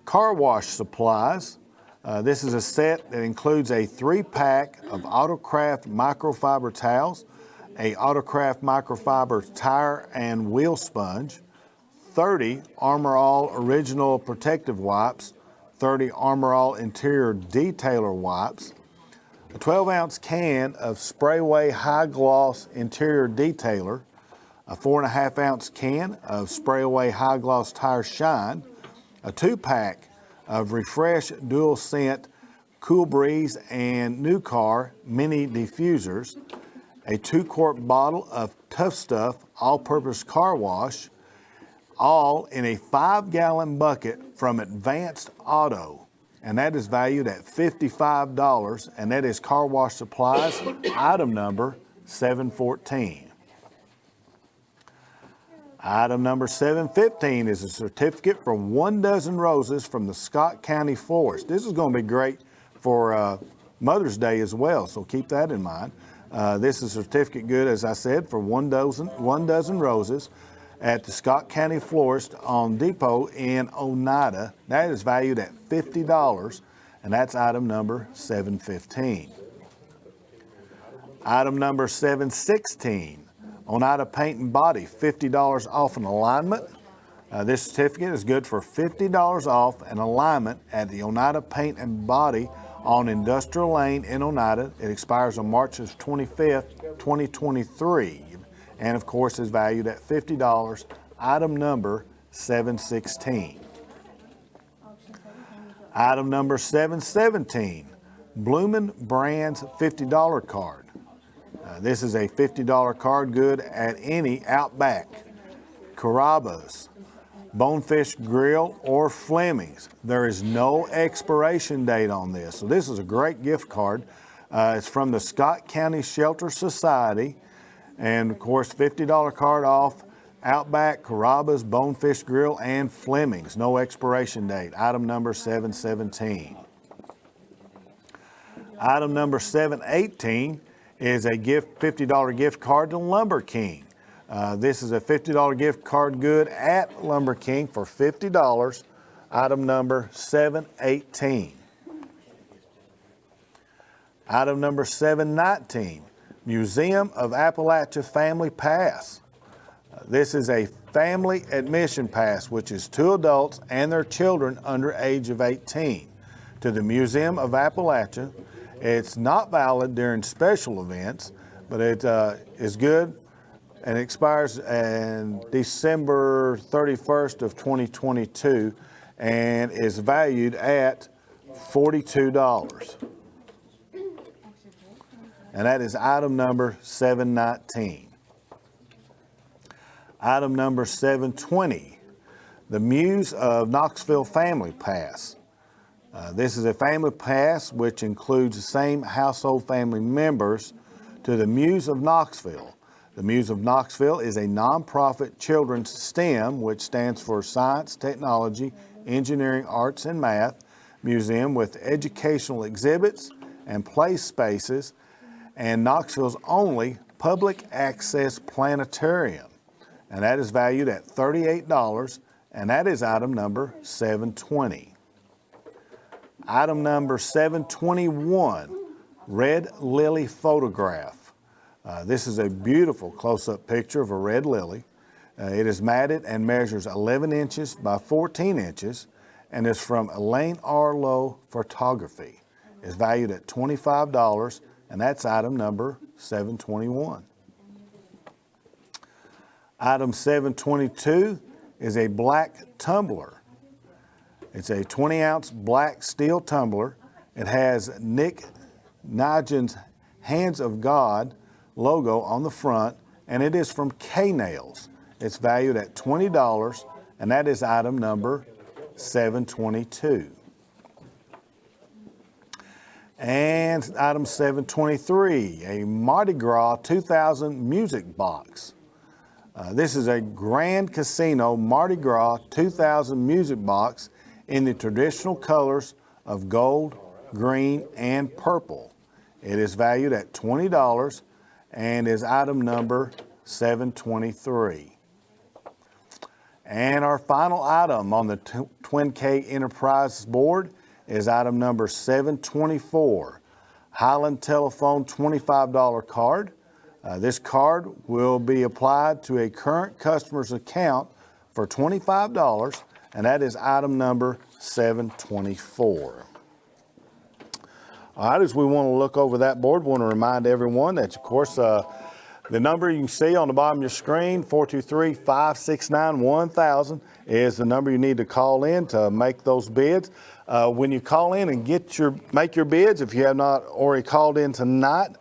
Speaker 5: car wash supplies. This is a set that includes a 3-pack of Autocraft microfiber towels, a Autocraft microfiber tire and wheel sponge, 30 Armor All original protective wipes, 30 Armor All interior detailer wipes, a 12-ounce can of Sprayway high gloss interior detailer, a 4.5-ounce can of Sprayway high gloss tire shine, a 2-pack of Refresh Dual Scent Cool Breeze and New Car Mini Diffusers, a 2-quart bottle of Tough Stuff All-Purpose Car Wash, all in a 5-gallon bucket from Advanced Auto, and that is valued at $55, and that is car wash supplies, item number 714. Item number 715 is a certificate for 1 dozen roses from the Scott County Florist. This is going to be great for Mother's Day as well, so keep that in mind. This is a certificate good, as I said, for 1 dozen roses at the Scott County Florist on Depot in Oneida. That is valued at $50, and that's item number 715. Item number 716. Oneida Paint and Body, $50 off an alignment. This certificate is good for $50 off an alignment at the Oneida Paint and Body on Industrial Lane in Oneida. It expires on March 25th, 2023, and of course is valued at $50, item number 716. Item number 717, Bloomin' Brands $50 card. This is a $50 card good at any Outback, Carrabba's, Bonefish Grill, or Fleming's. There is no expiration date on this, so this is a great gift card. It's from the Scott County Shelter Society, and of course $50 card off Outback, Carrabba's, Bonefish Grill, and Fleming's. No expiration date. Item number 717. Item number 718 is a $50 gift card to Lumber King. This is a $50 gift card good at Lumber King for $50, item number 718. Item number 719, Museum of Appalachia Family Pass. This is a family admission pass, which is to adults and their children under age of 18 to the Museum of Appalachia. It's not valid during special events, but it is good and expires on December 31st of 2022 and is valued at $42. And that is item number 719. Item number 720, the Muse of Knoxville Family Pass. This is a family pass which includes the same household family members to the Muse of Knoxville. The Muse of Knoxville is a nonprofit children's STEM, which stands for Science, Technology, Engineering, Arts, and Math, museum with educational exhibits and play spaces, and Knoxville's only public access planetarium. And that is valued at $38, and that is item number 720. Item number 721, red lily photograph. This is a beautiful close-up picture of a red lily. It is matted and measures 11 inches by 14 inches and is from Elaine R. Lowe Photography. It's valued at $25, and that's item number 721. Item 722 is a black tumbler. It's a 20-ounce black steel tumbler. It has Nick Nigen's Hands of God logo on the front, and it is from K-Nails. It's valued at $20, and that is item number 722. And item 723, a Mardi Gras 2000 music box. This is a Grand Casino Mardi Gras 2000 music box in the traditional colors of gold, green, and purple. It is valued at $20 and is item number 723. And our final item on the Twin K Enterprises board is item number 724, Highland Telethon $25 card. This card will be applied to a current customer's account for $25, and that is item number 724. All right, as we want to look over that board, we want to remind everyone that, of course, the number you can see on the bottom of your screen, 423-569-1000, is the number you need to call in to make those bids. When you call in and make your bids, if you have not already called in tonight,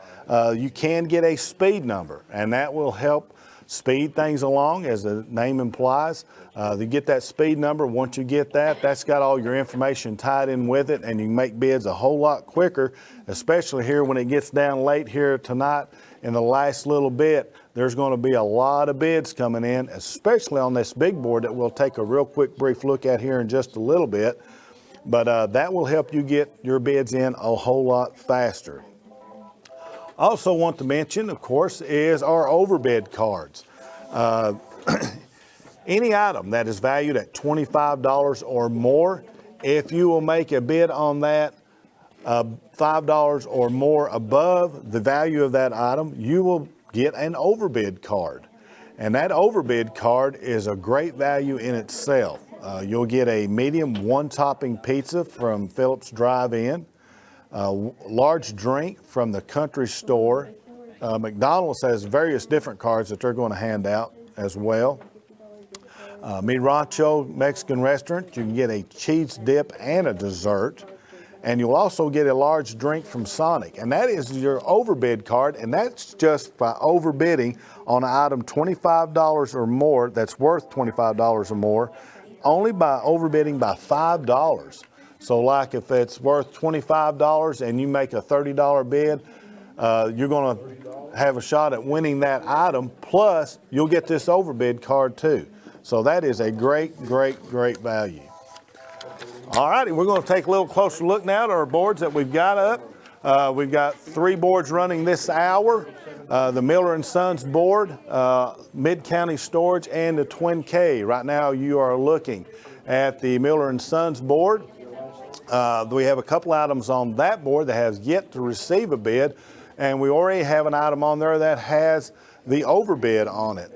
Speaker 5: you can get a speed number, and that will help speed things along, as the name implies. You get that speed number. Once you get that, that's got all your information tied in with it, and you can make bids a whole lot quicker, especially here when it gets down late here tonight. In the last little bit, there's going to be a lot of bids coming in, especially on this big board that we'll take a real quick brief look at here in just a little bit. But that will help you get your bids in a whole lot faster. Also want to mention, of course, is our overbid cards. Any item that is valued at $25 or more, if you will make a bid on that $5 or more above the value of that item, you will get an overbid card. And that overbid card is a great value in itself. You'll get a medium one-topping pizza from Phillips Drive-In, a large drink from the Country Store. McDonald's has various different cards that they're going to hand out as well. Mi Rancho Mexican Restaurant, you can get a cheese dip and a dessert. And you'll also get a large drink from Sonic. And that is your overbid card, and that's just by overbidding on an item $25 or more that's worth $25 or more, only by overbidding by $5. So like if it's worth $25 and you make a $30 bid, you're going to have a shot at winning that item, plus you'll get this overbid card too. So that is a great, great, great value. All righty, we're going to take a little closer look now at our boards that we've got up. We've got 3 boards running this hour. The Miller & Sons board, Mid-County Storage, and the Twin K. Right now you are looking at the Miller & Sons board. We have a couple items on that board that has yet to receive a bid, and we already have an item on there that has the overbid on it.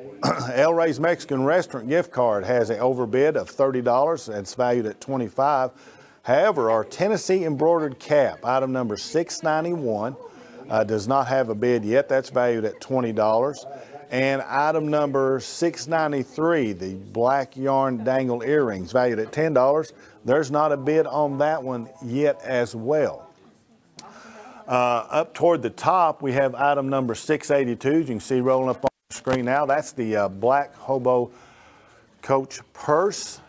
Speaker 5: El Rey's Mexican Restaurant gift card has an overbid of $30. It's valued at $25. However, our Tennessee embroidered cap, item number 691, does not have a bid yet. That's valued at $20. And item number 693, the black yarn dangle earrings, valued at $10. There's not a bid on that one yet as well. Up toward the top, we have item number 682. You can see rolling up on the screen now. That's the black hobo coach purse,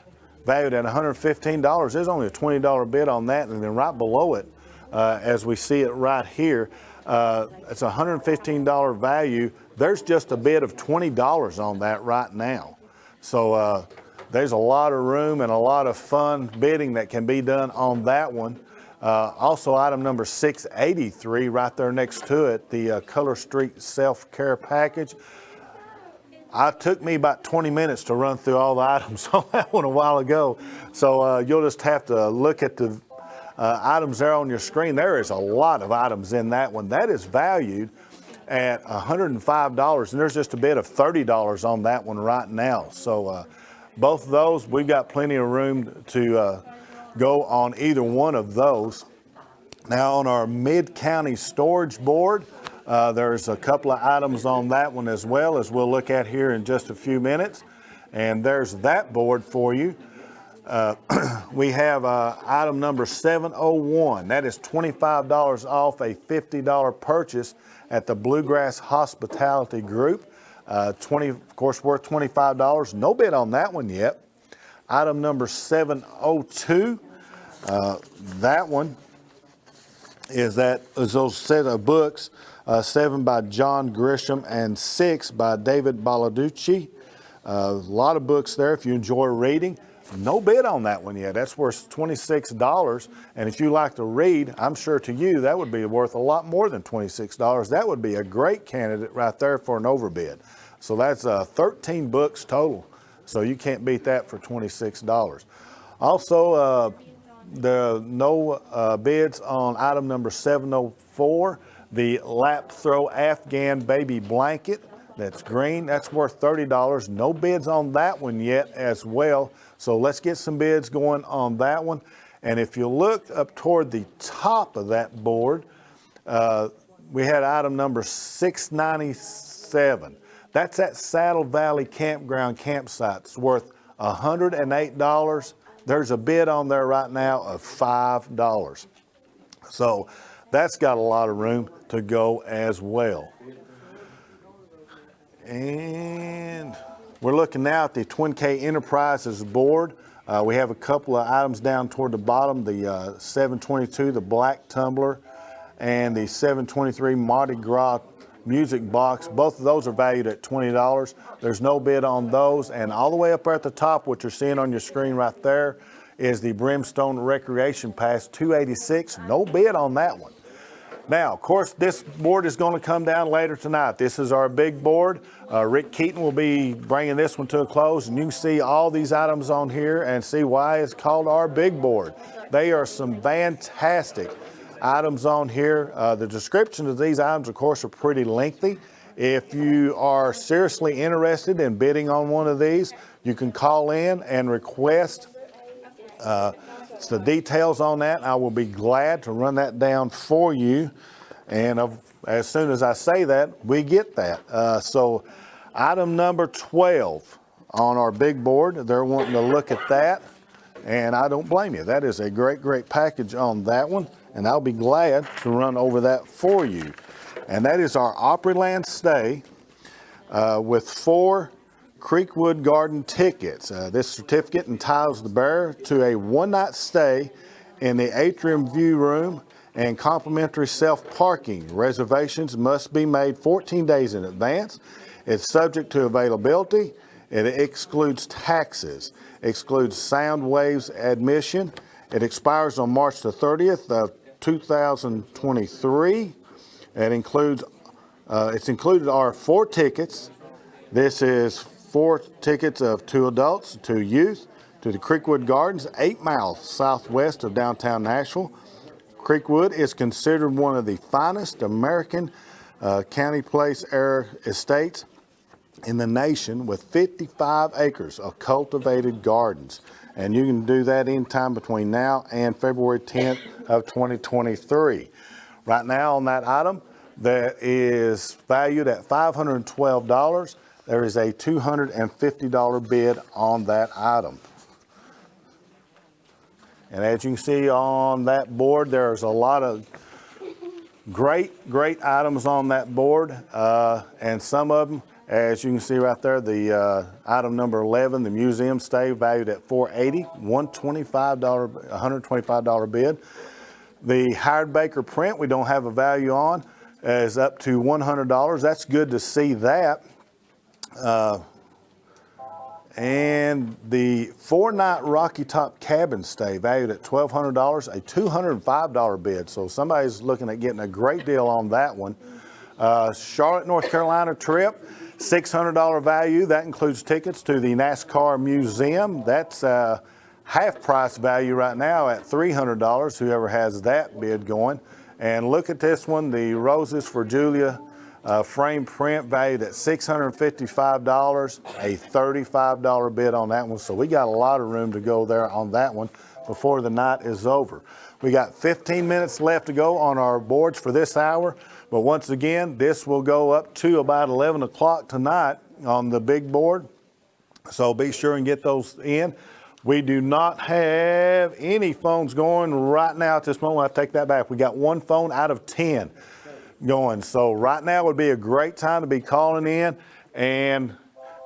Speaker 5: valued at $115. There's only a $20 bid on that, and then right below it, as we see it right here, it's a $115 value. There's just a bid of $20 on that right now. So there's a lot of room and a lot of fun bidding that can be done on that one. Also, item number 683, right there next to it, the Color Street self-care package. It took me about 20 minutes to run through all the items on that one a while ago. So you'll just have to look at the items there on your screen. There is a lot of items in that one. That is valued at $105, and there's just a bid of $30 on that one right now. So both of those, we've got plenty of room to go on either one of those. Now on our Mid-County Storage board, there's a couple of items on that one as well, as we'll look at here in just a few minutes. And there's that board for you. We have item number 701. That is $25 off a $50 purchase at the Bluegrass Hospitality Group. Of course, worth $25. No bid on that one yet. Item number 702, that one is those set of books, 7 by John Grisham and 6 by David Baladucci. A lot of books there if you enjoy reading. No bid on that one yet. That's worth $26. And if you like to read, I'm sure to you that would be worth a lot more than $26. That would be a great candidate right there for an overbid. So that's 13 books total. So you can't beat that for $26. Also, no bids on item number 704, the lap throw Afghan baby blanket. That's green. That's worth $30. No bids on that one yet as well. So let's get some bids going on that one. And if you look up toward the top of that board, we had item number 697. That's at Saddle Valley Campground campsite. It's worth $108. There's a bid on there right now of $5. So that's got a lot of room to go as well. And we're looking now at the Twin K Enterprises board. We have a couple of items down toward the bottom, the 722, the black tumbler, and the 723 Mardi Gras music box. Both of those are valued at $20. There's no bid on those. And all the way up there at the top, what you're seeing on your screen right there is the Brimstone Recreation Pass, $286. No bid on that one. Now, of course, this board is going to come down later tonight. This is our big board. Rick Keaton will be bringing this one to a close, and you can see all these items on here and see why it's called our big board. They are some fantastic items on here. The descriptions of these items, of course, are pretty lengthy, If you are seriously interested in bidding on one of these, you can call in and request the details on that. I will be glad to run that down for you. And as soon as I say that, we get that. So item number 12 on our big board, they're wanting to look at that. And I don't blame you. That is a great, great package on that one. And I'll be glad to run over that for you. And that is our Opryland stay with 4 Creekwood Garden tickets. This certificate entitles the bearer to a one-night stay in the atrium view room and complimentary self-parking. Reservations must be made 14 days in advance. It's subject to availability. It excludes taxes, excludes sound waves admission. It expires on March the 30th of 2023. It includes, it's included are 4 tickets. This is 4 tickets of 2 adults, 2 youth, to the Creekwood Gardens, 8 miles southwest of downtown Nashville. Creekwood is considered one of the finest American county place air estates in the nation, with 55 acres of cultivated gardens. And you can do that anytime between now and February 10th of 2023. Right now on that item, that is valued at $512. There is a $250 bid on that item. And as you can see on that board, there's a lot of great items on that board. And some of them, as you can see right there, the item number 11, the museum stay, valued at $480, $125 bid. The Hired Baker print, we don't have a value on, is up to $100. That's good to see that. And the 4-night Rocky Top cabin stay, valued at $1,200, a $205 bid. So somebody's looking at getting a great deal on that one. Charlotte, North Carolina trip, $600 value. That includes tickets to the NASCAR Museum. That's half price value right now at $300, whoever has that bid going. And look at this one, the Roses for Julia frame print, valued at $655, a $35 bid on that one. So we got a lot of room to go there on that one before the night is over. We got 15 minutes left to go on our boards for this hour. But once again, this will go up to about 11 o'clock tonight on the big board. So be sure and get those in. We do not have any phones going right now at this moment. I take that back. We got 1 phone out of 10 going. So right now would be a great time to be calling in and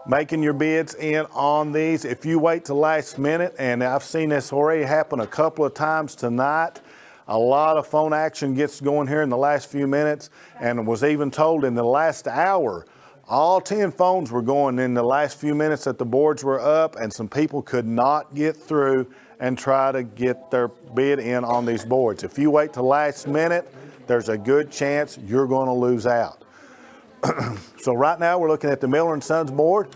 Speaker 5: making your bids in on these. If you wait till last minute, and I've seen this already happen a couple of times tonight, a lot of phone action gets going here in the last few minutes, and was even told in the last hour, all 10 phones were going in the last few minutes that the boards were up, and some people could not get through and try to get their bid in on these boards. If you wait till last minute, there's a good chance you're going to lose out. So right now we're looking at the Miller & Sons board.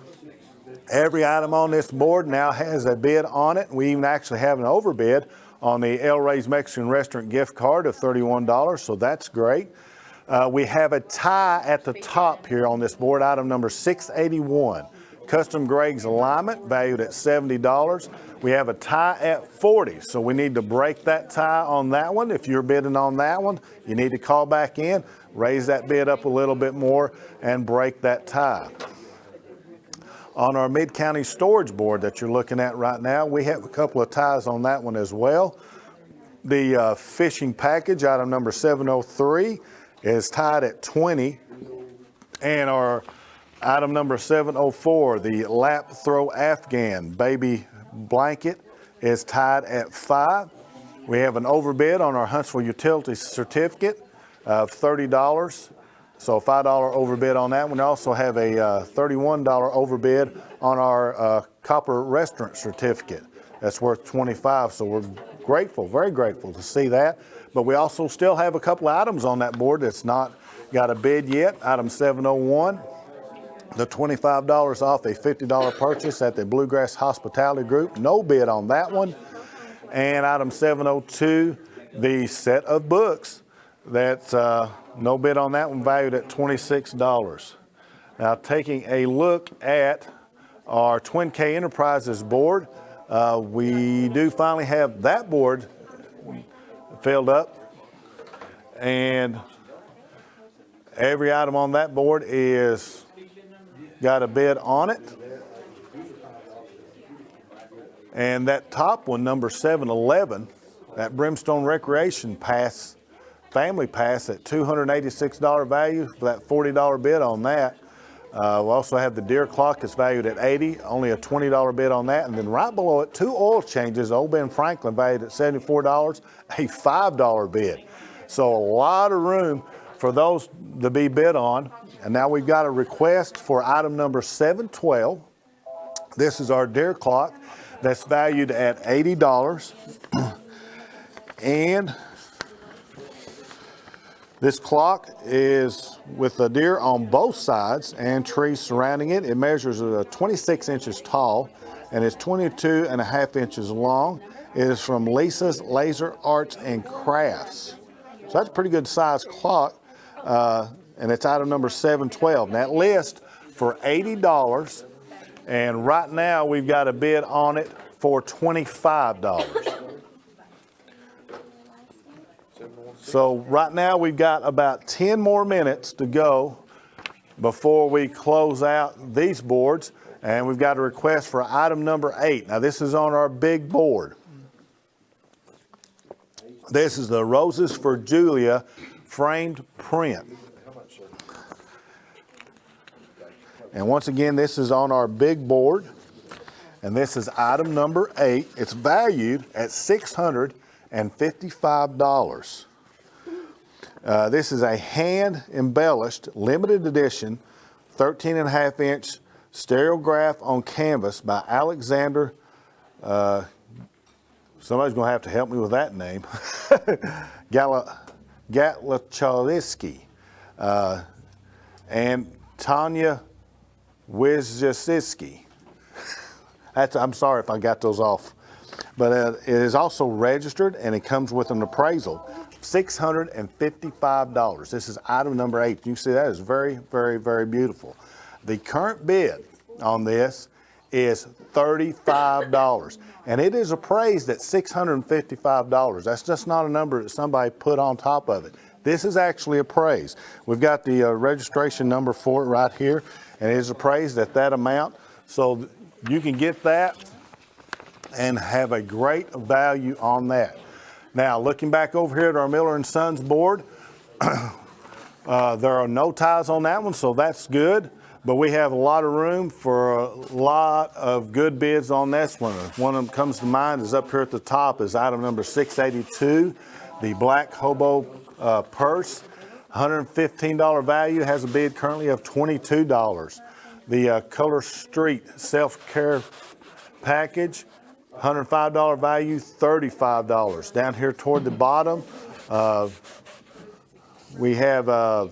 Speaker 5: Every item on this board now has a bid on it. We even actually have an overbid on the El Rey's Mexican Restaurant gift card of $31, so that's great. We have a tie at the top here on this board, item number 681. Custom Greg's alignment, valued at $70. We have a tie at $40, so we need to break that tie on that one. If you're bidding on that one, you need to call back in, raise that bid up a little bit more, and break that tie. On our Mid-County storage board that you're looking at right now, we have a couple of ties on that one as well. The fishing package, item number 703, is tied at $20, and our item number 704, the lap throw Afghan baby blanket, is tied at $5. We have an overbid on our Huntsville utility certificate of $30. So a $5 overbid on that one. We also have a $31 overbid on our copper restaurant certificate. That's worth $25. So we're grateful, very grateful to see that. But we also still have a couple of items on that board that's not got a bid yet. Item 701, the $25 off a $50 purchase at the Bluegrass Hospitality Group. No bid on that one. And item 702, the set of books. That's no bid on that one, valued at $26. Now, taking a look at our Twin K Enterprises board, we do finally have that board filled up, and every item on that board is got a bid on it. And that top one, number 711, that Brimstone Recreation Pass, Family Pass at $286 value for that $40 bid on that. We also have the Deer Clock that's valued at $80, only a $20 bid on that. And then right below it, 2 oil changes, Old Ben Franklin valued at $74, a $5 bid. So a lot of room for those to be bid on. And now we've got a request for item number 712. This is our Deer Clock that's valued at $80. And this clock is with a deer on both sides and trees surrounding it. It measures 26 inches tall and is 22.5 inches long. It is from Lisa's Laser Arts and Crafts. So that's a pretty good size clock, and it's item number 712. And that list for $80, and right now we've got a bid on it for $25. So right now we've got about 10 more minutes to go before we close out these boards, and we've got a request for item number 8. Now this is on our big board. This is the Roses for Julia framed print. And once again, this is on our big board, and this is item number 8. It's valued at $655. This is a hand embellished limited edition 13.5 inch stereograph on canvas by Alexander, somebody's gonna have to help me with that name, Gatlachowski, and Tanya Wyszynski. I'm sorry if I got those off. But it is also registered, and it comes with an appraisal. $655. This is item number 8. You can see that is very, very, very beautiful. The current bid on this is $35, and it is appraised at $655. That's just not a number that somebody put on top of it. This is actually appraised. We've got the registration number for it right here, and it is appraised at that amount. So you can get that and have a great value on that. Now, looking back over here at our Miller & Sons board, there are no ties on that one, so that's good. But we have a lot of room for a lot of good bids on this one. One of them comes to mind is up here at the top is item number 682, the Black Hobo purse. $115 value, has a bid currently of $22. The Color Street self-care package, $105 value, $35. Down here toward the bottom, we have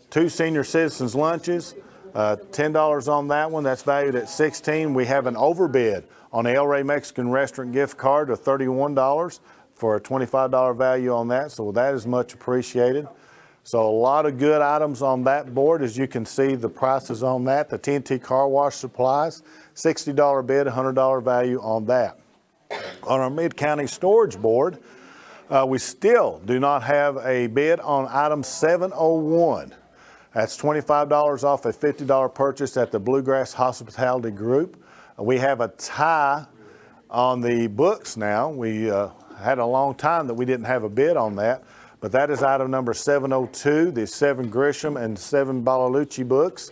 Speaker 5: 2 senior citizens lunches, $10 on that one. That's valued at $16. We have an overbid on the El Rey Mexican Restaurant gift card of $31 for a $25 value on that. So that is much appreciated. So a lot of good items on that board. As you can see, the prices on that. The TNT Car Wash Supplies, $60 bid, $100 value on that. On our Mid-County Storage Board, we still do not have a bid on item 701. That's $25 off a $50 purchase at the Bluegrass Hospitality Group. We have a tie on the books now. We had a long time that we didn't have a bid on that, but that is item number 702, the 7 Grisham and 7 Balalucci books,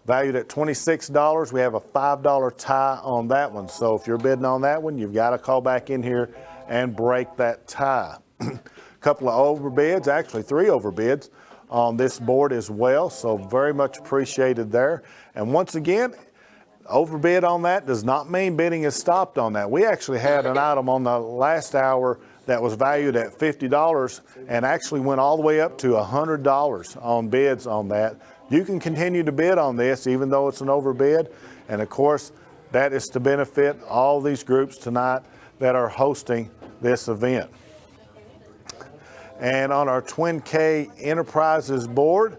Speaker 5: valued at $26. We have a $5 tie on that one. So if you're bidding on that one, you've got to call back in here and break that tie. A couple of overbids, actually 3 overbids on this board as well. So very much appreciated there. And once again, overbid on that does not mean bidding is stopped on that. We actually had an item on the last hour that was valued at $50 and actually went all the way up to $100 on bids on that. You can continue to bid on this even though it's an overbid. And of course, that is to benefit all these groups tonight that are hosting this event. And on our Twin K Enterprises board,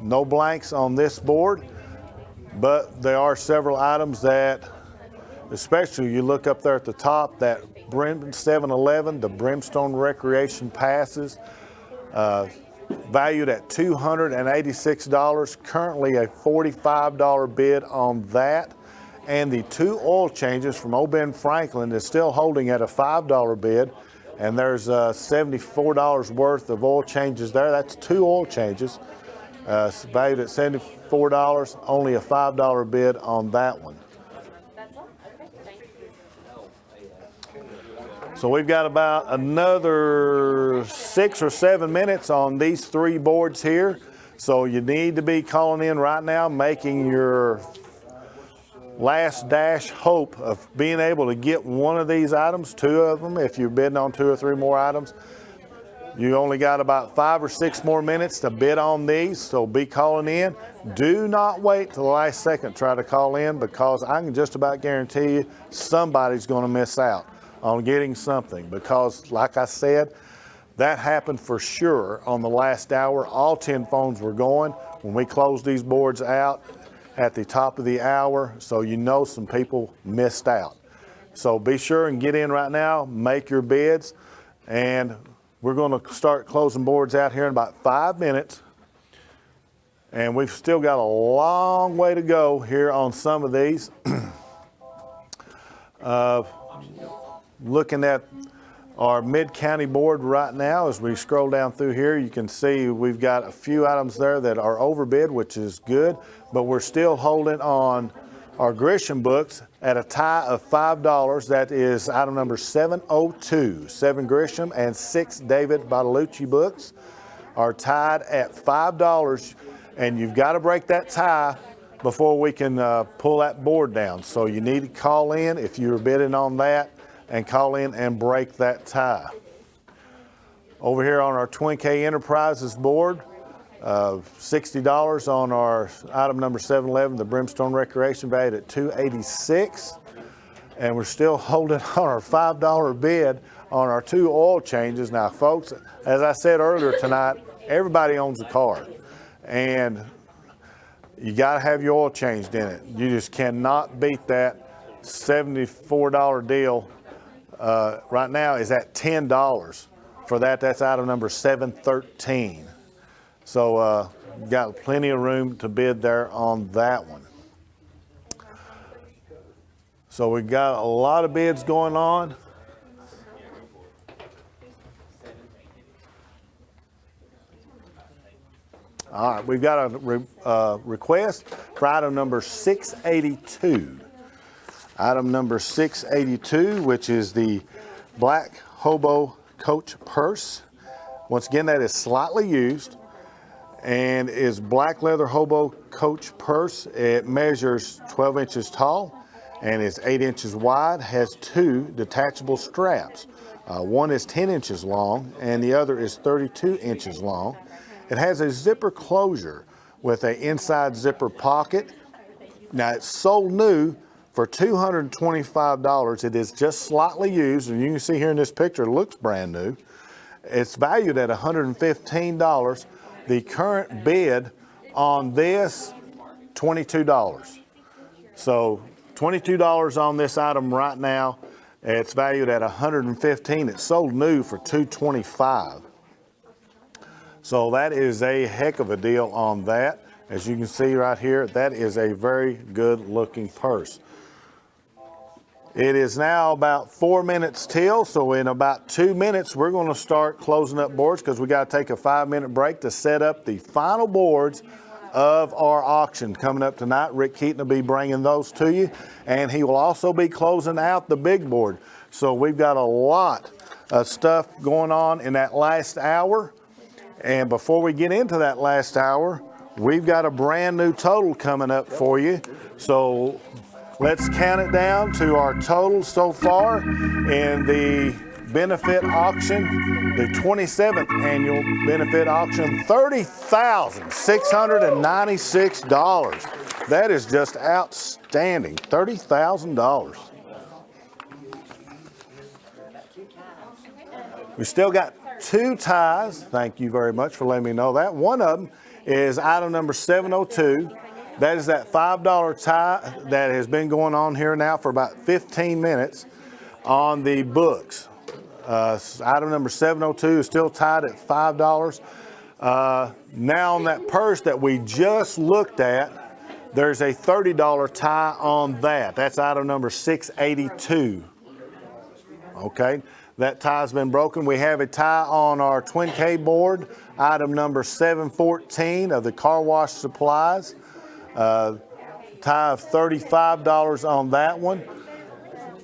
Speaker 5: No blanks on this board, but there are several items that, especially you look up there at the top, that 711, the Brimstone Recreation Passes, valued at $286, currently a $45 bid on that. And the 2 oil changes from Ben Franklin is still holding at a $5 bid, and there's $74 worth of oil changes there. That's 2 oil changes, valued at $74, only a $5 bid on that one. So we've got about another 6 or 7 minutes on these 3 boards here. So you need to be calling in right now, making your last dash hope of being able to get one of these items, 2 of them. If you're bidding on 2 or 3 more items, you only got about 5 or 6 more minutes to bid on these. So be calling in. Do not wait till the last second to try to call in, because I can just about guarantee you somebody's going to miss out on getting something, because like I said, that happened for sure on the last hour. All 10 phones were going when we closed these boards out at the top of the hour, so you know some people missed out. So be sure and get in right now, make your bids, and we're going to start closing boards out here in about 5 minutes. And we've still got a long way to go here on some of these. Looking at our mid-county board right now, as we scroll down through here, you can see we've got a few items there that are overbid, which is good, but we're still holding on our Grisham books at a tie of $5. That is item number 702. 7 Grisham and 6 David Bartolucci books are tied at $5, and you've got to break that tie before we can pull that board down. So you need to call in if you're bidding on that, and call in and break that tie. Over here on our Twin K Enterprises board, $60 on our item number 711, the Brimstone Recreation, valued at $286. And we're still holding on our $5 bid on our 2 oil changes. Now, folks, as I said earlier tonight, everybody owns a car, and you got to have your oil changed in it. You just cannot beat that $74 deal. Right now is at $10 for that. That's item number 713. So got plenty of room to bid there on that one. So we got a lot of bids going on. All right, we've got a request for item number 682. Item number 682, which is the Black Hobo Coach Purse. Once again, that is slightly used and is black leather hobo coach purse. It measures 12 inches tall and is 8 inches wide, has 2 detachable straps. One is 10 inches long and the other is 32 inches long. It has a zipper closure with an inside zipper pocket. Now, it's sold new for $225. It is just slightly used, and you can see here in this picture, it looks brand new. It's valued at $115. The current bid on this, $22. So $22 on this item right now. It's valued at $115. It's sold new for $225. So that is a heck of a deal on that. As you can see right here, that is a very good looking purse. It is now about 4 minutes till, so in about 2 minutes, we're going to start closing up boards because we got to take a 5-minute break to set up the final boards of our auction coming up tonight. Rick Keaton will be bringing those to you, and he will also be closing out the big board. So we've got a lot of stuff going on in that last hour. And before we get into that last hour, we've got a brand new total coming up for you. So let's count it down to our total so far in the benefit auction, the 27th annual benefit auction, $30,696. That is just outstanding, $30,000. We still got two ties. Thank you very much for letting me know that. One of them is item number 702. That is that $5 tie that has been going on here now for about 15 minutes on the books. Item number 702 is still tied at $5. Now on that purse that we just looked at, there's a $30 tie on that. That's item number 682. Okay, that tie's been broken. We have a tie on our Twin K board, item number 714 of the car wash supplies. Tie of $35 on that one.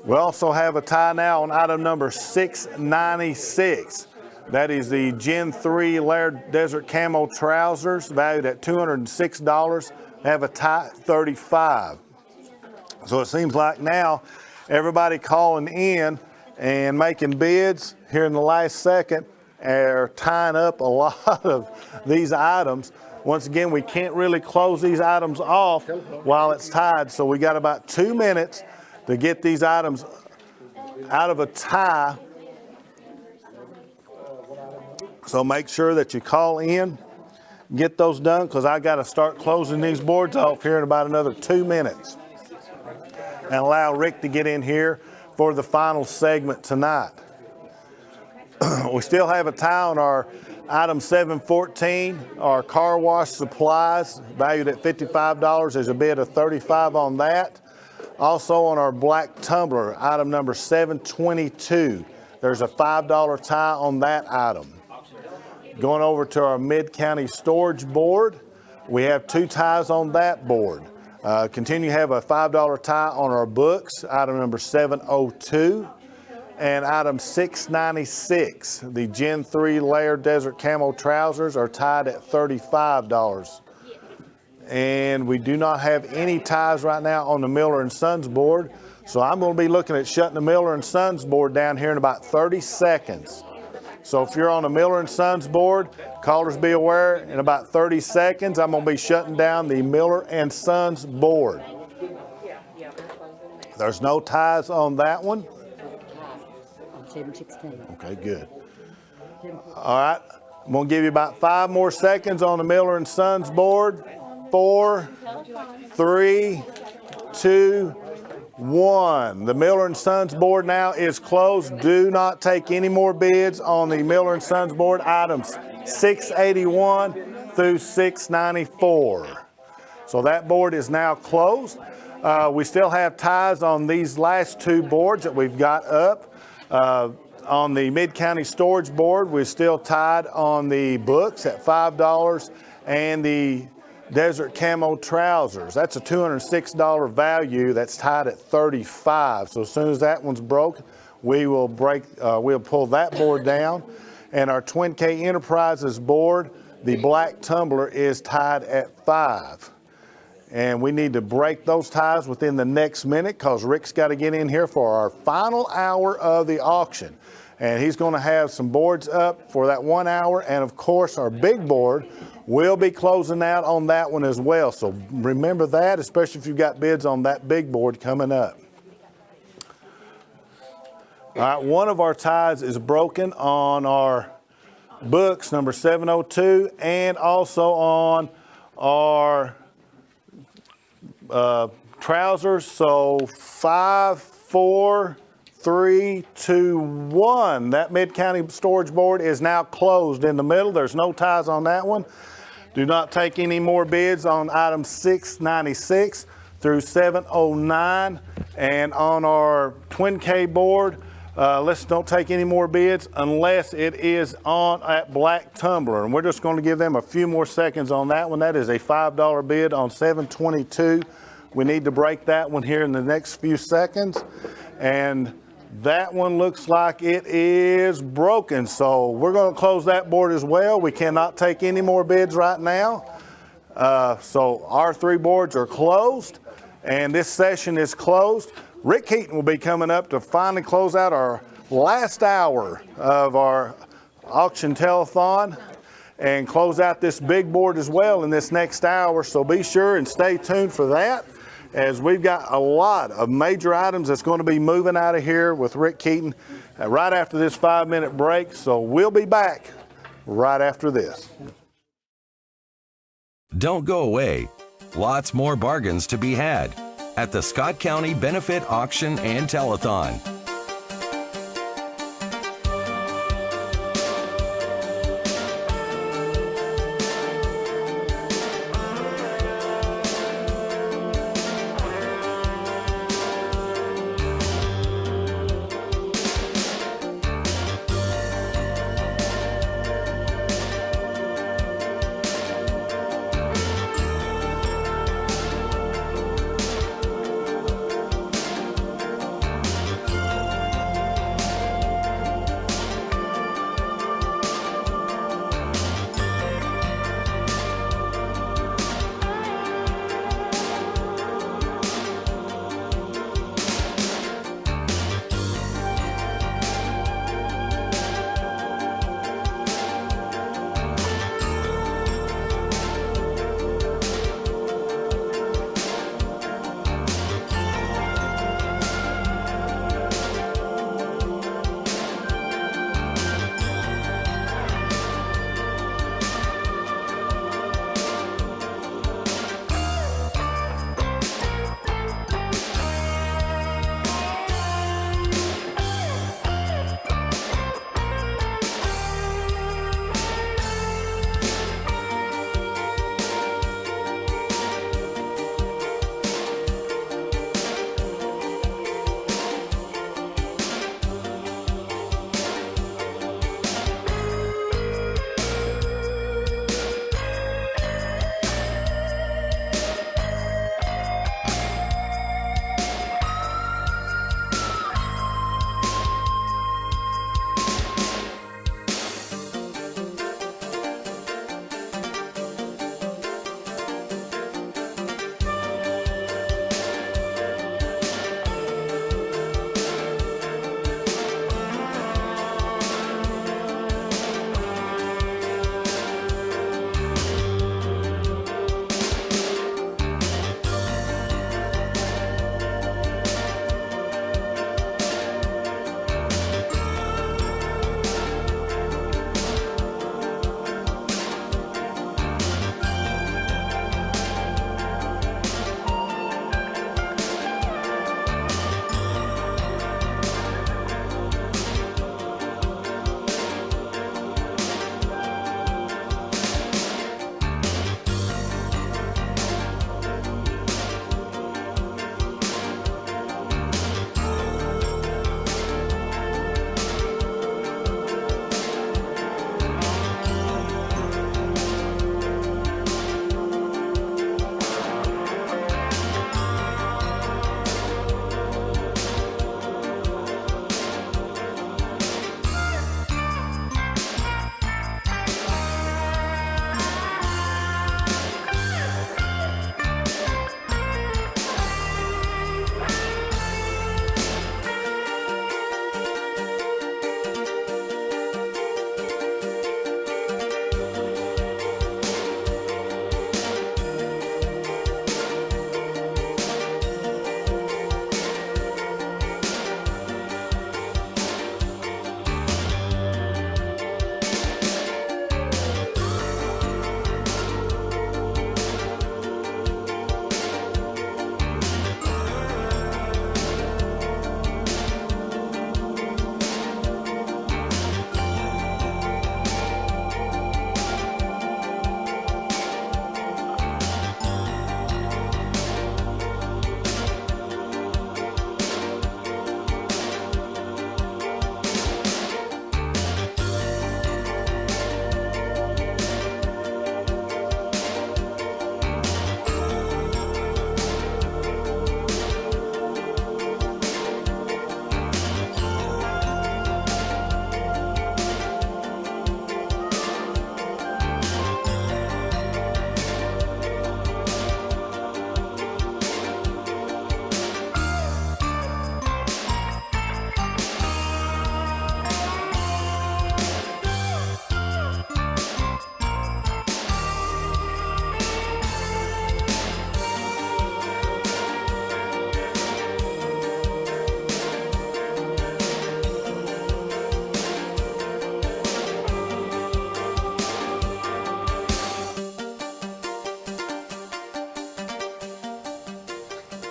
Speaker 5: We also have a tie now on item number 696. That is the Gen 3 Layered Desert Camo Trousers, valued at $206. They have a tie at $35. So it seems like now everybody calling in and making bids here in the last second are tying up a lot of these items. Once again, we can't really close these items off while it's tied, so we got about 2 minutes to get these items out of a tie. So make sure that you call in, get those done, because I got to start closing these boards off here in about another 2 minutes and allow Rick to get in here for the final segment tonight. We still have a tie on our item 714, our car wash supplies, valued at $55. There's a bid of $35 on that. Also on our black tumbler, item number 722, there's a $5 tie on that item. Going over to our mid-county storage board, we have two ties on that board. Continue to have a $5 tie on our books, item number 702, and item 696. The Gen 3 Layered Desert Camo Trousers are tied at $35. And we do not have any ties right now on the Miller & Sons board, so I'm going to be looking at shutting the Miller & Sons board down here in about 30 seconds. So if you're on the Miller & Sons board, callers be aware, in about 30 seconds, I'm going to be shutting down the Miller & Sons board. There's no ties on that one.
Speaker 6: 716.
Speaker 5: Okay, good. All right, I'm going to give you about 5 more seconds on the Miller & Sons board. 4, 3, 2, 1. The Miller & Sons board now is closed. Do not take any more bids on the Miller & Sons board, items 681 through 694. So that board is now closed. We still have ties on these last two boards that we've got up. On the Mid-County Storage board, we're still tied on the books at $5 and the Desert Camo Trousers. That's a $206 value that's tied at $35. So as soon as that one's broke, we'll pull that board down. And our Twin K Enterprises board, the black tumbler, is tied at $5. And we need to break those ties within the next minute because Rick's got to get in here for our final hour of the auction. And he's going to have some boards up for that 1 hour. And of course, our big board will be closing out on that one as well. So remember that, especially if you've got bids on that big board coming up. All right, one of our ties is broken on our books, number 702, and also on our trousers. So 5, 4, 3, 2, 1. That Mid-County storage board is now closed in the middle. There's no ties on that one. Do not take any more bids on item 696 through 709. And on our Twin K board, don't take any more bids unless it is on at Black Tumbler. And we're just going to give them a few more seconds on that one. That is a $5 bid on 722. We need to break that one here in the next few seconds. And that one looks like it is broken. So we're going to close that board as well. We cannot take any more bids right now. So our 3 boards are closed and this session is closed. Rick Heaton will be coming up to finally close out our last hour of our auction telethon and close out this big board as well in this next hour. So be sure and stay tuned for that, as we've got a lot of major items that's going to be moving out of here with Rick Keaton right after this 5-minute break, so we'll be back right after this.
Speaker 1: Don't go away. Lots more bargains to be had at the Scott County Benefit Auction and Telethon.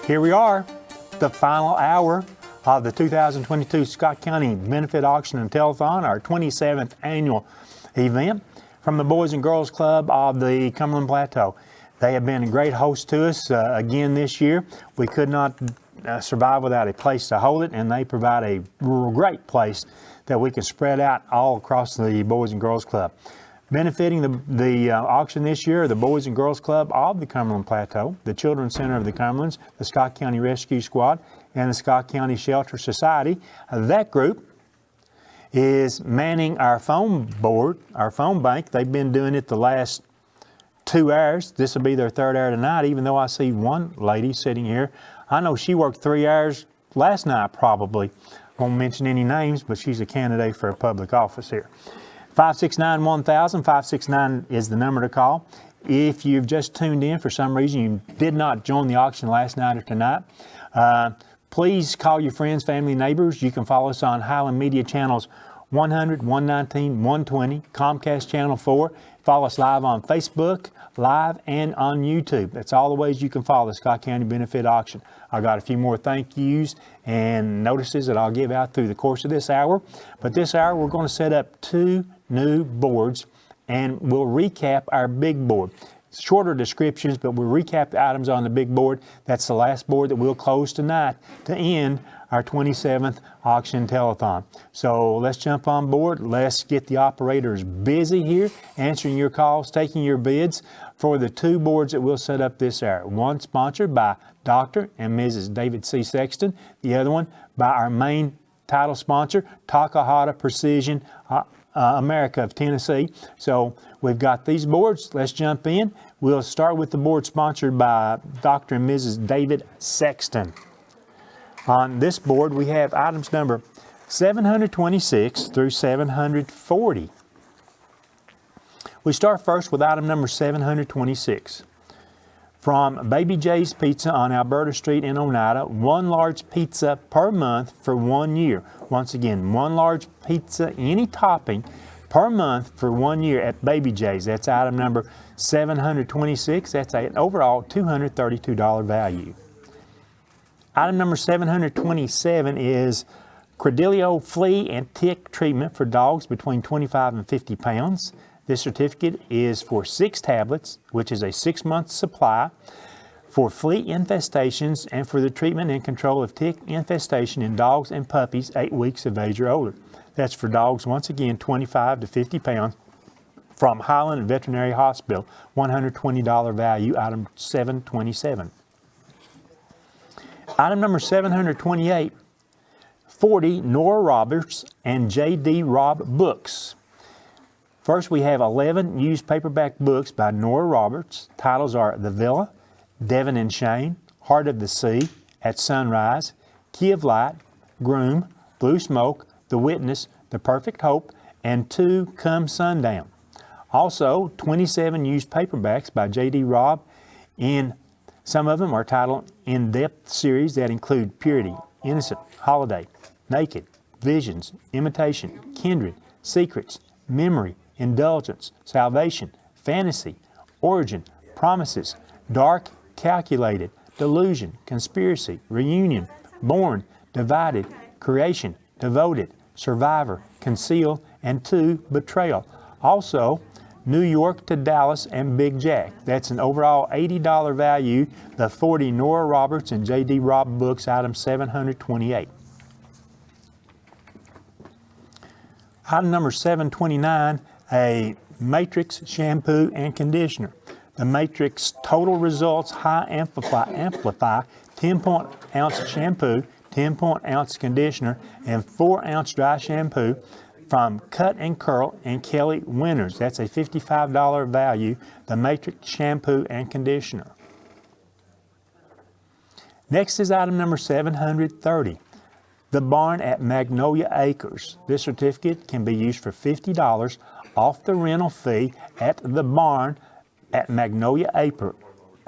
Speaker 2: Here we are, the final hour of the 2022 Scott County Benefit Auction and Telethon, our 27th annual event from the Boys and Girls Club of the Cumberland Plateau. They have been a great host to us again this year. We could not survive without a place to hold it, and they provide a great place that we can spread out all across the Boys and Girls Club. Benefiting the auction this year are the Boys and Girls Club of the Cumberland Plateau, the Children's Center of the Cumberlands, the Scott County Rescue Squad, and the Scott County Shelter Society. That group is manning our phone board, our phone bank. They've been doing it the last 2 hours. This will be their third hour tonight, even though I see one lady sitting here. I know she worked 3 hours last night probably. Won't mention any names, but she's a candidate for a public office here. 569-1000, 569 is the number to call. If you've just tuned in for some reason, you did not join the auction last night or tonight, please call your friends, family, neighbors. You can follow us on Highland Media channels 100, 119, 120, Comcast Channel 4. Follow us live on Facebook, live, and on YouTube. That's all the ways you can follow the Scott County Benefit Auction. I've got a few more thank yous and notices that I'll give out through the course of this hour. But this hour, we're going to set up 2 new boards, and we'll recap our big board. Shorter descriptions, but we'll recap the items on the big board. That's the last board that we'll close tonight to end our 27th auction telethon. So let's jump on board. Let's get the operators busy here, answering your calls, taking your bids for the 2 boards that we'll set up this hour. One sponsored by Dr. and Mrs. David C. Sexton. The other one by our main title sponsor, Takahata Precision America of Tennessee. So we've got these boards. Let's jump in. We'll start with the board sponsored by Dr. and Mrs. David Sexton. On this board, we have items number 726 through 740. We start first with item number 726. From Baby J's Pizza on Alberta Street in Oneida, 1 large pizza per month for 1 year. Once again, 1 large pizza, any topping, per month for 1 year at Baby J's. That's item number 726. That's an overall $232 value. Item number 727 is Credelio flea and tick treatment for dogs between 25 and 50 pounds. This certificate is for 6 tablets, which is a 6-month supply for flea infestations and for the treatment and control of tick infestation in dogs and puppies 8 weeks of age or older. That's for dogs, once again, 25 to 50 pounds from Highland Veterinary Hospital, $120 value, item 727. Item number 728, 40 Nora Roberts and J.D. Robb books. First, we have 11 used paperback books by Nora Roberts. Titles are The Villa, Devon and Shane, Heart of the Sea, At Sunrise, Key of Light, Groom, Blue Smoke, The Witness, The Perfect Hope, and 2 Come Sundown. Also, 27 used paperbacks by J.D. Robb. Some of them are titled In-Depth series that include Purity, Innocent, Holiday, Naked, Visions, Imitation, Kindred, Secrets, Memory, Indulgence, Salvation, Fantasy, Origin, Promises, Dark, Calculated, Delusion, Conspiracy, Reunion, Born, Divided, Creation, Devoted, Survivor, Conceal, and 2 Betrayal. Also, New York to Dallas and Big Jack. That's an overall $80 value. The 40 Nora Roberts and J.D. Robb books, item 728. Item number 729, a Matrix shampoo and conditioner. The Matrix Total Results High Amplify 10-ounce shampoo, 10-ounce conditioner, and 4-ounce dry shampoo from Cut and Curl and Kelly Winters. That's a $55 value, the Matrix shampoo and conditioner. Next is item number 730. The Barn at Magnolia Acres. This certificate can be used for $50 off the rental fee at the Barn at Magnolia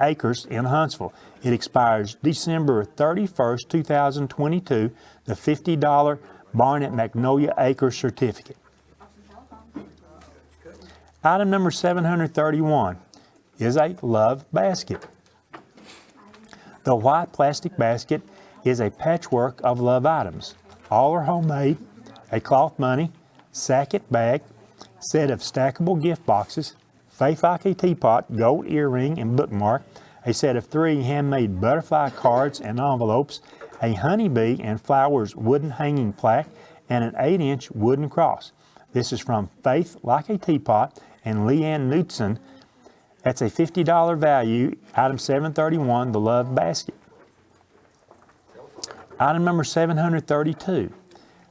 Speaker 2: Acres in Huntsville. It expires December 31st, 2022, the $50 Barn at Magnolia Acres certificate. Item number 731 is a love basket. The white plastic basket is a patchwork of love items. All are homemade, a cloth money, sacket bag, set of stackable gift boxes, Faith Ike teapot, gold earring and bookmark, a set of 3 handmade butterfly cards and envelopes, a honeybee and flowers wooden hanging plaque, and an 8-inch wooden cross. This is from Faith Like a Teapot and Leanne Knudsen. That's a $50 value, item 731, the love basket. Item number 732,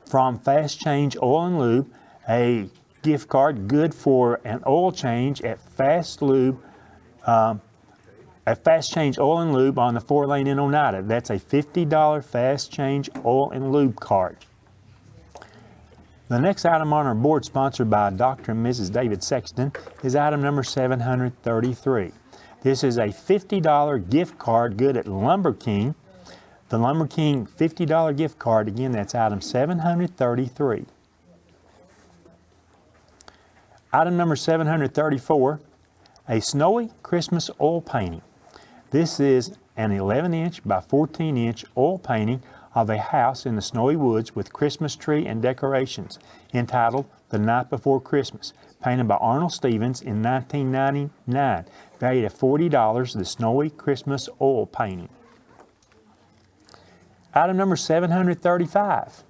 Speaker 2: from Fast Change Oil and Lube, a gift card good for an oil change at Fast Lube, a Fast Change Oil and Lube on the 4-lane in Oneida. That's a $50 Fast Change Oil and Lube card. The next item on our board, sponsored by Dr. and Mrs. David Sexton, is item number 733. This is a $50 gift card good at Lumber King. The Lumber King $50 gift card, again, that's item 733. Item number 734, a snowy Christmas oil painting. This is an 11-inch by 14-inch oil painting of a house in the snowy woods with Christmas tree and decorations, entitled The Night Before Christmas, painted by Arnold Stevens in 1999, valued at $40, the snowy Christmas oil painting. Item number 735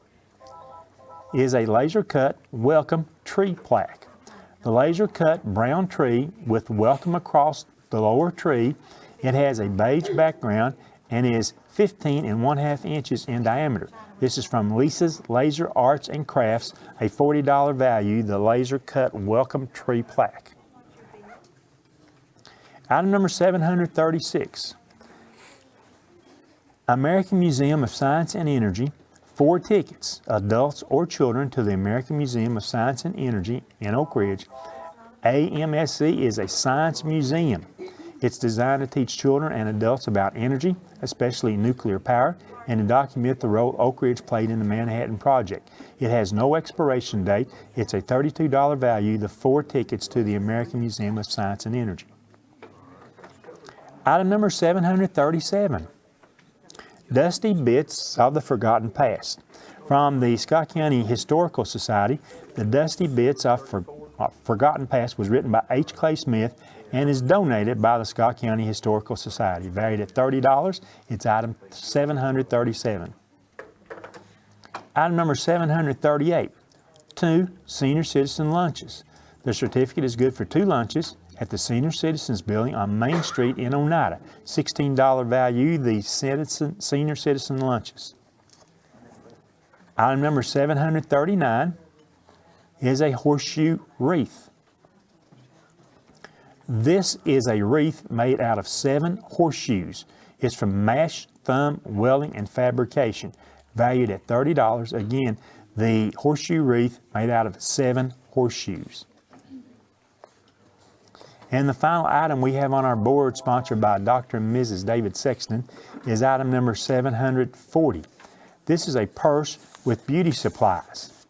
Speaker 2: is a laser-cut welcome tree plaque. The laser-cut brown tree with welcome across the lower tree. It has a beige background and is 15.5 inches in diameter. This is from Lisa's Laser Arts and Crafts, a $40 value, the laser-cut welcome tree plaque. Item number 736, American Museum of Science and Energy, 4 tickets, adults or children, to the American Museum of Science and Energy in Oak Ridge. AMSC is a science museum. It's designed to teach children and adults about energy, especially nuclear power, and to document the role Oak Ridge played in the Manhattan Project. It has no expiration date. It's a $32 value, the 4 tickets to the American Museum of Science and Energy. Item number 737, Dusty Bits of the Forgotten Past. From the Scott County Historical Society, the Dusty Bits of Forgotten Past was written by H. Clay Smith and is donated by the Scott County Historical Society. Valued at $30, it's item 737. Item number 738, 2 senior citizen lunches. The certificate is good for 2 lunches at the Senior Citizens Building on Main Street in Oneida. $16 value, the senior citizen lunches. Item number 739 is a horseshoe wreath. This is a wreath made out of 7 horseshoes. It's from Mash Thumb Welding and Fabrication, valued at $30. Again, the horseshoe wreath made out of 7 horseshoes. And the final item we have on our board, sponsored by Dr. and Mrs. David Sexton, is item number 740. This is a purse with beauty supplies.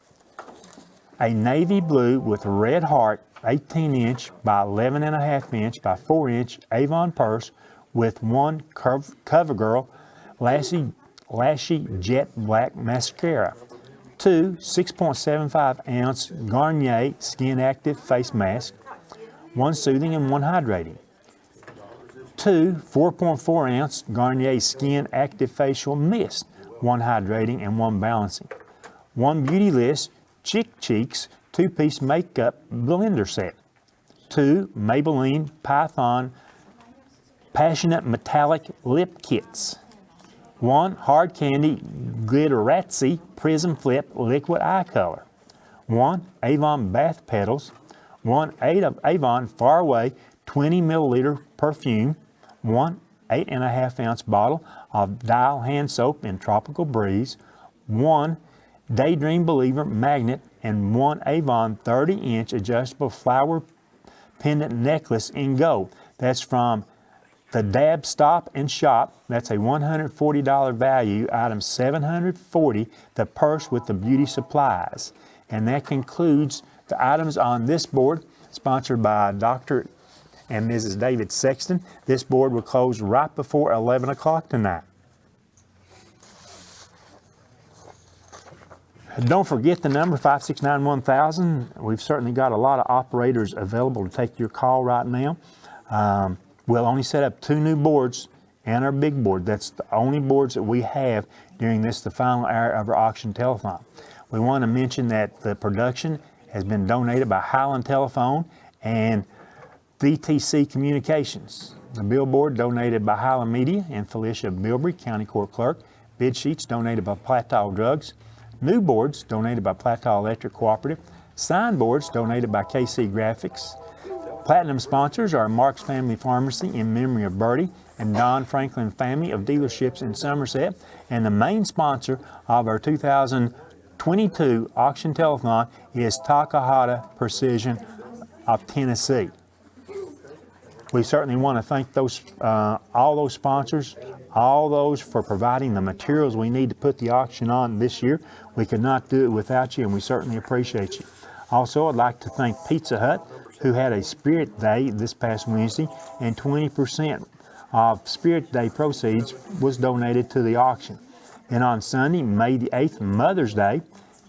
Speaker 2: A navy blue with red heart, 18-inch by 11.5 by 4-inch Avon purse with 1 CoverGirl Lashy Jet Black Mascara. 2 6.75-ounce Garnier Skin Active Face Mask, 1 soothing and 1 hydrating. 2 4.4-ounce Garnier Skin Active Facial Mist, 1 hydrating and 1 balancing. 1 Beauty List Chick Cheeks 2-piece makeup blender set. 2 Maybelline Python Passionate Metallic Lip Kits. 1 Hard Candy Glitterazzi Prism Flip Liquid Eye Color. 1 Avon Bath Petals. 1 Avon Far Away 20 milliliter perfume. 1 8.5-ounce bottle of Dial hand soap in Tropical Breeze. 1 Daydream Believer magnet, and 1 Avon 30-inch adjustable flower pendant necklace in gold. That's from the Dab Stop and Shop. That's a $140 value, item 740, the purse with the beauty supplies. And that concludes the items on this board, sponsored by Dr. and Mrs. David Sexton. This board will close right before 11 o'clock tonight. Don't forget the number 569-1000. We've certainly got a lot of operators available to take your call right now. We'll only set up 2 new boards and our big board. That's the only boards that we have during this, the final hour of our auction telethon. We want to mention that the production has been donated by Highland Telephone and VTC Communications. The billboard donated by Highland Media and Felicia Bilbrey, County Court Clerk. Bid sheets donated by Plateau Drugs. New boards donated by Plateau Electric Cooperative. Signboards donated by KC Graphics. Platinum sponsors are Mark's Family Pharmacy in memory of Bertie and Don Franklin Family of Dealerships in Somerset. And the main sponsor of our 2022 auction telethon is Takahata Precision of Tennessee. We certainly want to thank those, all those sponsors, all those for providing the materials we need to put the auction on this year. We could not do it without you, and we certainly appreciate you. Also, I'd like to thank Pizza Hut, who had a Spirit Day this past Wednesday, and 20% of Spirit Day proceeds was donated to the auction. And on Sunday, May the 8th, Mother's Day,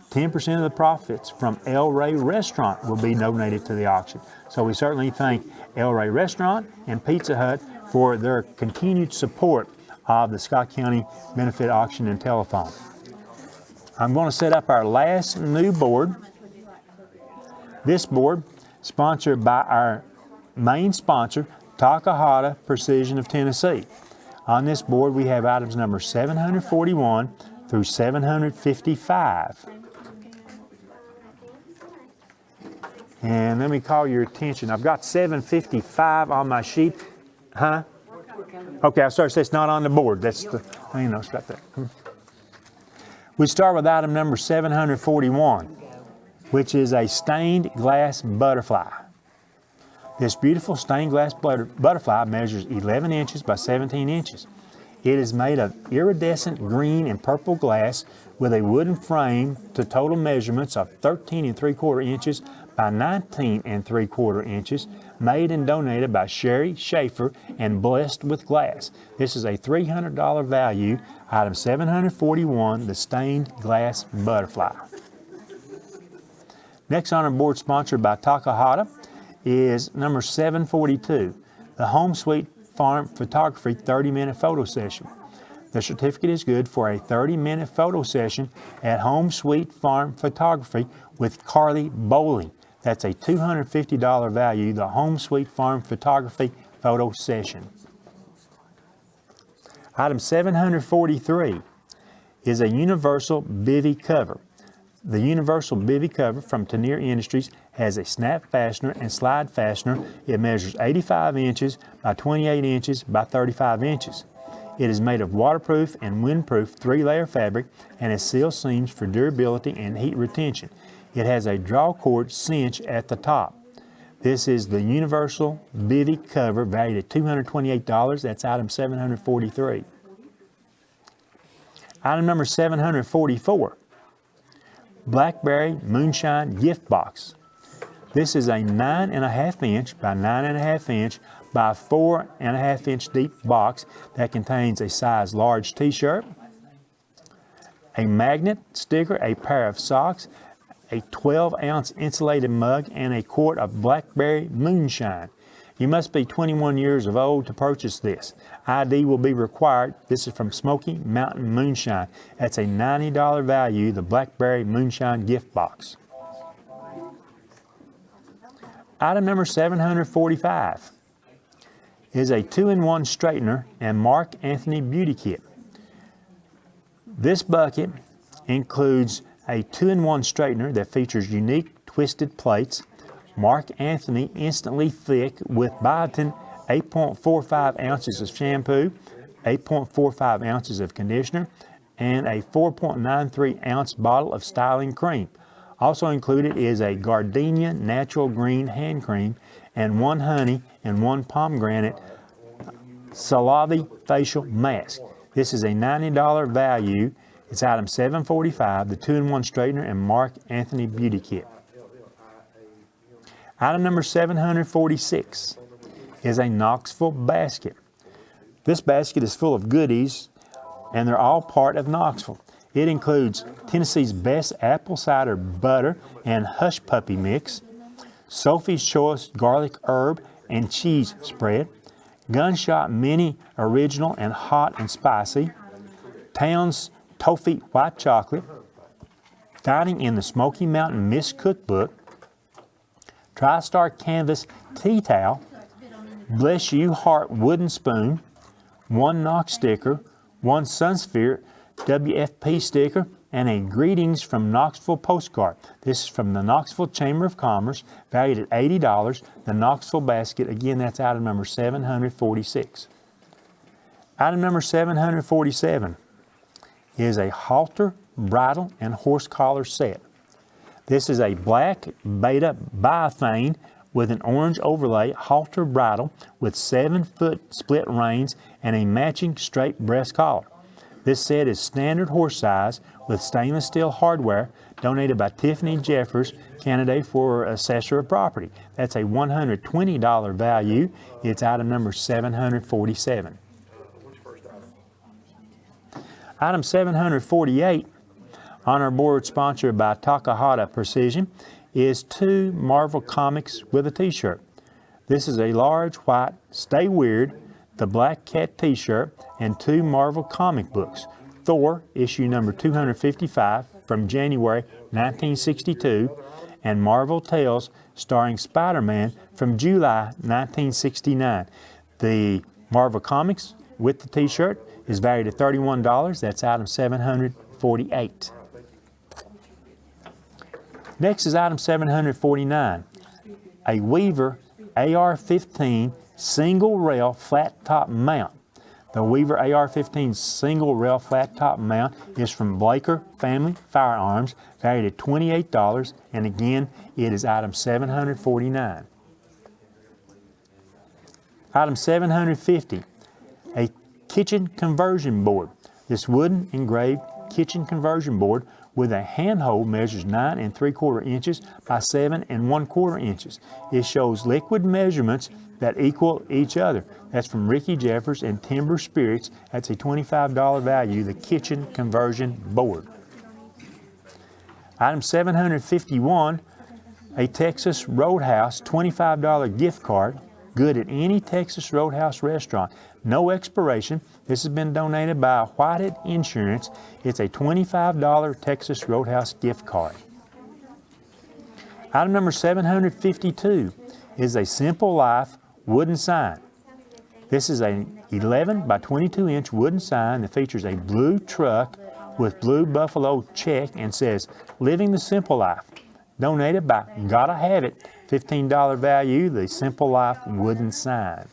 Speaker 2: 10% of the profits from El Rey Restaurant will be donated to the auction. So we certainly thank El Rey Restaurant and Pizza Hut for their continued support of the Scott County Benefit Auction and Telethon. I'm going to set up our last new board. This board, sponsored by our main sponsor, Takahata Precision of Tennessee. On this board, we have items number 741 through 755. And let me call your attention. I've got 755 on my sheet. Huh? Okay, I'm sorry, it's not on the board. That's the, I know, it's got that. We start with item number 741, which is a stained glass butterfly. This beautiful stained glass butterfly measures 11 inches by 17 inches. It is made of iridescent green and purple glass with a wooden frame to total measurements of 13 3/4 inches by 19 3/4 inches, made and donated by Sherry Schaefer and blessed with glass. This is a $300 value, item 741, the stained glass butterfly. Next on our board, sponsored by Takahata, is number 742, the Home Sweet Farm Photography 30-minute photo session. The certificate is good for a 30-minute photo session at Home Sweet Farm Photography with Carly Bowling. That's a $250 value, the Home Sweet Farm Photography photo session. Item 743 is a universal bivy cover. The universal bivy cover from Tenier Industries has a snap fastener and slide fastener. It measures 85 inches by 28 inches by 35 inches. It is made of waterproof and windproof 3-layer fabric and has sealed seams for durability and heat retention. It has a draw cord cinch at the top. This is the universal bivy cover valued at $228. That's item 743. Item number 744. Blackberry Moonshine Gift Box. This is a 9.5 inch by 9.5 inch by 4.5 inch deep box that contains a size large t-shirt, a magnet sticker, a pair of socks, a 12-ounce insulated mug, and a quart of Blackberry Moonshine. You must be 21 years of old to purchase this. ID will be required. This is from Smoky Mountain Moonshine. That's a $90 value, the Blackberry Moonshine gift box. Item number 745 is a 2-in-1 straightener and Mark Anthony beauty kit. This bucket includes a 2-in-1 straightener that features unique twisted plates, Mark Anthony Instantly Thick with biotin 8.45 ounces of shampoo, 8.45 ounces of conditioner, and a 4.93 ounce bottle of styling cream. Also included is a Gardenia Natural Green hand cream and 1 honey and 1 pomegranate Salavi facial mask. This is a $90 value. It's item 745, the 2-in-1 straightener and Mark Anthony beauty kit. Item number 746 is a Knoxville basket. This basket is full of goodies, and they're all part of Knoxville. It includes Tennessee's best apple cider butter and hush puppy mix, Sophie's Choice garlic herb and cheese spread, Gunshot Mini original and hot and spicy, Town's Toffee white chocolate, Dining in the Smoky Mountain Mist cookbook, TriStar Canvas tea towel, Bless You Heart wooden spoon, one Knox sticker, one Sunsphere WFP sticker, and a Greetings from Knoxville postcard. This is from the Knoxville Chamber of Commerce, valued at $80. The Knoxville basket, again, that's item number 746. Item number 747 is a halter, bridle, and horse collar set. This is a black Beta biphane with an orange overlay halter bridle with 7-foot split reins and a matching straight breast collar. This set is standard horse size with stainless steel hardware, donated by Tiffany Jeffers, candidate for assessor of property. That's a $120 value. It's item number 747. Item 748, on our board sponsored by Takahata Precision, is 2 Marvel Comics with a t-shirt. This is a large white Stay Weird, the Black Cat t-shirt, and 2 Marvel comic books. Thor, issue number 255 from January 1962, and Marvel Tales starring Spider-Man from July 1969. The Marvel Comics with the t-shirt is valued at $31. That's item 748. Next is item 749, a Weaver AR-15 single rail flat top mount. The Weaver AR-15 single rail flat top mount is from Blaker Family Firearms, valued at $28, and again, it is item 749. Item 750, a kitchen conversion board. This wooden engraved kitchen conversion board with a handhold measures 9 3/4 inches by 7 1/4 inches. It shows liquid measurements that equal each other. That's from Ricky Jeffers and Timber Spirits. That's a $25 value, the kitchen conversion board. Item 751, a Texas Roadhouse $25 gift card, good at any Texas Roadhouse restaurant. No expiration. This has been donated by Whitehead Insurance. It's a $25 Texas Roadhouse gift card. Item number 752 is a Simple Life wooden sign. This is an 11 by 22 inch wooden sign that features a blue truck with blue buffalo check and says, Living the Simple Life. Donated by Gotta Have It, $15 value, the Simple Life wooden sign.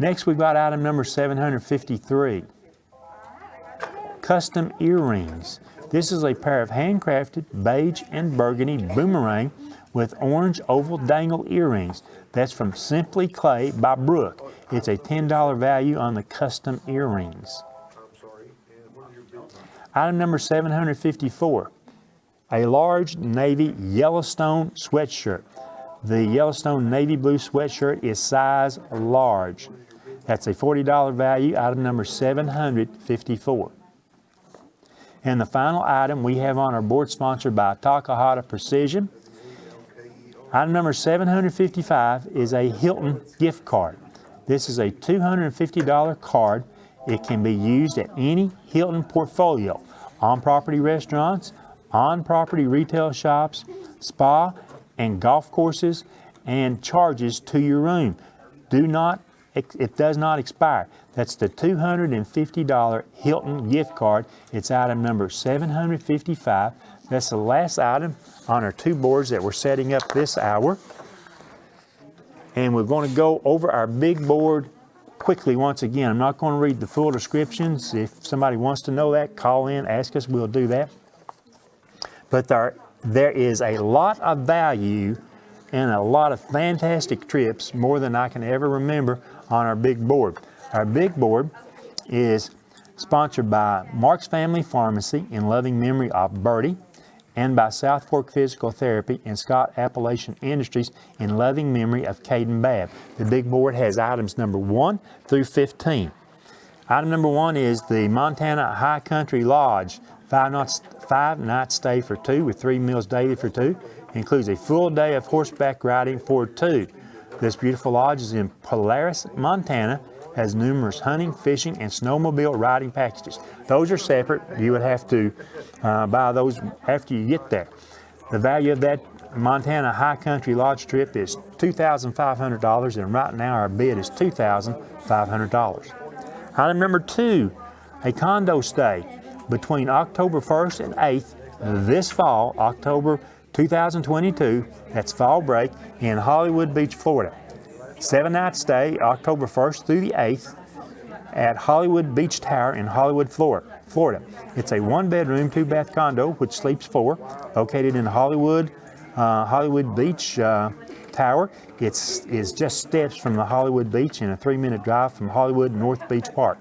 Speaker 2: Next, we've got item number 753, custom earrings. This is a pair of handcrafted beige and burgundy boomerang with orange oval dangle earrings. That's from Simply Clay by Brooke. It's a $10 value on the custom earrings. Item number 754, a large navy Yellowstone sweatshirt. The Yellowstone navy blue sweatshirt is size large. That's a $40 value, item number 754. And the final item we have on our board, sponsored by Takahata Precision. Item number 755 is a Hilton gift card. This is a $250 card. It can be used at any Hilton portfolio, on-property restaurants, on-property retail shops, spa and golf courses, and charges to your room. It does not expire. That's the $250 Hilton gift card. It's item number 755. That's the last item on our 2 boards that we're setting up this hour. And we're going to go over our big board quickly once again. I'm not going to read the full descriptions. If somebody wants to know that, call in, ask us, we'll do that. But there is a lot of value and a lot of fantastic trips, more than I can ever remember, on our big board. Our big board is sponsored by Mark's Family Pharmacy in loving memory of Bertie, and by South Fork Physical Therapy and Scott Appalachian Industries in loving memory of Caden Babb. The big board has items number 1 through 15. Item number 1 is the Montana High Country Lodge, 5-night stay for 2 with 3 meals daily for 2. Includes a full day of horseback riding for 2. This beautiful lodge is in Polaris, Montana, has numerous hunting, fishing, and snowmobile riding packages. Those are separate. You would have to buy those after you get there. The value of that Montana High Country Lodge trip is $2,500, and right now our bid is $2,500. Item number 2, a condo stay between October 1st and 8th this fall, October 2022, that's fall break, in Hollywood Beach, Florida. 7-night stay, October 1st through the 8th, at Hollywood Beach Tower in Hollywood, Florida. It's a 1-bedroom, 2-bath condo which sleeps 4, located in Hollywood Beach Tower. It's just steps from the Hollywood Beach and a 3-minute drive from Hollywood North Beach Park.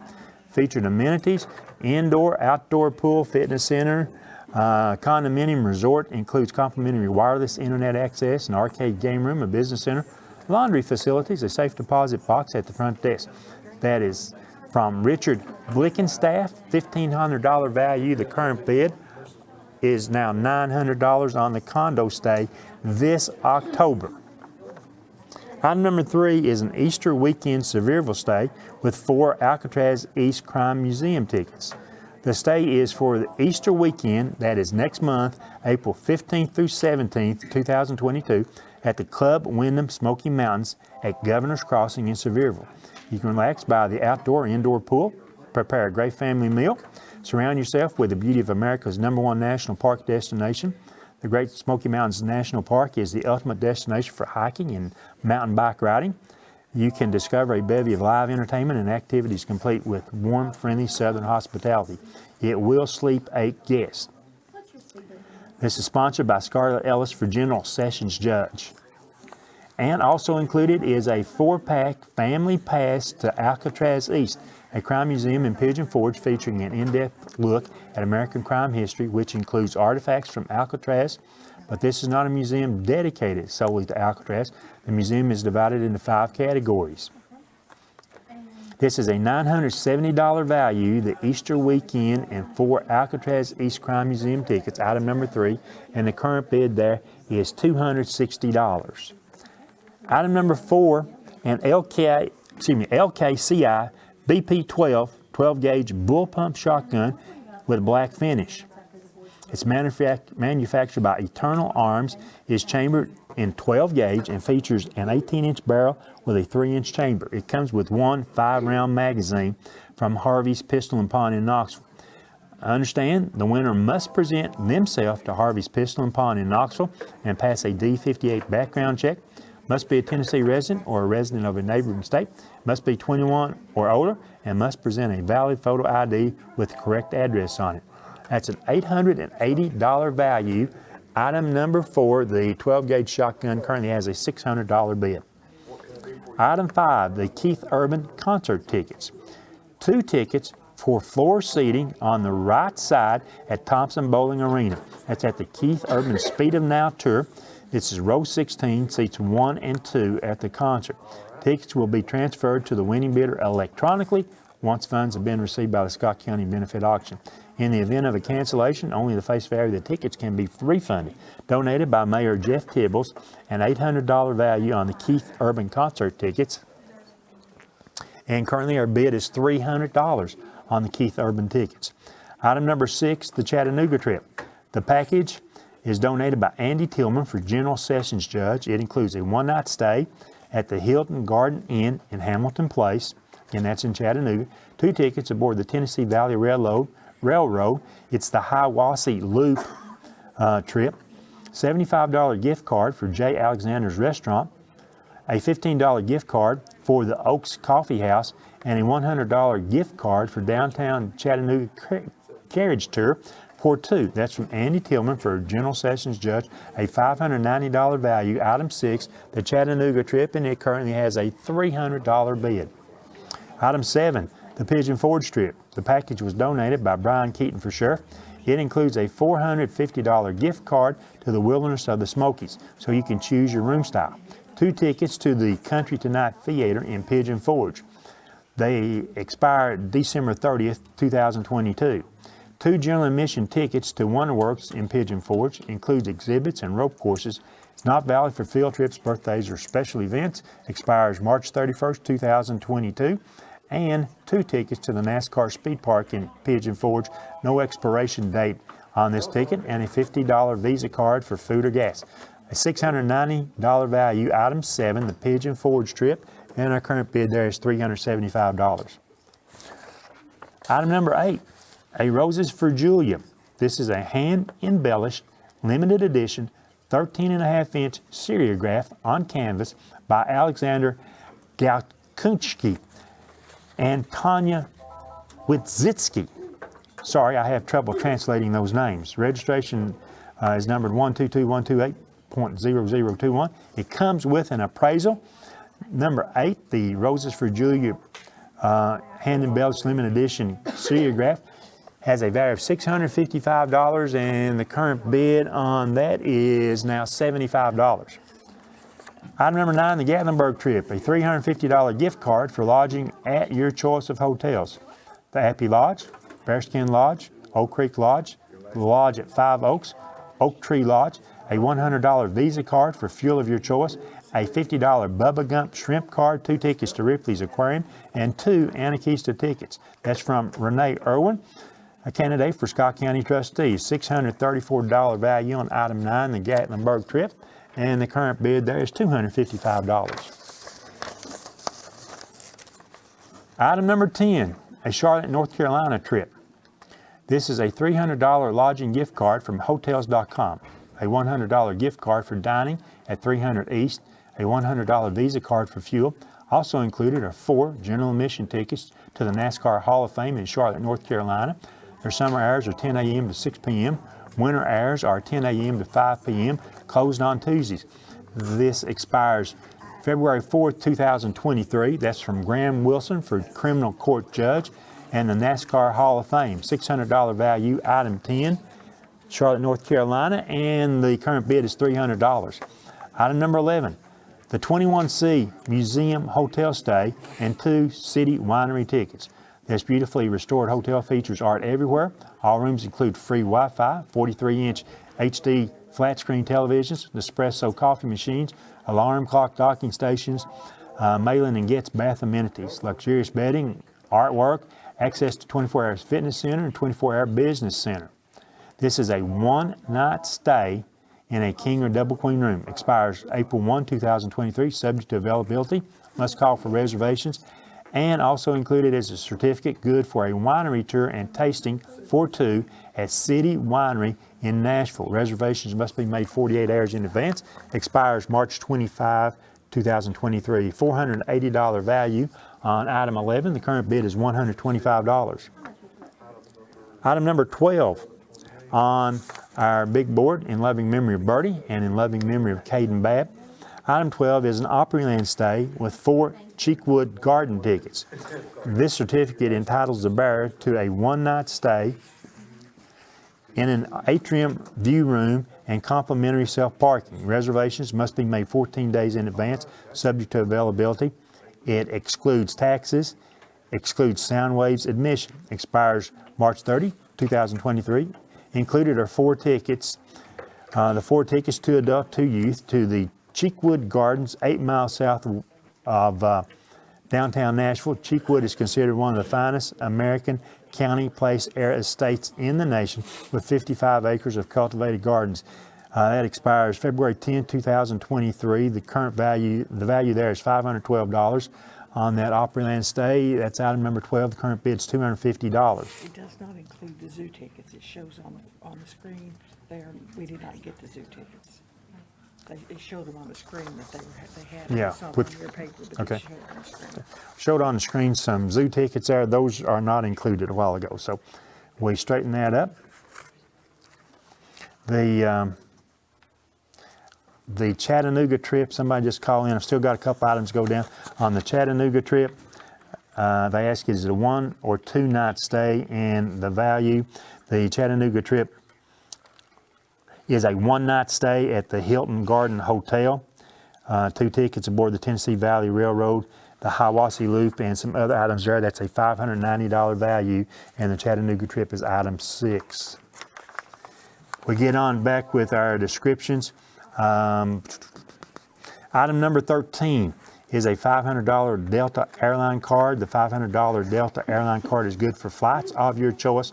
Speaker 2: Featured amenities: indoor, outdoor pool, fitness center. Condominium resort includes complimentary wireless internet access, an arcade game room, a business center, laundry facilities, a safe deposit box at the front desk. That is from Richard Blickenstaff, $1,500 value. The current bid is now $900 on the condo stay this October. Item number 3 is an Easter weekend Sevierville stay with 4 Alcatraz East Crime Museum tickets. The stay is for the Easter weekend, that is next month, April 15th through 17th, 2022, at the Club Wyndham Smoky Mountains at Governor's Crossing in Sevierville. You can relax by the outdoor or indoor pool, prepare a great family meal, surround yourself with the beauty of America's #1 national park destination. The Great Smoky Mountains National Park is the ultimate destination for hiking and mountain bike riding. You can discover a bevy of live entertainment and activities complete with warm, friendly Southern hospitality. It will sleep 8 guests. This is sponsored by Scarlett Ellis for General Sessions Judge. And also included is a 4-pack family pass to Alcatraz East, a crime museum in Pigeon Forge featuring an in-depth look at American crime history, which includes artifacts from Alcatraz. But this is not a museum dedicated solely to Alcatraz. The museum is divided into 5 categories. This is a $970 value, the Easter weekend, and 4 Alcatraz East Crime Museum tickets, item number 3, and the current bid there is $260. Item number 4, an LKCI BP-12 12-gauge bull pump shotgun with black finish. It's manufactured by Eternal Arms, is chambered in 12 gauge and features an 18-inch barrel with a 3-inch chamber. It comes with one 5-round magazine from Harvey's Pistol and Pawn in Knoxville. Understand, the winner must present themselves to Harvey's Pistol and Pawn in Knoxville and pass a D58 background check. Must be a Tennessee resident or a resident of a neighboring state. Must be 21 or older and must present a valid photo ID with the correct address on it. That's an $880 value. Item number 4, the 12-gauge shotgun, currently has a $600 bid. Item 5, the Keith Urban concert tickets. 2 tickets for floor seating on the right side at Thompson Bowling Arena. That's at the Keith Urban Speed of Now Tour. This is row 16, seats 1 and 2 at the concert. Tickets will be transferred to the winning bidder electronically once funds have been received by the Scott County Benefit Auction. In the event of a cancellation, only the face value of the tickets can be refunded. Donated by Mayor Jeff Tibbles, an $800 value on the Keith Urban concert tickets. And currently our bid is $300 on the Keith Urban tickets. Item number 6, the Chattanooga trip. The package is donated by Andy Tillman for General Sessions Judge. It includes a 1-night stay at the Hilton Garden Inn in Hamilton Place, and that's in Chattanooga. 2 tickets aboard the Tennessee Valley Railroad. It's the Hiwassee Loop trip. $75 gift card for J. Alexander's Restaurant. A $15 gift card for the Oaks Coffee House, and a $100 gift card for Downtown Chattanooga Carriage Tour for 2. That's from Andy Tillman for General Sessions Judge, a $590 value. Item 6, the Chattanooga trip, and it currently has a $300 bid. Item 7, the Pigeon Forge trip. The package was donated by Brian Keaton for Sheriff. It includes a $450 gift card to the Wilderness of the Smokies, so you can choose your room style. 2 tickets to the Country Tonight Theater in Pigeon Forge. They expire December 30th, 2022. 2 general admission tickets to Wonderworks in Pigeon Forge, includes exhibits and rope courses. It's not valid for field trips, birthdays, or special events. Expires March 31st, 2022. And 2 tickets to the NASCAR Speed Park in Pigeon Forge. No expiration date on this ticket, and a $50 Visa card for food or gas. A $690 value, item 7, the Pigeon Forge trip, and our current bid there is $375. Item number 8, a Roses for Julia. This is a hand-embellished, limited edition, 13.5-inch seriograph on canvas by Alexander Galkunchki and Tanya Witzitsky. Sorry, I have trouble translating those names. Registration is numbered 122128.0021. It comes with an appraisal. Number 8, the Roses for Julia hand-embellished limited edition seriograph has a value of $655, and the current bid on that is now $75. Item number 9, the Gatlinburg trip, a $350 gift card for lodging at your choice of hotels. The Appy Lodge, Bearskin Lodge, Oak Creek Lodge, the Lodge at 5 Oaks, Oak Tree Lodge, a $100 Visa card for fuel of your choice, a $50 Bubba Gump shrimp card, 2 tickets to Ripley's Aquarium, and 2 Anarchista tickets. That's from Renee Irwin, a candidate for Scott County Trustee. $634 value on item 9, the Gatlinburg trip, and the current bid there is $255. Item number 10, a Charlotte, North Carolina trip. This is a $300 lodging gift card from Hotels.com, a $100 gift card for dining at 300 East, a $100 Visa card for fuel. Also included are 4 general admission tickets to the NASCAR Hall of Fame in Charlotte, North Carolina. Their summer hours are 10 a.m. to 6 p.m. Winter hours are 10 a.m. to 5 p.m., closed on Tuesdays. This expires February 4th, 2023. That's from Graham Wilson for Criminal Court Judge and the NASCAR Hall of Fame. $600 value, item 10, Charlotte, North Carolina, and the current bid is $300. Item number 11, the 21C Museum Hotel Stay and 2 City Winery tickets. This beautifully restored hotel features art everywhere. All rooms include free Wi-Fi, 43-inch HD flat-screen televisions, Nespresso coffee machines, alarm clock docking stations, Malin and Getz bath amenities, luxurious bedding, artwork, access to 24-hour fitness center and 24-hour business center. This is a one-night stay in a king or double queen room. Expires April 1, 2023, subject to availability. Must call for reservations. And also included is a certificate good for a winery tour and tasting for 2 at City Winery in Nashville. Reservations must be made 48 hours in advance. Expires March 25, 2023. $480 value on item 11. The current bid is $125. Item number 12 on our big board, in loving memory of Bertie and in loving memory of Caden Babb. Item 12 is an Opryland stay with 4 Cheekwood Garden tickets. This certificate entitles the bearer to a one-night stay in an atrium view room and complimentary self-parking. Reservations must be made 14 days in advance, subject to availability. It excludes taxes, excludes sound waves admission. Expires March 30, 2023. Included are 4 tickets. The 4 tickets, 2 adult, 2 youth, to the Cheekwood Gardens, 8 miles south of downtown Nashville. Cheekwood is considered one of the finest American county place air estates in the nation, with 55 acres of cultivated gardens. That expires February 10, 2023. The value there is $512 on that Opryland stay. That's item number 12. The current bid is $250.
Speaker 3: It does not include the zoo tickets. It shows on the screen there. We did not get the zoo tickets. They showed them on the screen that they had.
Speaker 2: Yeah,
Speaker 3: Some
Speaker 2: which-
Speaker 3: on your paper, but
Speaker 2: okay.
Speaker 3: they showed on the screen.
Speaker 2: Showed on the screen some zoo tickets there. Those are not included a while ago. So we straighten that up. The Chattanooga trip, somebody just called in. I've still got a couple items to go down. On the Chattanooga trip, they ask is it a 1 or 2 night stay, and the value The Chattanooga trip is a one-night stay at the Hilton Garden Hotel, 2 tickets aboard the Tennessee Valley Railroad, the Hiwassee Loop, and some other items there. That's a $590 value, and the Chattanooga trip is item 6. We get on back with our descriptions. Item number 13 is a $500 Delta airline card. The $500 Delta airline card is good for flights of your choice.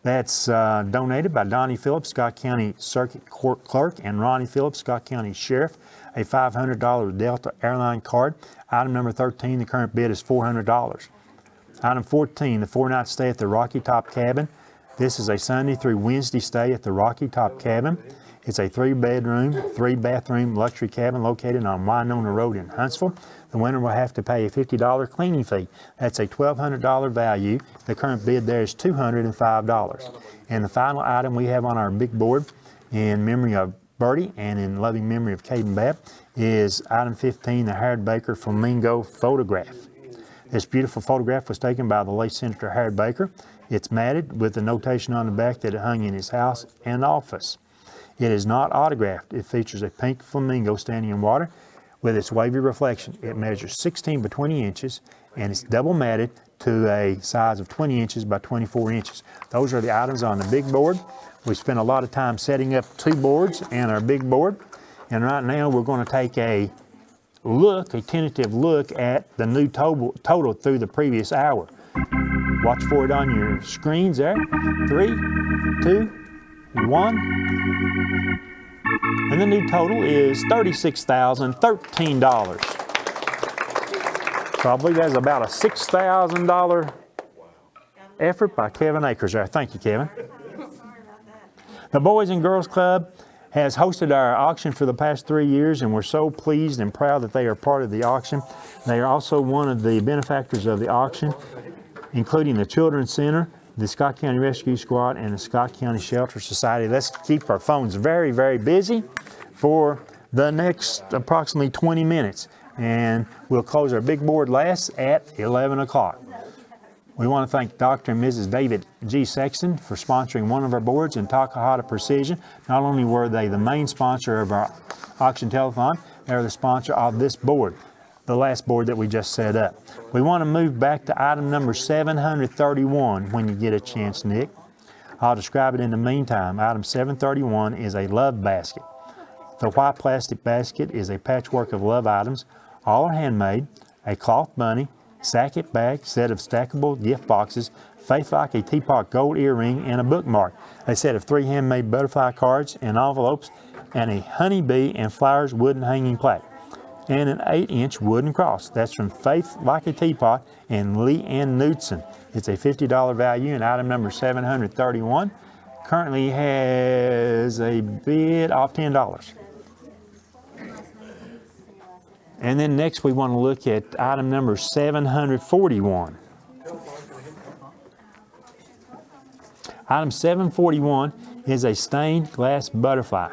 Speaker 2: That's donated by Donnie Phillips, Scott County Circuit Court Clerk, and Ronnie Phillips, Scott County Sheriff. A $500 Delta airline card. Item number 13, the current bid is $400. Item 14, the 4-night stay at the Rocky Top Cabin. This is a Sunday through Wednesday stay at the Rocky Top Cabin. It's a 3-bedroom, 3-bathroom luxury cabin located on Winona Road in Huntsville. The winner will have to pay a $50 cleaning fee. That's a $1,200 value. The current bid there is $205. And the final item we have on our big board in memory of Bertie and in loving memory of Caden Babb is item 15, the Harold Baker Flamingo photograph. This beautiful photograph was taken by the late Senator Harold Baker. It's matted with the notation on the back that it hung in his house and office. It is not autographed. It features a pink flamingo standing in water with its wavy reflection. It measures 16 by 20 inches and it's double matted to a size of 20 inches by 24 inches. Those are the items on the big board. We spent a lot of time setting up 2 boards and our big board. And right now we're going to take a tentative look at the new total through the previous hour. Watch for it on your screens there. 3, 2, 1. And the new total is $36,013. So I believe that's about a $6,000 effort by Kevin Akers there. Thank you, Kevin. The Boys and Girls Club has hosted our auction for the past 3 years, and we're so pleased and proud that they are part of the auction. They are also one of the benefactors of the auction, including the Children's Center, the Scott County Rescue Squad, and the Scott County Shelter Society. Let's keep our phones very, very busy for the next approximately 20 minutes. And we'll close our big board last at 11 o'clock. We want to thank Dr. and Mrs. David G. Sexton for sponsoring one of our boards in Takahata Precision. Not only were they the main sponsor of our auction telethon, they're the sponsor of this board, the last board that we just set up. We want to move back to item number 731 when you get a chance, Nick. I'll describe it in the meantime. Item 731 is a love basket. The white plastic basket is a patchwork of love items. All are handmade, a cloth bunny, sacket bag, set of stackable gift boxes, Faith Like a Teapot gold earring, and a bookmark, a set of 3 handmade butterfly cards and envelopes, and a honeybee and flowers wooden hanging plaque, and an 8-inch wooden cross. That's from Faith Like a Teapot and Lee Ann Knudsen. It's a $50 value, and item number 731 currently has a bid of $10. And then next we want to look at item number 741. Item 741 is a stained glass butterfly.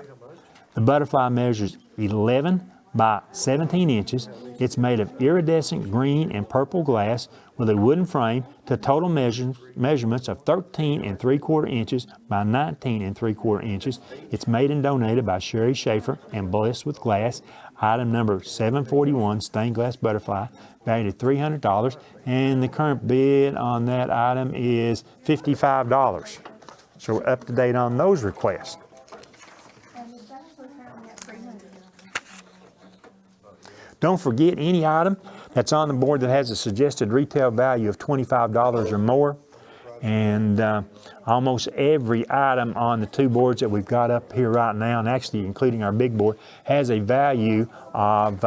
Speaker 2: The butterfly measures 11 by 17 inches. It's made of iridescent green and purple glass with a wooden frame to total measurements of 13 3/4 inches by 19 3/4 inches. It's made and donated by Sherry Schaefer and blessed with glass. Item number 741, stained glass butterfly, valued at $300, and the current bid on that item is $55. So we're up to date on those requests. Don't forget any item that's on the board that has a suggested retail value of $25 or more. And almost every item on the 2 boards that we've got up here right now, and actually including our big board, has a value of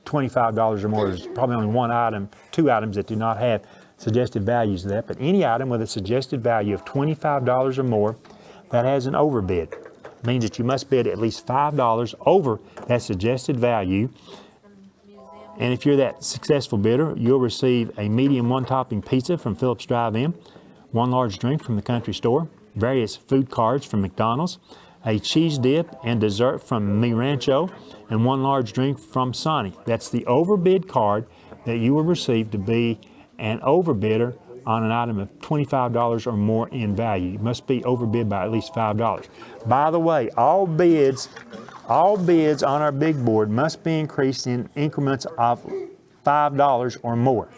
Speaker 2: $25 or more. There's probably only 2 items that do not have suggested values of that. But any item with a suggested value of $25 or more that has an overbid means that you must bid at least $5 over that suggested value. And if you're that successful bidder, you'll receive a medium 1-topping pizza from Phillips Drive-In, 1 large drink from the Country Store, various food cards from McDonald's, a cheese dip and dessert from Mi Rancho, and 1 large drink from Sonny. That's the overbid card that you will receive to be an overbidder on an item of $25 or more in value. It must be overbid by at least $5. By the way, all bids on our big board must be increased in increments of $5 or more.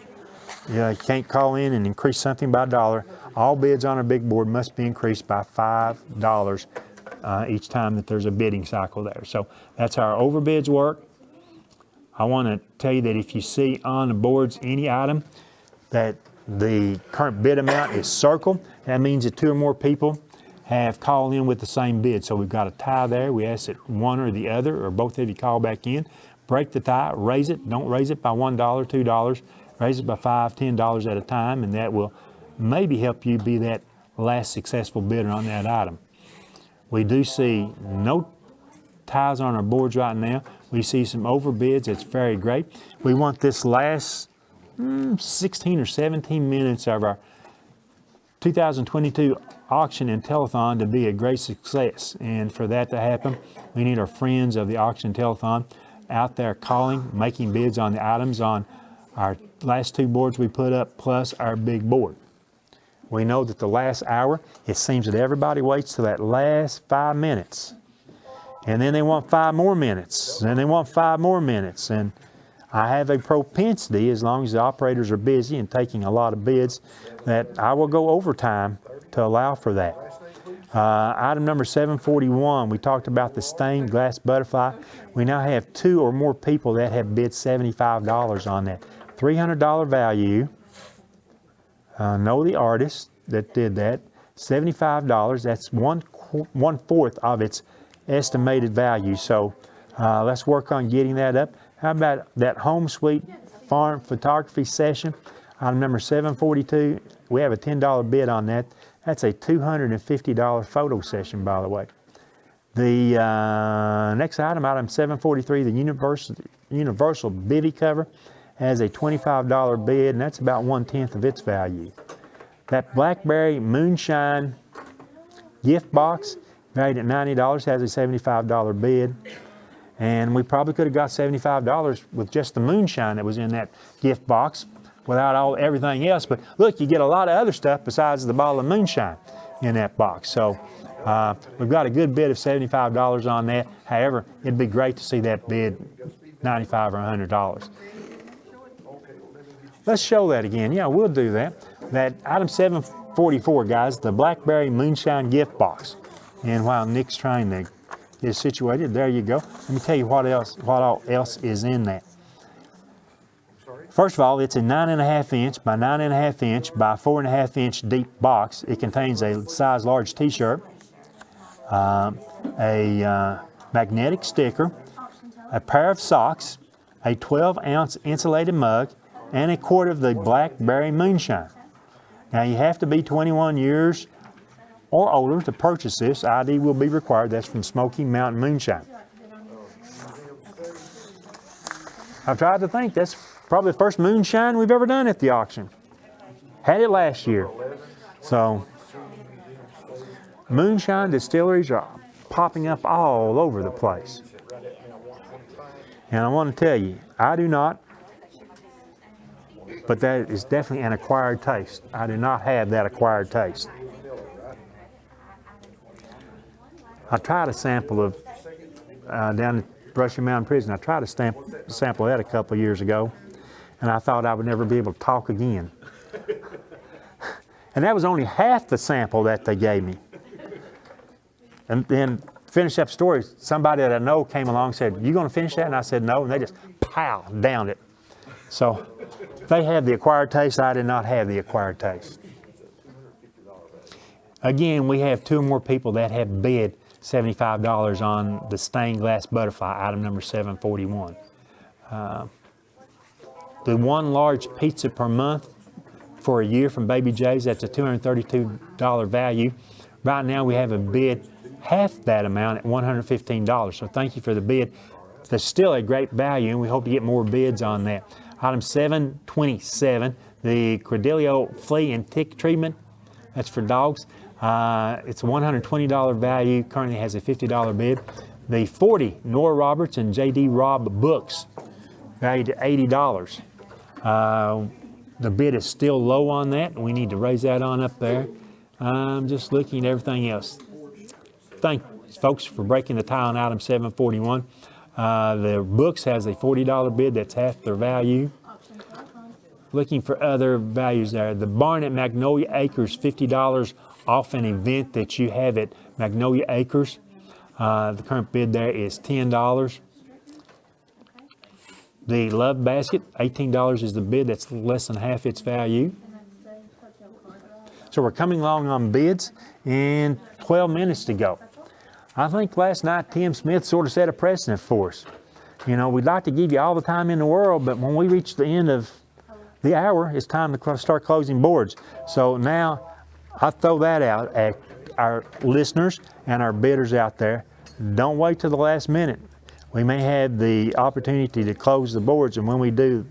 Speaker 2: You can't call in and increase something by a dollar. All bids on our big board must be increased by $5 each time that there's a bidding cycle there. So that's how our overbids work. I want to tell you that if you see on the boards any item that the current bid amount is circled, that means that 2 or more people have called in with the same bid. So we've got a tie there. We ask that one or the other or both of you call back in, break the tie, raise it. Don't raise it by $1, $2. Raise it by $5, $10 at a time, and that will maybe help you be that last successful bidder on that item. We do see no ties on our boards right now. We see some overbids. It's very great. We want this last 16 or 17 minutes of our 2022 auction and telethon to be a great success. And for that to happen, we need our friends of the auction telethon out there calling, making bids on the items on our last 2 boards we put up, plus our big board. We know that the last hour, it seems that everybody waits till that last 5 minutes. And then they want 5 more minutes, and they want 5 more minutes. And I have a propensity, as long as the operators are busy and taking a lot of bids, that I will go overtime to allow for that. Item number 741, we talked about the stained glass butterfly. We now have 2 or more people that have bid $75 on that. $300 value. Know the artist that did that. $75. That's one fourth of its estimated value. So let's work on getting that up. How about that home suite farm photography session? Item number 742. We have a $10 bid on that. That's a $250 photo session, by the way. The next item, item 743, the universal bivy cover, has a $25 bid, and that's about 1/10 of its value. That Blackberry Moonshine gift box, valued at $90, has a $75 bid. And we probably could have got $75 with just the moonshine that was in that gift box without everything else. But look, you get a lot of other stuff besides the bottle of moonshine in that box. So we've got a good bid of $75 on that. However, it'd be great to see that bid $95 or $100. Let's show that again. Yeah, we'll do that. That item 744, guys, the Blackberry Moonshine gift box. And while Nick's trying to get situated, there you go. Let me tell you what all else is in that. First of all, it's a 9.5 inch by 9.5 inch by 4.5 inch deep box. It contains a size large t-shirt, a magnetic sticker, a pair of socks, a 12-ounce insulated mug, and a quart of the Blackberry Moonshine. Now you have to be 21 years or older to purchase this. ID will be required. That's from Smoky Mountain Moonshine. I've tried to think, that's probably the first moonshine we've ever done at the auction. Had it last year. So, moonshine distilleries are popping up all over the place. And I want to tell you, I do not, but that is definitely an acquired taste. I do not have that acquired taste. I tried a sample of, down at Brushy Mountain Prison, I tried a sample that a couple of years ago, and I thought I would never be able to talk again. And that was only half the sample that they gave me. And then, finish up the story, somebody that I know came along and said, "You going to finish that?" And I said, "No," and they just, pow, downed it. So, they had the acquired taste, I did not have the acquired taste. Again, we have 2 or more people that have bid $75 on the stained glass butterfly, item number 741. The one large pizza per month for a year from Baby J's, that's a $232 value. Right now we have a bid half that amount at $115. So thank you for the bid. There's still a great value, and we hope to get more bids on that. Item 727, the Credelio flea and tick treatment. That's for dogs. It's a $120 value, currently has a $50 bid. The 40 Nora Roberts and J.D. Robb books, valued at $80. The bid is still low on that. We need to raise that on up there. I'm just looking at everything else. Thank folks for breaking the tie on item 741. The books has a $40 bid that's half their value. Looking for other values there. The barn at Magnolia Acres, $50 off an event that you have at Magnolia Acres. The current bid there is $10. The Love Basket, $18 is the bid. That's less than half its value. So we're coming along on bids, and 12 minutes to go. I think last night Tim Smith sort of set a precedent for us. You know, we'd like to give you all the time in the world, but when we reach the end of the hour, it's time to start closing boards. So now I throw that out at our listeners and our bidders out there. Don't wait till the last minute. We may have the opportunity to close the boards, and when we do,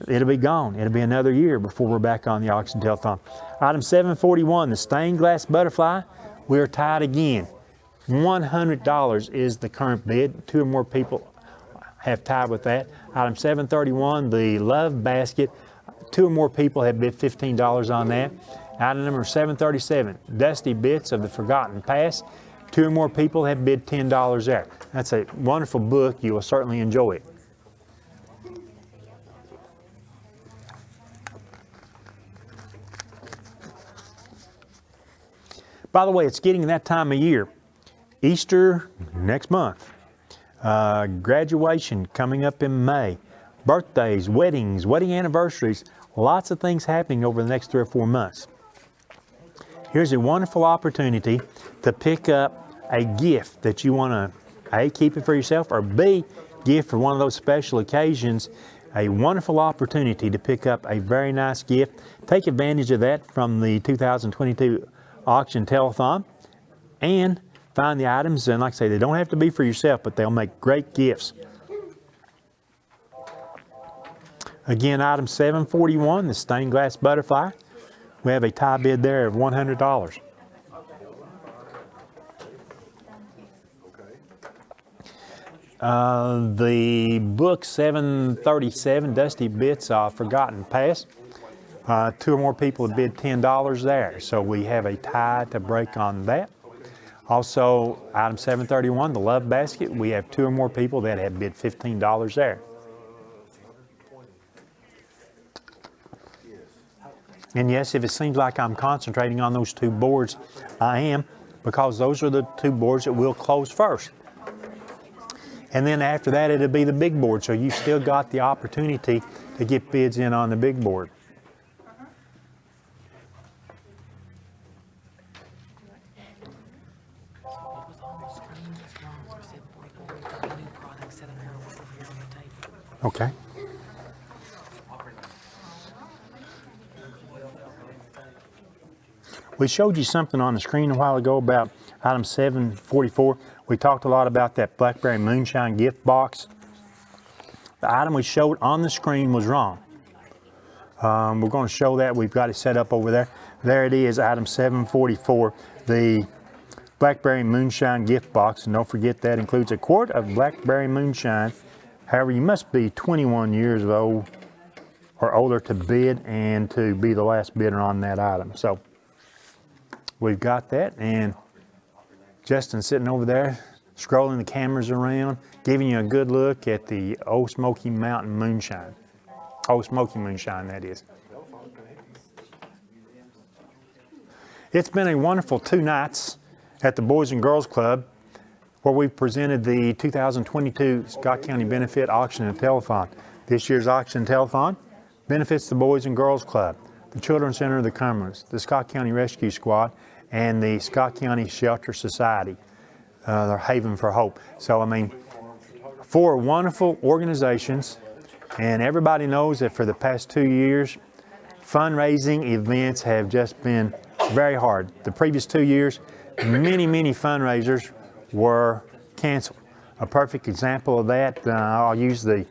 Speaker 2: it'll be gone. It'll be another year before we're back on the auction telethon. Item 741, the stained glass butterfly. We're tied again. $100 is the current bid. 2 or more people have tied with that. Item 731, the Love Basket. 2 or more people have bid $15 on that. Item number 737, Dusty Bits of the Forgotten Past. 2 or more people have bid $10 there. That's a wonderful book. You will certainly enjoy it. By the way, it's getting that time of year. Easter next month. Graduation coming up in May. Birthdays, weddings, wedding anniversaries. Lots of things happening over the next 3 or 4 months. Here's a wonderful opportunity to pick up a gift that you want to A, keep it for yourself, or B, gift for one of those special occasions. A wonderful opportunity to pick up a very nice gift. Take advantage of that from the 2022 auction telethon and find the items. And like I say, they don't have to be for yourself, but they'll make great gifts. Again, item 741, the stained glass butterfly. We have a tie bid there of $100. The book 737, Dusty Bits of Forgotten Past. 2 or more people have bid $10 there, so we have a tie to break on that. Also, item 731, the Love Basket. We have 2 or more people that have bid $15 there. And yes, if it seems like I'm concentrating on those 2 boards, I am, because those are the 2 boards that will close first. And then after that, it'll be the big board, so you still got the opportunity to get bids in on the big board. Okay. We showed you something on the screen a while ago about item 744. We talked a lot about that Blackberry Moonshine gift box. The item we showed on the screen was wrong. We're going to show that. We've got it set up over there. There it is, item 744, the Blackberry Moonshine gift box. And don't forget that includes a quart of Blackberry Moonshine. However, you must be 21 years old or older to bid and to be the last bidder on that item. So we've got that, and Justin's sitting over there scrolling the cameras around, giving you a good look at the Old Smoky Mountain Moonshine. Old Smoky Moonshine, that is. It's been a wonderful 2 nights at the Boys and Girls Club, where we've presented the 2022 Scott County Benefit Auction and Telethon. This year's auction telethon benefits the Boys and Girls Club, the Children's Center of the Cumberlands, the Scott County Rescue Squad, and the Scott County Shelter Society, their Haven for Hope. So, I mean, 4 wonderful organizations, and everybody knows that for the past 2 years, fundraising events have just been very hard. The previous 2 years, many fundraisers were canceled. A perfect example of that, I'll use the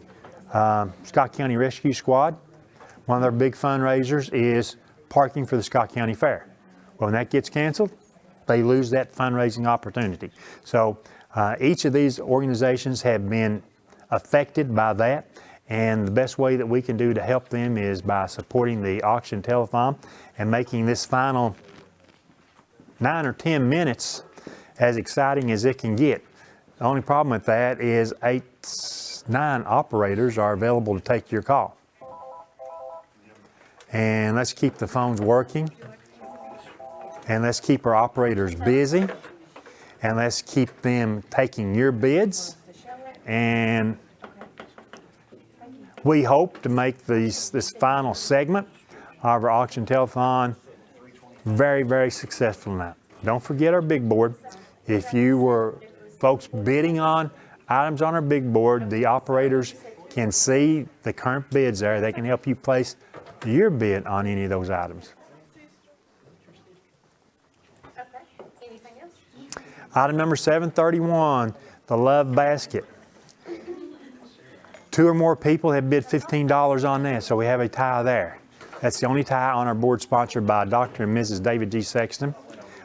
Speaker 2: Scott County Rescue Squad. One of their big fundraisers is parking for the Scott County Fair. When that gets canceled, they lose that fundraising opportunity. So each of these organizations have been affected by that, And the best way that we can do to help them is by supporting the auction telethon and making this final 9 or 10 minutes as exciting as it can get. The only problem with that is 9 operators are available to take your call. And let's keep the phones working. And let's keep our operators busy. And let's keep them taking your bids. And we hope to make this final segment of our auction telethon very, very successful now. Don't forget our big board. If you were folks bidding on items on our big board, the operators can see the current bids there. They can help you place your bid on any of those items.
Speaker 4: Okay, anything else?
Speaker 2: Item number 731, the Love Basket. 2 or more people have bid $15 on that, so we have a tie there. That's the only tie on our board sponsored by Dr. and Mrs. David G. Sexton.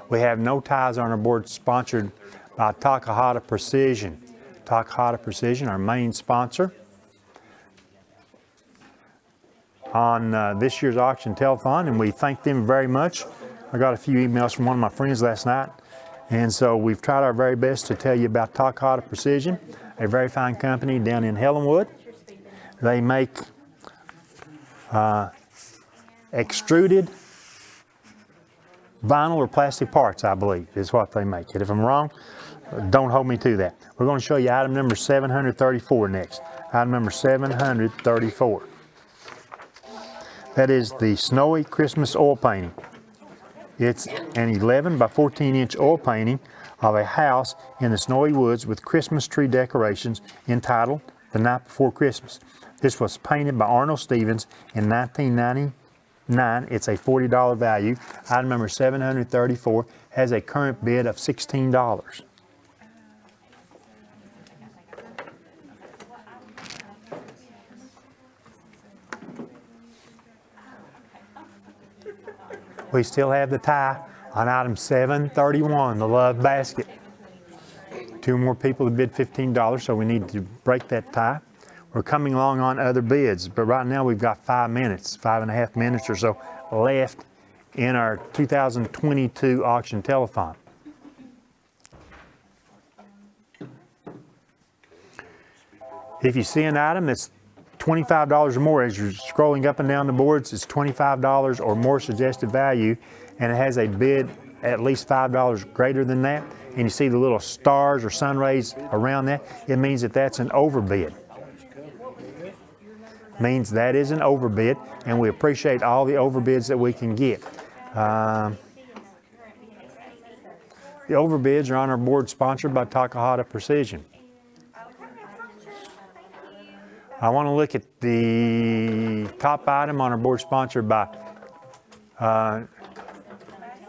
Speaker 2: We have no ties on our board sponsored by Takahata Precision. Takahata Precision, our main sponsor on this year's auction telethon, and we thank them very much. I got a few emails from one of my friends last night, and so we've tried our very best to tell you about Takahata Precision, a very fine company down in Helenwood. They make extruded vinyl or plastic parts, I believe, is what they make. And if I'm wrong, don't hold me to that. We're going to show you item number 734 next. Item number 734. That is the Snowy Christmas Oil Painting. It's an 11 by 14 inch oil painting of a house in the snowy woods with Christmas tree decorations entitled The Night Before Christmas. This was painted by Arnold Stevens in 1999. It's a $40 value. Item number 734 has a current bid of $16. We still have the tie on item 731, the Love Basket. 2 more people have bid $15, so we need to break that tie. We're coming along on other bids, but right now we've got 5 minutes, 5.5 minutes or so left in our 2022 auction telethon. If you see an item that's $25 or more, as you're scrolling up and down the boards, it's $25 or more suggested value, and it has a bid at least $5 greater than that, and you see the little stars or sun rays around that, it means that that's an overbid. Means that is an overbid, and we appreciate all the overbids that we can get. The overbids are on our board sponsored by Takahata Precision. I want to look at the top item on our board sponsored by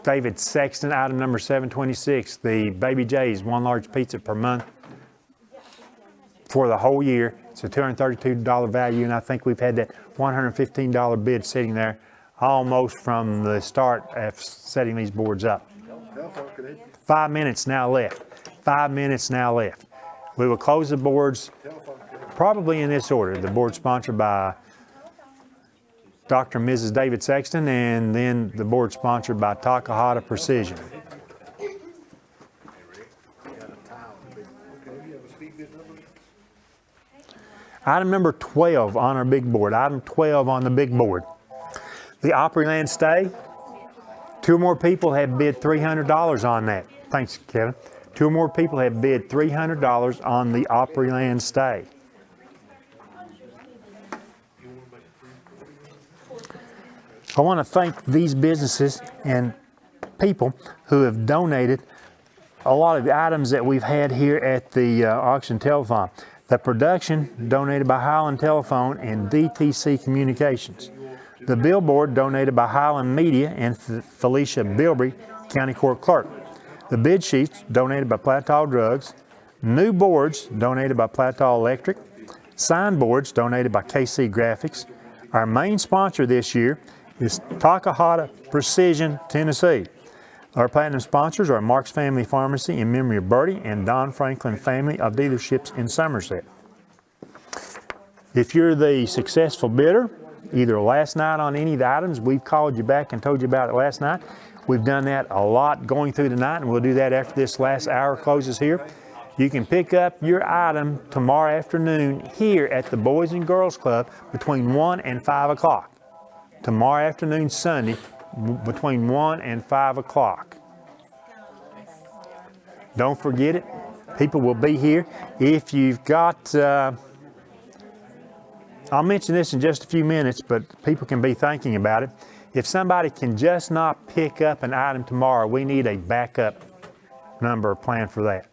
Speaker 2: David Sexton, item number 726, the Baby J's 1 large pizza per month for the whole year. It's a $232 value, and I think we've had that $115 bid sitting there almost from the start of setting these boards up. 5 minutes now left. 5 minutes now left. We will close the boards probably in this order. The board sponsored by Dr. and Mrs. David Sexton, and then the board sponsored by Takahata Precision. Item number 12 on our big board. Item 12 on the big board. The Opryland Stay. 2 more people have bid $300 on that. Thanks, Kevin. 2 more people have bid $300 on the Opryland Stay. I want to thank these businesses and people who have donated a lot of the items that we've had here at the auction telethon. The production donated by Highland Telephone and DTC Communications. The billboard donated by Highland Media and Felicia Bilbrey, County Court Clerk. The bid sheets donated by Plateau Drugs. New boards donated by Plateau Electric. Signboards donated by KC Graphics. Our main sponsor this year is Takahata Precision, Tennessee. Our platinum sponsors are Mark's Family Pharmacy in memory of Bertie and Don Franklin Family of Dealerships in Somerset. If you're the successful bidder, either last night on any of the items, we've called you back and told you about it last night. We've done that a lot going through tonight, and we'll do that after this last hour closes here. You can pick up your item tomorrow afternoon here at the Boys and Girls Club between 1 and 5 o'clock. Tomorrow afternoon, Sunday, between 1 and 5 o'clock. Don't forget it. People will be here. If you've got, I'll mention this in just a few minutes, but people can be thinking about it. If somebody can just not pick up an item tomorrow, we need a backup number planned for that.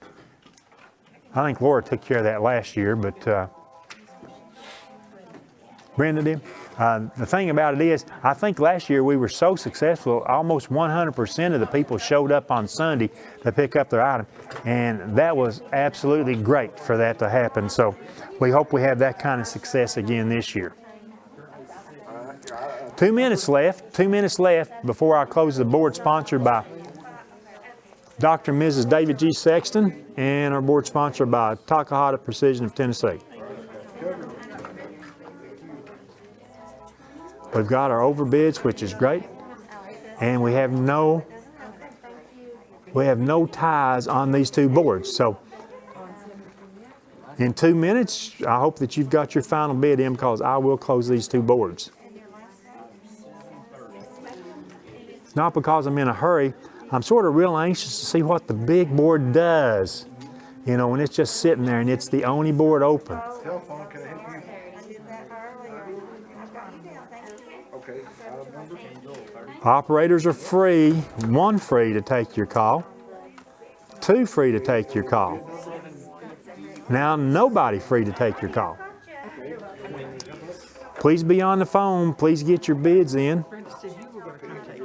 Speaker 2: I think Laura took care of that last year, but Brenda did. The thing about it is, I think last year we were so successful, almost 100% of the people showed up on Sunday to pick up their item, and that was absolutely great for that to happen. So we hope we have that kind of success again this year. 2 minutes left before I close the board, sponsored by Dr. and Mrs. David G. Sexton, and our board sponsored by Takahata Precision of Tennessee. We've got our overbids, which is great, and we have no ties on these two boards. So in 2 minutes, I hope that you've got your final bid in, because I will close these two boards. It's not because I'm in a hurry. I'm sort of real anxious to see what the big board does. You know, when it's just sitting there and it's the only board open.
Speaker 8: Telethon, can I help you? Okay, item number?
Speaker 2: Operators are free. 1 free to take your call. 2 free to take your call. Now nobody free to take your call. Please be on the phone. Please get your bids in.
Speaker 3: Brenda said you were going to contact me.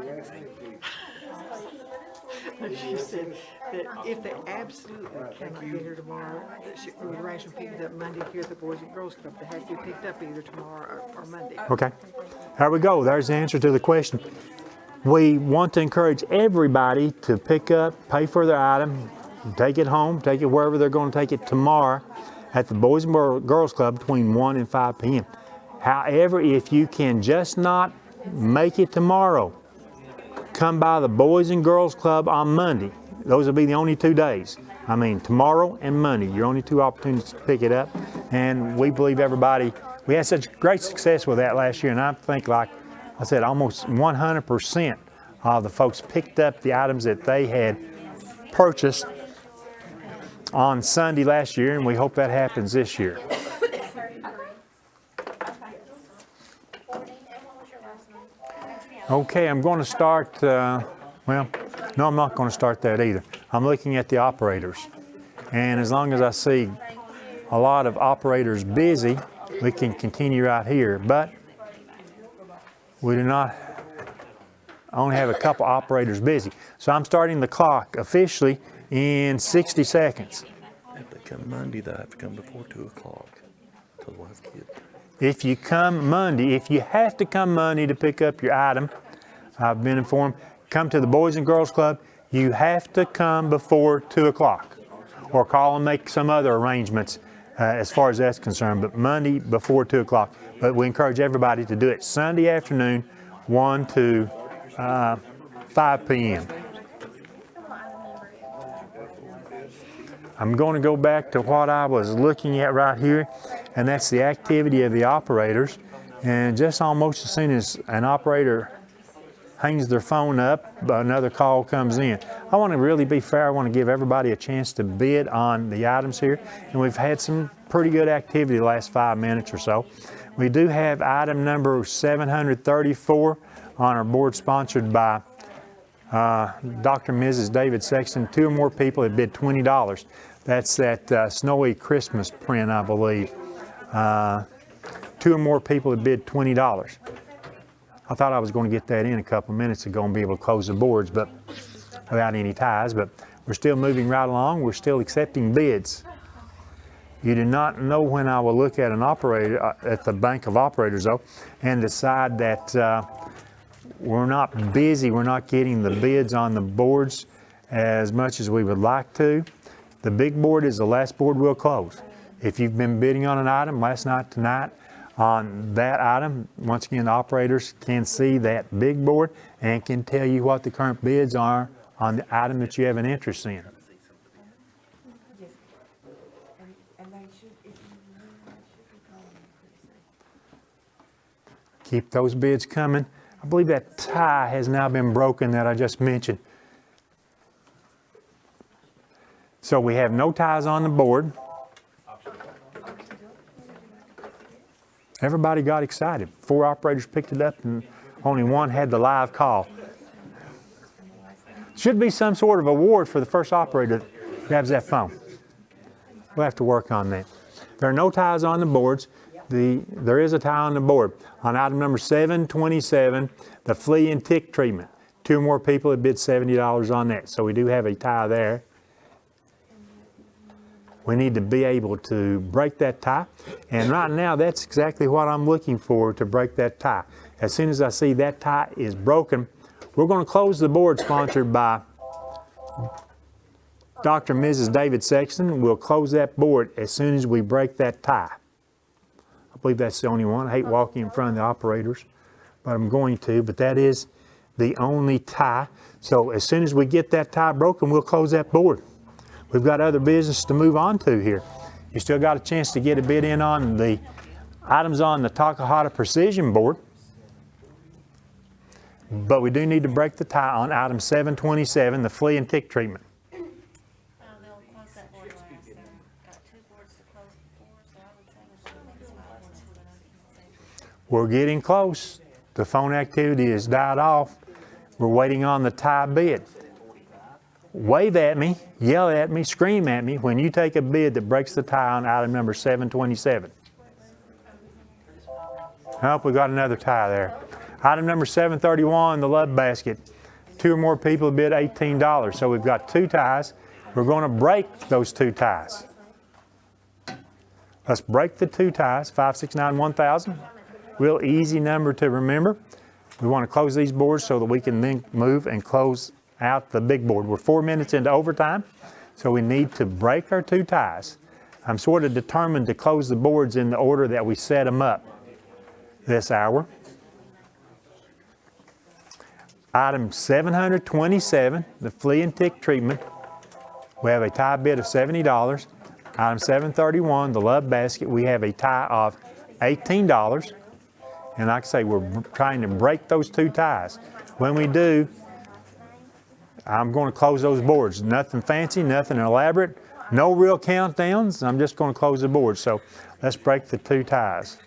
Speaker 3: She said that if they absolutely cannot get here tomorrow, that she would arrange to pick it up Monday here at the Boys and Girls Club. They have to be picked up either tomorrow or Monday.
Speaker 2: Okay. Here we go. There's the answer to the question. We want to encourage everybody to pick up, pay for their item, take it home, take it wherever they're going to take it tomorrow at the Boys and Girls Club between 1 and 5 p.m. However, if you can just not make it tomorrow, come by the Boys and Girls Club on Monday. Those will be the only 2 days. I mean, tomorrow and Monday, your only 2 opportunities to pick it up. And we believe everybody, we had such great success with that last year, and I think, like I said, almost 100% of the folks picked up the items that they had purchased on Sunday last year, and we hope that happens this year. Okay, I'm going to start, well, no, I'm not going to start that either. I'm looking at the operators. And as long as I see a lot of operators busy, we can continue right here. But we do not, I only have a couple operators busy. So I'm starting the clock officially in 60 seconds.
Speaker 9: If they come Monday, they'll have to come before 2 o'clock, because we'll have kids.
Speaker 2: If you come Monday, if you have to come Monday to pick up your item, I've been informed, come to the Boys and Girls Club, you have to come before 2 o'clock, or call and make some other arrangements as far as that's concerned, but Monday before 2 o'clock. But we encourage everybody to do it Sunday afternoon, 1 to 5 p.m. I'm going to go back to what I was looking at right here, and that's the activity of the operators. And just almost as soon as an operator hangs their phone up, another call comes in. I want to really be fair. I want to give everybody a chance to bid on the items here, and we've had some pretty good activity the last 5 minutes or so. We do have item number 734 on our board, sponsored by Dr. and Mrs. David Sexton. 2 or more people have bid $20. That's that snowy Christmas print, I believe. 2 or more people have bid $20. I thought I was going to get that in a couple of minutes ago and be able to close the boards, but without any ties. But we're still moving right along. We're still accepting bids. You do not know when I will look at an operator at the bank of operators, though, and decide that we're not busy. We're not getting the bids on the boards as much as we would like to. The big board is the last board we'll close. If you've been bidding on an item, last night, tonight, on that item, once again, the operators can see that big board and can tell you what the current bids are on the item that you have an interest in. Keep those bids coming. I believe that tie has now been broken that I just mentioned. So we have no ties on the board. Everybody got excited. 4 operators picked it up and only one had the live call. Should be some sort of award for the first operator that grabs that phone. We'll have to work on that. There are no ties on the boards. There is a tie on the board. On item number 727, the flea and tick treatment. 2 more people have bid $70 on that, so we do have a tie there. We need to be able to break that tie, and right now that's exactly what I'm looking for, to break that tie. As soon as I see that tie is broken, we're going to close the board sponsored by Dr. and Mrs. David Sexton. We'll close that board as soon as we break that tie. I believe that's the only one. I hate walking in front of the operators, but I'm going to. But that is the only tie. So as soon as we get that tie broken, we'll close that board. We've got other business to move on to here. You still got a chance to get a bid in on the items on the Takahata Precision board. But we do need to break the tie on item 727, the flea and tick treatment.
Speaker 4: They'll close that board last. Got 2 boards to close before, so I would say it's 5 boards for the notification.
Speaker 2: We're getting close. The phone activity has died off. We're waiting on the tie bid. Wave at me, yell at me, scream at me when you take a bid that breaks the tie on item number 727. Oh, we got another tie there. Item number 731, the love basket. 2 or more people have bid $18. So we've got 2 ties. We're going to break those 2 ties. Let's break the 2 ties, 569, 1000. Real easy number to remember. We want to close these boards so that we can then move and close out the big board. We're 4 minutes into overtime, so we need to break our 2 ties. I'm sort of determined to close the boards in the order that we set them up this hour. Item 727, the flea and tick treatment. We have a tie bid of $70. Item 731, the love basket, we have a tie of $18. And like I say, we're trying to break those 2 ties. When we do, I'm going to close those boards. Nothing fancy, nothing elaborate, no real countdowns. I'm just going to close the board. So let's break the 2 ties.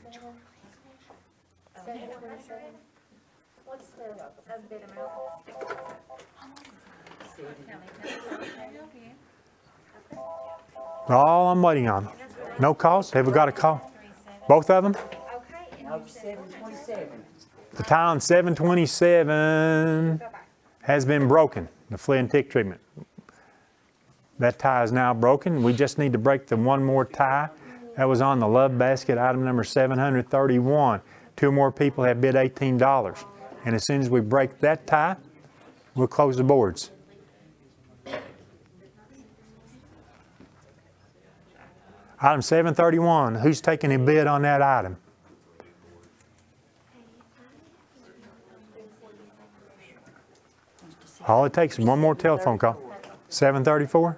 Speaker 4: What's the bid amount?
Speaker 2: All I'm waiting on. No calls? Have we got a call? Both of them?
Speaker 10: Of 727.
Speaker 2: The tie on 727 has been broken, the flea and tick treatment. That tie is now broken. We just need to break the 1 more tie. That was on the love basket, item number 731. 2 more people have bid $18. And as soon as we break that tie, we'll close the boards. Item 731, who's taking a bid on that item? All it takes is 1 more telephone call. 734?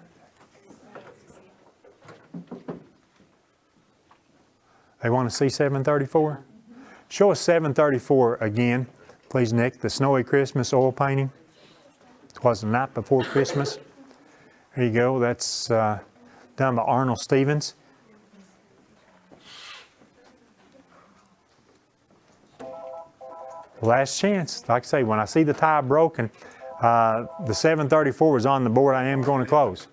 Speaker 2: They want to see 734? Show us 734 again, please, Nick. The Snowy Christmas oil painting. It was the night before Christmas. There you go. That's done by Arnold Stevens. Last chance. Like I say, when I see the tie broken, the 734 was on the board. I am going to close.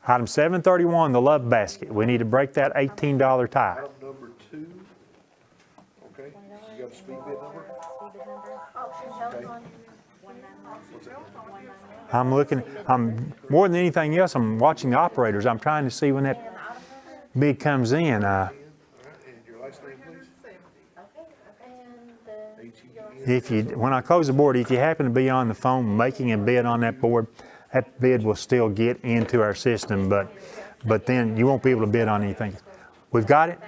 Speaker 2: Item 731, the love basket. We need to break that $18 tie.
Speaker 8: Item number 2. Okay, you got a speed bid number?
Speaker 2: I'm looking, more than anything else, I'm watching the operators. I'm trying to see when that bid comes in.
Speaker 8: And your last name, please?
Speaker 2: When I close the board, if you happen to be on the phone making a bid on that board, that bid will still get into our system, but then you won't be able to bid on anything. We've got it?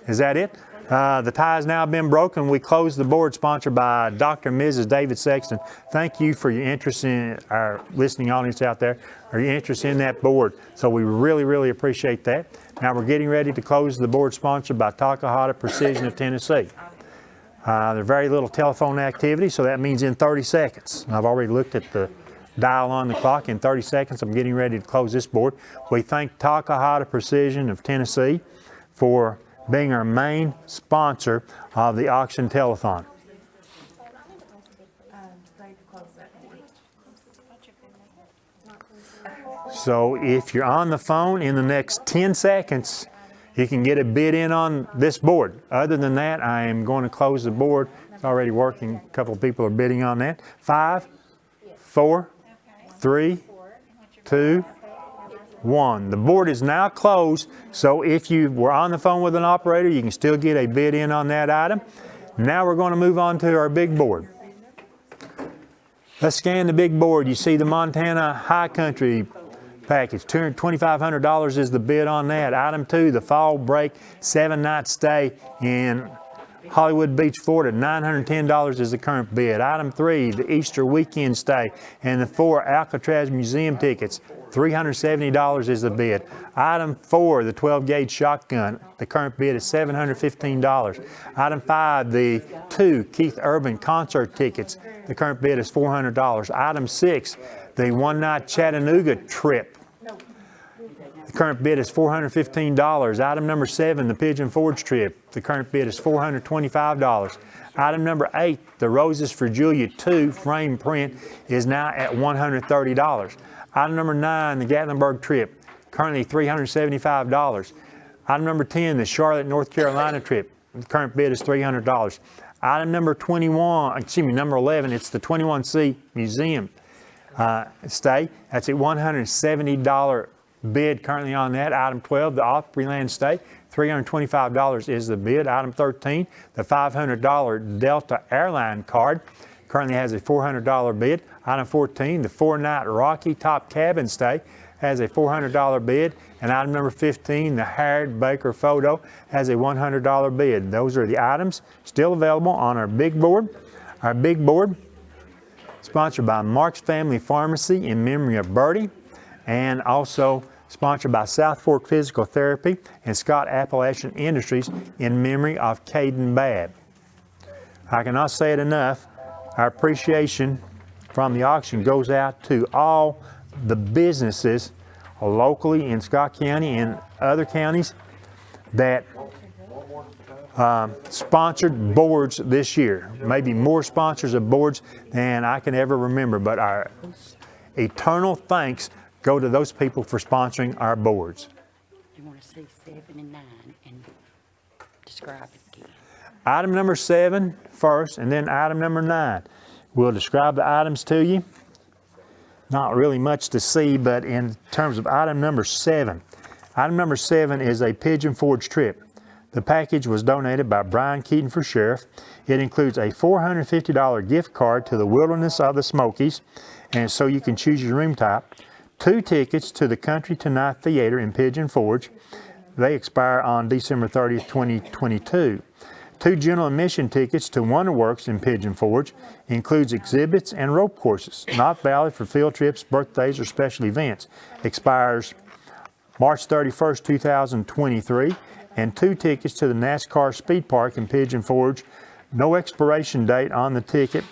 Speaker 2: Is that it? The tie has now been broken. We close the board sponsored by Dr. and Mrs. David Sexton. Thank you for your interest in our listening audience out there, or your interest in that board. So we really, really appreciate that. Now we're getting ready to close the board sponsored by Takahata Precision of Tennessee. There's very little telephone activity, so that means in 30 seconds. I've already looked at the dial on the clock. In 30 seconds, I'm getting ready to close this board. We thank Takahata Precision of Tennessee for being our main sponsor of the auction telethon. So if you're on the phone in the next 10 seconds, you can get a bid in on this board. Other than that, I am going to close the board. It's already working. A couple of people are bidding on that. 5, 4, 3, 2, 1. The board is now closed, so if you were on the phone with an operator, you can still get a bid in on that item. Now we're going to move on to our big board. Let's scan the big board. You see the Montana High Country package. $2,500 is the bid on that. Item 2, the Fall Break 7-night stay in Hollywood Beach, Florida. $910 is the current bid. Item 3, the Easter weekend stay and the 4 Alcatraz Museum tickets. $370 is the bid. Item 4, the 12-gauge shotgun. The current bid is $715. Item 5, the 2 Keith Urban concert tickets. The current bid is $400. Item 6, the one-night Chattanooga trip. The current bid is $415. Item number 7, the Pigeon Forge trip. The current bid is $425. Item number 8, the Roses for Julia 2 frame print is now at $130. Item number 9, the Gatlinburg trip, currently $375. Item number 10, the Charlotte, North Carolina trip. The current bid is $300. Item number 11, it's the 21C Museum stay. That's a $170 bid currently on that. Item 12, the Opryland stay, $325 is the bid. Item 13, the $500 Delta Airline card, currently has a $400 bid. Item 14, the 4-night Rocky Top Cabin stay, has a $400 bid. And item number 15, the Harrod Baker photo, has a $100 bid. Those are the items still available on our big board. Our big board, sponsored by Mark's Family Pharmacy in memory of Bertie, and also sponsored by South Fork Physical Therapy and Scott Appalachian Industries in memory of Caden Babb. I cannot say it enough. Our appreciation from the auction goes out to all the businesses locally in Scott County and other counties that sponsored boards this year. Maybe more sponsors of boards than I can ever remember, but our eternal thanks go to those people for sponsoring our boards.
Speaker 10: You want to see 7 and 9 and describe it again.
Speaker 2: Item number 7 first, and then item number 9. We'll describe the items to you. Not really much to see, but in terms of item number 7. Item number 7 is a Pigeon Forge trip. The package was donated by Brian Keaton for Sheriff. It includes a $450 gift card to the Wilderness of the Smokies, and so you can choose your room type. 2 tickets to the Country Tonight Theater in Pigeon Forge. They expire on December 30th, 2022. 2 general admission tickets to Wonderworks in Pigeon Forge. Includes exhibits and rope courses. Not valid for field trips, birthdays, or special events. Expires March 31st, 2023. And 2 tickets to the NASCAR Speed Park in Pigeon Forge. No expiration date on the ticket.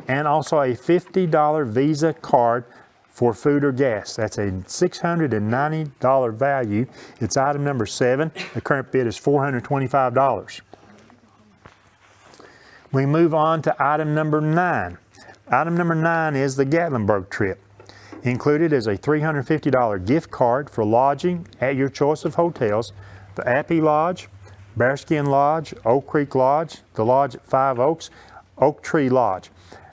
Speaker 2: And also a $50 Visa card for food or gas. That's a $690 value. It's item number 7. The current bid is $425. We move on to item number 9. Item number 9 is the Gatlinburg trip. Included is a $350 gift card for lodging at your choice of hotels: the Appy Lodge, Bearskin Lodge, Oak Creek Lodge, the Lodge at 5 Oaks, Oak Tree Lodge.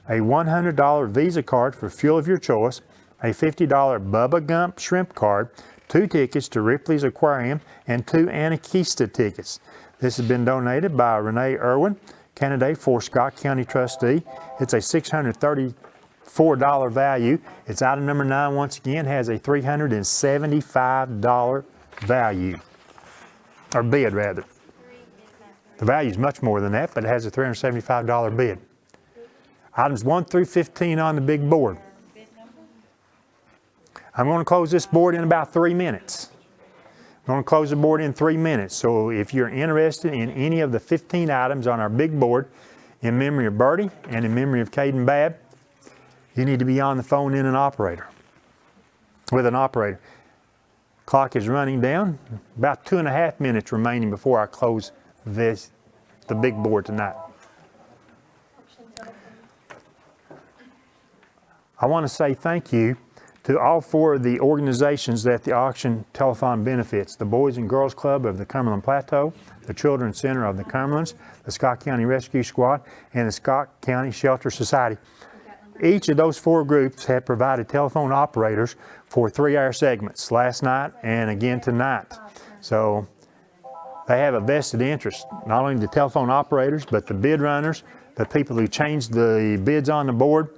Speaker 2: A $100 Visa card for fuel of your choice, a $50 Bubba Gump shrimp card, 2 tickets to Ripley's Aquarium, and 2 Anakista tickets. This has been donated by Renee Irwin, candidate for Scott County trustee. It's a $634 value. It's item number 9 once again, has a $375 value. or bid rather. The value is much more than that, but it has a $375 bid. Items 1 through 15 on the big board. I'm going to close this board in about 3 minutes. I'm going to close the board in 3 minutes. So if you're interested in any of the 15 items on our big board, in memory of Bertie and in memory of Caden Babb, you need to be on the phone with an operator. Clock is running down. About 2.5 minutes remaining before I close the big board tonight. I want to say thank you to all 4 of the organizations that the auction telethon benefits: the Boys and Girls Club of the Cumberland Plateau, the Children's Center of the Cumberlands, the Scott County Rescue Squad, and the Scott County Shelter Society. Each of those 4 groups have provided telephone operators for 3-hour segments last night and again tonight. So they have a vested interest, not only the telephone operators, but the bid runners, the people who change the bids on the board.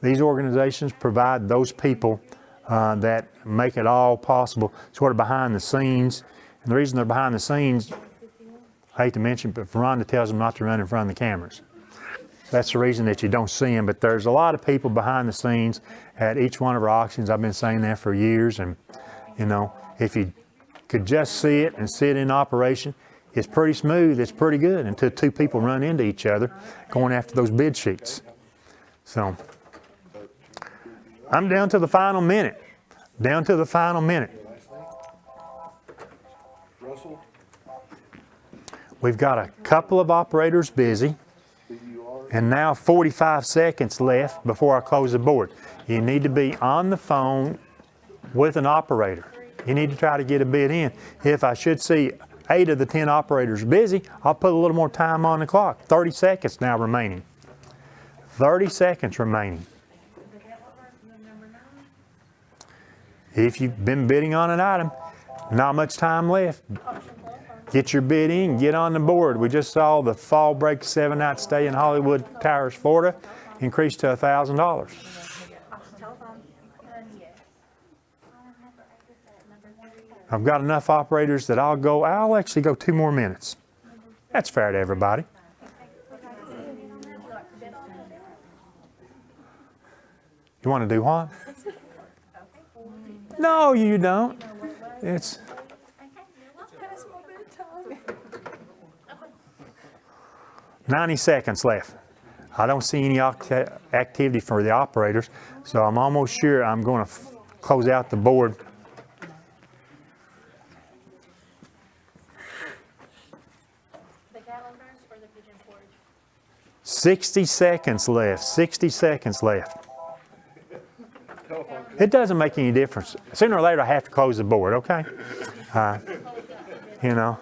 Speaker 2: These organizations provide those people that make it all possible, sort of behind the scenes. And the reason they're behind the scenes, I hate to mention, but Veronda tells them not to run in front of the cameras. That's the reason that you don't see them. But there's a lot of people behind the scenes at each one of our auctions. I've been saying that for years. And, you know, if you could just see it and see it in operation, it's pretty smooth, it's pretty good, until 2 people run into each other going after those bid sheets. So I'm down to the final minute. We've got a couple of operators busy, and now 45 seconds left before I close the board. You need to be on the phone with an operator. You need to try to get a bid in. If I should see 8 of the 10 operators busy, I'll put a little more time on the clock. 30 seconds now remaining. 30 seconds remaining. If you've been bidding on an item, not much time left. Get your bid in, get on the board. We just saw the fall break 7-night stay in Hollywood Towers, Florida, increased to $1,000. I've got enough operators that I'll actually go 2 more minutes. That's fair to everybody. You want to do what? No, you don't. It's 90 seconds left. I don't see any activity for the operators, so I'm almost sure I'm going to close out the board.
Speaker 4: The calendars or the pigeon forge?
Speaker 2: 60 seconds left. 60 seconds left. It doesn't make any difference. Sooner or later, I have to close the board, okay? You know.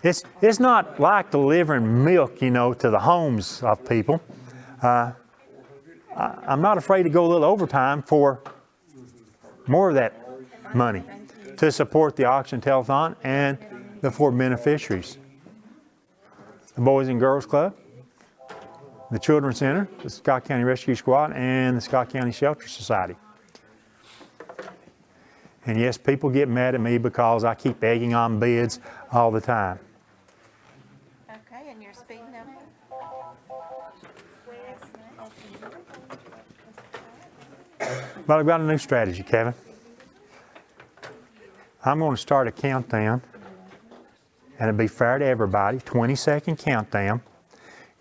Speaker 2: It's not like delivering milk, you know, to the homes of people. I'm not afraid to go a little overtime for more of that money to support the auction telethon and the 4 beneficiaries. The Boys and Girls Club, the Children's Center, the Scott County Rescue Squad, and the Scott County Shelter Society. And yes, people get mad at me because I keep egging on bids all the time.
Speaker 4: Okay, and you're speeding up.
Speaker 2: But I've got a new strategy, Kevin. I'm going to start a countdown, and it'll be fair to everybody, 20-second countdown.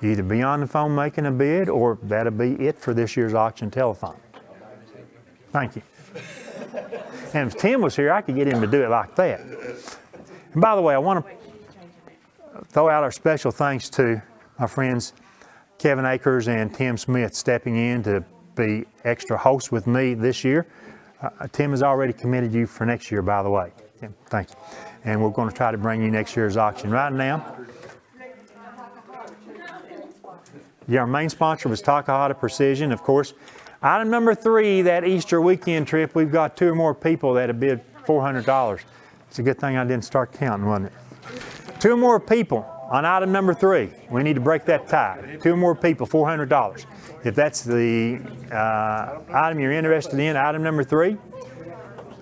Speaker 2: You either be on the phone making a bid, or that'll be it for this year's auction telethon. Thank you. And if Tim was here, I could get him to do it like that. And by the way, I want to throw out our special thanks to my friends Kevin Akers and Tim Smith stepping in to be extra hosts with me this year. Tim has already committed you for next year, by the way. Tim, thank you. And we're going to try to bring you next year's auction. Right now, our main sponsor was Takahata Precision, of course. Item number 3, that Easter weekend trip, we've got 2 or more people that have bid $400. It's a good thing I didn't start counting, wasn't it? 2 more people on item number 3. We need to break that tie. 2 more people, $400. If that's the item you're interested in, item number 3,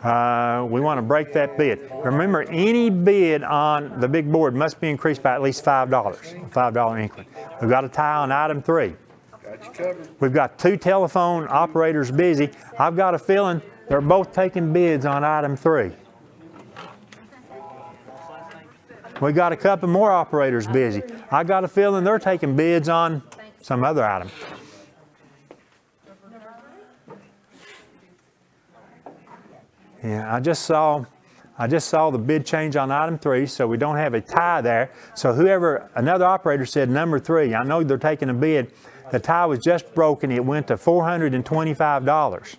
Speaker 2: We want to break that bid. Remember, any bid on the big board must be increased by at least $5, $5 increment. We've got a tie on item 3.
Speaker 8: Got you covered.
Speaker 2: We've got 2 telephone operators busy. I've got a feeling they're both taking bids on item 3. We got a couple more operators busy. I got a feeling they're taking bids on some other item. Yeah, I just saw the bid change on item 3, so we don't have a tie there. So another operator said number 3. I know they're taking a bid. The tie was just broken. It went to $425.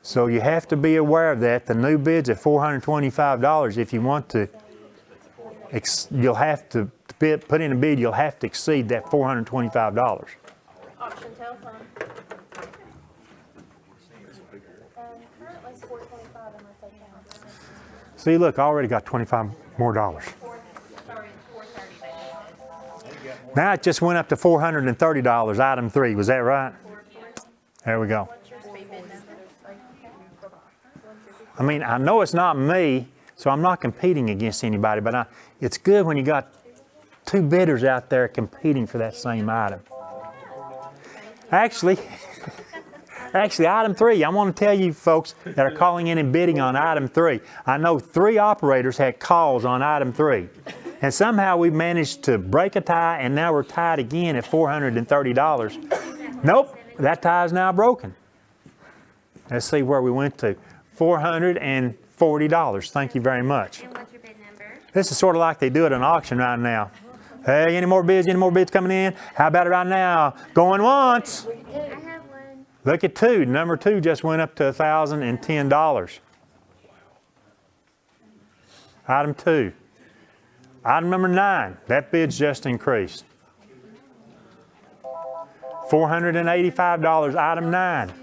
Speaker 2: So you have to be aware of that. The new bid's at $425. If you want to, you'll have to put in a bid. You'll have to exceed that $425.
Speaker 4: Auction telephone. Currently it's $425 unless they count.
Speaker 2: See, look, I already got $25 more.
Speaker 4: Sorry, it's $430.
Speaker 2: Now it just went up to $430, item 3. Was that right? There we go. I mean, I know it's not me, so I'm not competing against anybody, but it's good when you got 2 bidders out there competing for that same item. Actually, item 3, I want to tell you folks that are calling in and bidding on item 3. I know 3 operators had calls on item 3. And somehow we managed to break a tie, and now we're tied again at $430. Nope, that tie is now broken. Let's see where we went to. $440. Thank you very much.
Speaker 4: And what's your bid number?
Speaker 2: This is sort of like they do at an auction right now. Hey, any more bids? Any more bids coming in? How about it right now? Going once.
Speaker 4: I have one.
Speaker 2: Look at 2. Number 2 just went up to $1,010. Item 2. Item number 9. That bid's just increased. $485. Item 9.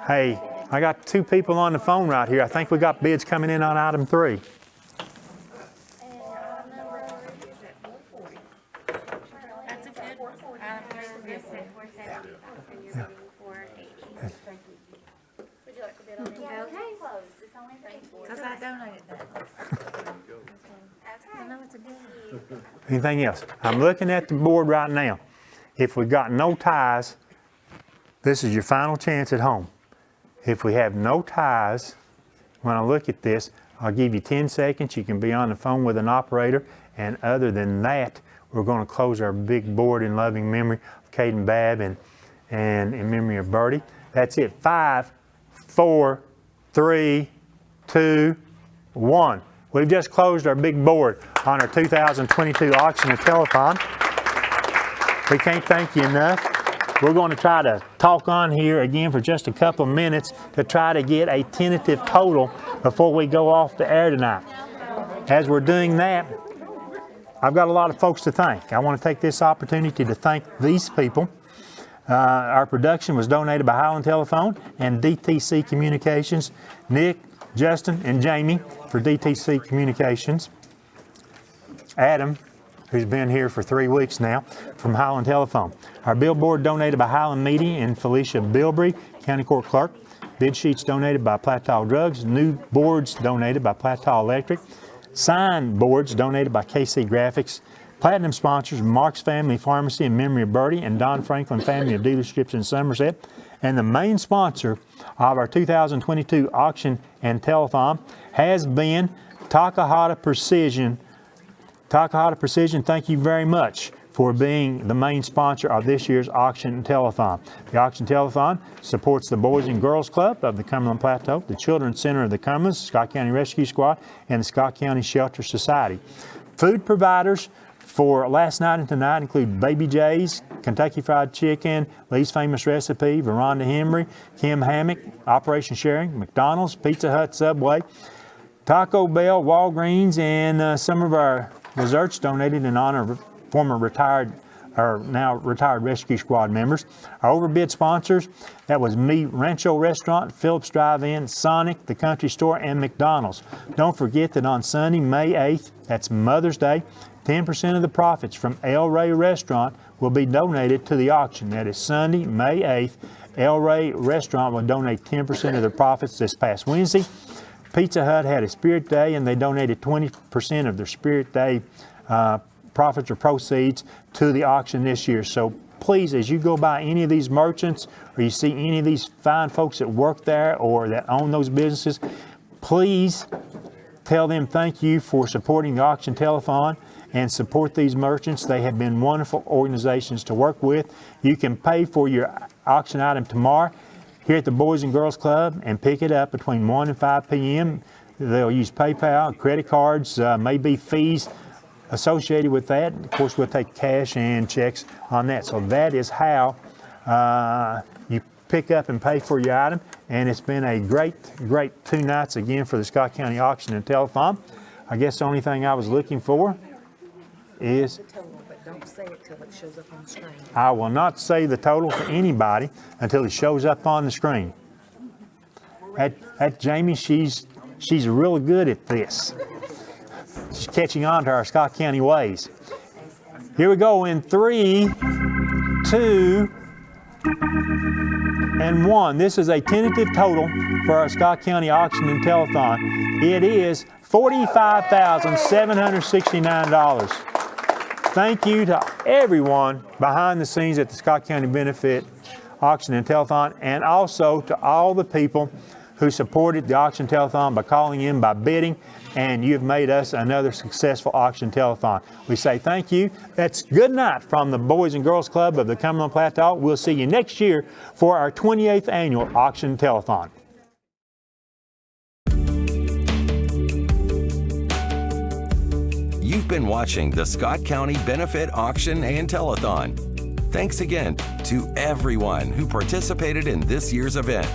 Speaker 2: Hey, I got 2 people on the phone right here. I think we got bids coming in on item 3.
Speaker 4: And item number 3 is at $440. That's a good item 3 will be a $470. And you're bidding $480. Would you like to bid on it? Yeah, okay. Close. It's only $34. Because I donated that. I know it's a good one.
Speaker 2: Anything else? I'm looking at the board right now. If we've got no ties, this is your final chance at home. If we have no ties, when I look at this, I'll give you 10 seconds. You can be on the phone with an operator. And other than that, we're going to close our big board in loving memory of Caden Babb and in memory of Birdie. That's it. 5, 4, 3, 2, 1. We've just closed our big board on our 2022 auction and telethon. We can't thank you enough. We're going to try to talk on here again for just a couple of minutes to try to get a tentative total before we go off the air tonight. As we're doing that, I've got a lot of folks to thank. I want to take this opportunity to thank these people. Our production was donated by Highland Telephone and DTC Communications. Nick, Justin, and Jamie for DTC Communications. Adam, who's been here for 3 weeks now, from Highland Telephone. Our billboard donated by Highland Media and Felicia Bilbrey, County Court Clerk. Bid sheets donated by Plateau Drugs. New boards donated by Plateau Electric. Sign boards donated by KC Graphics. Platinum sponsors, Mark's Family Pharmacy in memory of Birdie and Don Franklin Family of Dealerships in Somerset. And the main sponsor of our 2022 auction and telethon has been Takahata Precision. Takahata Precision, thank you very much for being the main sponsor of this year's auction and telethon. The auction telethon supports the Boys and Girls Club of the Cumberland Plateau, the Children's Center of the Cumberlands, Scott County Rescue Squad, and the Scott County Shelter Society. Food providers for last night and tonight include Baby J's, Kentucky Fried Chicken, Lee's Famous Recipe, Veranda Henry, Kim Hammock, Operation Sharing, McDonald's, Pizza Hut, Subway, Taco Bell, Walgreens, and some of our desserts donated in honor of former now retired Rescue Squad members. Our overbid sponsors, that was Me Rancho Restaurant, Phillips Drive-In, Sonic, The Country Store, and McDonald's. Don't forget that on Sunday, May 8th, that's Mother's Day, 10% of the profits from El Rey Restaurant will be donated to the auction. That is Sunday, May 8th, El Rey Restaurant will donate 10% of their profits this past Wednesday. Pizza Hut had a Spirit Day, and they donated 20% of their Spirit Day profits or proceeds to the auction this year. So please, as you go by any of these merchants or you see any of these fine folks that work there or that own those businesses, please tell them thank you for supporting the Auction Telethon and support these merchants. They have been wonderful organizations to work with. You can pay for your auction item tomorrow here at the Boys and Girls Club and pick it up between 1 and 5 p.m. They'll use PayPal, credit cards, maybe fees associated with that. Of course, we'll take cash and checks on that. So that is how you pick up and pay for your item. And it's been a great 2 nights again for the Scott County Auction and Telethon. I guess the only thing I was looking for is,
Speaker 6: The total, but don't say it till it shows up on the screen.
Speaker 2: I will not say the total to anybody until it shows up on the screen. That Jamie, she's really good at this. She's catching on to our Scott County ways. Here we go in 3, 2, and 1. This is a tentative total for our Scott County Auction and Telethon. It is $45,769. Thank you to everyone behind the scenes at the Scott County Benefit Auction and Telethon, and also to all the people who supported the Auction Telethon by calling in, by bidding, and you've made us another successful Auction Telethon. We say thank you. That's good night from the Boys and Girls Club of the Cumberland Plateau. We'll see you next year for our 28th annual Auction Telethon.
Speaker 1: You've been watching the Scott County Benefit Auction and Telethon. Thanks again to everyone who participated in this year's event.